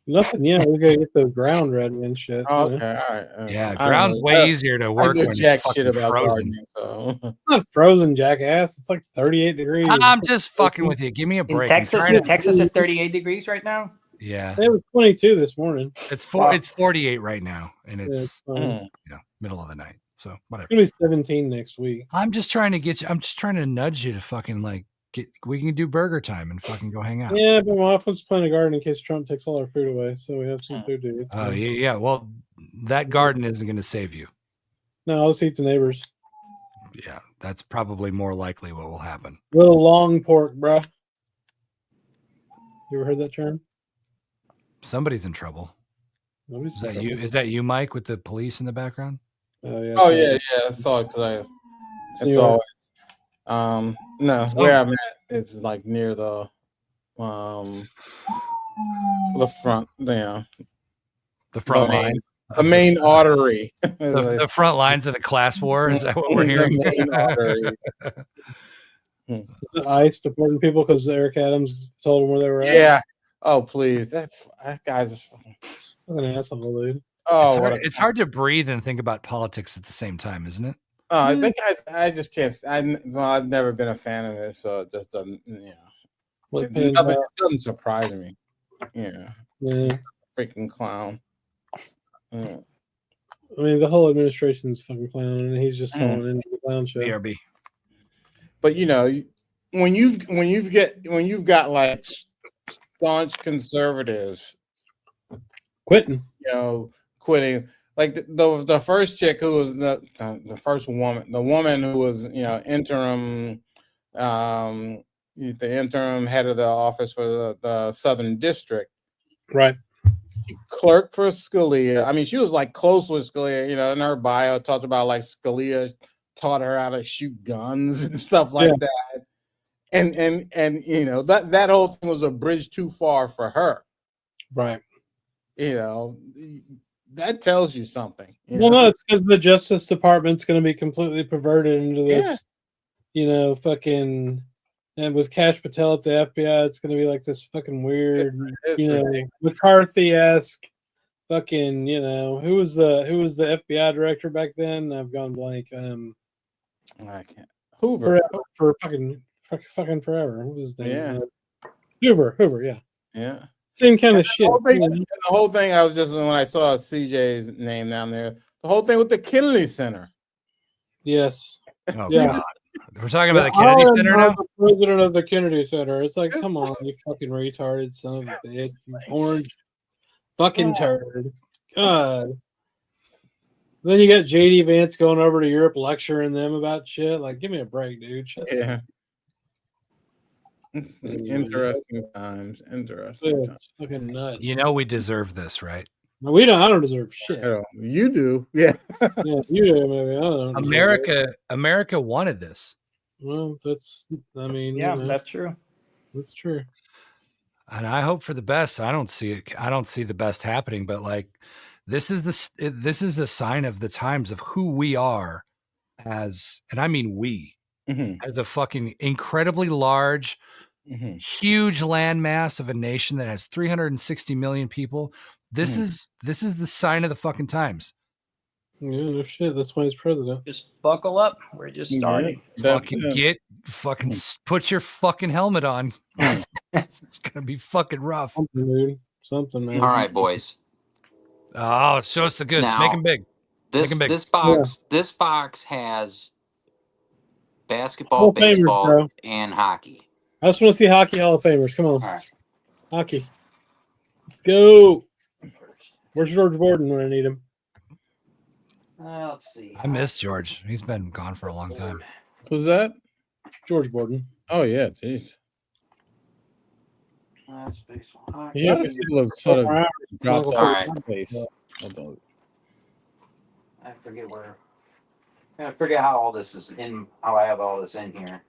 Nothing. Yeah, we gotta get the ground ready and shit. Oh, okay, all right. Yeah, ground's way easier to work when it's fucking frozen. It's not frozen, jackass. It's like 38 degrees. I'm just fucking with you. Give me a break. In Texas at 38 degrees right now. Yeah, it was 22 this morning. It's 48 right now, and it's middle of the night. So whatever. It's gonna be 17 next week. I'm just trying to get you. I'm just trying to nudge you to fucking like get. We can do burger time and fucking go hang out. Yeah, but my office plant a garden in case Trump takes all our food away, so we have some food to eat. Oh yeah. Well, that garden isn't going to save you. No, I'll just eat the neighbors. Yeah, that's probably more likely what will happen. Little long pork, bro. You ever heard that term? Somebody's in trouble. Nobody's Is that you? Is that you, Mike, with the police in the background? Oh yeah. Oh yeah. I thought because it's always no where I'm at. It's like near the front, the front lines, the main artery, the front lines of the class war. Is that what we're hearing? The main artery. ICE deporting people because Eric Adams told them where they were at. Yeah. Oh please, that guy's just fucking asshole, dude. Oh, it's hard to breathe and think about politics at the same time, isn't it? Oh, I think I just can't. I've never been a fan of this, so it just doesn't. It doesn't surprise me. Yeah. Freaking clown. Yeah. I mean, the whole administration's fucking clown, and he's just falling into the clown show. BRB. But when you've got like staunch conservatives quitting, quitting. Like the first chick who was the first woman, the woman who was interim, the interim head of the office for the Southern District, right? She clerked for Scalia. I mean, she was like close with Scalia. In her bio, talked about like Scalia taught her how to shoot guns and stuff like that. And that whole thing was a bridge too far for her, right? That tells you something. No, it's because the Justice Department's going to be completely perverted into this, fucking, and with Kash Patel at the FBI, it's going to be like this fucking weird, McCarthy-esque, fucking, who was the FBI director back then? I've gone blank. I can't. Hoover for fucking forever. What was his name? Yeah. Hoover. Yeah. Yeah. Same kind of shit. The whole thing, I was just when I saw CJ's name down there, the whole thing with the Kennedy Center. Yes. Oh, yeah. We're talking about the Kennedy Center now? The president of the Kennedy Center. It's like, come on, you fucking retarded son of a bitch. You orange fucking turd. God. Then you got JD Vance going over to Europe lecturing them about shit. Like, give me a break, dude. Yeah. Interesting times. Interesting times. Fucking nuts. We deserve this, right? No, we don't. I don't deserve shit. You do. Yeah. Yeah, you do. Maybe I don't. America wanted this. Well, that's true. That's true. And I hope for the best. I don't see it. I don't see the best happening, but like, this is a sign of the times of who we are as, and I mean we, as a fucking incredibly large, huge landmass of a nation that has 360 million people. This is the sign of the fucking times. Yeah, no shit. That's why he's president. Just buckle up. We're just starting. Put your fucking helmet on. It's gonna be fucking rough. Something, dude. Something, man. All right, boys. Oh, show us the goods. Now, Make them big. This box has basketball, baseball, and hockey. I just want to see hockey Hall of Famers. Come on. All right. Hockey. Go. Where's George Borden when I need him? Let's see. I miss George. He's been gone for a long time. Who's that? George Borden. Oh yeah, jeez. That's baseball. Yeah, sort of dropped all off right. Face. I forget where. I forget how all this is in. How I have all this in here.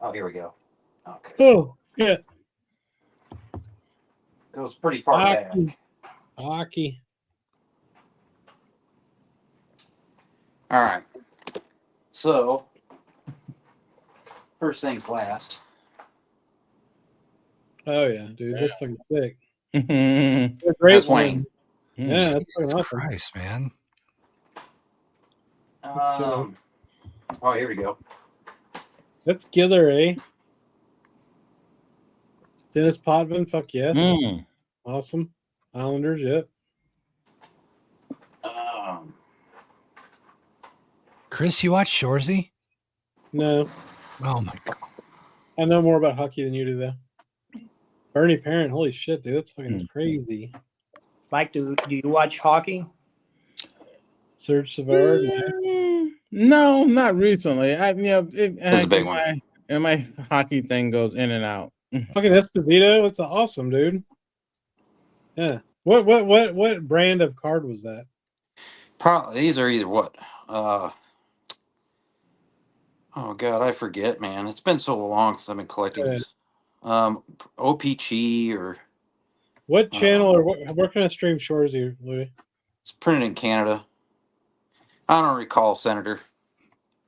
Oh, here we go. Okay. Oh, yeah. Goes pretty far back. Hockey. All right. So, first things last. Oh yeah, dude, that's fucking sick. That's great Wayne. Yeah, that's fucking awesome. Christ, man. Oh, here we go. That's killer, eh? Dennis Potvin, fuck yes. Awesome. Islanders, yep. Chris, you watch Shoresy? No. Oh my god. I know more about hockey than you do, though. Bernie Parent, holy shit, dude, that's fucking crazy. Mike, do you watch hockey? Serge Savard, No, not recently. This is a big one. My hockey thing goes in and out. Fucking Esposito, it's awesome, dude. Yeah. What brand of card was that? These are either what? Oh God, I forget, man. It's been so long since I've been collecting these. OPG or what channel or what kind of stream shores you, Louis? It's printed in Canada. I don't recall, Senator.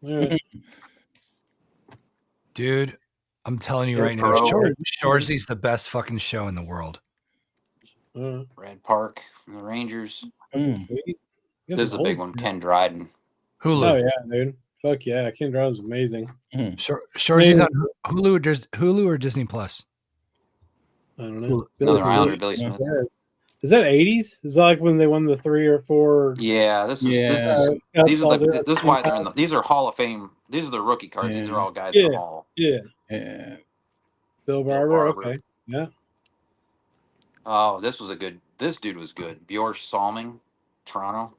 Right. Dude, I'm telling you right now, Shorzy's the best fucking show in the world. Red Park from the Rangers. Sweet. This is a big one. Ken Dryden. Hulu. Oh yeah, dude. Fuck yeah, Ken Dryden's amazing. Shorzy on Hulu or Disney Plus. I don't know. Another Islander, Billy Smith. Is that 80s? Is that like when they won the 3 or 4? Yeah, this is these are this is why they're in the. These are Hall of Fame. These are the rookie cards. These are all guys in the Hall. Yeah. Bill Barber. Okay. Yeah. Oh, this was a good. This dude was good. Björn Salming, Toronto.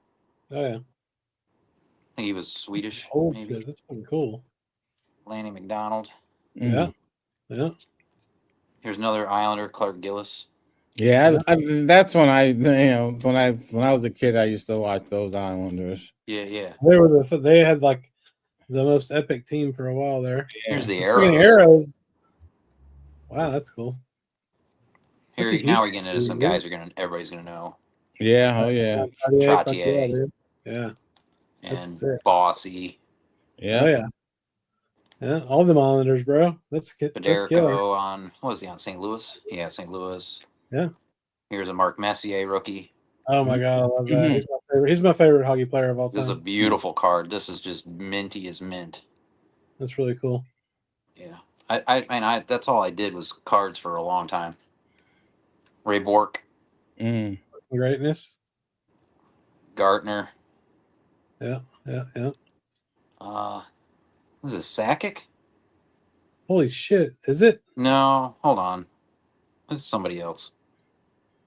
Oh yeah. I think he was Swedish. Oh maybe. shit, that's pretty cool. Lanny McDonald. Yeah. Yeah. Here's another Islander, Clark Gillis. Yeah, that's when when I was a kid, I used to watch those Islanders. Yeah. They had like the most epic team for a while there. Here's the Arrows. Wow, that's cool. Here now we're getting into some guys everybody's gonna know. Yeah, oh yeah. Trottier. Yeah. And Bossy. Yeah. Oh yeah. Yeah, all them Islanders, bro. That's good. Federico on what was he on St. Louis? Yeah, St. Louis. Yeah. Here's a Mark Messier rookie. Oh my god, I love that. He's my favorite hockey player of all time. This is a beautiful card. This is just minty as mint. That's really cool. Yeah. I that's all I did was cards for a long time. Ray Bork. Greatness. Gartner. Yeah. Is it Sakic? Holy shit. Is it? No, hold on. This is somebody else.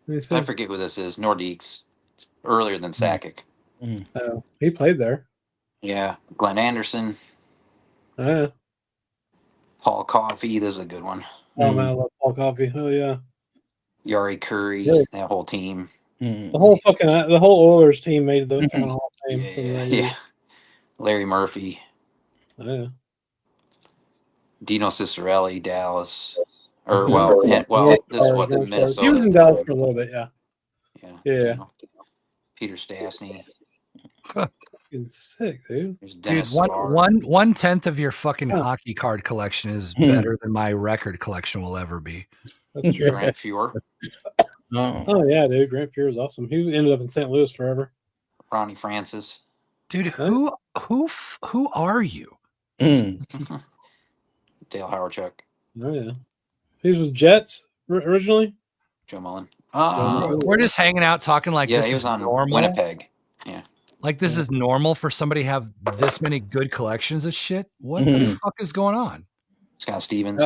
I forget who this is. Nordiques. It's earlier than Sakic. Oh, he played there. Yeah. Glenn Anderson. Yeah. Paul Coffey. This is a good one. Oh man, I love Paul Coffey. Oh yeah. Yari Curry. Yeah. That whole team. The whole Oilers team made the Hall of Fame. Yeah. Larry Murphy. Oh, yeah. Dino Cicerelli, Dallas. This is what the Minnesota. He was in Dallas for a little bit, yeah. Yeah. Peter Stastny. Fucking sick, dude. Dude, 1/10 of your fucking hockey card collection is better than my record collection will ever be. That's true. Grant Fuhr. Oh yeah, dude. Grant Fuhr is awesome. He ended up in St. Louis forever. Ronnie Francis. Dude, who are you? Dale Howardchuk. Oh yeah. He was with Jets originally. Joe Mullen. We're just hanging out talking like this he was is on normal. Winnipeg. Yeah. Like this is normal for somebody to have this many good collections of shit. What the fuck is going on? Scott Stevens.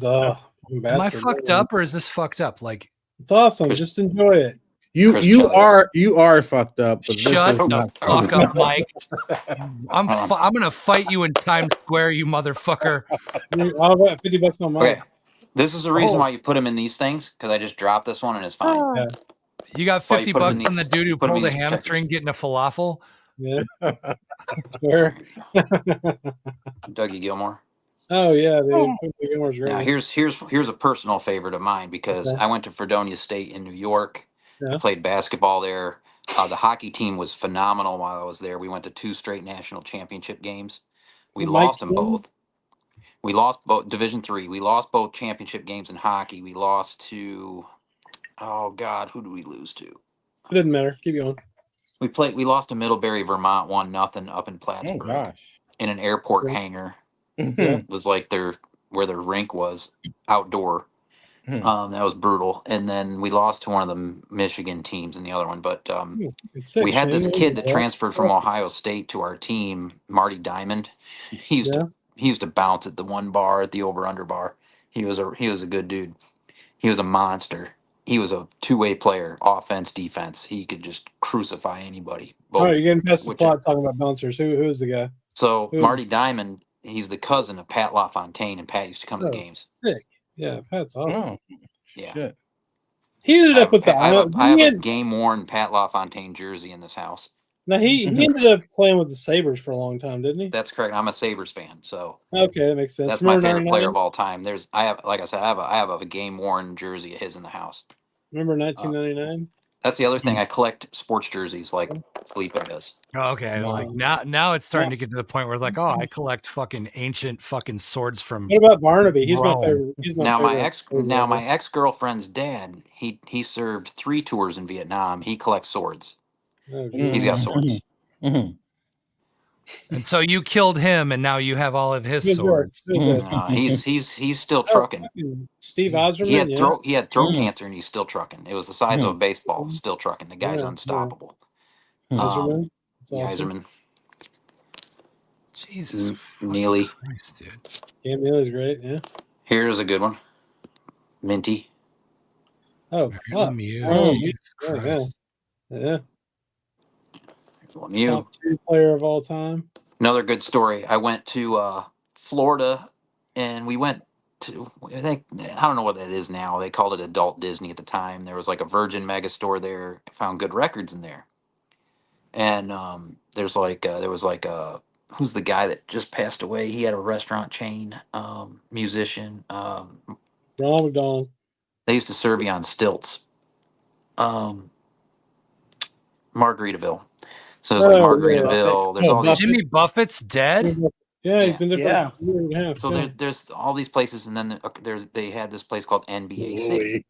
Oh, am I fucked up or is this fucked up? Like it's awesome. Just enjoy it. You are fucked up. But shut the fuck up, Mike. I'm gonna fight you in Times Square, you motherfucker. I'll bet $50 on mine. Okay. This is the reason why you put him in these things, because I just dropped this one and it's fine. Yeah. You got $50 on the dude who pulled a hamstring getting a falafel. Yeah. Swear. Dougie Gilmore. Oh yeah, dude. Gilmore's great. Now here's a personal favorite of mine because I went to Fredonia State in New York. Yeah. I played basketball there. The hockey team was phenomenal while I was there. We went to 2 straight national championship games. We lost them both. We lost both Division III. We lost both championship games in hockey. We lost to, oh God, who did we lose to? It doesn't matter. Keep going. We lost to Middlebury, Vermont, 1-0 up in Plattsburgh. Oh gosh. In an airport hangar. It was like where their rink was outdoor. That was brutal. And then we lost to one of the Michigan teams in the other one. But we had this kid that transferred from Ohio State to our team, Marty Diamond. He used to bounce at the one bar at the over-under bar. He was a good dude. He was a monster. he was a two-way player, offense, defense. He could just crucify anybody. All right, you're getting past the which- plot talking about bouncers. Who is the guy? So Who- Marty Diamond, he's the cousin of Pat LaFontaine, and Pat used to come to the games. Sick. Yeah, Pat's awesome. Yeah. Shit. He ended up with the. I have a game-worn Pat LaFontaine jersey in this house. Now he ended up playing with the Sabres for a long time, didn't he? That's correct. I'm a Sabres fan, so Okay, that makes sense. that's Remember my favorite 99? player of all time. Like I said, I have a game-worn jersey of his in the house. Remember 1999? That's the other thing. I collect sports jerseys like Felipe does. Oh, okay, like now it's starting to get to the point where like, oh, I collect fucking ancient fucking swords from. What about Barnaby? He's my Rome. favorite. He's my favorite. My ex-girlfriend's dad, he served 3 tours in Vietnam. He collects swords. Oh, He's got swords. And so you killed him, and now you have all of his Good swords. No, he's still trucking. Steve Osterman. He had throat cancer, and he's still trucking. It was the size of a baseball. Still trucking. The guy's unstoppable. Osterman. Yeah, Awesome. Iserman. Jesus Neely. Christ, dude. Yeah, Neely's great. Yeah. Here's a good one. Minty. Oh, fuck. Lemieux. Jesus Yeah. Christ. Yeah. Lemieux. Top 2 player of all time. Another good story. I went to Florida, and we went to. I don't know what that is now. They called it Adult Disney at the time. There was like a Virgin Mega store there. I found good records in there, and there was like who's the guy that just passed away? He had a restaurant chain, musician. Ronald McDonald. They used to serve you on stilts. Margaritaville. So there's like Margaritaville. There's all these. Jimmy Buffett's dead. Yeah, he's been there for Yeah. a year and a half. So there's all these places, and then they had this place called NBA City.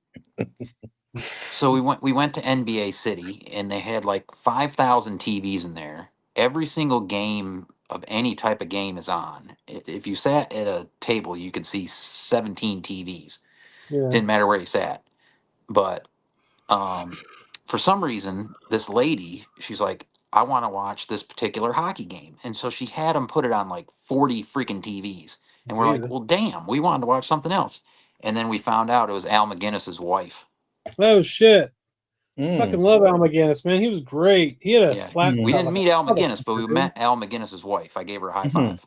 So we went to NBA City, and they had like 5,000 TVs in there. Every single game of any type of game is on. If you sat at a table, you could see 17 TVs. Yeah. Didn't matter where you sat. But for some reason, this lady, she's like, I want to watch this particular hockey game. And so she had them put it on like 40 freaking TVs. And we're like, well, damn, we wanted to watch something else. And then we found out it was Al McGinnis's wife. Oh, shit. Fucking love Al McGinnis, man. He was great. He had a slap. We didn't meet Al McGinnis, but we met Al McGinnis's wife. I gave her a high five.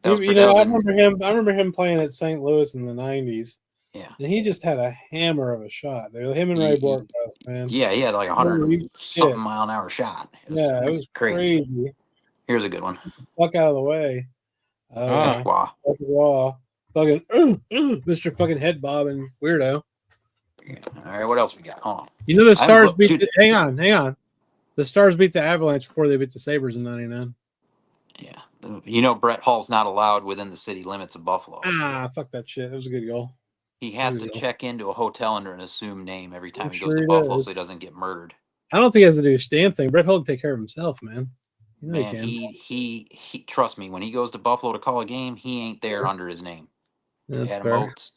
I remember him playing at St. Louis in the 90s. Yeah. And he just had a hammer of a shot. Him and Ray Bork, man. Yeah, he had like 100 something mile an hour shot. It was crazy. Here's a good one. Fuck out of the way. Wow. Raw. Fucking Mr. fucking head bobbing weirdo. All right, what else we got? Hold on. You know the Stars hang on. The Stars beat the Avalanche before they beat the Sabres in 99. Yeah. You know Brett Hall's not allowed within the city limits of Buffalo. Fuck that shit. It was a good goal. He has to check into a hotel under an assumed name every time he goes to Buffalo so he doesn't get murdered. I don't think he has to do a damn thing. Brett Hull can take care of himself, man. You know Man, he trust me, when he goes to Buffalo to call a game, he ain't there under his name. That's Adam fair. Oates.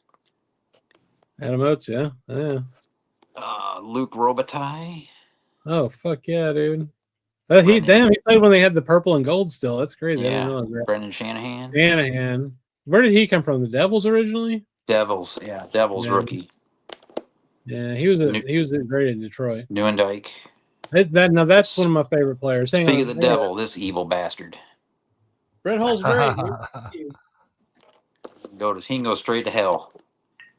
Adam Oates, yeah. Luke Robitaille. Oh, fuck yeah, dude. He played when they had the purple and gold still. That's crazy. Yeah. I didn't know that. Brendan Shanahan. Where did he come from? The Devils originally? Devils, Devils rookie. Yeah, he was great in Detroit. Neuendijk. That's one of my favorite players. Speaking of the devil, this evil bastard. Brett Hull's great. He can go straight to hell.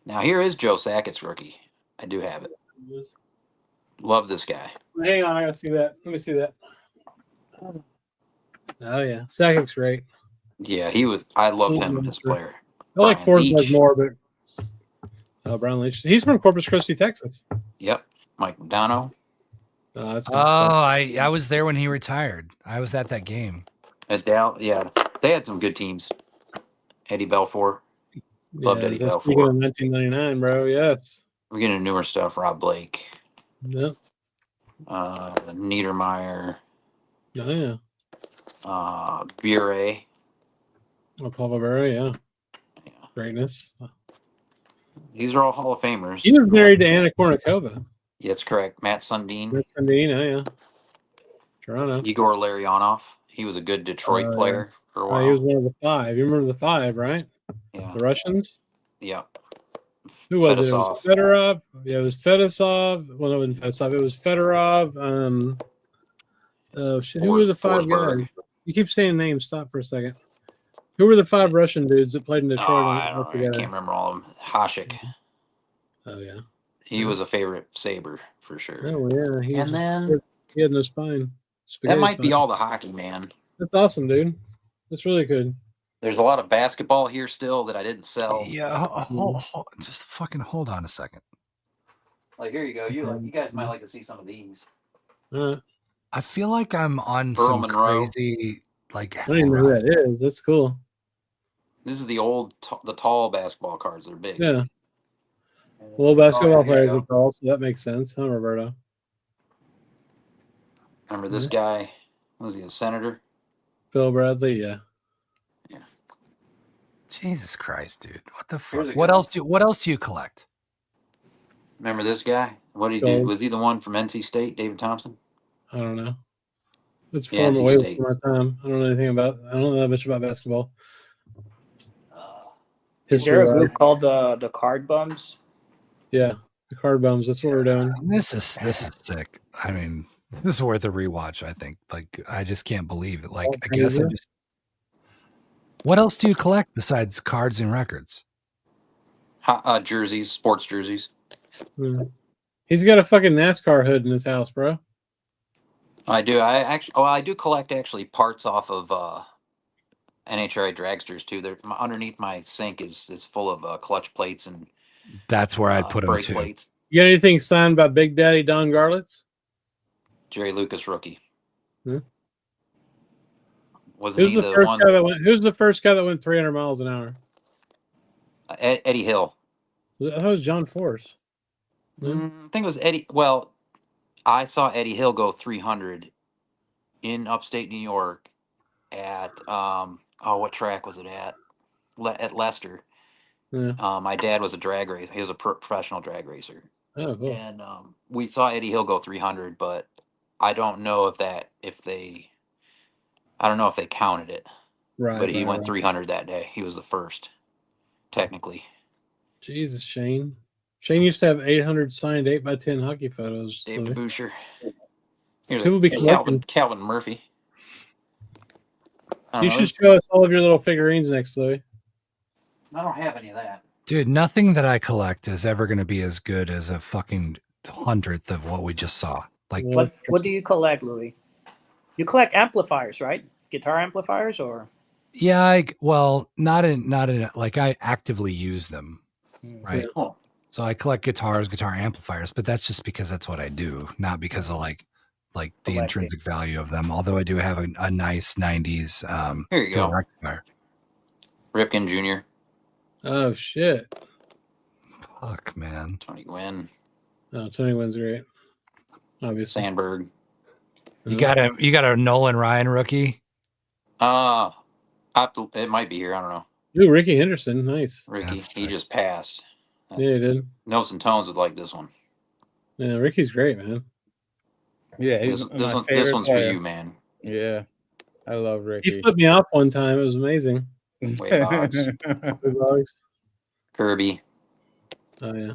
Now here is Joe Sackett's rookie. I do have it. Love this guy. Hang on, I gotta see that. Let me see that. Oh yeah, Sackett's great. Yeah, I love him as a player. I like Forsberg more, but Brian Leach. He's from Corpus Christi, Texas. Yep, Mike Modano. I was there when he retired. I was at that game. Yeah, they had some good teams. Eddie Belfour. Loved Eddie Belfour. Speaking of 1999, bro. Yes. We're getting newer stuff. Rob Blake. Yep. Niedermeyer. Oh yeah. Bure. Oh, Paul Bure, yeah. Greatness. These are all Hall of Famers. He was married to Anna Kournikova. Yeah, that's correct. Matt Sundin. Oh yeah. Toronto. Igor Larionov. He was a good Detroit player for a while. He was one of the 5. You remember the 5, right? Yeah. The Russians? Yeah. Who was it? It Fedosov. was Fedorov. Yeah, it was Fedosov. Well, it wasn't Fedosov. It was Fedorov. Shit, who were the 5 Forsberg. guys? You keep saying names. Stop for a second. Who were the 5 Russian dudes that played in Oh, Detroit? I can't remember all of them. Hasek. Oh yeah, He was a favorite Sabre for sure. oh yeah. And then He had no spine. that might be all the hockey, man. That's awesome, dude. That's really good. There's a lot of basketball here still that I didn't sell. Yeah, just fucking hold on a second. Like here you go. You guys might like to see some of these. I feel like I'm on Earl some Monroe. crazy like. I don't even know who that is. That's cool. This is the old, the tall basketball cards. They're big. Yeah. Well, basketball players are tall, so that makes sense, huh, Roberto? Remember this guy? Was he a senator? Bill Bradley, yeah. Yeah. Jesus Christ, dude! What the fuck? What else do you collect? Remember this guy? What did he do? Was he the one from NC State, David Thompson? I don't know. It's Yeah, far away from my time. I don't know anything about. I don't know that much about basketball. Is there a group called the Card Bums? Yeah, the Card Bums. That's what we're doing. This is sick. I mean, this is worth a rewatch. I think. Like, I just can't believe it. Like, I guess I just. What else do you collect besides cards and records? Jerseys, sports jerseys. He's got a fucking NASCAR hood in his house, bro. I do. I do collect actually parts off of NHRA dragsters too. They're underneath my sink is full of clutch plates and. That's where I'd put them too. Plates. You got anything signed by Big Daddy Don Garlitz? Jerry Lucas rookie. Who's the first guy that went 300 miles an hour? Eddie Hill. I thought it was John Force. I think it was Eddie. Well, I saw Eddie Hill go 300 in upstate New York at what track was it at? At Leicester. Yeah. My dad was a drag racer. He was a professional drag racer. Oh, cool. And we saw Eddie Hill go 300, but I don't know if they counted it. Right. But he went 300 that day. He was the first, technically. Jesus, Shane. Shane used to have 800 signed 8x10 hockey photos. Dave DeBoucher. People be collecting. Calvin Murphy. You should show us all of your little figurines next, Louis. I don't have any of that. Dude, nothing that I collect is ever going to be as good as a fucking 100th of what we just saw. Like, what do you collect, Louis? You collect amplifiers, right? Guitar amplifiers, or? Yeah, not in like I actively use them, right? Cool. So I collect guitar amplifiers, but that's just because that's what I do, not because of like the intrinsic value of them. Although I do have a nice 90s Here you go. rectifier. Ripken Jr. Oh shit! Fuck, man. Tony Gwynn. Oh, Tony Gwynn's great. Obviously. Sandberg. You got a Nolan Ryan rookie? It might be here. I don't know. Ooh, Ricky Henderson, nice. Ricky, he just passed. Yeah, he did. Notes and Tones would like this one. Yeah, Ricky's great, man. Yeah, this one's for you, man. Yeah, I love Ricky. He flipped me off one time. It was amazing. Wade Boggs. Kirby. Oh yeah.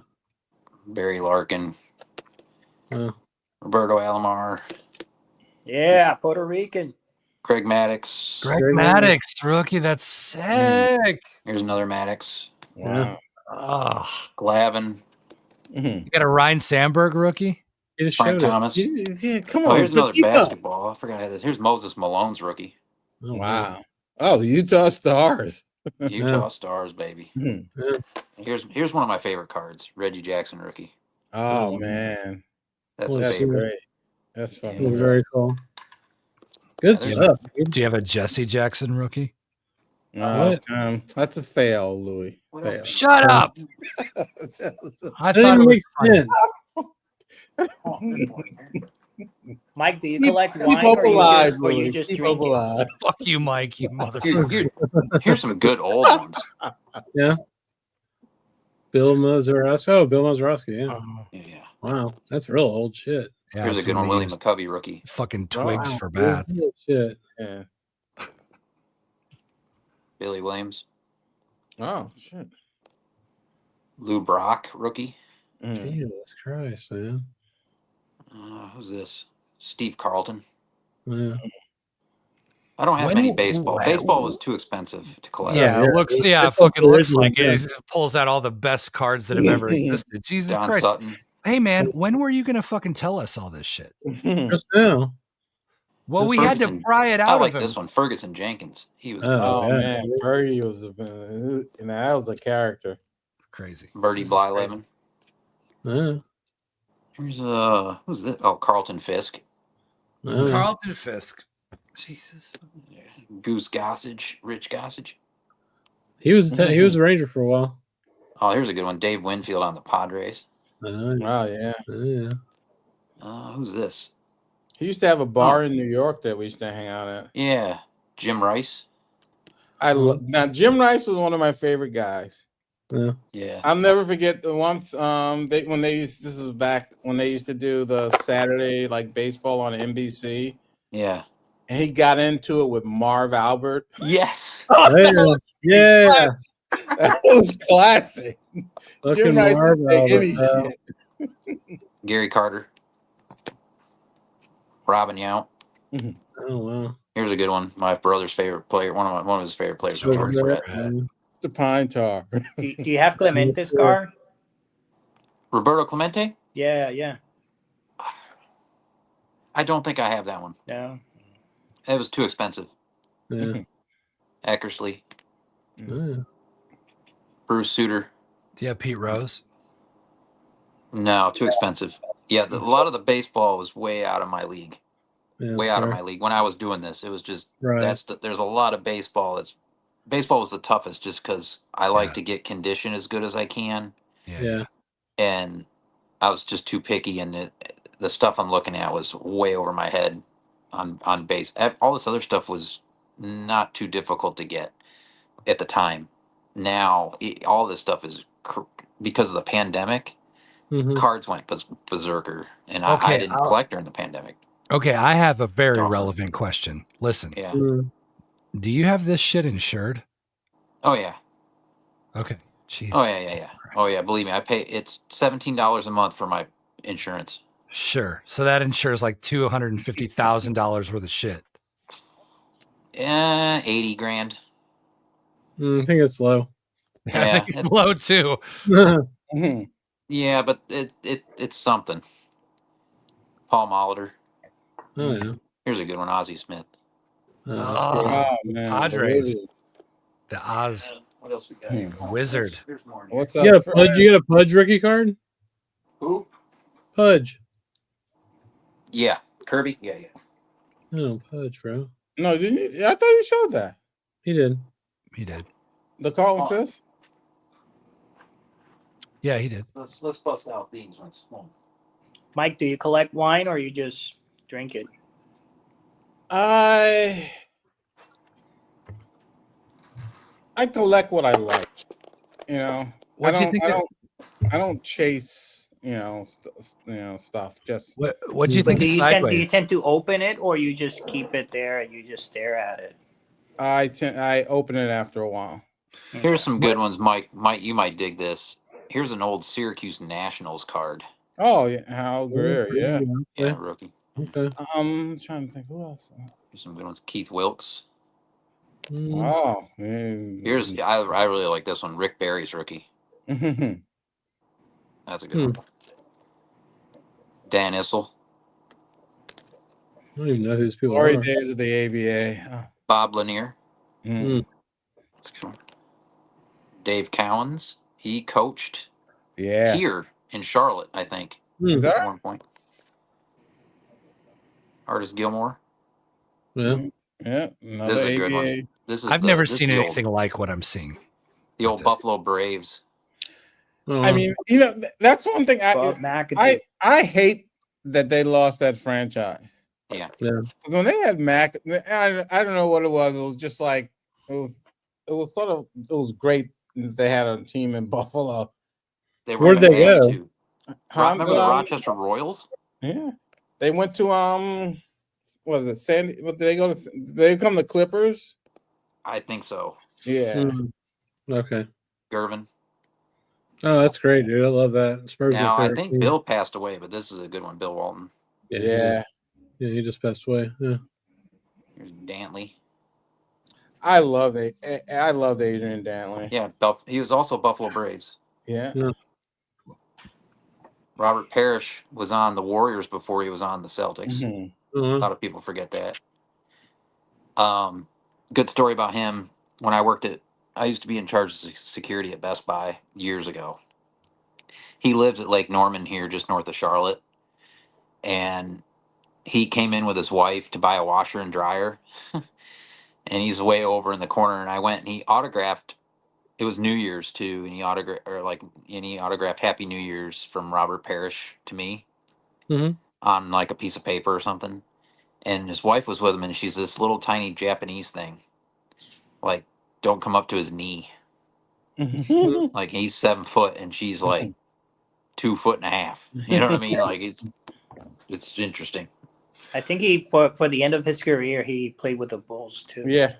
Barry Larkin. Oh. Roberto Alomar. Yeah, Puerto Rican. Craig Maddox. Greg Maddox, rookie. That's sick. Here's another Maddox. Wow. Oh. Glavin. You got a Ryan Sandberg rookie? Frank Thomas. Yeah, come Oh, on. here's another basketball. I forgot I had this. Here's Moses Malone's rookie. Oh, wow. Oh, Utah Stars. Utah Stars, baby. Yeah. Here's one of my favorite cards. Reggie Jackson rookie. Oh man. That's great. That's fucking very cool. Good stuff. Do you have a Jesse Jackson rookie? That's a fail, Louis. Fail. Shut up. I That thought didn't it make was sense. Mike, do you collect wine or you just drink it? Fuck you, Mike, you motherfucker. Here's some good old ones. Yeah. Bill Mazeroski. Oh, Bill Mazeroski. Yeah. Yeah. Wow, that's real old shit. Yeah, here's a good one. William McCovey rookie. Fucking twigs Wow. for bats. Real shit. Yeah. Billy Williams. Oh shit. Lou Brock, rookie. Jesus Christ, man. Who's this? Steve Carlton. Yeah. I don't have many baseball. Baseball was too expensive to collect. Yeah, it looks. Yeah, it fucking looks like it. It pulls out all the best cards that have ever existed. Jesus Don Christ! Sutton. Hey, man, when were you gonna fucking tell us all this shit? Just now. Well, we had to pry it I out like of him. this one, Ferguson Jenkins. He was. Man, Fergie was that was a character. Crazy. Birdie Blyleven. Yeah. Here's who's this? Oh, Carlton Fisk. Carlton Fisk. Jesus. Goose Gossage, Rich Gossage. He was a Ranger for a while. Oh, here's a good one. Dave Winfield on the Padres. Oh yeah. Yeah. Who's this? He used to have a bar in New York that we used to hang out at. Yeah, Jim Rice. Now Jim Rice was one of my favorite guys. Yeah. I'll never forget the once this is back when they used to do the Saturday like baseball on NBC. Yeah. And he got into it with Marv Albert. Yes. Yeah. That was classic. Jim Rice didn't take any shit. Gary Carter. Robin Yount. Oh wow. Here's a good one. My brother's favorite player. One of his favorite players was George Brett. The Pine Tar. Do you have Clemente's car? Roberto Clemente? Yeah. I don't think I have that one. No. It was too expensive. Yeah. Eckersley. Yeah. Bruce Sutter. Do you have Pete Rose? No, too expensive. Yeah, a lot of the baseball was way out of my league. Yeah, way out of my league. When I was doing this, it was just right. There's a lot of baseball. Baseball was the toughest just because I like to get condition as good as I can. Yeah. And I was just too picky, and the stuff I'm looking at was way over my head on base. All this other stuff was not too difficult to get at the time. Now all this stuff is because of the pandemic. Cards went berserker, and I didn't collect during the pandemic. Okay, I have a very relevant question. Listen. Yeah. Do you have this shit insured? Oh yeah. Okay. Jeez. Oh yeah. Oh yeah. Believe me, I pay. It's $17 a month for my insurance. Sure. So that insures like $250,000 worth of shit. 80 grand. I think it's low. Yeah, I think it's low too. Yeah, but it's something. Paul Molitor. Oh yeah. Here's a good one, Ozzie Smith. Oh man, Padres. The Oz. What else we got? Wizard. What's You up? get a Pudge rookie card? Who? Pudge. Yeah, Kirby. Yeah. Oh, Pudge, bro. No, didn't you? I thought you showed that. He did. The Carlton Fisk. Yeah, he did. Let's bust out these ones. Mike, do you collect wine or you just drink it? I collect what I like. You know, I don't chase. Stuff. Just what do you think? Do you tend to open it, or you just keep it there and you just stare at it? I open it after a while. Here's some good ones, Mike. You might dig this. Here's an old Syracuse Nationals card. Oh yeah, Hal Greer, yeah. Yeah, rookie. Okay. I'm trying to think who else. Here's some good ones. Keith Wilkes. Oh, man. I really like this one. Rick Barry's rookie. That's a good one. Dan Issel. I don't even know who these people Glory are. days of the ABA. Bob Lanier. Hmm. That's a good one. Dave Cowens. He coached here in Charlotte, I think. At one point. Artis Gilmore. Yeah. Yeah. This is a good one. I've never seen anything like what I'm seeing. The old Buffalo Braves. I mean, that's one thing I hate that they lost that franchise. Yeah. When they had Mac, I don't know what it was. It was just like it was great that they had a team in Buffalo. Where'd they go? Remember the Rochester Royals? Yeah, they went to what is it? Sandy? What did they go to? Did they come to Clippers? I think so. Yeah. Okay. Gervin. Oh, that's great, dude. I love that. Spurs Now, my I favorite think team. Bill passed away, but this is a good one. Bill Walton. Yeah. He just passed away. Yeah. Here's Dantley. I love Adrian Dantley. Yeah, he was also Buffalo Braves. Yeah. Robert Parrish was on the Warriors before he was on the Celtics. Mm-hmm. A lot of people forget that. Good story about him. When I used to be in charge of security at Best Buy years ago. He lives at Lake Norman here, just north of Charlotte. And he came in with his wife to buy a washer and dryer. And he's way over in the corner. And I went and he autographed. It was New Year's too, and he autographed Happy New Year's from Robert Parrish to me on like a piece of paper or something. And his wife was with him, and she's this little tiny Japanese thing. Like, don't come up to his knee. Like, he's 7 foot, and she's like 2.5 foot. You know what I mean? Like, it's interesting. I think he for the end of his career he played with the Bulls too. Yeah.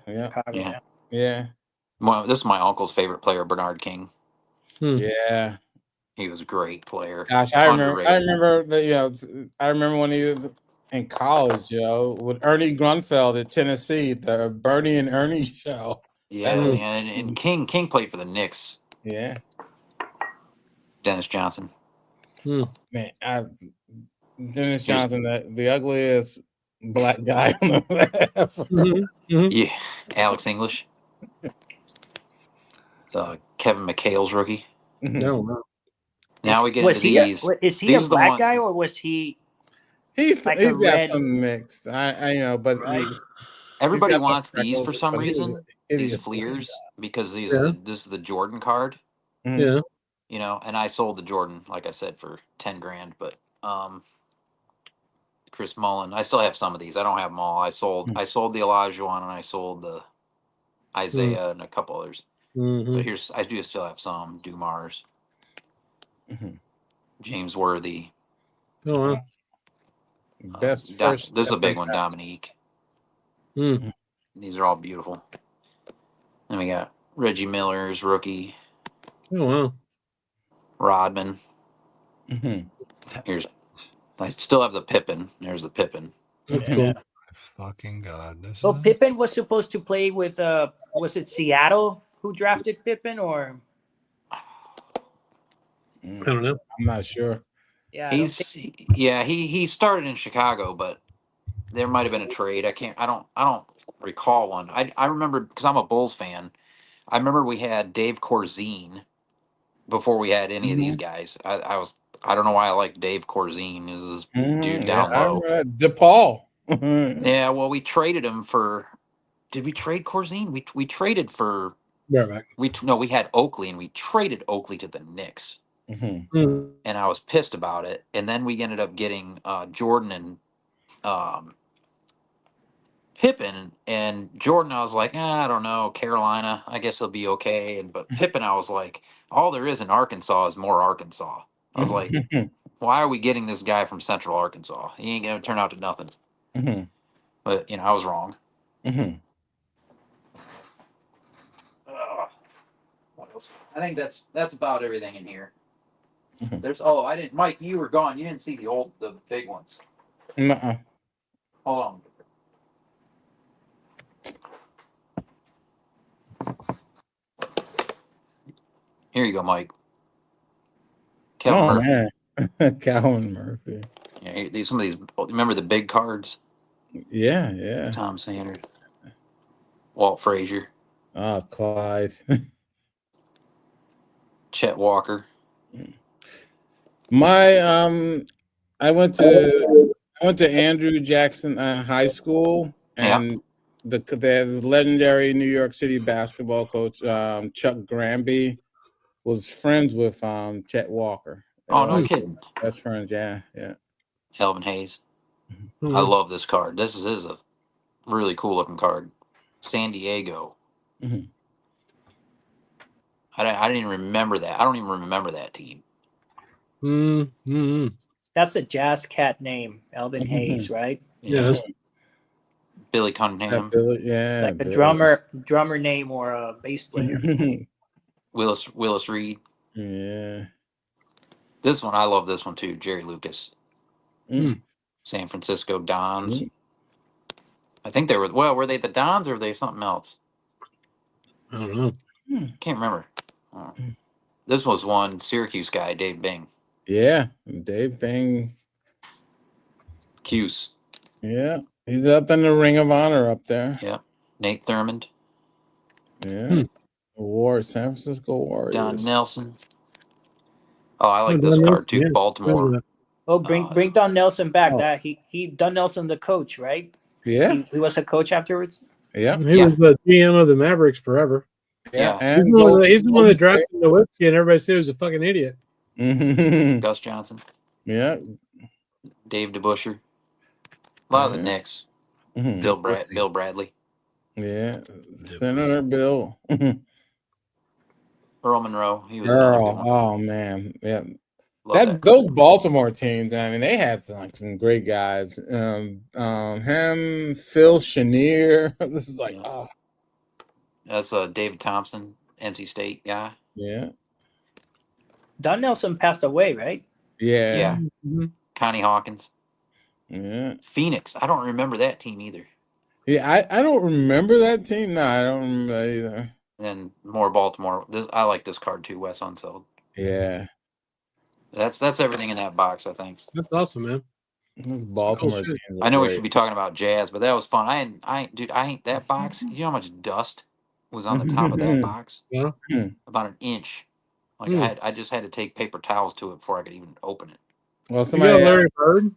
Well, this is my uncle's favorite player, Bernard King. Yeah. He was a great player. Gosh, I remember when he was in college, with Ernie Grunfeld at Tennessee, the Bernie and Ernie show. Yeah, man. And King played for the Knicks. Yeah. Dennis Johnson. Man, Dennis Johnson, the ugliest black guy on the left. Yeah, Alex English. Kevin McHale's rookie. No. Now we get into these. Is he a black guy or was he? He's like got some mixed. I know, but everybody wants these for some reason. These Fleers because this is the Jordan card. Yeah. You know, and I sold the Jordan, like I said, for $10,000. But Chris Mullin, I still have some of these. I don't have them all. I sold the Elijah one, and I sold the Isaiah and a couple others. But I do still have some Dumars, James Worthy. Oh, wow. Best this is a big one, Dominique. These are all beautiful. Then we got Reggie Miller's rookie. Oh, wow. Rodman. I still have the Pippen. There's the Pippen. That's cool. Fucking God. So Pippen was supposed to play with was it Seattle who drafted Pippen or? I don't know. I'm not sure. Yeah, he started in Chicago, but there might have been a trade. I don't recall one. I remember because I'm a Bulls fan. I remember we had Dave Corzine before we had any of these guys. I don't know why I like Dave Corzine. Is this dude down low? DePaul. Yeah, well, we traded him for. Did we trade Corzine? We traded for. We had Oakley, and we traded Oakley to the Knicks. And I was pissed about it. And then we ended up getting Jordan and Pippen. And Jordan, I was like, I don't know, Carolina. I guess he'll be okay. But Pippen, I was like, all there is in Arkansas is more Arkansas. I was like, why are we getting this guy from Central Arkansas? He ain't gonna turn out to nothing. But I was wrong. What else? I think that's about everything in here. I didn't. Mike, you were gone. You didn't see the big ones. Nuh-uh. Hold on. Here you go, Mike. Calvin Murphy. Man. Calvin Murphy. Yeah, some of these. Remember the big cards? Yeah. Tom Sanders, Walt Frazier. Clyde. Chet Walker. I went to Andrew Jackson High School, and the legendary New York City basketball coach Chuck Granby was friends with Chet Walker. Oh, no kidding. Best friends, yeah. Elvin Hayes. I love this card. This is a really cool looking card. San Diego. I didn't even remember that. I don't even remember that team. That's a Jazz Cat name, Elvin Hayes, right? Yeah. Billy Cunningham. Like a drummer name or a bass player. Willis Reed. Yeah. This one, I love this one too. Jerry Lucas. San Francisco Dons. I think they were, were they the Dons or were they something else? I don't know. Can't remember. This was one Syracuse guy, Dave Bing. Yeah, Dave Bing. Cuse. Yeah, he's up in the Ring of Honor up there. Yeah. Nate Thurmond. Yeah. San Francisco Warriors. Don Nelson. Oh, I like this card too. Baltimore. Oh, bring Don Nelson back. That he Don Nelson, the coach, right? Yeah. He was a coach afterwards. Yeah. He was the GM of the Mavericks forever. Yeah. He's the one that drafted Nowitzki, and everybody said he was a fucking idiot. Gus Johnson. Yeah. Dave DeBuscher. A lot of the Knicks. Bill Bradley. Yeah. Senator Bill. Earl Monroe. He was Earl. Oh man. Yeah. Those Baltimore teams, I mean, they had like some great guys. Him, Phil Chenier. This is like That's David Thompson, NC State guy. Yeah. Don Nelson passed away, right? Yeah. Connie Hawkins. Yeah. Phoenix. I don't remember that team either. Yeah, I don't remember that team. No, I don't remember that either. And more Baltimore. I like this card too, Wes Unseld. Yeah. That's everything in that box, I think. That's awesome, man. Baltimore cool teams. I know we should be talking about Jazz, but that was fun. I ain't that box. You know how much dust was on the top of that box? Yeah. About an inch. Like I just had to take paper towels to it before I could even open it. Well, somebody you got Larry Bird.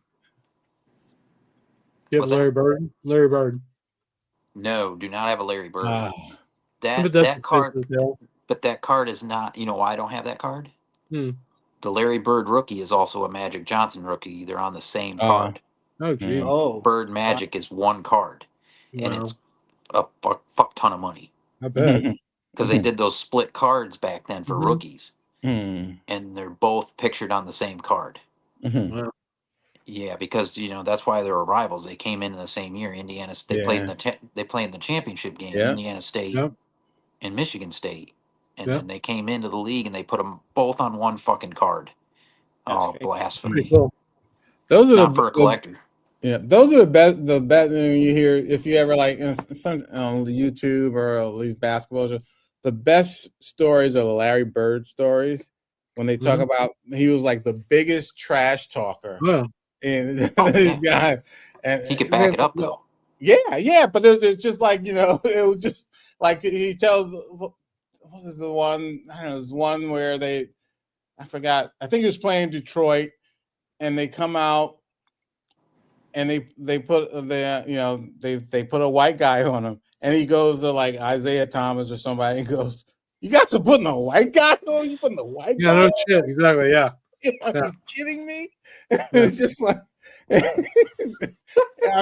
You have Larry Bird. Larry Bird. No, do not have a Larry Bird. But That card. But that card is not. You know why I don't have that card? The Larry Bird rookie is also a Magic Johnson rookie. They're on the same card. Oh, gee. Bird Magic is one card, and it's a fuck ton of money. I bet. Because they did those split cards back then for rookies, and they're both pictured on the same card. Wow. Yeah, because that's why they were rivals. They came in the same year. Indiana State played in the championship game. Yeah. Indiana State and Michigan State, and then they came into the league and they put them both on one fucking card. Blasphemy! Cool. Those are not for a collector. Yeah, those are the best. The best you hear if you ever like on YouTube or these basketball shows. The best stories are the Larry Bird stories when they talk about he was like the biggest trash talker. And this guy, and he could back it up though. Yeah, but it's just like it was just like he tells. What is the one? I don't know. There's one where I forgot. I think he was playing Detroit, and they come out, and they put they put a white guy on him, and he goes to like Isaiah Thomas or somebody, and goes, "You guys are putting a white guy on? You putting a white guy? Yeah, no shit, exactly, yeah." Are you kidding me? It's just like, I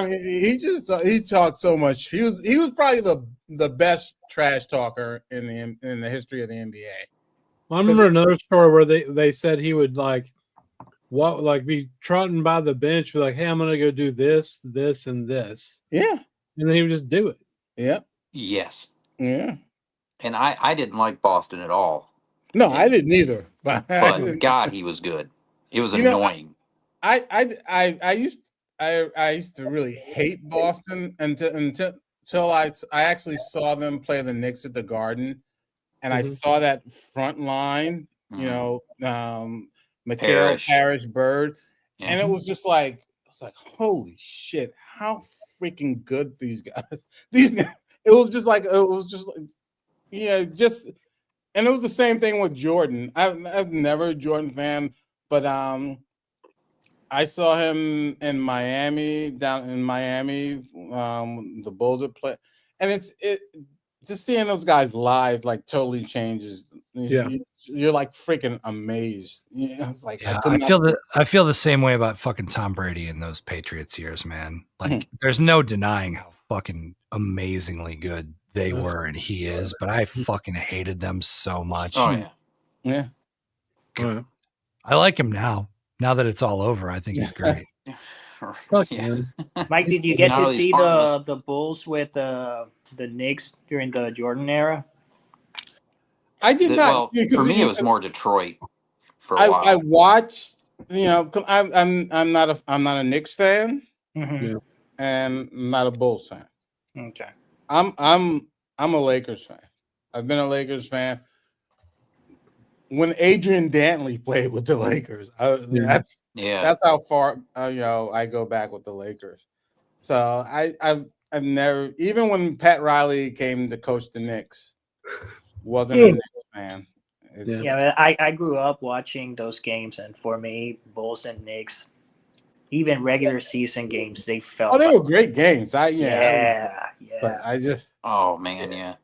mean, he talked so much. He was probably the best trash talker in the history of the NBA. Well, I remember another story where they said he would be trotting by the bench, be like, "Hey, I'm gonna go do this, this, and this." Yeah, and then he would just do it. Yeah. Yes. Yeah. And I didn't like Boston at all. No, I didn't either. But God, he was good. It was annoying. I used to really hate Boston until I actually saw them play the Knicks at the Garden, and I saw that front line, Mikal, Parrish, Bird, and it was just like holy shit, how freaking good these guys. It was just like and it was the same thing with Jordan. I've never a Jordan fan, but I saw him in Miami, the Bulls would play, and it just seeing those guys live like totally changes. Yeah, you're like freaking amazed. It's like I feel the same way about fucking Tom Brady in those Patriots years, man. Like there's no denying how fucking amazingly good they were and he is, but I fucking hated them so much. Oh yeah. Yeah. I like him now. Now that it's all over, I think he's great. Mike, did you get to see the Bulls with the Knicks during the Jordan era? I did not. Well, for me, it was more Detroit for a while. I watched. I'm not a Knicks fan, Mm-hmm. and I'm not a Bulls fan. Okay. I'm a Lakers fan. I've been a Lakers fan when Adrian Dantley played with the Lakers. That's how far I go back with the Lakers. So I've never, even when Pat Riley came to coach the Knicks, wasn't a Knicks fan. I grew up watching those games, and for me, Bulls and Knicks, even regular season games, they felt. Oh, they were great games. But I just. Oh man, yeah.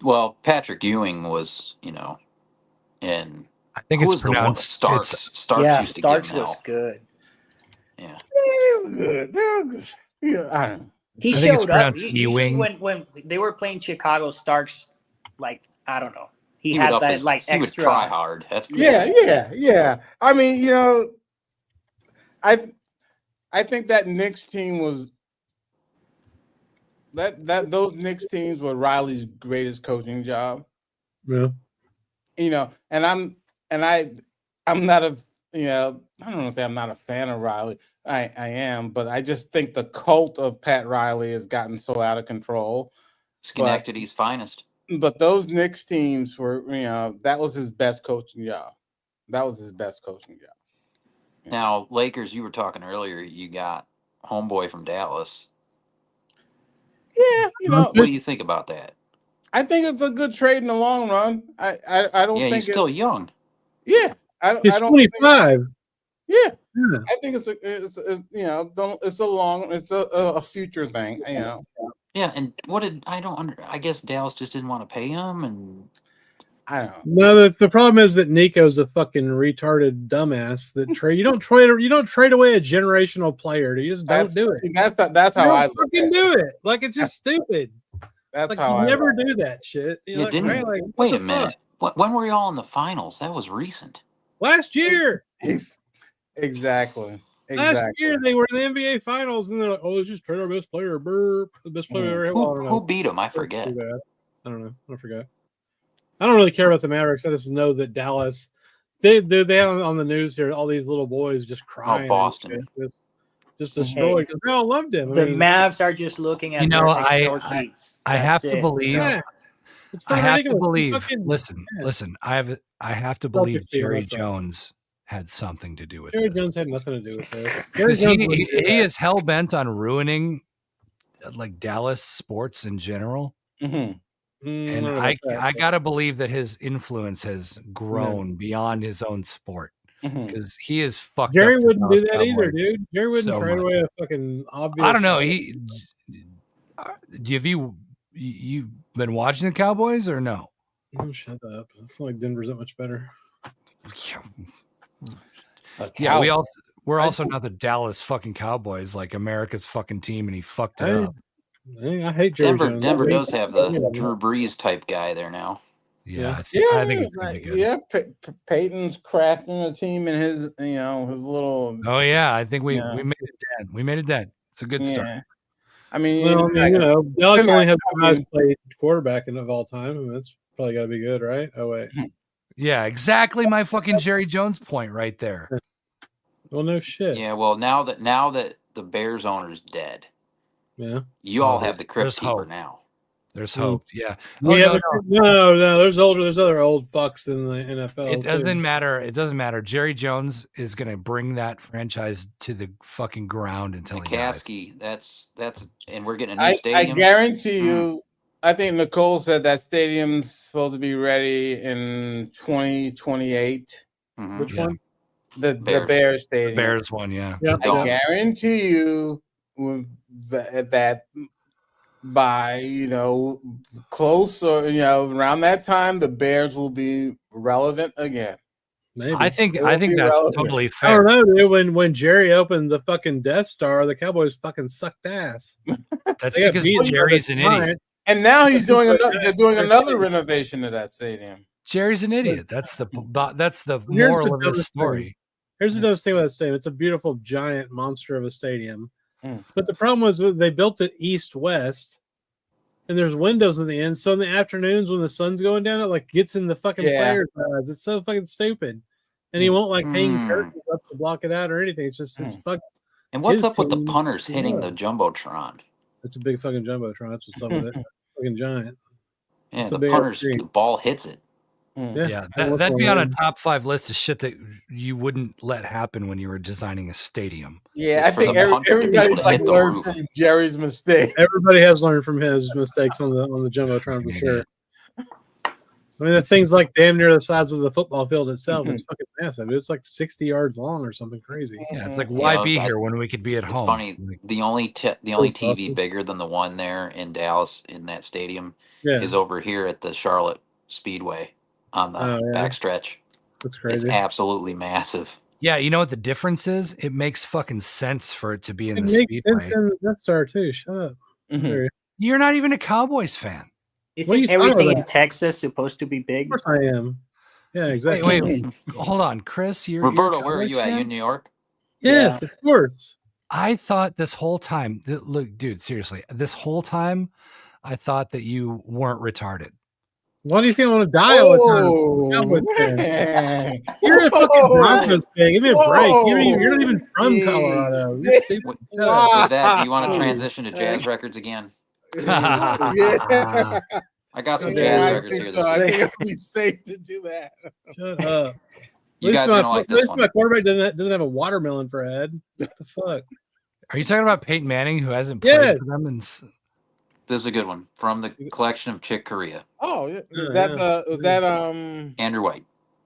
Well, Patrick Ewing was, in. I think it's pronounced Starks. Yeah, used to Starks give him was hell. good. Yeah. They were good. Yeah, I don't know. He showed up. Usually when they were playing Chicago, Starks, like, I don't know. He had that extra. He would try hard. That's yeah. I mean, I think that Knicks team was those Knicks teams were Riley's greatest coaching job. Yeah. And I'm not a I don't want to say I'm not a fan of Riley. I am, but I just think the cult of Pat Riley has gotten so out of control. Schenectady's finest. But those Knicks teams were, that was his best coaching job. Now, Lakers, you were talking earlier, you got homeboy from Dallas. Yeah, what do you think about that? I think it's a good trade in the long run. I don't think he's still young. Yeah, he's 25. Yeah, I think it's a future thing. Yeah, and I guess Dallas just didn't want to pay him, and I don't know. No, the problem is that Nico's a fucking retarded dumbass that trade. You don't trade away a generational player. You just don't do it. That's how I fucking do it. Like, it's just stupid. That's like, how you I never do that shit. You didn't. Wait a minute. When were y'all in the finals? That was recent. Last year. Exactly. Last year they were in the NBA finals, and they're like, "Oh, let's just trade our best player, the best player." Who beat them? I forget. I don't know. I forgot. I don't really care about the Mavericks. I just know that Dallas, they have on the news here all these little boys just crying. Oh, Boston. Just destroyed because they all loved him. The Mavs are just looking at their Excel sheets. I have to believe. Yeah. I have to believe. Listen. I have to believe Jerry Jones had something to do with Jerry this. Jones had nothing to do with this. Because he is hell bent on ruining like Dallas sports in general. Mm-hmm. And I gotta believe that his influence has grown beyond his own sport because he is fucked. Jerry up wouldn't do that either, dude. Jerry wouldn't so trade much. away a fucking obvious. I don't know. Have you been watching the Cowboys or no? Oh, shut up! It's not like Denver's that much better. Yeah, we're also not the Dallas fucking Cowboys, like America's fucking team, and he fucked it up. I hate Jerry Jones. Denver does have the Drew Brees type guy there now. Yeah, I think it's pretty good. Yeah, Peyton's crafting a team in his, his little. Oh yeah, I think we made it dead. We made it dead. It's a good start. I mean, Dallas only has the highest played quarterback of all time. I mean, that's probably got to be good, right? Oh wait. Yeah, exactly. My fucking Jerry Jones point right there. Well, no shit. Yeah, well, now that the Bears owner's dead, you all have the Crypt Keeper now. There's hope. Yeah. No. There's other old fucks in the NFL. It doesn't matter. It doesn't matter. Jerry Jones is going to bring that franchise to the fucking ground until he dies. That's, and we're getting a new stadium. I guarantee you. I think Nicole said that stadium's supposed to be ready in 2028. Which one? The Bears stadium. The Bears one, yeah. I guarantee you that by close or around that time, the Bears will be relevant again. Maybe. I think that's totally fair. I don't know, dude. When Jerry opened the fucking Death Star, the Cowboys fucking sucked ass. That's because Jerry's an idiot. And now they're doing another renovation of that stadium. Jerry's an idiot. That's the moral of this story. Here's the dumbest thing about the stadium. It's a beautiful, giant monster of a stadium. But the problem was they built it east-west, and there's windows in the end. So in the afternoons when the sun's going down, it like gets in the fucking player's eyes. It's so fucking stupid. And he won't like hang curtains up to block it out or anything. It's just it's fucking. And what's up with the punters hitting the jumbotron? It's a big fucking jumbotron. That's what's up with it. Fucking giant. Yeah, the punters, the ball hits it. Yeah, that'd be on a top 5 list of shit that you wouldn't let happen when you were designing a stadium. Yeah, I think everybody's like learned from Jerry's mistake. Everybody has learned from his mistakes on the jumbotron for sure. I mean, the thing's like damn near the size of the football field itself. It's fucking massive. It's like 60 yards long or something crazy. Yeah, it's like why be here when we could be at home? It's funny. The only TV bigger than the one there in Dallas in that stadium is over here at the Charlotte Speedway on the backstretch. That's crazy. It's absolutely massive. Yeah, you know what the difference is? It makes fucking sense for it to be in the Speedway. Speedway. It makes sense in the Death Star too. Shut up. You're not even a Cowboys fan. Isn't everything in Texas supposed to be big? Of course I am. Yeah, exactly. Wait. Hold on, Chris. Roberto, where are you at? You in New York? Yes, of course. I thought this whole time, look, dude, seriously, this whole time, I thought that you weren't retarded. Why do you think I want to die all the time? You're a fucking Broncos fan. Give me a break. You're not even from Colorado. With that, do you want to transition to jazz records again? I got some jazz records here. I think it'd be safe to do that. Shut up. You guys are gonna like this one. My quarterback doesn't have a watermelon for a head. What the fuck? Are you talking about Peyton Manning, who hasn't played for them? This is a good one from the collection of Chick Corea. Oh, that Andrew White.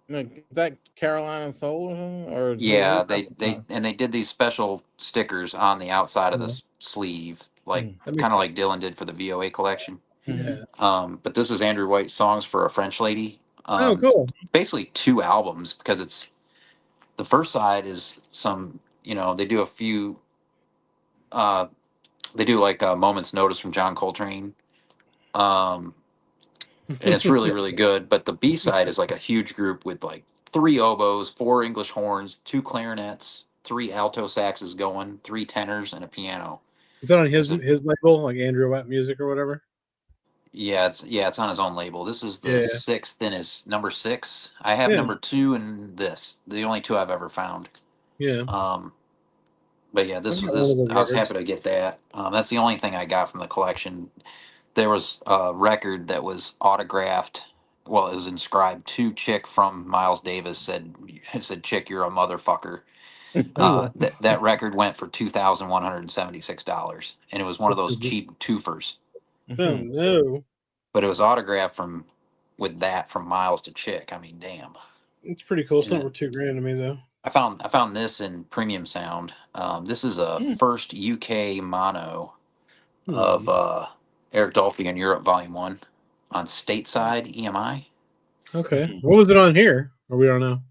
That Carolina Soul or they did these special stickers on the outside of the sleeve, like kind of like Dylan did for the VOA collection. But this is Andrew White's Songs for a French Lady. Cool. Basically 2 albums because it's the first side is some, they do a few. They do like a Moment's Notice from John Coltrane. And it's really, really good. But the B side is like a huge group with like 3 oboes, 4 English horns, 2 clarinets, 3 alto saxes going, 3 tenors, and a piano. Is that on his label, like Andrew White Music or whatever? Yeah, it's on his own label. This is the 6th in his number 6. I have number 2 and this. The only 2 I've ever found. Yeah. But yeah, this I was happy to get that. That's the only thing I got from the collection. There was a record that was autographed. Well, it was inscribed to Chick from Miles Davis. It said Chick, you're a motherfucker. That record went for $2,176, and it was one of those cheap twofers. Oh no! But it was autographed with that from Miles to Chick. I mean, damn. It's pretty cool. It's not worth $2,000 to me though. I found this in Premium Sound. This is a first UK mono of Eric Dolphy in Europe Volume 1 on Stateside EMI. Okay. What was it on here? Or we don't know?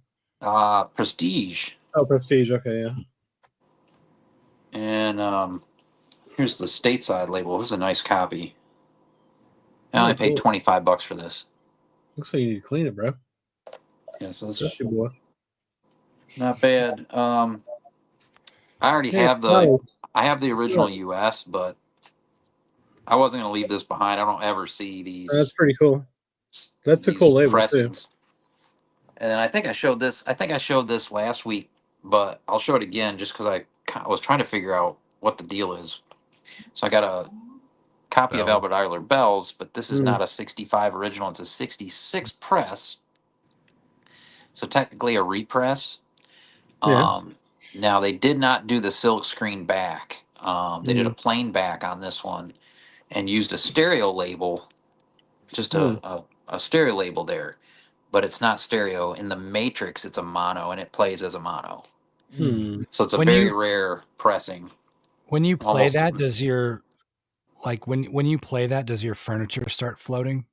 Prestige. Oh, Prestige. Okay, yeah. And here's the Stateside label. This is a nice copy. I only paid $25 for this. Looks like you need to clean it, bro. Yeah, so this is boy. Not bad. I already have the original US, but I wasn't gonna leave this behind. I don't ever see these. That's pretty cool. That's a cool label pressings. Too. And then I think I showed this last week, but I'll show it again just because I was trying to figure out what the deal is. So I got a copy of Albert Ayler Bells, but this is not a 65 original. It's a 66 press. So technically a repress. Now they did not do the silk screen back. They did a plain back on this one and used a stereo label, just a stereo label there, but it's not stereo. In the matrix, it's a mono and it plays as a mono. So it's a very rare pressing. When you play that, does your when you play that, does your furniture start floating?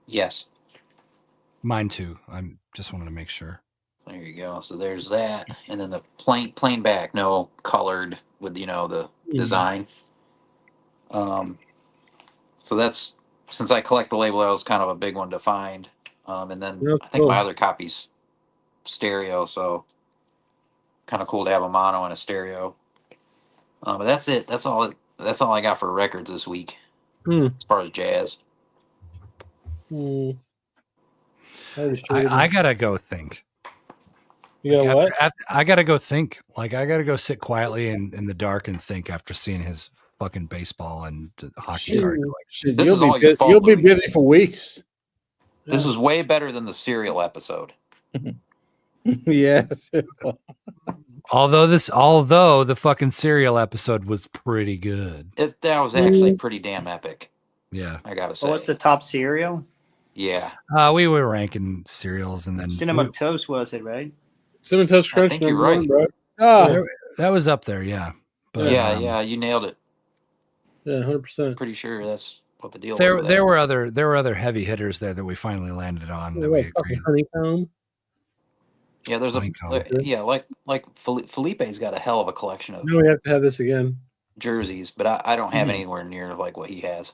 Yes. Mine too. I just wanted to make sure. There you go. So there's that, and then the plain back, no colored with the design. So that's, since I collect the label, that was kind of a big one to find. And then I think my other copy's stereo, so kind of cool to have a mono and a stereo. But that's it. That's all I got for records this week. as far as jazz. I gotta go think. You got what? I gotta go think. Like I gotta go sit quietly in the dark and think after seeing his fucking baseball and hockey card collection. This is all your fault, You'll be Louis. busy for weeks. This is way better than the cereal episode. Yes. Although the fucking cereal episode was pretty good. That was actually pretty damn epic. Yeah, I gotta say. What was the top cereal? Yeah. We were ranking cereals, and then Cinnamon Toast was it, right? Cinnamon Toast I Crunch. think you're #1, right. bro. Oh, that was up there, yeah. But, yeah, you nailed it. Yeah, 100%. Pretty sure that's what the deal there was. there were other heavy hitters there that we finally landed on. That we agreed. Honeycomb. Yeah, there's like Felipe's got a hell of a collection of No, we have to have this again. jerseys, but I don't have anywhere near like what he has.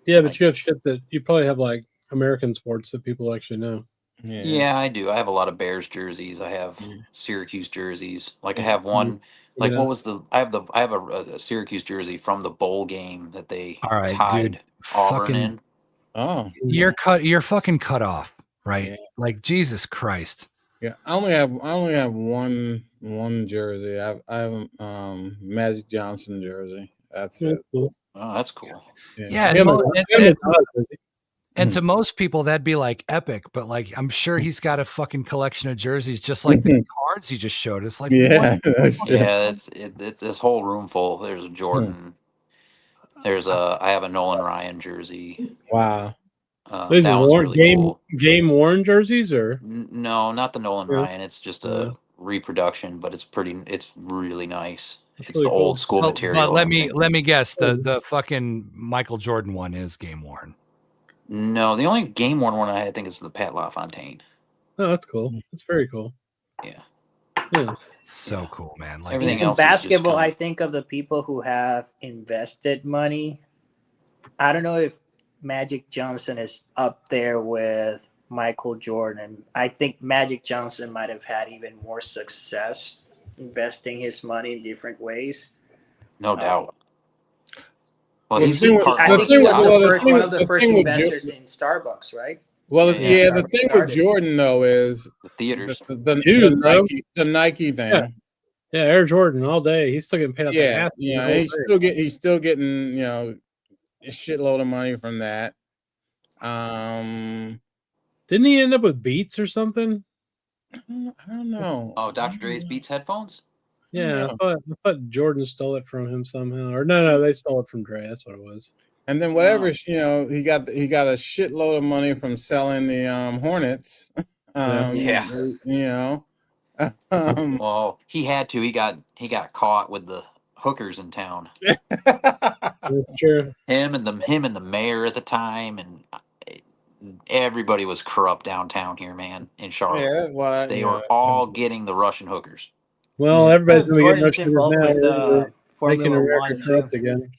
Yeah, but you have shit that you probably have like American sports that people actually know. Yeah, I do. I have a lot of Bears jerseys. I have Syracuse jerseys. Like I have one. Like what was the? I have a Syracuse jersey from the bowl game that they tied Auburn in. Oh, you're fucking cut off, right? Yeah. Like Jesus Christ. Yeah, I only have one jersey. I have Magic Johnson jersey. That's it. Cool. Oh, that's cool. Yeah, and to most people that'd be like epic, but like I'm sure he's got a fucking collection of jerseys just like the cards he just showed us. Like it's this whole room full. There's a Jordan. There's I have a Nolan Ryan jersey. Wow. That one's really cool. Game worn jerseys or no, not the Nolan Ryan. It's just a reproduction, but it's really nice. It's really the old school material. But let me guess, the fucking Michael Jordan one is game worn. No, the only game worn one I think is the Pat LaFontaine. Oh, that's cool. That's very cool. Yeah. So cool, man. Like everything in else basketball, I think of the people who have invested money. I don't know if Magic Johnson is up there with Michael Jordan. I think Magic Johnson might have had even more success investing his money in different ways. No doubt. Well, I think he was one of the first investors in Starbucks, right? Well, the thing with Jordan though is the theaters, the Nike thing. Yeah, Air Jordan all day. He's still getting paid out. He's still getting a shitload of money from that. Didn't he end up with Beats or something? I don't know. Oh, Dr. Dre's Beats headphones. Yeah, I thought Jordan stole it from him somehow, or no, they stole it from Dre. That's what it was. And then whatever he got a shitload of money from selling the Hornets. Well, he had to. He got caught with the hookers in town. That's true. Him and the mayor at the time, and everybody was corrupt downtown here, man. In Charlotte, they were all getting the Russian hookers. Well, everybody's going to get Russian now. Making America corrupt again.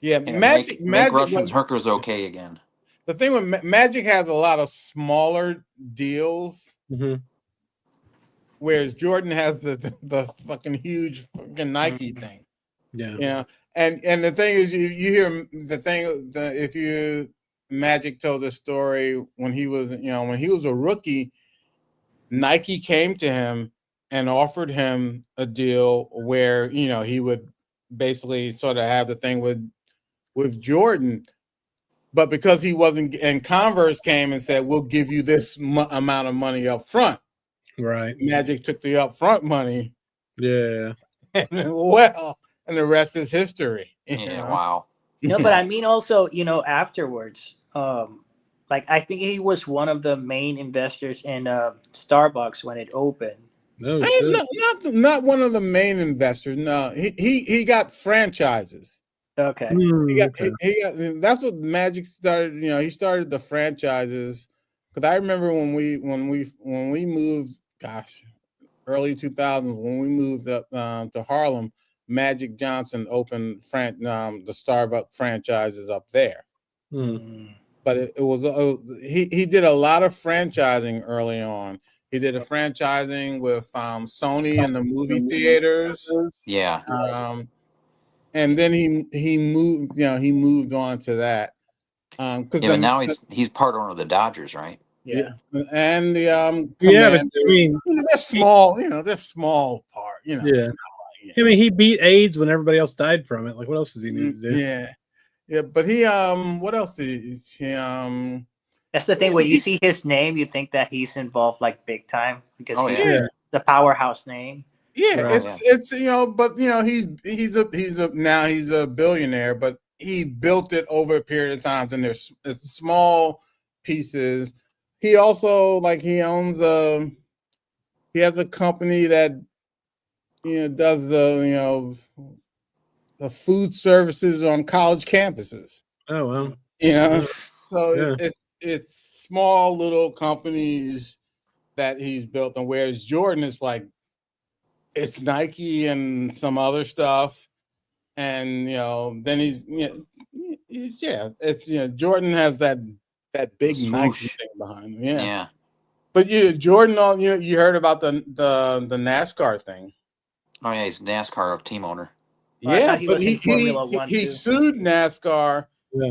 Yeah, Magic Russians hookers okay again. The thing with Magic has a lot of smaller deals, whereas Jordan has the fucking huge fucking Nike thing. Yeah. And the thing is, you hear if Magic told the story when he was a rookie, Nike came to him and offered him a deal where he would basically sort of have the thing with Jordan, but because he wasn't, and Converse came and said, "We'll give you this amount of money up front." Right. Magic took the upfront money. Yeah. And the rest is history. Wow. No, but I mean also, afterwards, like I think he was one of the main investors in Starbucks when it opened. Not one of the main investors. No, he got franchises. Okay. He got that's what Magic started. He started the franchises. Because I remember when we moved, early 2000s, when we moved up to Harlem, Magic Johnson opened the Starbucks franchises up there. But it was he did a lot of franchising early on. He did a franchising with Sony in the movie theaters. Yeah. and then he moved. He moved on to that. But now he's part owner of the Dodgers, right? Yeah. And the but I mean, they're small. They're small part. Yeah. I mean, he beat AIDS when everybody else died from it. Like, what else does he need to do? Yeah. But he what else did he That's the thing. When you see his name, you think that he's involved like big time because he's the powerhouse name. Yeah, right. It's but he's a billionaire, but he built it over a period of time, and there's small pieces. He also he owns he has a company that does the food services on college campuses. Oh well. So it's small little companies that he's built, and whereas Jordan is it's Nike and some other stuff, and then it's Jordan has that big Nike thing behind him. Yeah. But Jordan, you heard about the NASCAR thing. Oh yeah, he's NASCAR team owner. Yeah, but he sued NASCAR,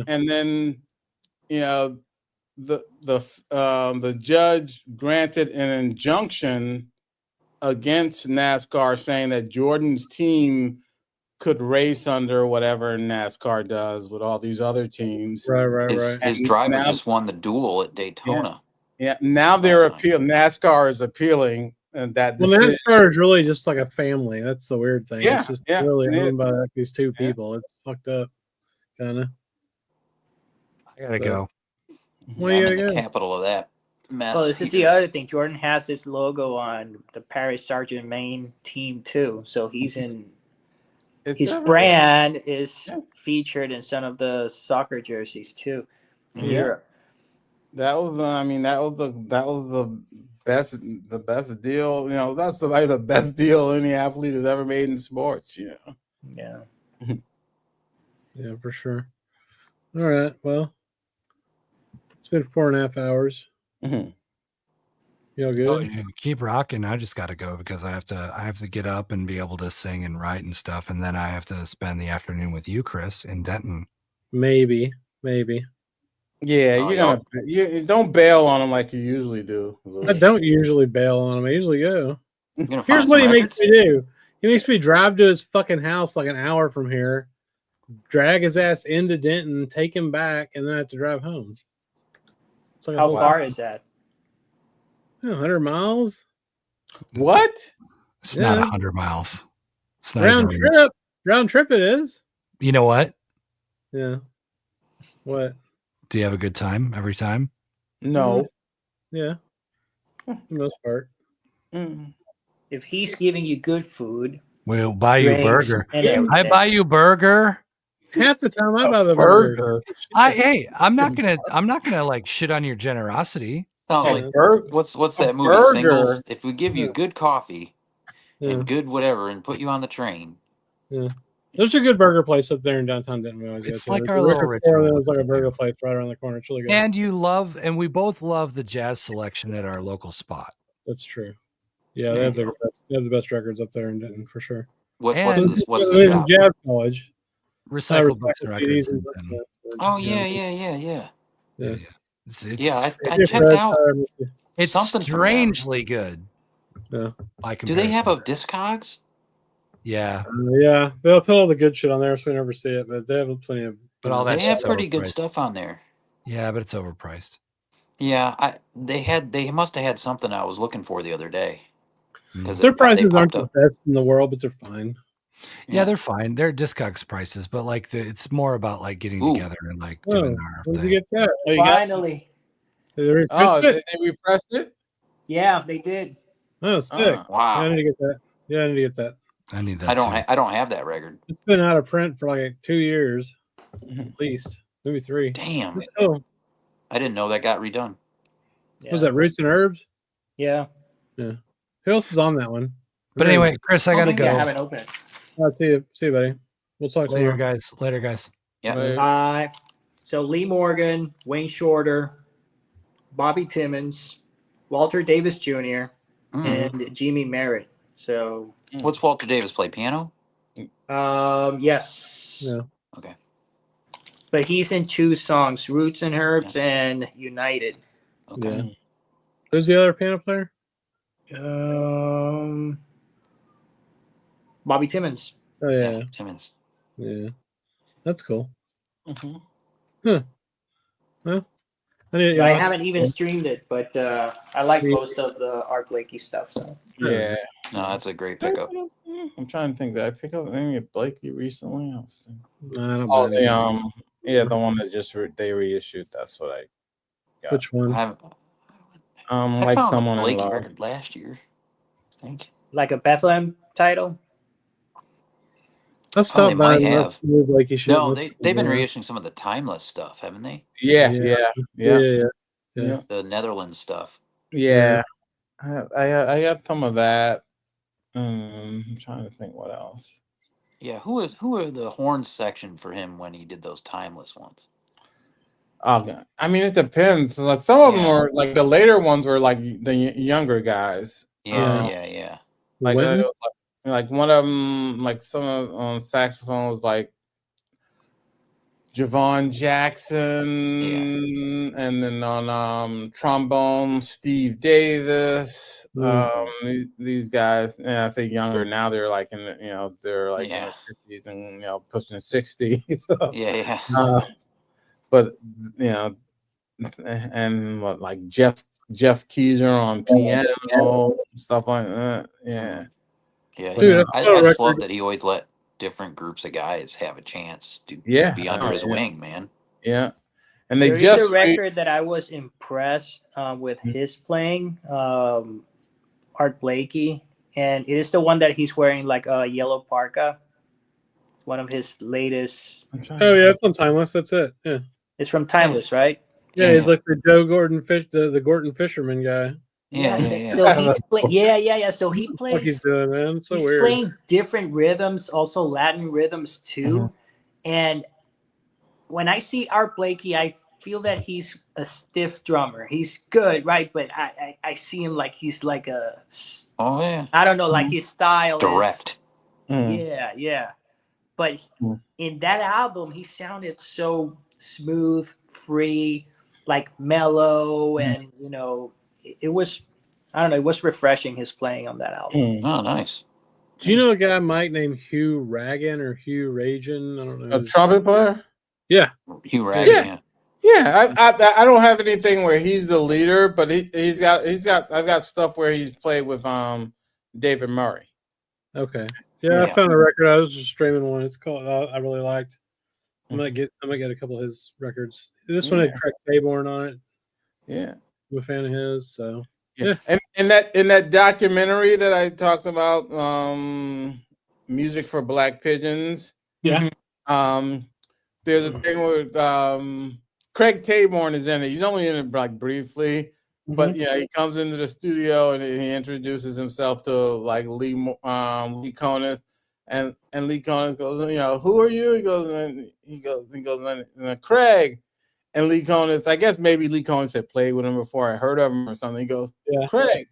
and then the judge granted an injunction against NASCAR, saying that Jordan's team could race under whatever NASCAR does with all these other teams. Right. His driver just won the duel at Daytona. Yeah. Now they're appealing. NASCAR is appealing that. Well, NASCAR is really just like a family. That's the weird thing. Yeah, it's just really owned by these two people. It's fucked up, kind of. I gotta go. I'm in the capital of that mess. Well, this is the other thing. Jordan has his logo on the Paris Saint-Germain team too, so he's in. His brand is featured in some of the soccer jerseys too in Europe. That was, that was the best deal. That's the best deal any athlete has ever made in sports. Yeah. Yeah, for sure. All right. Well, it's been 4.5 hours. Mm-hmm. You all good? Oh, keep rocking. I just got to go because I have to get up and be able to sing and write and stuff, and then I have to spend the afternoon with you, Chris, in Denton. Maybe. Yeah, you don't bail on them like you usually do. I don't usually bail on him. I usually go. Here's what he makes me do. He makes me drive to his fucking house like an hour from here, drag his ass into Denton, take him back, and then I have to drive home. Like how far is that? 100 miles. What? It's not 100 miles. It's not round trip. Round trip it is. You know what? Yeah. What? Do you have a good time every time? No. Yeah. For the most part. If he's giving you good food, we'll buy you a burger. I buy you burger. Half the time I buy the burger. I'm not gonna like shit on your generosity. Sounds like what's that movie? Singles. If we give you good coffee and good whatever, and put you on the train. Yeah. There's a good burger place up there in downtown Denton. It's like our little ritual. There's like a burger place right around the corner. It's really good. And we both love the jazz selection at our local spot. That's true. Yeah, they have the best records up there in Denton for sure. What's the shop? Jazz College. Recycled books and records. Oh yeah. I checked out. It's strangely good. Yeah. Do they have a Discogs? Yeah. Yeah. They'll put all the good shit on there, so we never see it. But they have plenty of. But all that. They have pretty good stuff on there. Yeah, but it's overpriced. Yeah, they must have had something I was looking for the other day. Their prices aren't the best in the world, but they're fine. Yeah, they're fine. They're Discogs prices, but like it's more about like getting together and like doing our thing. Did you get that? Finally. Did they repressed it? Yeah, they did. Oh, sick! Wow. Yeah, I need to get that. Yeah, I need to get that. I need that. I don't have that record. It's been out of print for like 2 years, at least, maybe 3. Damn. Oh, I didn't know that got redone. Was that Roots and Herbs? Yeah. Yeah. Who else is on that one? But anyway, Chris, I gotta go. I haven't opened it. I'll see you, buddy. We'll talk later, guys. Later, guys. Yeah. Bye. So Lee Morgan, Wayne Shorter, Bobby Timmons, Walter Davis Jr., and Jimmy Merritt. So what's Walter Davis play? Piano? Yes. Yeah. Okay. But he's in 2 songs, Roots and Herbs and United. Okay. Yeah. Who's the other piano player? Bobby Timmons. Oh yeah. Timmons. Yeah. That's cool. Mm-hmm. Huh. Well, I haven't even streamed it, but I like most of the Art Blakey stuff. So Yeah. No, that's a great pickup. I'm trying to think. Did I pick up any of Blakey recently? I was thinking. I don't Oh, buy yeah, the one that just they reissued. That's what I got. Which one? I like found Someone a in Blakey Love. record last year, I think. like a Bethlehem title. I stopped might buying have. Blakey shit. No, they've been reissuing some of the Timeless stuff, haven't they? Yeah. The Netherlands stuff. Yeah. I got some of that. I'm trying to think what else. Yeah, who are the horn section for him when he did those Timeless ones? Oh, I mean, it depends. Like some of them were like the later ones were like the younger guys. Yeah. Like one of them, like some of on saxophone was like Javon Jackson, and then on trombone Steve Davis. These guys, I say younger now. They're like in they're like in their 50s and pushing 60s. So, but and like Jeff Keezer on piano, stuff like that. Yeah. Yeah, Dude, I just love that he always let different groups of guys have a chance to be under his wing, man. Yeah. And they there is a record that I was impressed with his playing, Art Blakey, and it is the one that he's wearing like a yellow parka. One of his latest. Oh yeah, it's from Timeless. That's it. Yeah, it's from Timeless, right? Yeah, he's like the Joe Gordon Fish, the Gordon Fisherman guy. So he's playing. Yeah. So he plays. What he's doing, man? It's so he's weird. Playing different rhythms, also Latin rhythms too. And when I see Art Blakey, I feel that he's a stiff drummer. He's good, right? But I see him like he's like a. Oh yeah. I don't know, like his style direct. Yeah. But in that album, he sounded so smooth, free, like mellow, and it was, I don't know, it was refreshing his playing on that album. Oh, nice. Do you know a guy Mike named Hugh Ragan or Hugh Ragan? I don't know. A trumpet player? Yeah. Hugh Ragan, Yeah. I don't have anything where he's the leader, but I've got stuff where he's played with David Murray. Okay. Yeah, I found a record. I was just streaming one. It's called. I really liked. I might get a couple of his records. This one had Craig Taborn on it. Yeah, I'm a fan of his. So yeah. And in that documentary that I talked about, Music for Black Pigeons. Yeah. There's a thing with Craig Taborn is in it. He's only in it like briefly. But he comes into the studio and he introduces himself to like Lee Conniff, and Lee Conniff goes, who are you? He goes, Craig. And Lee Conniff, I guess maybe Lee Conniff had played with him before. I heard of him or something. He goes, Craig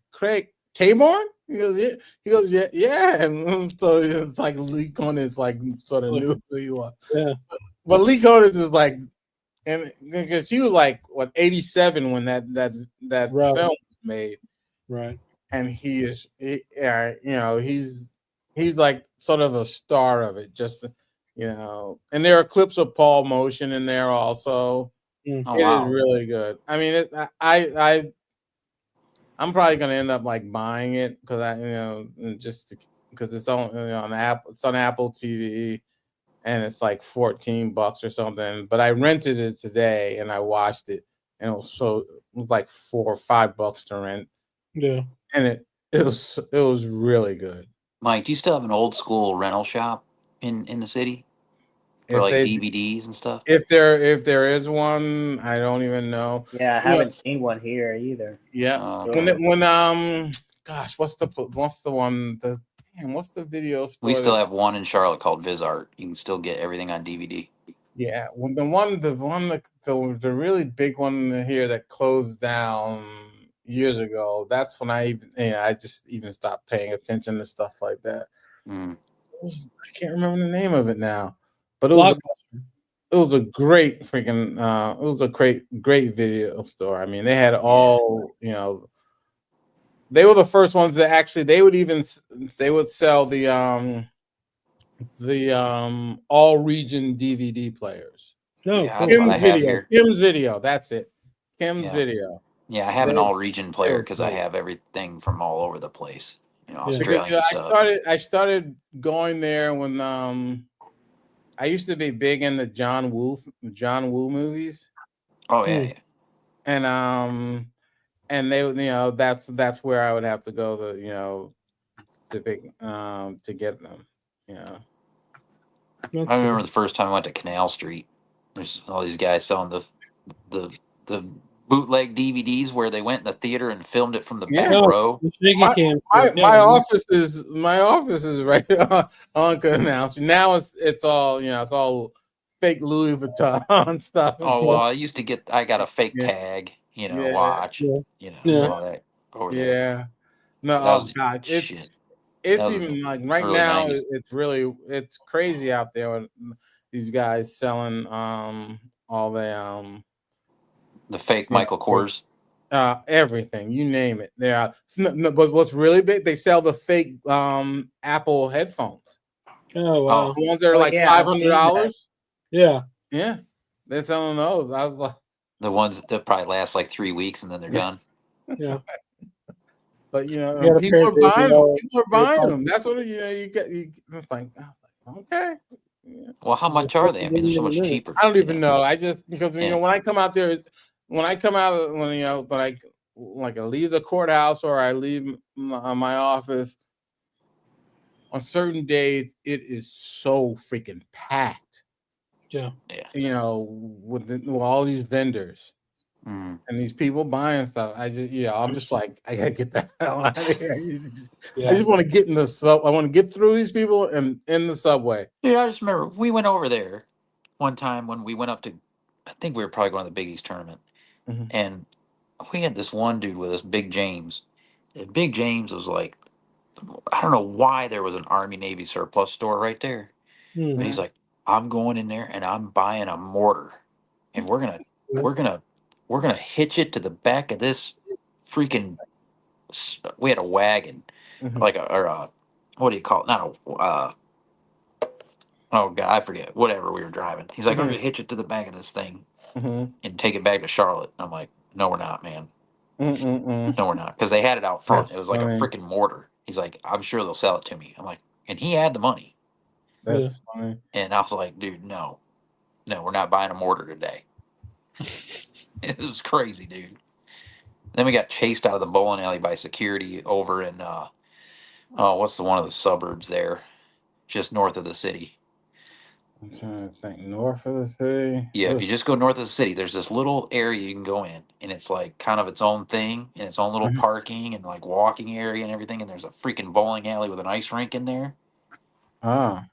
Taborn? He goes, yeah. And so it's like Lee Conniff like sort of knew who he was. Yeah. But Lee Conniff is like. And because she was like 87 when that film was made, right? And he's like sort of the star of it, just And there are clips of Paul Motion in there also. It is really good. I mean, I'm probably gonna end up like buying it because just because it's on Apple. It's on Apple TV. And it's like $14 or something. But I rented it today and I watched it, and it was like $4 or $5 to rent. Yeah, and it was really good. Mike, do you still have an old school rental shop in the city for DVDs and stuff? If there is one, I don't even know. Yeah, I haven't seen one here either. Yeah, gosh, what's the one what's the video store? We still have one in Charlotte called VisArt. You can still get everything on DVD. Yeah, well, the really big one here that closed down years ago. That's when I just even stopped paying attention to stuff like that. I can't remember the name of it now, but it was a great freaking it was a great video store. I mean, they had all, you know, they were the first ones that actually they would sell the all region DVD players. No, yeah, that's what I have here. Kim's Video, that's it. Kim's Video. Yeah, I have an all region player because I have everything from all over the place. You know, Australian stuff. I started going there when I used to be big into John Woo movies. Oh yeah. And they, you know, that's where I would have to go to, you know, to pick to get them. Yeah. I remember the first time I went to Canal Street. There's all these guys selling the bootleg DVDs where they went in the theater and filmed it from the back row. My office is right on Canal Street. Now it's all, you know, it's all fake Louis Vuitton stuff. Oh well, I got a fake tag, you know, watch, you know, all that over there. Yeah. No, oh God, it's even like right now 90s. It's crazy out there with these guys selling all the fake Michael Kors, everything, you name it. But what's really big, they sell the fake Apple headphones. Oh wow, the ones that are like $500. Yeah, they're selling those. I was like, the ones that probably last like 3 weeks and then they're done. Yeah. But you know, people are buying them. People are buying them. That's what you get. Like, okay. Well, how much are they? I mean, they're so much cheaper. I don't even know. I just because you know when I come out there, when you know when I leave the courthouse or I leave my office on certain days, it is so freaking packed. Yeah. You know, with all these vendors. And these people buying stuff, I'm just like, I gotta get the hell out of here. I just want to get in the sub. I want to get through these people and in the subway. Yeah, I just remember we went over there one time when we went up to, I think we were probably going to the Big East tournament, and we had this one dude with us, Big James. And Big James was like, I don't know why there was an Army Navy surplus store right there, but he's like, I'm going in there and I'm buying a mortar, and we're gonna hitch it to the back of this freaking. We had a wagon, like what do you call it? Not a. Oh God, I forget. Whatever we were driving. He's like, I'm gonna hitch it to the back of this thing and take it back to Charlotte. I'm like, no, we're not, man. No, we're not, because they had it out front. It was like a freaking mortar. He's like, I'm sure they'll sell it to me. I'm like, and he had the money. That's funny. And I was like, dude, no, we're not buying a mortar today. It was crazy, dude. Then we got chased out of the bowling alley by security over in what's one of the suburbs there, just north of the city. I'm trying to think. North of the city. Yeah, if you just go north of the city, there's this little area you can go in, and it's like kind of its own thing, and its own little parking and like walking area and everything. And there's a freaking bowling alley with an ice rink in there. Ah.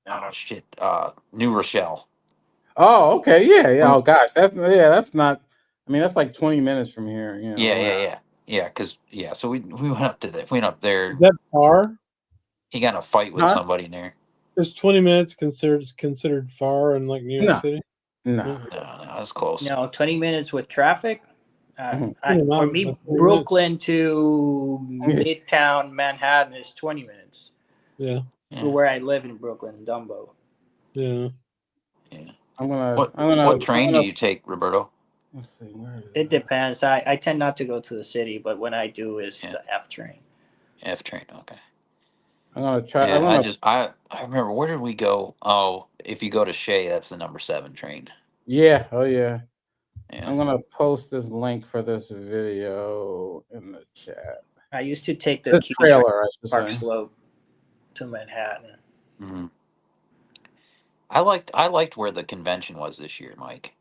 No shit. New Rochelle. Oh, okay. Yeah. Oh gosh, that's not. I mean, that's like 20 minutes from here. You know, yeah. Because so we went up to that. We went up there. Is that far? He got in a fight with somebody in there. Is 20 minutes considered far in like New York City? No, that's close. No, 20 minutes with traffic. For me, Brooklyn to Midtown Manhattan is 20 minutes. Yeah. Where I live in Brooklyn, Dumbo. Yeah. What train do you take, Roberto? Let's see. It depends. I tend not to go to the city, but when I do, is the F train. F train. Okay. I'm gonna try. I remember, where did we go? Oh, if you go to Shea, that's the number 7 train. Yeah. Oh yeah. I'm gonna post this link for this video in the chat. I used to take the trailer, Park Slope to Manhattan. Mm-hmm. I liked where the convention was this year, Mike.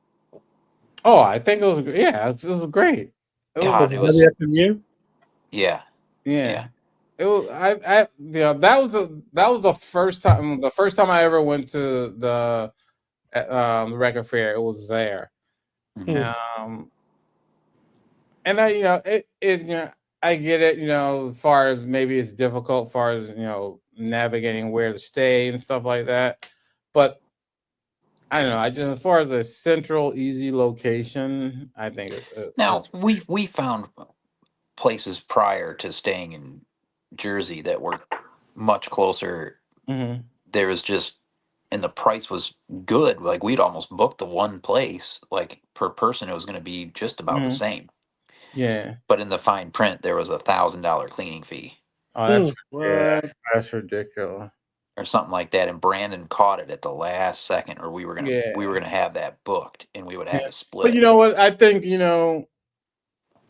Oh, I think it was great. It was Yeah. It was that was the first time. The first time I ever went to the record fair. It was there. And I I get it. As far as maybe it's difficult, as far as navigating where to stay and stuff like that. But I don't know. I just, as far as a central, easy location, I think Now we found places prior to staying in Jersey that were much closer. Mm-hmm. There was just, and the price was good. Like we'd almost booked the one place, like per person, it was going to be just about the same. Yeah. But in the fine print, there was $1,000 cleaning fee. Oh, that's ridiculous. Or something like that, and Brandon caught it at the last second, or we were gonna have that booked, and we would have to split. But you know what? I think when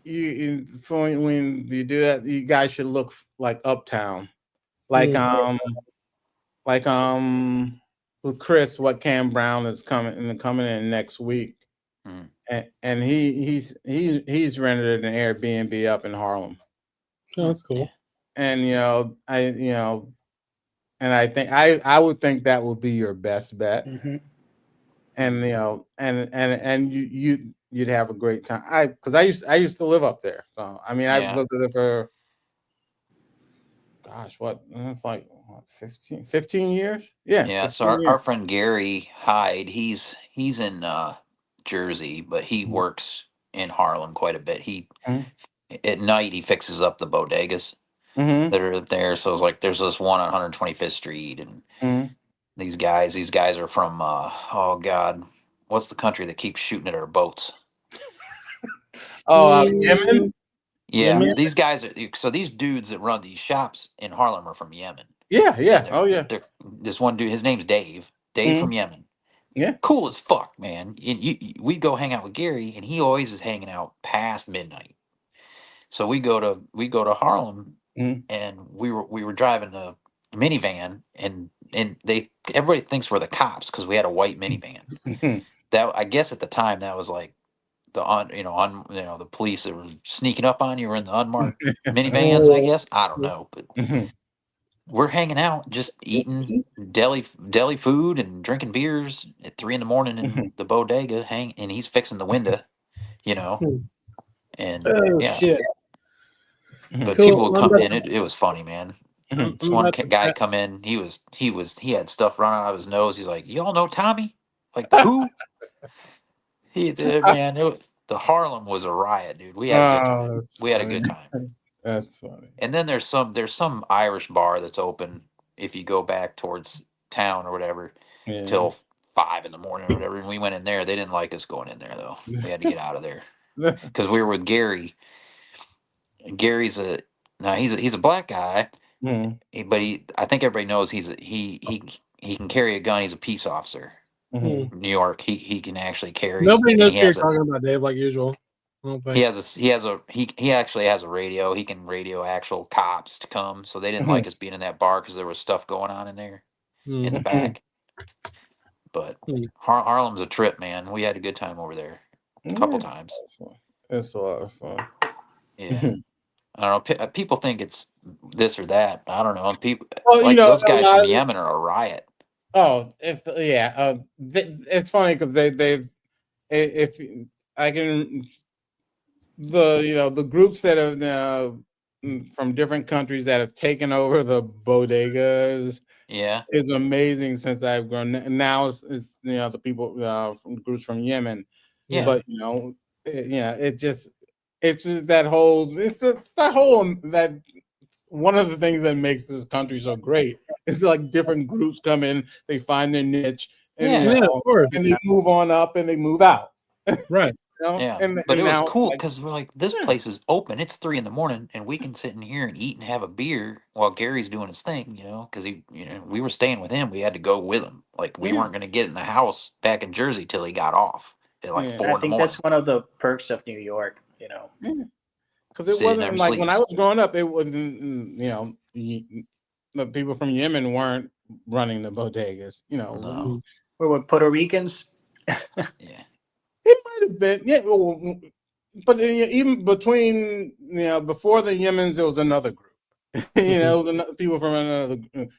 you do that, you guys should look like Uptown, like with Chris, what Cam Brown is coming in next week, and he's rented an Airbnb up in Harlem. Oh, that's cool. And and I think I would think that would be your best bet. Mm-hmm. And and you'd have a great time. Because I used to live up there. So I mean I've lived there for it's like 15 years? Yeah. Yeah. So our friend Gary Hyde, he's in Jersey, but he works in Harlem quite a bit. He at night he fixes up the bodegas that are up there. So it's like there's this one on 125th Street, and these guys are from oh God, what's the country that keeps shooting at our boats? Yemen. Yeah, Yemen? these guys are, so these dudes that run these shops in Harlem are from Yemen. Yeah. Oh yeah. This one dude, his name's Dave from Yemen. Yeah, cool as fuck, man. We'd go hang out with Gary, and he always is hanging out past midnight. So we go to Harlem, and we were driving a minivan, and everybody thinks we're the cops because we had a white minivan. That, I guess at the time, that was like the police that were sneaking up on you were in the unmarked minivans. I guess, I don't know, but we're hanging out, just eating deli food and drinking beers at 3 a.m. in the bodega. And he's fixing the window, and shit. But Cool. people would come in. It was funny, man. This one guy come in. He had stuff running out of his nose. He's like, "Y'all know Tommy? Like the who?" Man. The Harlem was a riot, dude. We had a good time. We had a good time. That's funny. And then there's some Irish bar that's open if you go back towards town or whatever till 5 a.m. or whatever. And we went in there. They didn't like us going in there though. We had to get out of there because we were with Gary. Gary's he's a black guy, but I think everybody knows he can carry a gun. He's a peace officer. New York, he can actually carry. Nobody knows what you're talking about, Dave, like usual. I don't think. He actually has a radio. He can radio actual cops to come. So they didn't like us being in that bar because there was stuff going on in there in the back. But Harlem's a trip, man. We had a good time over there a couple times. It's a lot of fun. Yeah. I don't know. People think it's this or that. I don't know. People those guys from Yemen are a riot. Oh, it's it's funny because they've if I can the groups that have from different countries that have taken over the bodegas. Yeah, it's amazing since I've grown. Now it's the people from groups from Yemen. Yeah, but it's just that one of the things that makes this country so great is like different groups come in, they find their niche, and of course. And they move on up and they move out. Right. Yeah, but it was cool because we're like, this place is open. It's 3 a.m. and we can sit in here and eat and have a beer while Gary's doing his thing, because we were staying with him. We had to go with him. Like we weren't going to get in the house back in Jersey till he got off at like 4 in the morning. I think that's one of the perks of New York, Because it wasn't like when I was growing up, it wasn't, the people from Yemen weren't running the bodegas, No. We were Puerto Ricans. Yeah. It might have been, but even between, before the Yemens, there was another group, people from another group.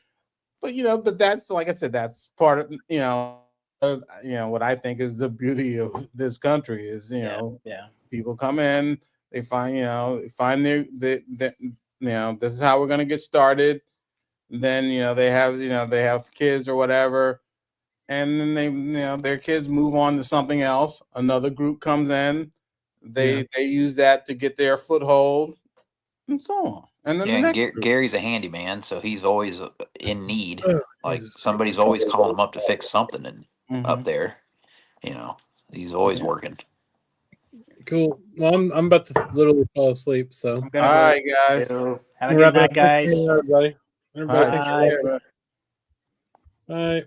But, but that's, like I said, that's part of, what I think is the beauty of this country is, people come in, they find, their this is how we're going to get started. then they have kids or whatever, and then they their kids move on to something else. Another group comes in, they use that to get their foothold, and so on. And then the next Gary's a handyman, so he's always in need. Like somebody's always calling him up to fix something up there. He's always working. Cool. Well, I'm about to literally fall asleep. So All right, guys. Have a good night, guys. Everybody. Bye. Bye.